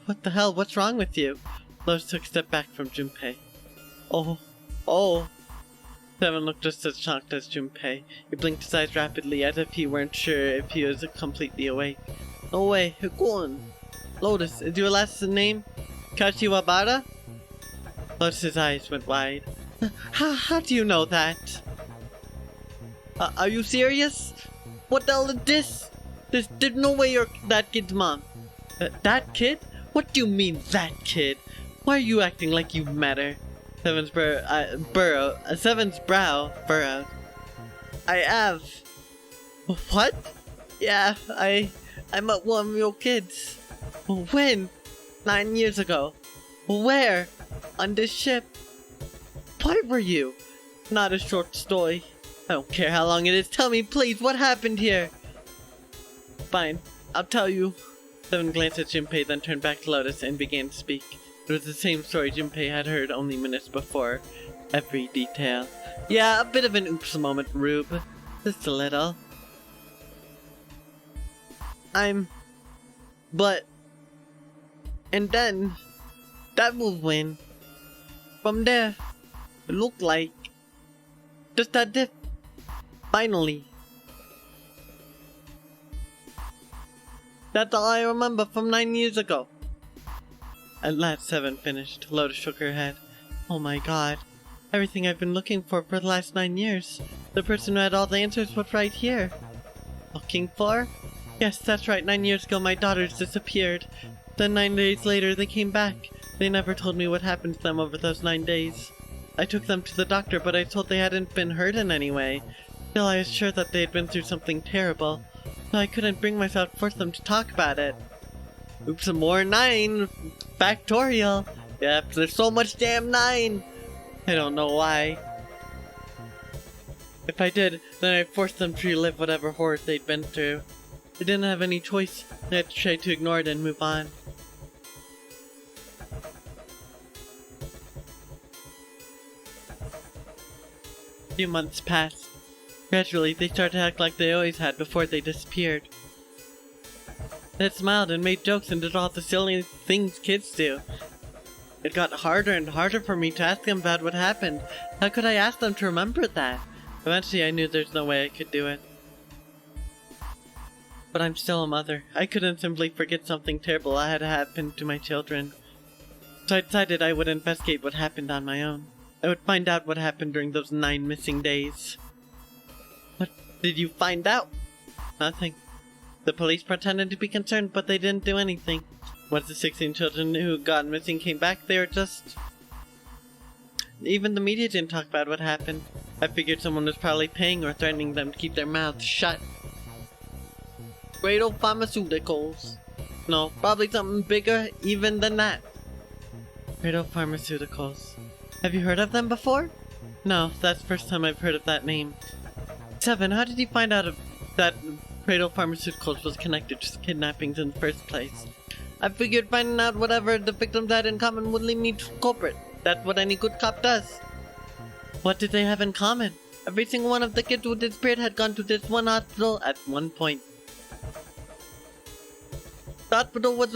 What the hell? What's wrong with you? Lotus took a step back from Junpei. Oh. Seven looked just as shocked as Junpei. He blinked his eyes rapidly as if he weren't sure if he was completely awake. No way, go on. Lotus, is your last name Kashiwabara? Lotus's eyes went wide. How do you know that? Are you serious? What the hell is this? There's no way you're that kid's mom. That kid? What do you mean, that kid? Why are you acting like you matter? Seven's brow furrowed. I have. What? Yeah, I met one of your kids. When? 9 years ago. Where? On this ship. Why were you? Not a short story. I don't care how long it is. Tell me, please, what happened here? Fine, I'll tell you. Seven glanced at Junpei, then turned back to Lotus and began to speak. It was the same story Junpei had heard only minutes before. Every detail. Yeah, a bit of an oops moment, Rube. Just a little. But... And then... That was when... From there... It looked like... Just that dip. Finally. That's all I remember from 9 years ago. At last, Seven finished. Lotus shook her head. Oh my god. Everything I've been looking for the last 9 years. The person who had all the answers was right here. Looking for? Yes, that's right. 9 years ago, my daughters disappeared. Then 9 days later, they came back. They never told me what happened to them over those 9 days. I took them to the doctor, but I was told they hadn't been hurt in any way. Still, I was sure that they had been through something terrible. So I couldn't bring myself to force them to talk about it. Oops, some more 9 factorial. Yep, there's so much damn 9. I don't know why. If I did, then I'd force them to relive whatever horrors they'd been through. I didn't have any choice. I had to try to ignore it and move on. A few months passed. Gradually, they started to act like they always had before they disappeared. They had smiled and made jokes and did all the silly things kids do. It got harder and harder for me to ask them about what happened. How could I ask them to remember that? Eventually, I knew there's no way I could do it. But I'm still a mother. I couldn't simply forget something terrible had happened to my children. So I decided I would investigate what happened on my own. I would find out what happened during those 9 missing days. What did you find out? Nothing. The police pretended to be concerned, but they didn't do anything. Once the 16 children who got missing came back, they were just... Even the media didn't talk about what happened. I figured someone was probably paying or threatening them to keep their mouths shut. Cradle Pharmaceuticals. No, probably something bigger even than that. Cradle Pharmaceuticals. Have you heard of them before? No, that's the first time I've heard of that name. 7, how did you find out that Cradle Pharmaceuticals was connected to kidnappings in the first place? I figured finding out whatever the victims had in common would lead me to the culprit. That's what any good cop does. What did they have in common? Every single one of the kids who disappeared had gone to this one hospital at one point. The hospital was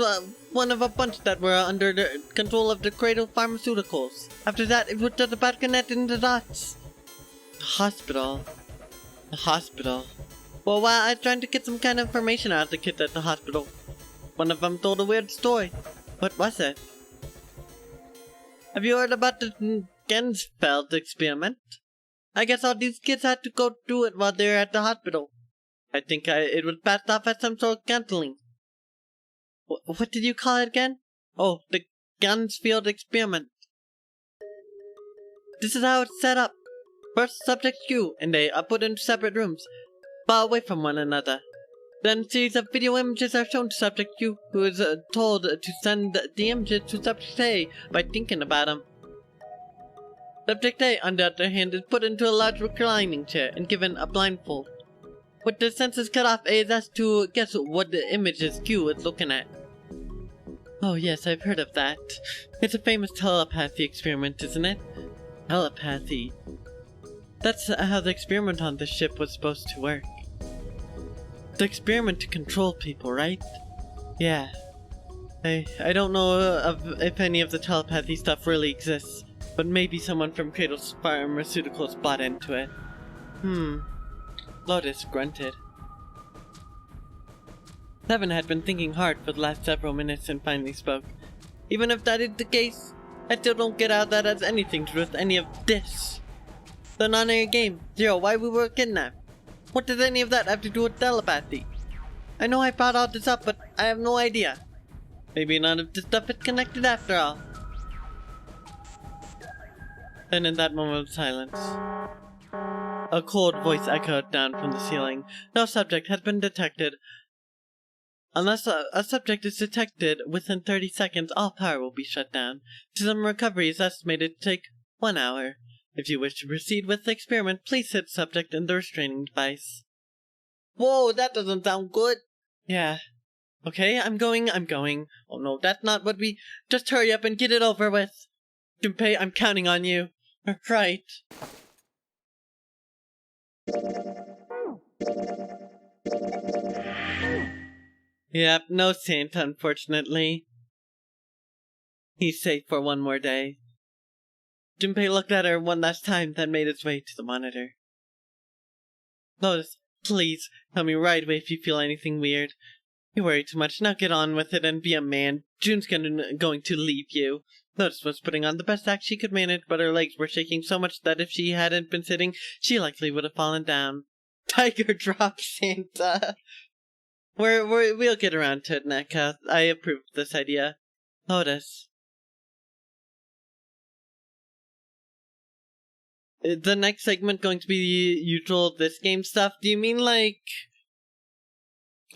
one of a bunch that were under the control of the Cradle Pharmaceuticals. After that, it was just about connecting the dots. The hospital. The hospital. Well, while I was trying to get some kind of information out of the kids at the hospital, one of them told a weird story. What was it? Have you heard about the Gensfeld experiment? I guess all these kids had to go through it while they were at the hospital. I think it was passed off as some sort of counseling. What did you call it again? Oh, the Gensfeld experiment. This is how it's set up. First, subject Q and they are put into separate rooms, far away from one another. Then a series of video images are shown to subject Q, who is told to send the images to subject A by thinking about them. Subject A, on the other hand, is put into a large reclining chair and given a blindfold. With the senses cut off, A is asked to guess what the images Q is looking at. Oh yes, I've heard of that. It's a famous telepathy experiment, isn't it? Telepathy. That's how the experiment on the ship was supposed to work. The experiment to control people, right? Yeah. I don't know if any of the telepathy stuff really exists, but maybe someone from Cradle Pharmaceuticals bought into it. Lotus grunted. 7 had been thinking hard for the last several minutes and finally spoke. Even if that is the case, I still don't get how that has anything to do with any of this. The non-air game, 0, why we were kidnapped. What does any of that have to do with telepathy? I know I brought all this up, but I have no idea. Maybe none of this stuff is connected after all. Then in that moment of silence, a cold voice echoed down from the ceiling. No subject has been detected. Unless a subject is detected within 30 seconds, all power will be shut down. System recovery is estimated to take 1 hour. If you wish to proceed with the experiment, please hit subject in the restraining device. Whoa, that doesn't sound good. Yeah. Okay, I'm going. Oh no, that's not what we... Just hurry up and get it over with. Junpei, I'm counting on you. Right. Yep, no Santa, unfortunately. He's safe for one more day. Junpei looked at her one last time, then made his way to the monitor. Lotus, please, tell me right away if you feel anything weird. You worry too much, now get on with it and be a man. June's going to leave you. Lotus was putting on the best act she could manage, but her legs were shaking so much that if she hadn't been sitting, she likely would have fallen down. Tiger drop, Santa. We'll get around to it, Neka. I approve of this idea. Lotus. Is the next segment going to be the usual this game stuff? Do you mean like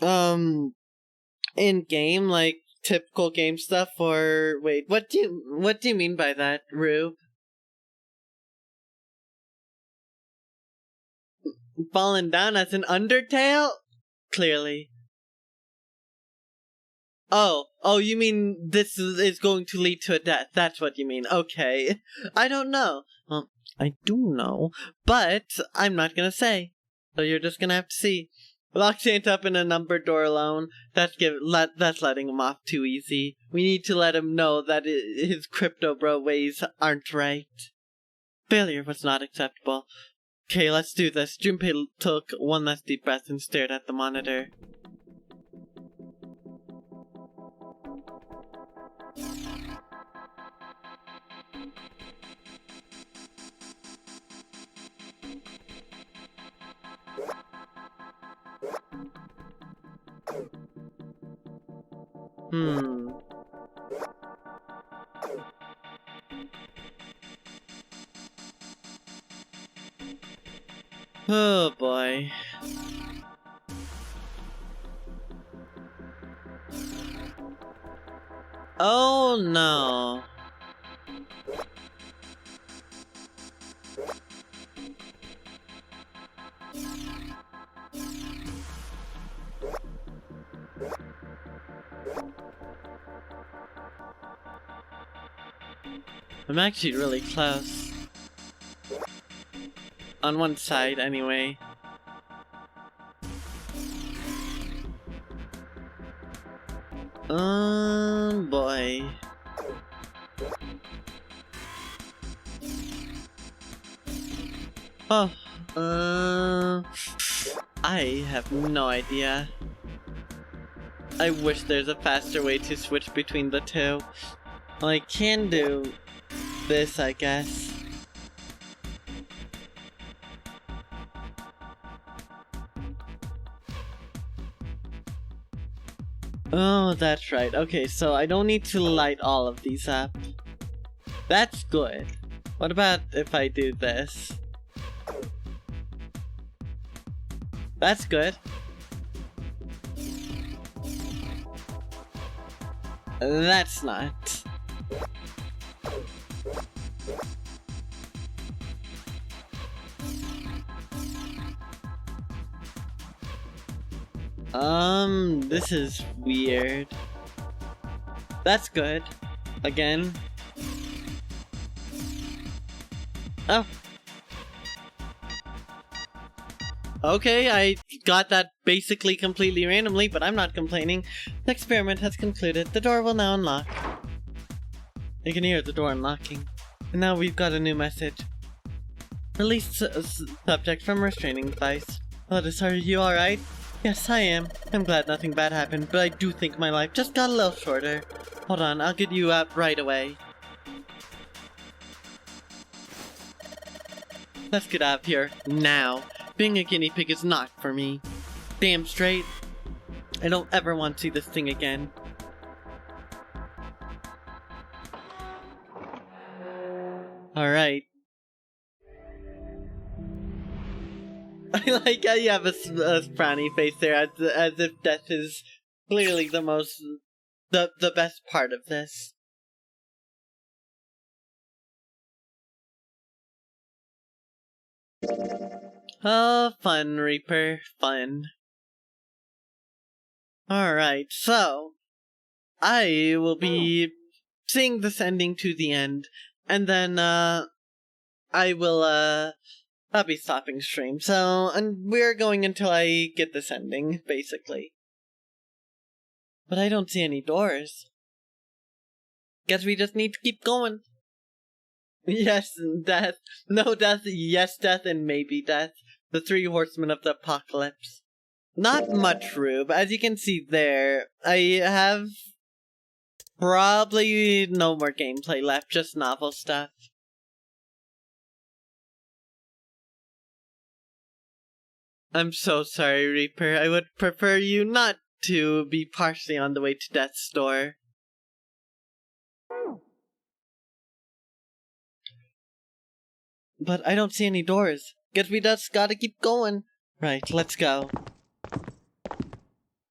in game, like typical game stuff, or wait, what do you mean by that, Rube? Fallen down as an Undertale? Clearly. Oh, you mean this is going to lead to a death? That's what you mean. Okay. I don't know. Well, I do know, but I'm not gonna say. So you're just gonna have to see. Lock Santa up in a numbered door alone. That's letting him off too easy. We need to let him know that his crypto bro ways aren't right. Failure was not acceptable. Okay, let's do this. Junpei took one last deep breath and stared at the monitor. Oh boy. Oh no. I'm actually really close. On one side, anyway. Boy. Oh, I have no idea. I wish there's a faster way to switch between the two. Well, I can do this, I guess. Oh, that's right. Okay, so I don't need to light all of these up. That's good. What about if I do this? That's good. That's not. This is weird. That's good. Again. Oh. Okay, I got that basically completely randomly, but I'm not complaining. The experiment has concluded. The door will now unlock. You can hear the door unlocking. And now we've got a new message. Release subject from restraining device. Otis, are you alright? Yes, I am. I'm glad nothing bad happened, but I do think my life just got a little shorter. Hold on, I'll get you out right away. Let's get out of here, now. Being a guinea pig is not for me. Damn straight. I don't ever want to see this thing again. Alright. I like how you have a frowny face there, as if death is clearly the best part of this. Oh, fun, Reaper, fun. Alright, so I will be seeing this ending to the end, and then I'll be stopping stream, and we're going until I get this ending, basically. But I don't see any doors. Guess we just need to keep going. Yes, death. No death, yes death, and maybe death. The three horsemen of the apocalypse. Not much, Rube. As you can see there, I have probably no more gameplay left, just novel stuff. I'm so sorry, Reaper. I would prefer you not to be partially on the way to death's door. But I don't see any doors. Guess we just gotta keep going. Right, let's go.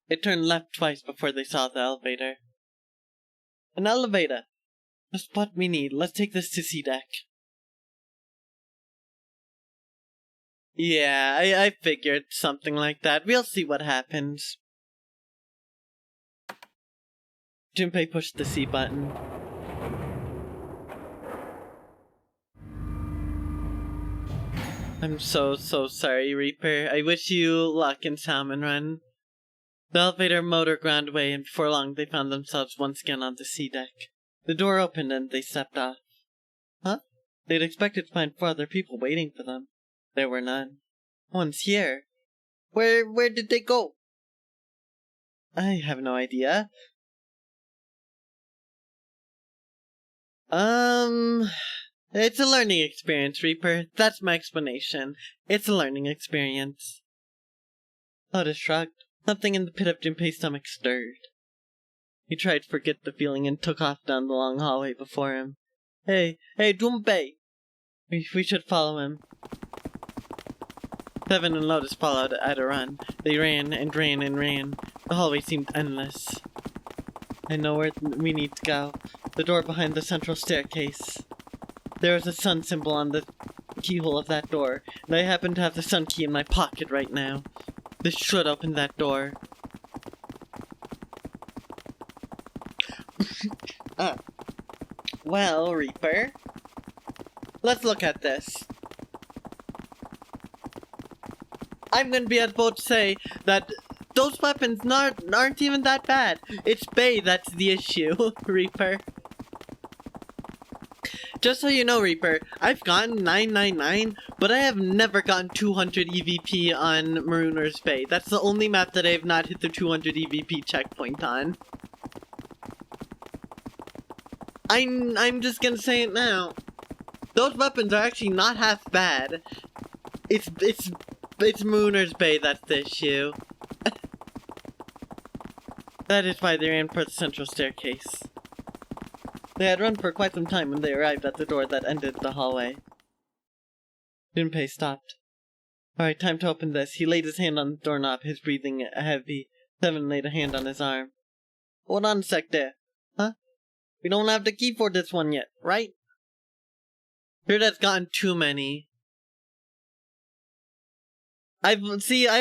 They turned left twice before they saw the elevator. An elevator. That's what we need. Let's take this to C-Deck. Yeah, I figured something like that. We'll see what happens. Junpei pushed the C button. I'm so sorry, Reaper. I wish you luck in Salmon Run. The elevator motor ground away, and before long they found themselves once again on the C-Deck. The door opened and they stepped off. Huh? They'd expected to find 4 other people waiting for them. There were none. No one's here. Where did they go? I have no idea. It's a learning experience, Reaper. That's my explanation. It's a learning experience. Lotus shrugged. Something in the pit of Junpei's stomach stirred. He tried to forget the feeling and took off down the long hallway before him. Hey, Junpei! We should follow him. Seven and Lotus followed at a run. They ran and ran and ran. The hallway seemed endless. I know where we need to go. The door behind the central staircase. There was a sun symbol on the keyhole of that door, and I happen to have the sun key in my pocket right now. This should open that door. Well, Reaper, let's look at this. I'm gonna be able to say that those weapons aren't even that bad. It's Bay that's the issue, Reaper. Just so you know, Reaper, I've gotten 999, but I have never gotten 200 EVP on Marooner's Bay. That's the only map that I have not hit the 200 EVP checkpoint on. I'm just gonna say it now. Those weapons are actually not half bad. It's Marooner's Bay that's the issue. That is why they ran for the central staircase. They had run for quite some time when they arrived at the door that ended the hallway. Junpei stopped. Alright, time to open this. He laid his hand on the doorknob, his breathing heavy. Seven laid a hand on his arm. Hold on a sec there. Huh? We don't have the key for this one yet, right? Sure, that's gotten too many. I've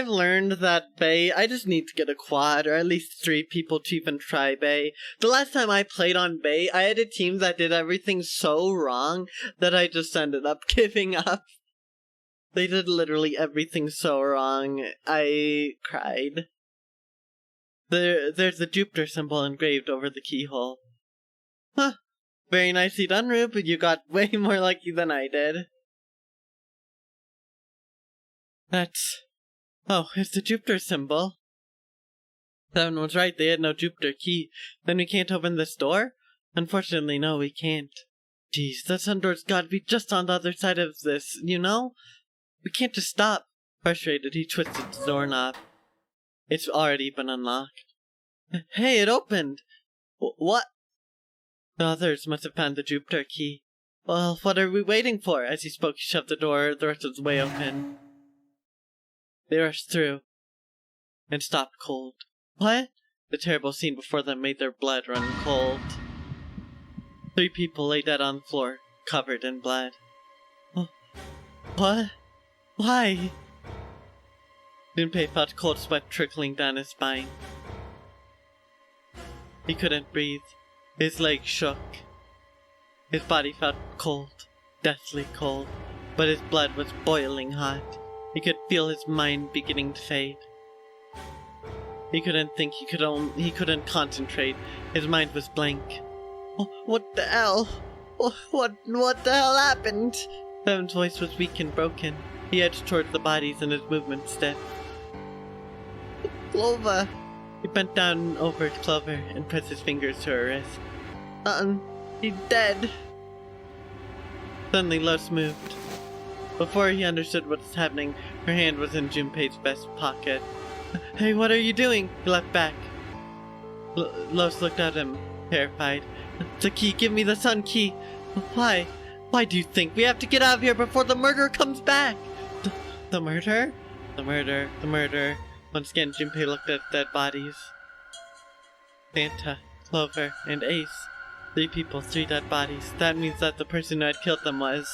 learned that Bay, I just need to get a quad, or at least 3 people to even try Bay. The last time I played on Bay, I had a team that did everything so wrong that I just ended up giving up. They did literally everything so wrong, I cried. There's the Jupiter symbol engraved over the keyhole. Huh. Very nicely done, Rube, you got way more lucky than I did. Oh, it's the Jupiter symbol. Seven was right, they had no Jupiter key. Then we can't open this door? Unfortunately, no, we can't. Jeez, the sun door's gotta be just on the other side of this, you know? We can't just stop. Frustrated, he twisted the doorknob. It's already been unlocked. Hey, it opened! What? The others must have found the Jupiter key. Well, what are we waiting for? As he spoke, he shoved the door the rest of the way open. They rushed through and stopped cold. What? The terrible scene before them made their blood run cold. 3 people lay dead on the floor, covered in blood. Oh, what? Why? Junpei felt cold sweat trickling down his spine. He couldn't breathe. His legs shook. His body felt cold, deathly cold, but his blood was boiling hot. He could feel his mind beginning to fade. He couldn't think, he couldn't concentrate. His mind was blank. Oh, what the hell? What the hell happened? Seven's voice was weak and broken. He edged towards the bodies and his movement stiff. Clover! He bent down over to Clover and pressed his fingers to her wrist. He's dead. Suddenly Los moved. Before he understood what was happening, her hand was in Junpei's vest pocket. Hey, what are you doing? He leapt back. Los looked at him, terrified. The key, give me the sun key. Why? Why do you think we have to get out of here before the murderer comes back? The murderer? The murderer. Once again, Junpei looked at dead bodies. Santa, Clover, and Ace. 3 people, 3 dead bodies. That means that the person who had killed them was...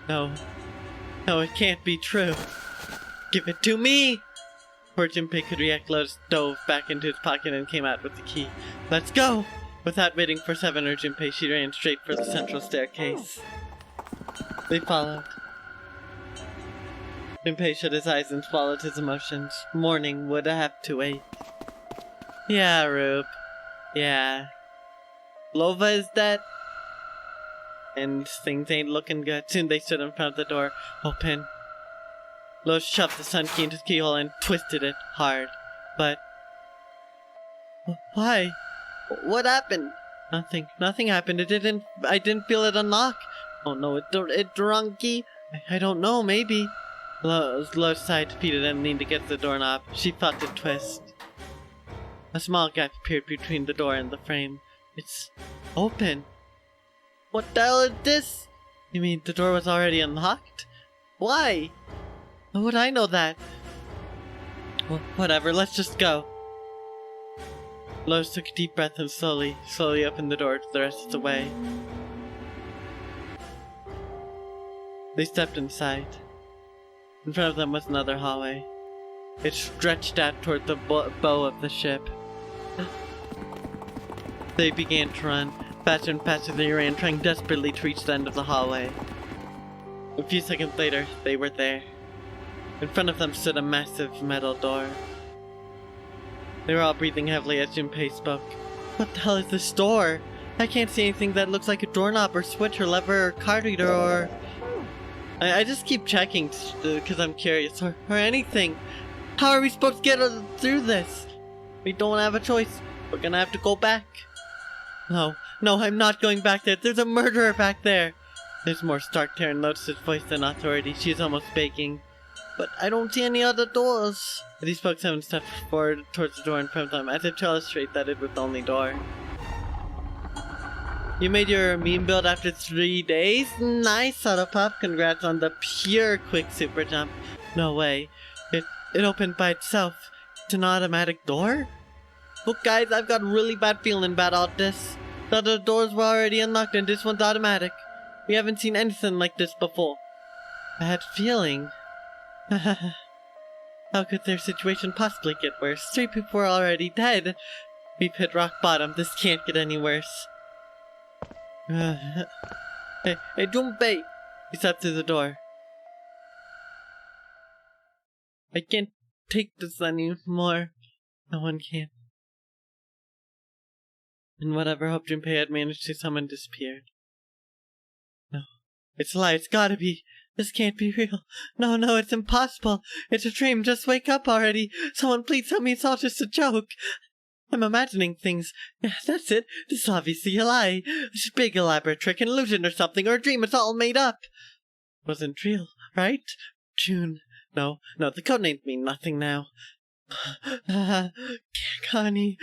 No. No, it can't be true. Give it to me! Before Junpei could react, Lotus dove back into his pocket and came out with the key. Let's go! Without waiting for Seven or Junpei, she ran straight for the central staircase. They followed. Junpei shut his eyes and swallowed his emotions. Morning would have to wait. Yeah, Rube. Yeah. Lova is dead. And things ain't looking good. Soon they stood in front of the door. Open. Lotus shoved the sun key into the keyhole and twisted it hard. But... Why? What happened? Nothing. Nothing happened. I didn't feel it unlock. Oh no, it wrong key? I don't know, maybe. Lotus sighed, defeated and leaned against the doorknob. She felt it twist. A small gap appeared between the door and the frame. It's open. What the hell is this? You mean the door was already unlocked? Why? How would I know that? Well, whatever, let's just go. Lotus took a deep breath and slowly opened the door to the rest of the way. They stepped inside. In front of them was another hallway. It stretched out toward the bow of the ship. They began to run. Faster and faster they ran, trying desperately to reach the end of the hallway. A few seconds later, they were there. In front of them stood a massive metal door. They were all breathing heavily as Junpei spoke. What the hell is this door? I can't see anything that looks like a doorknob or switch or lever or card reader or... I just keep checking because I'm curious, or anything. How are we supposed to get through this? We don't have a choice. We're gonna have to go back. No, I'm not going back there. There's a murderer back there. There's more stark terror in Lotus's voice than authority. She is almost begging. But I don't see any other doors. As he spoke, Seven stepped forward towards the door in front of them, as if to illustrate that it was the only door. You made your meme build after 3 days? Nice, Autopop. Congrats on the pure quick super jump. No way. It opened by itself. It's an automatic door? Look guys, I've got a really bad feeling about all this. The other doors were already unlocked and this one's automatic. We haven't seen anything like this before. Bad feeling? How could their situation possibly get worse? 3 people are already dead. We've hit rock bottom. This can't get any worse. Hey, Junpei! He stepped through the door. I can't take this anymore. No one can. And whatever hope Junpei had managed to summon disappeared. No. It's a lie. It's gotta be. This can't be real. No, it's impossible. It's a dream. Just wake up already. Someone please tell me it's all just a joke. I'm imagining things. Yeah, that's it. This is obviously a lie. It's a big elaborate trick, an illusion or something, or a dream. It's all made up. It wasn't real, right? June. No, the codenames mean nothing now. Connie.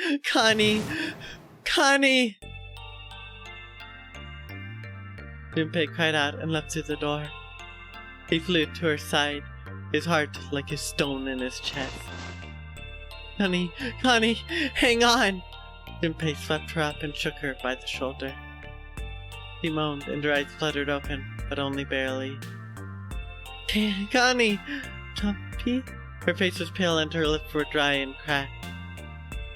Junpei cried out and leapt through the door. He flew to her side, his heart like a stone in his chest. Connie, hang on! Junpei swept her up and shook her by the shoulder. She moaned and her eyes fluttered open, but only barely. Connie! Jumpy? Her face was pale and her lips were dry and cracked.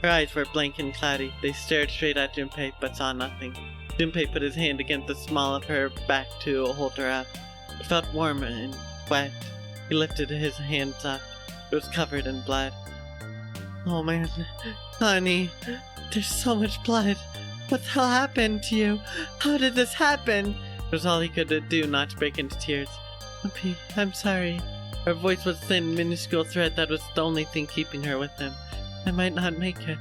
Her eyes were blank and cloudy. They stared straight at Junpei but saw nothing. Junpei put his hand against the small of her back to hold her up. It felt warm and wet. He lifted his hands up. It was covered in blood. Oh man, honey, there's so much blood. What the hell happened to you? How did this happen? It was all he could do not to break into tears. Jumpy, I'm sorry. Her voice was a thin, minuscule thread that was the only thing keeping her with him. I might not make it.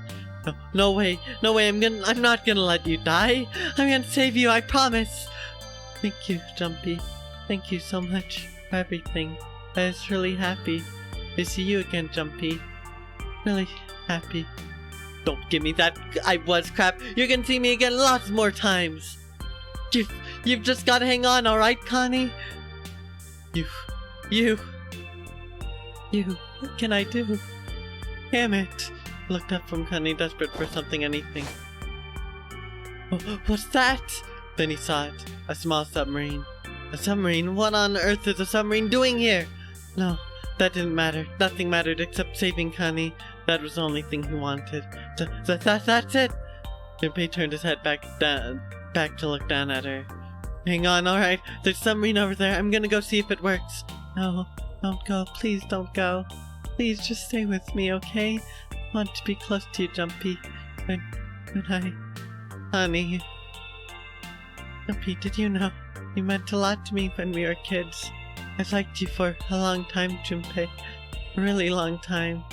No way, I'm not gonna let you die. I'm gonna save you, I promise. Thank you, Jumpy. Thank you so much for everything. I was really happy to see you again, Jumpy. Really happy. Don't give me that I was crap. You're gonna see me again lots more times. You've just gotta hang on, alright, Connie? You. What can I do? Damn it. Looked up from Connie, desperate for something, anything. Oh, what's that? Then he saw it. A small submarine. A submarine? What on earth is a submarine doing here? No, that didn't matter. Nothing mattered except saving Connie. That was the only thing he wanted. That's it! Junpei turned his head back to look down at her. Hang on, alright. There's a submarine over there. I'm gonna go see if it works. No, don't go. Please don't go. Please just stay with me, okay? I want to be close to you, Jumpy. When Honey. Jumpy, did you know? You meant a lot to me when we were kids. I've liked you for a long time, Junpei. A really long time.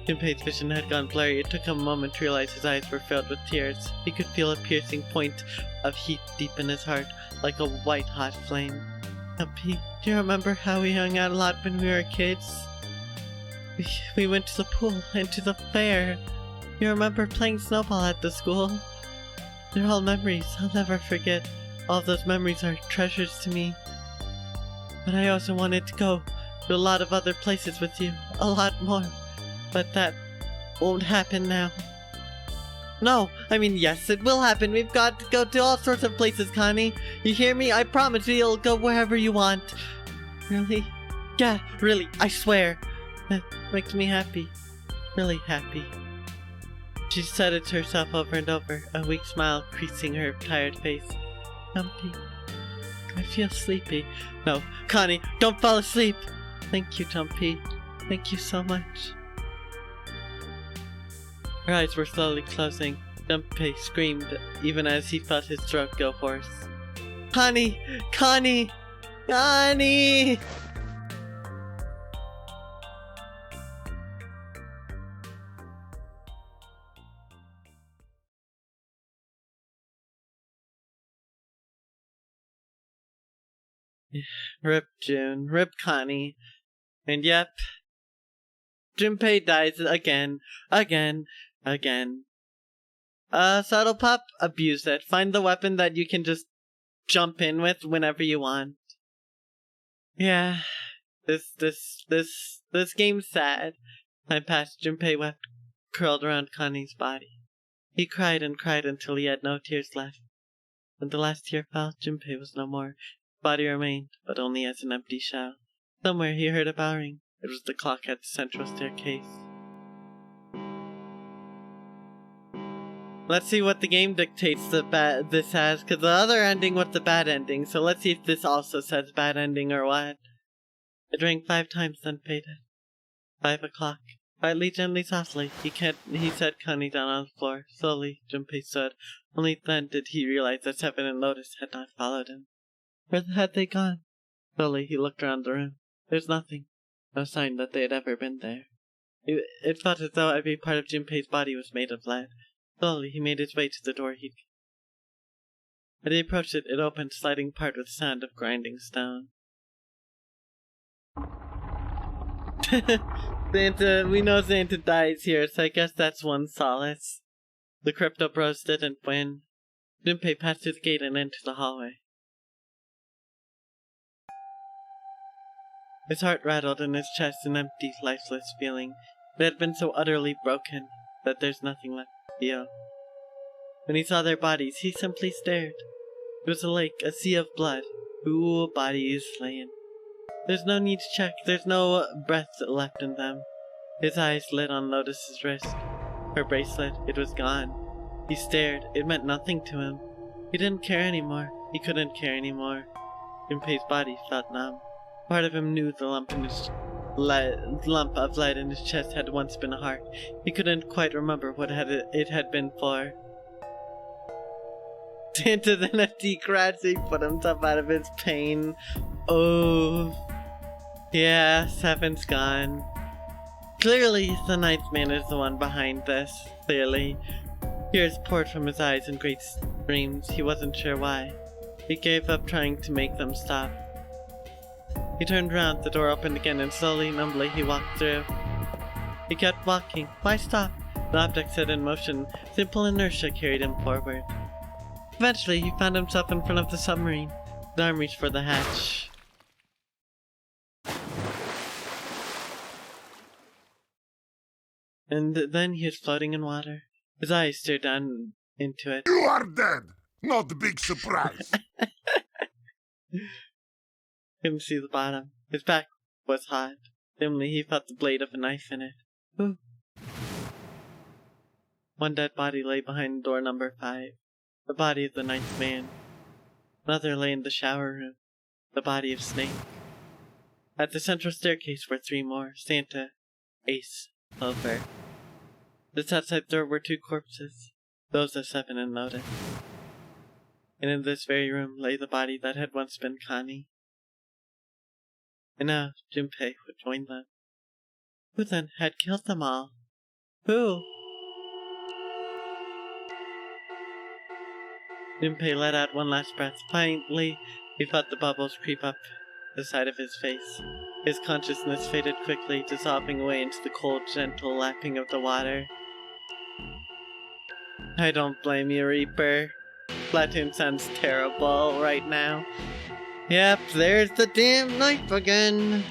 Junpei's vision had gone blurry. It took him a moment to realize his eyes were filled with tears. He could feel a piercing point of heat deep in his heart, like a white-hot flame. Jumpy, do you remember how we hung out a lot when we were kids? We went to the pool and to the fair. You remember playing snowball at the school? They're all memories I'll never forget. All those memories are treasures to me. But I also wanted to go to a lot of other places with you. A lot more. But that won't happen now. No, I mean, yes, it will happen. We've got to go to all sorts of places, Connie. You hear me? I promise you'll go wherever you want. Really? Yeah, really, I swear. That makes me happy. Really happy. She said it to herself over and over, a weak smile creasing her tired face. Jumpy, I feel sleepy. No, Connie, don't fall asleep. Thank you, Jumpy. Thank you so much. Her eyes were slowly closing. Junpei screamed, even as he felt his throat go hoarse. Connie! Connie! Connie! Rip June, rip Connie. And yep, Junpei dies again. Subtle Pup, abuse it. Find the weapon that you can just jump in with whenever you want. Yeah, this game's sad. Time passed. Junpei wept, curled around Connie's body. He cried and cried until he had no tears left. When the last tear fell, Junpei was no more. His body remained, but only as an empty shell. Somewhere he heard a bell ring. It was the clock at the central staircase. Let's see what the game dictates this has, because the other ending was the bad ending, so let's see if this also says bad ending or what. It rang 5 times, then faded. 5 o'clock. Quietly, gently, softly, he set Connie down on the floor. Slowly, Junpei stood. Only then did he realize that Seven and Lotus had not followed him. Where had they gone? Slowly, he looked around the room. There's nothing. No sign that they had ever been there. It felt as though every part of Junpei's body was made of lead. Slowly, he made his way to the door. As he approached it, it opened, sliding apart with the sound of grinding stone. We know Santa dies here, so I guess that's one solace. The Crypto Bros didn't win. Junpei passed through the gate and into the hallway. His heart rattled in his chest, an empty, lifeless feeling. It had been so utterly broken that there's nothing left to feel. When he saw their bodies, he simply stared. It was a lake, a sea of blood. Ooh, a body is slain. There's no need to check. There's no breath left in them. His eyes lit on Lotus's wrist. Her bracelet, it was gone. He stared. It meant nothing to him. He didn't care anymore. He couldn't care anymore. Junpei's body felt numb. Part of him knew the lump of lead in his chest had once been a heart. He couldn't quite remember what it had been for. Into the empty crowd, he put himself out of his pain. Oh. Yeah, Seven's gone. Clearly, the Ninth Man is the one behind this. Clearly. Tears poured from his eyes in great streams. He wasn't sure why. He gave up trying to make them stop. He turned around, the door opened again, and slowly, numbly, he walked through. He kept walking. Why stop? The object set in motion. Simple inertia carried him forward. Eventually, he found himself in front of the submarine. His arm reached for the hatch. And then he was floating in water. His eyes stared down into it. You are dead! Not a big surprise. Couldn't see the bottom. His back was hot. Dimly he felt the blade of a knife in it. Ooh. One dead body lay behind door number 5. The body of the 9th man. Another lay in the shower room. The body of Snake. At the central staircase were 3 more. Santa, Ace, Clover. This outside door were 2 corpses. Those of 7 and Lotus. And in this very room lay the body that had once been Connie. And now Junpei would join them. Who then had killed them all? Who? Junpei let out one last breath. Finally, he felt the bubbles creep up the side of his face. His consciousness faded quickly, dissolving away into the cold, gentle lapping of the water. I don't blame you, Reaper. Platoon sounds terrible right now. Yep, there's the damn knife again.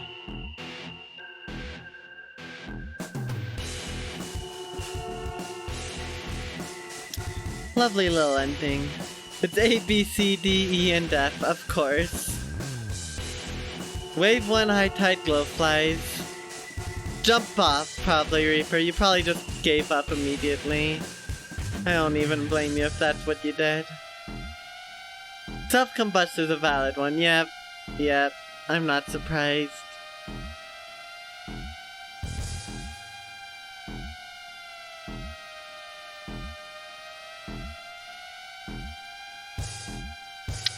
Lovely little ending. It's A, B, C, D, E, and F, of course. Wave 1 high tide glow flies. Jump off, probably, Reaper. You probably just gave up immediately. I don't even blame you if that's what you did. Self-combust is a valid one. Yep. I'm not surprised.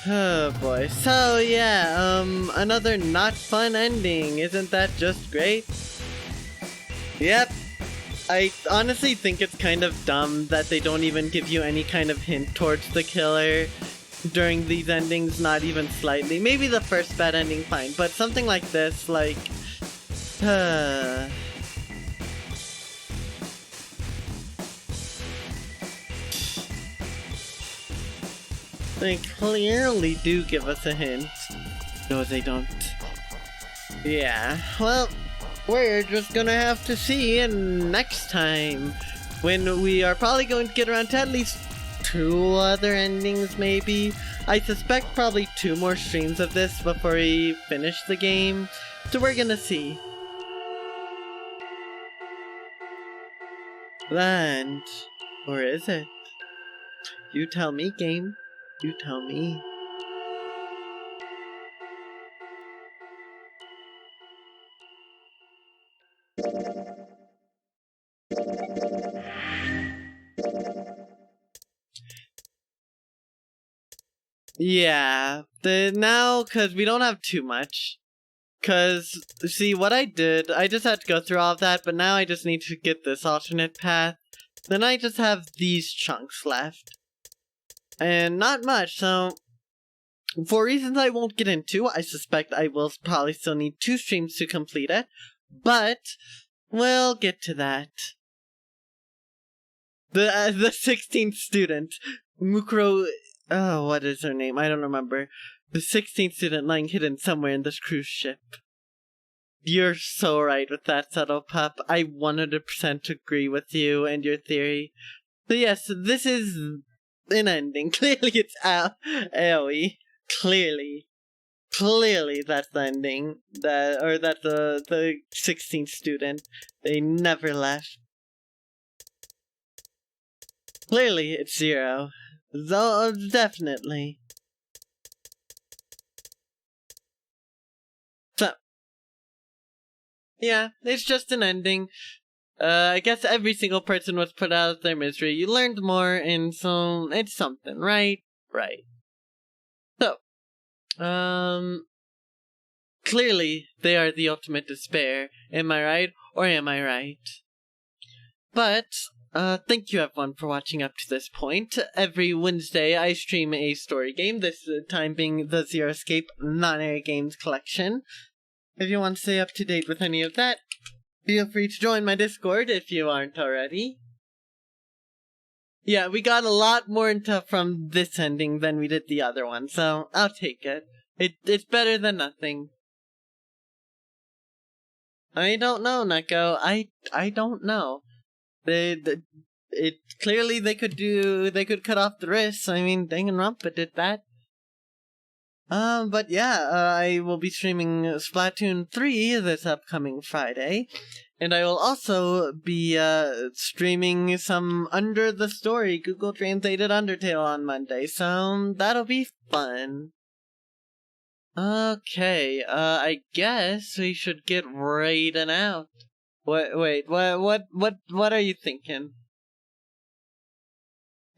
Oh boy. So yeah, another not fun ending. Isn't that just great? Yep. I honestly think it's kind of dumb that they don't even give you any kind of hint towards the killer during these endings, not even slightly. Maybe the first bad ending, fine, but something like this, like... They clearly do give us a hint. No, they don't. Yeah, well, we're just gonna have to see next time, when we are probably going to get around to at least 2 other endings, maybe. I suspect probably 2 more streams of this before we finish the game, so we're gonna see. And, or is it? You tell me, game. You tell me. Yeah, now, cause we don't have too much. Cause, see, what I did, I just had to go through all of that, but now I just need to get this alternate path. Then I just have these chunks left. And not much, so... For reasons I won't get into, I suspect I will probably still need 2 streams to complete it. But, we'll get to that. The 16th student, Mukuro... Oh, what is her name? I don't remember. The 16th student lying hidden somewhere in this cruise ship. You're so right with that, Subtle Pup. I 100% agree with you and your theory. So yes, this is an ending. Clearly it's AoE. Clearly that's the ending. That's the 16th student. They never left. Clearly it's Zero. So, definitely. So, yeah, it's just an ending. I guess every single person was put out of their misery. You learned more, and so it's something, right? Right. So, clearly they are the ultimate despair. Am I right? Or am I right? But, thank you everyone for watching up to this point. Every Wednesday I stream a story game, this time being the Zero Escape Non-Air Games collection. If you want to stay up to date with any of that, feel free to join my Discord if you aren't already. Yeah, we got a lot more into from this ending than we did the other one, so I'll take it. It's better than nothing. I don't know, Neko. I don't know. It clearly they could cut off the wrists. I mean, Danganronpa did that. But yeah, I will be streaming Splatoon 3 this upcoming Friday. And I will also be streaming some Under the Story Google Translated Undertale on Monday, so that'll be fun. Okay, I guess we should get raiding out. Wait, what are you thinking?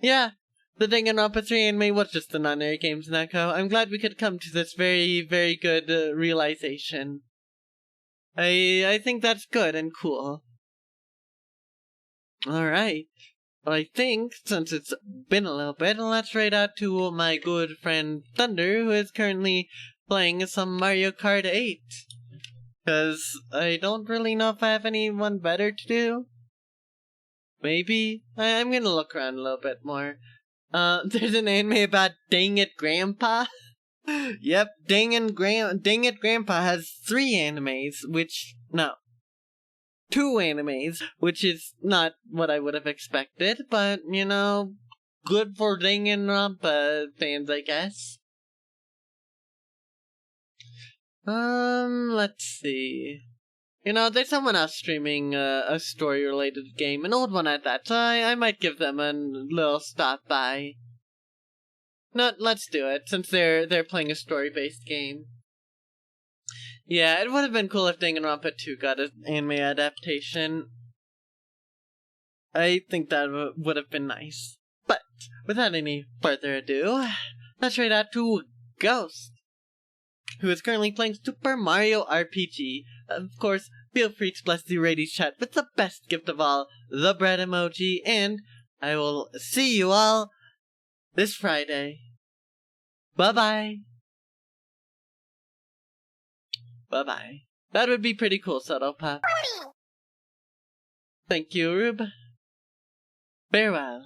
Yeah, the Danganronpa 3 anime was just an ordinary games, Neko. I'm glad we could come to this very, very good realization. I think that's good and cool. Alright. Well, I think, since it's been a little bit, let's raid out to my good friend Thunder, who is currently playing some Mario Kart 8. Because I don't really know if I have anyone better to do. Maybe? I'm gonna look around a little bit more. There's an anime about Dang It Grandpa. Yep, Dang It Grandpa has 3 animes, two animes, which is not what I would have expected, but, you know, good for Danganronpa fans, I guess. Let's see. You know, there's someone else streaming a story-related game, an old one at that, so I might give them a little stop by. No, let's do it, since they're playing a story-based game. Yeah, it would have been cool if Danganronpa 2 got an anime adaptation. I think that would have been nice. But, without any further ado, let's raid out to Ghost, who is currently playing Super Mario RPG. Of course, feel free to bless the Radies chat with the best gift of all, the bread emoji, and I will see you all this Friday. Bye-bye. Bye-bye. That would be pretty cool, Subtle Pop. Thank you, Rube. Farewell.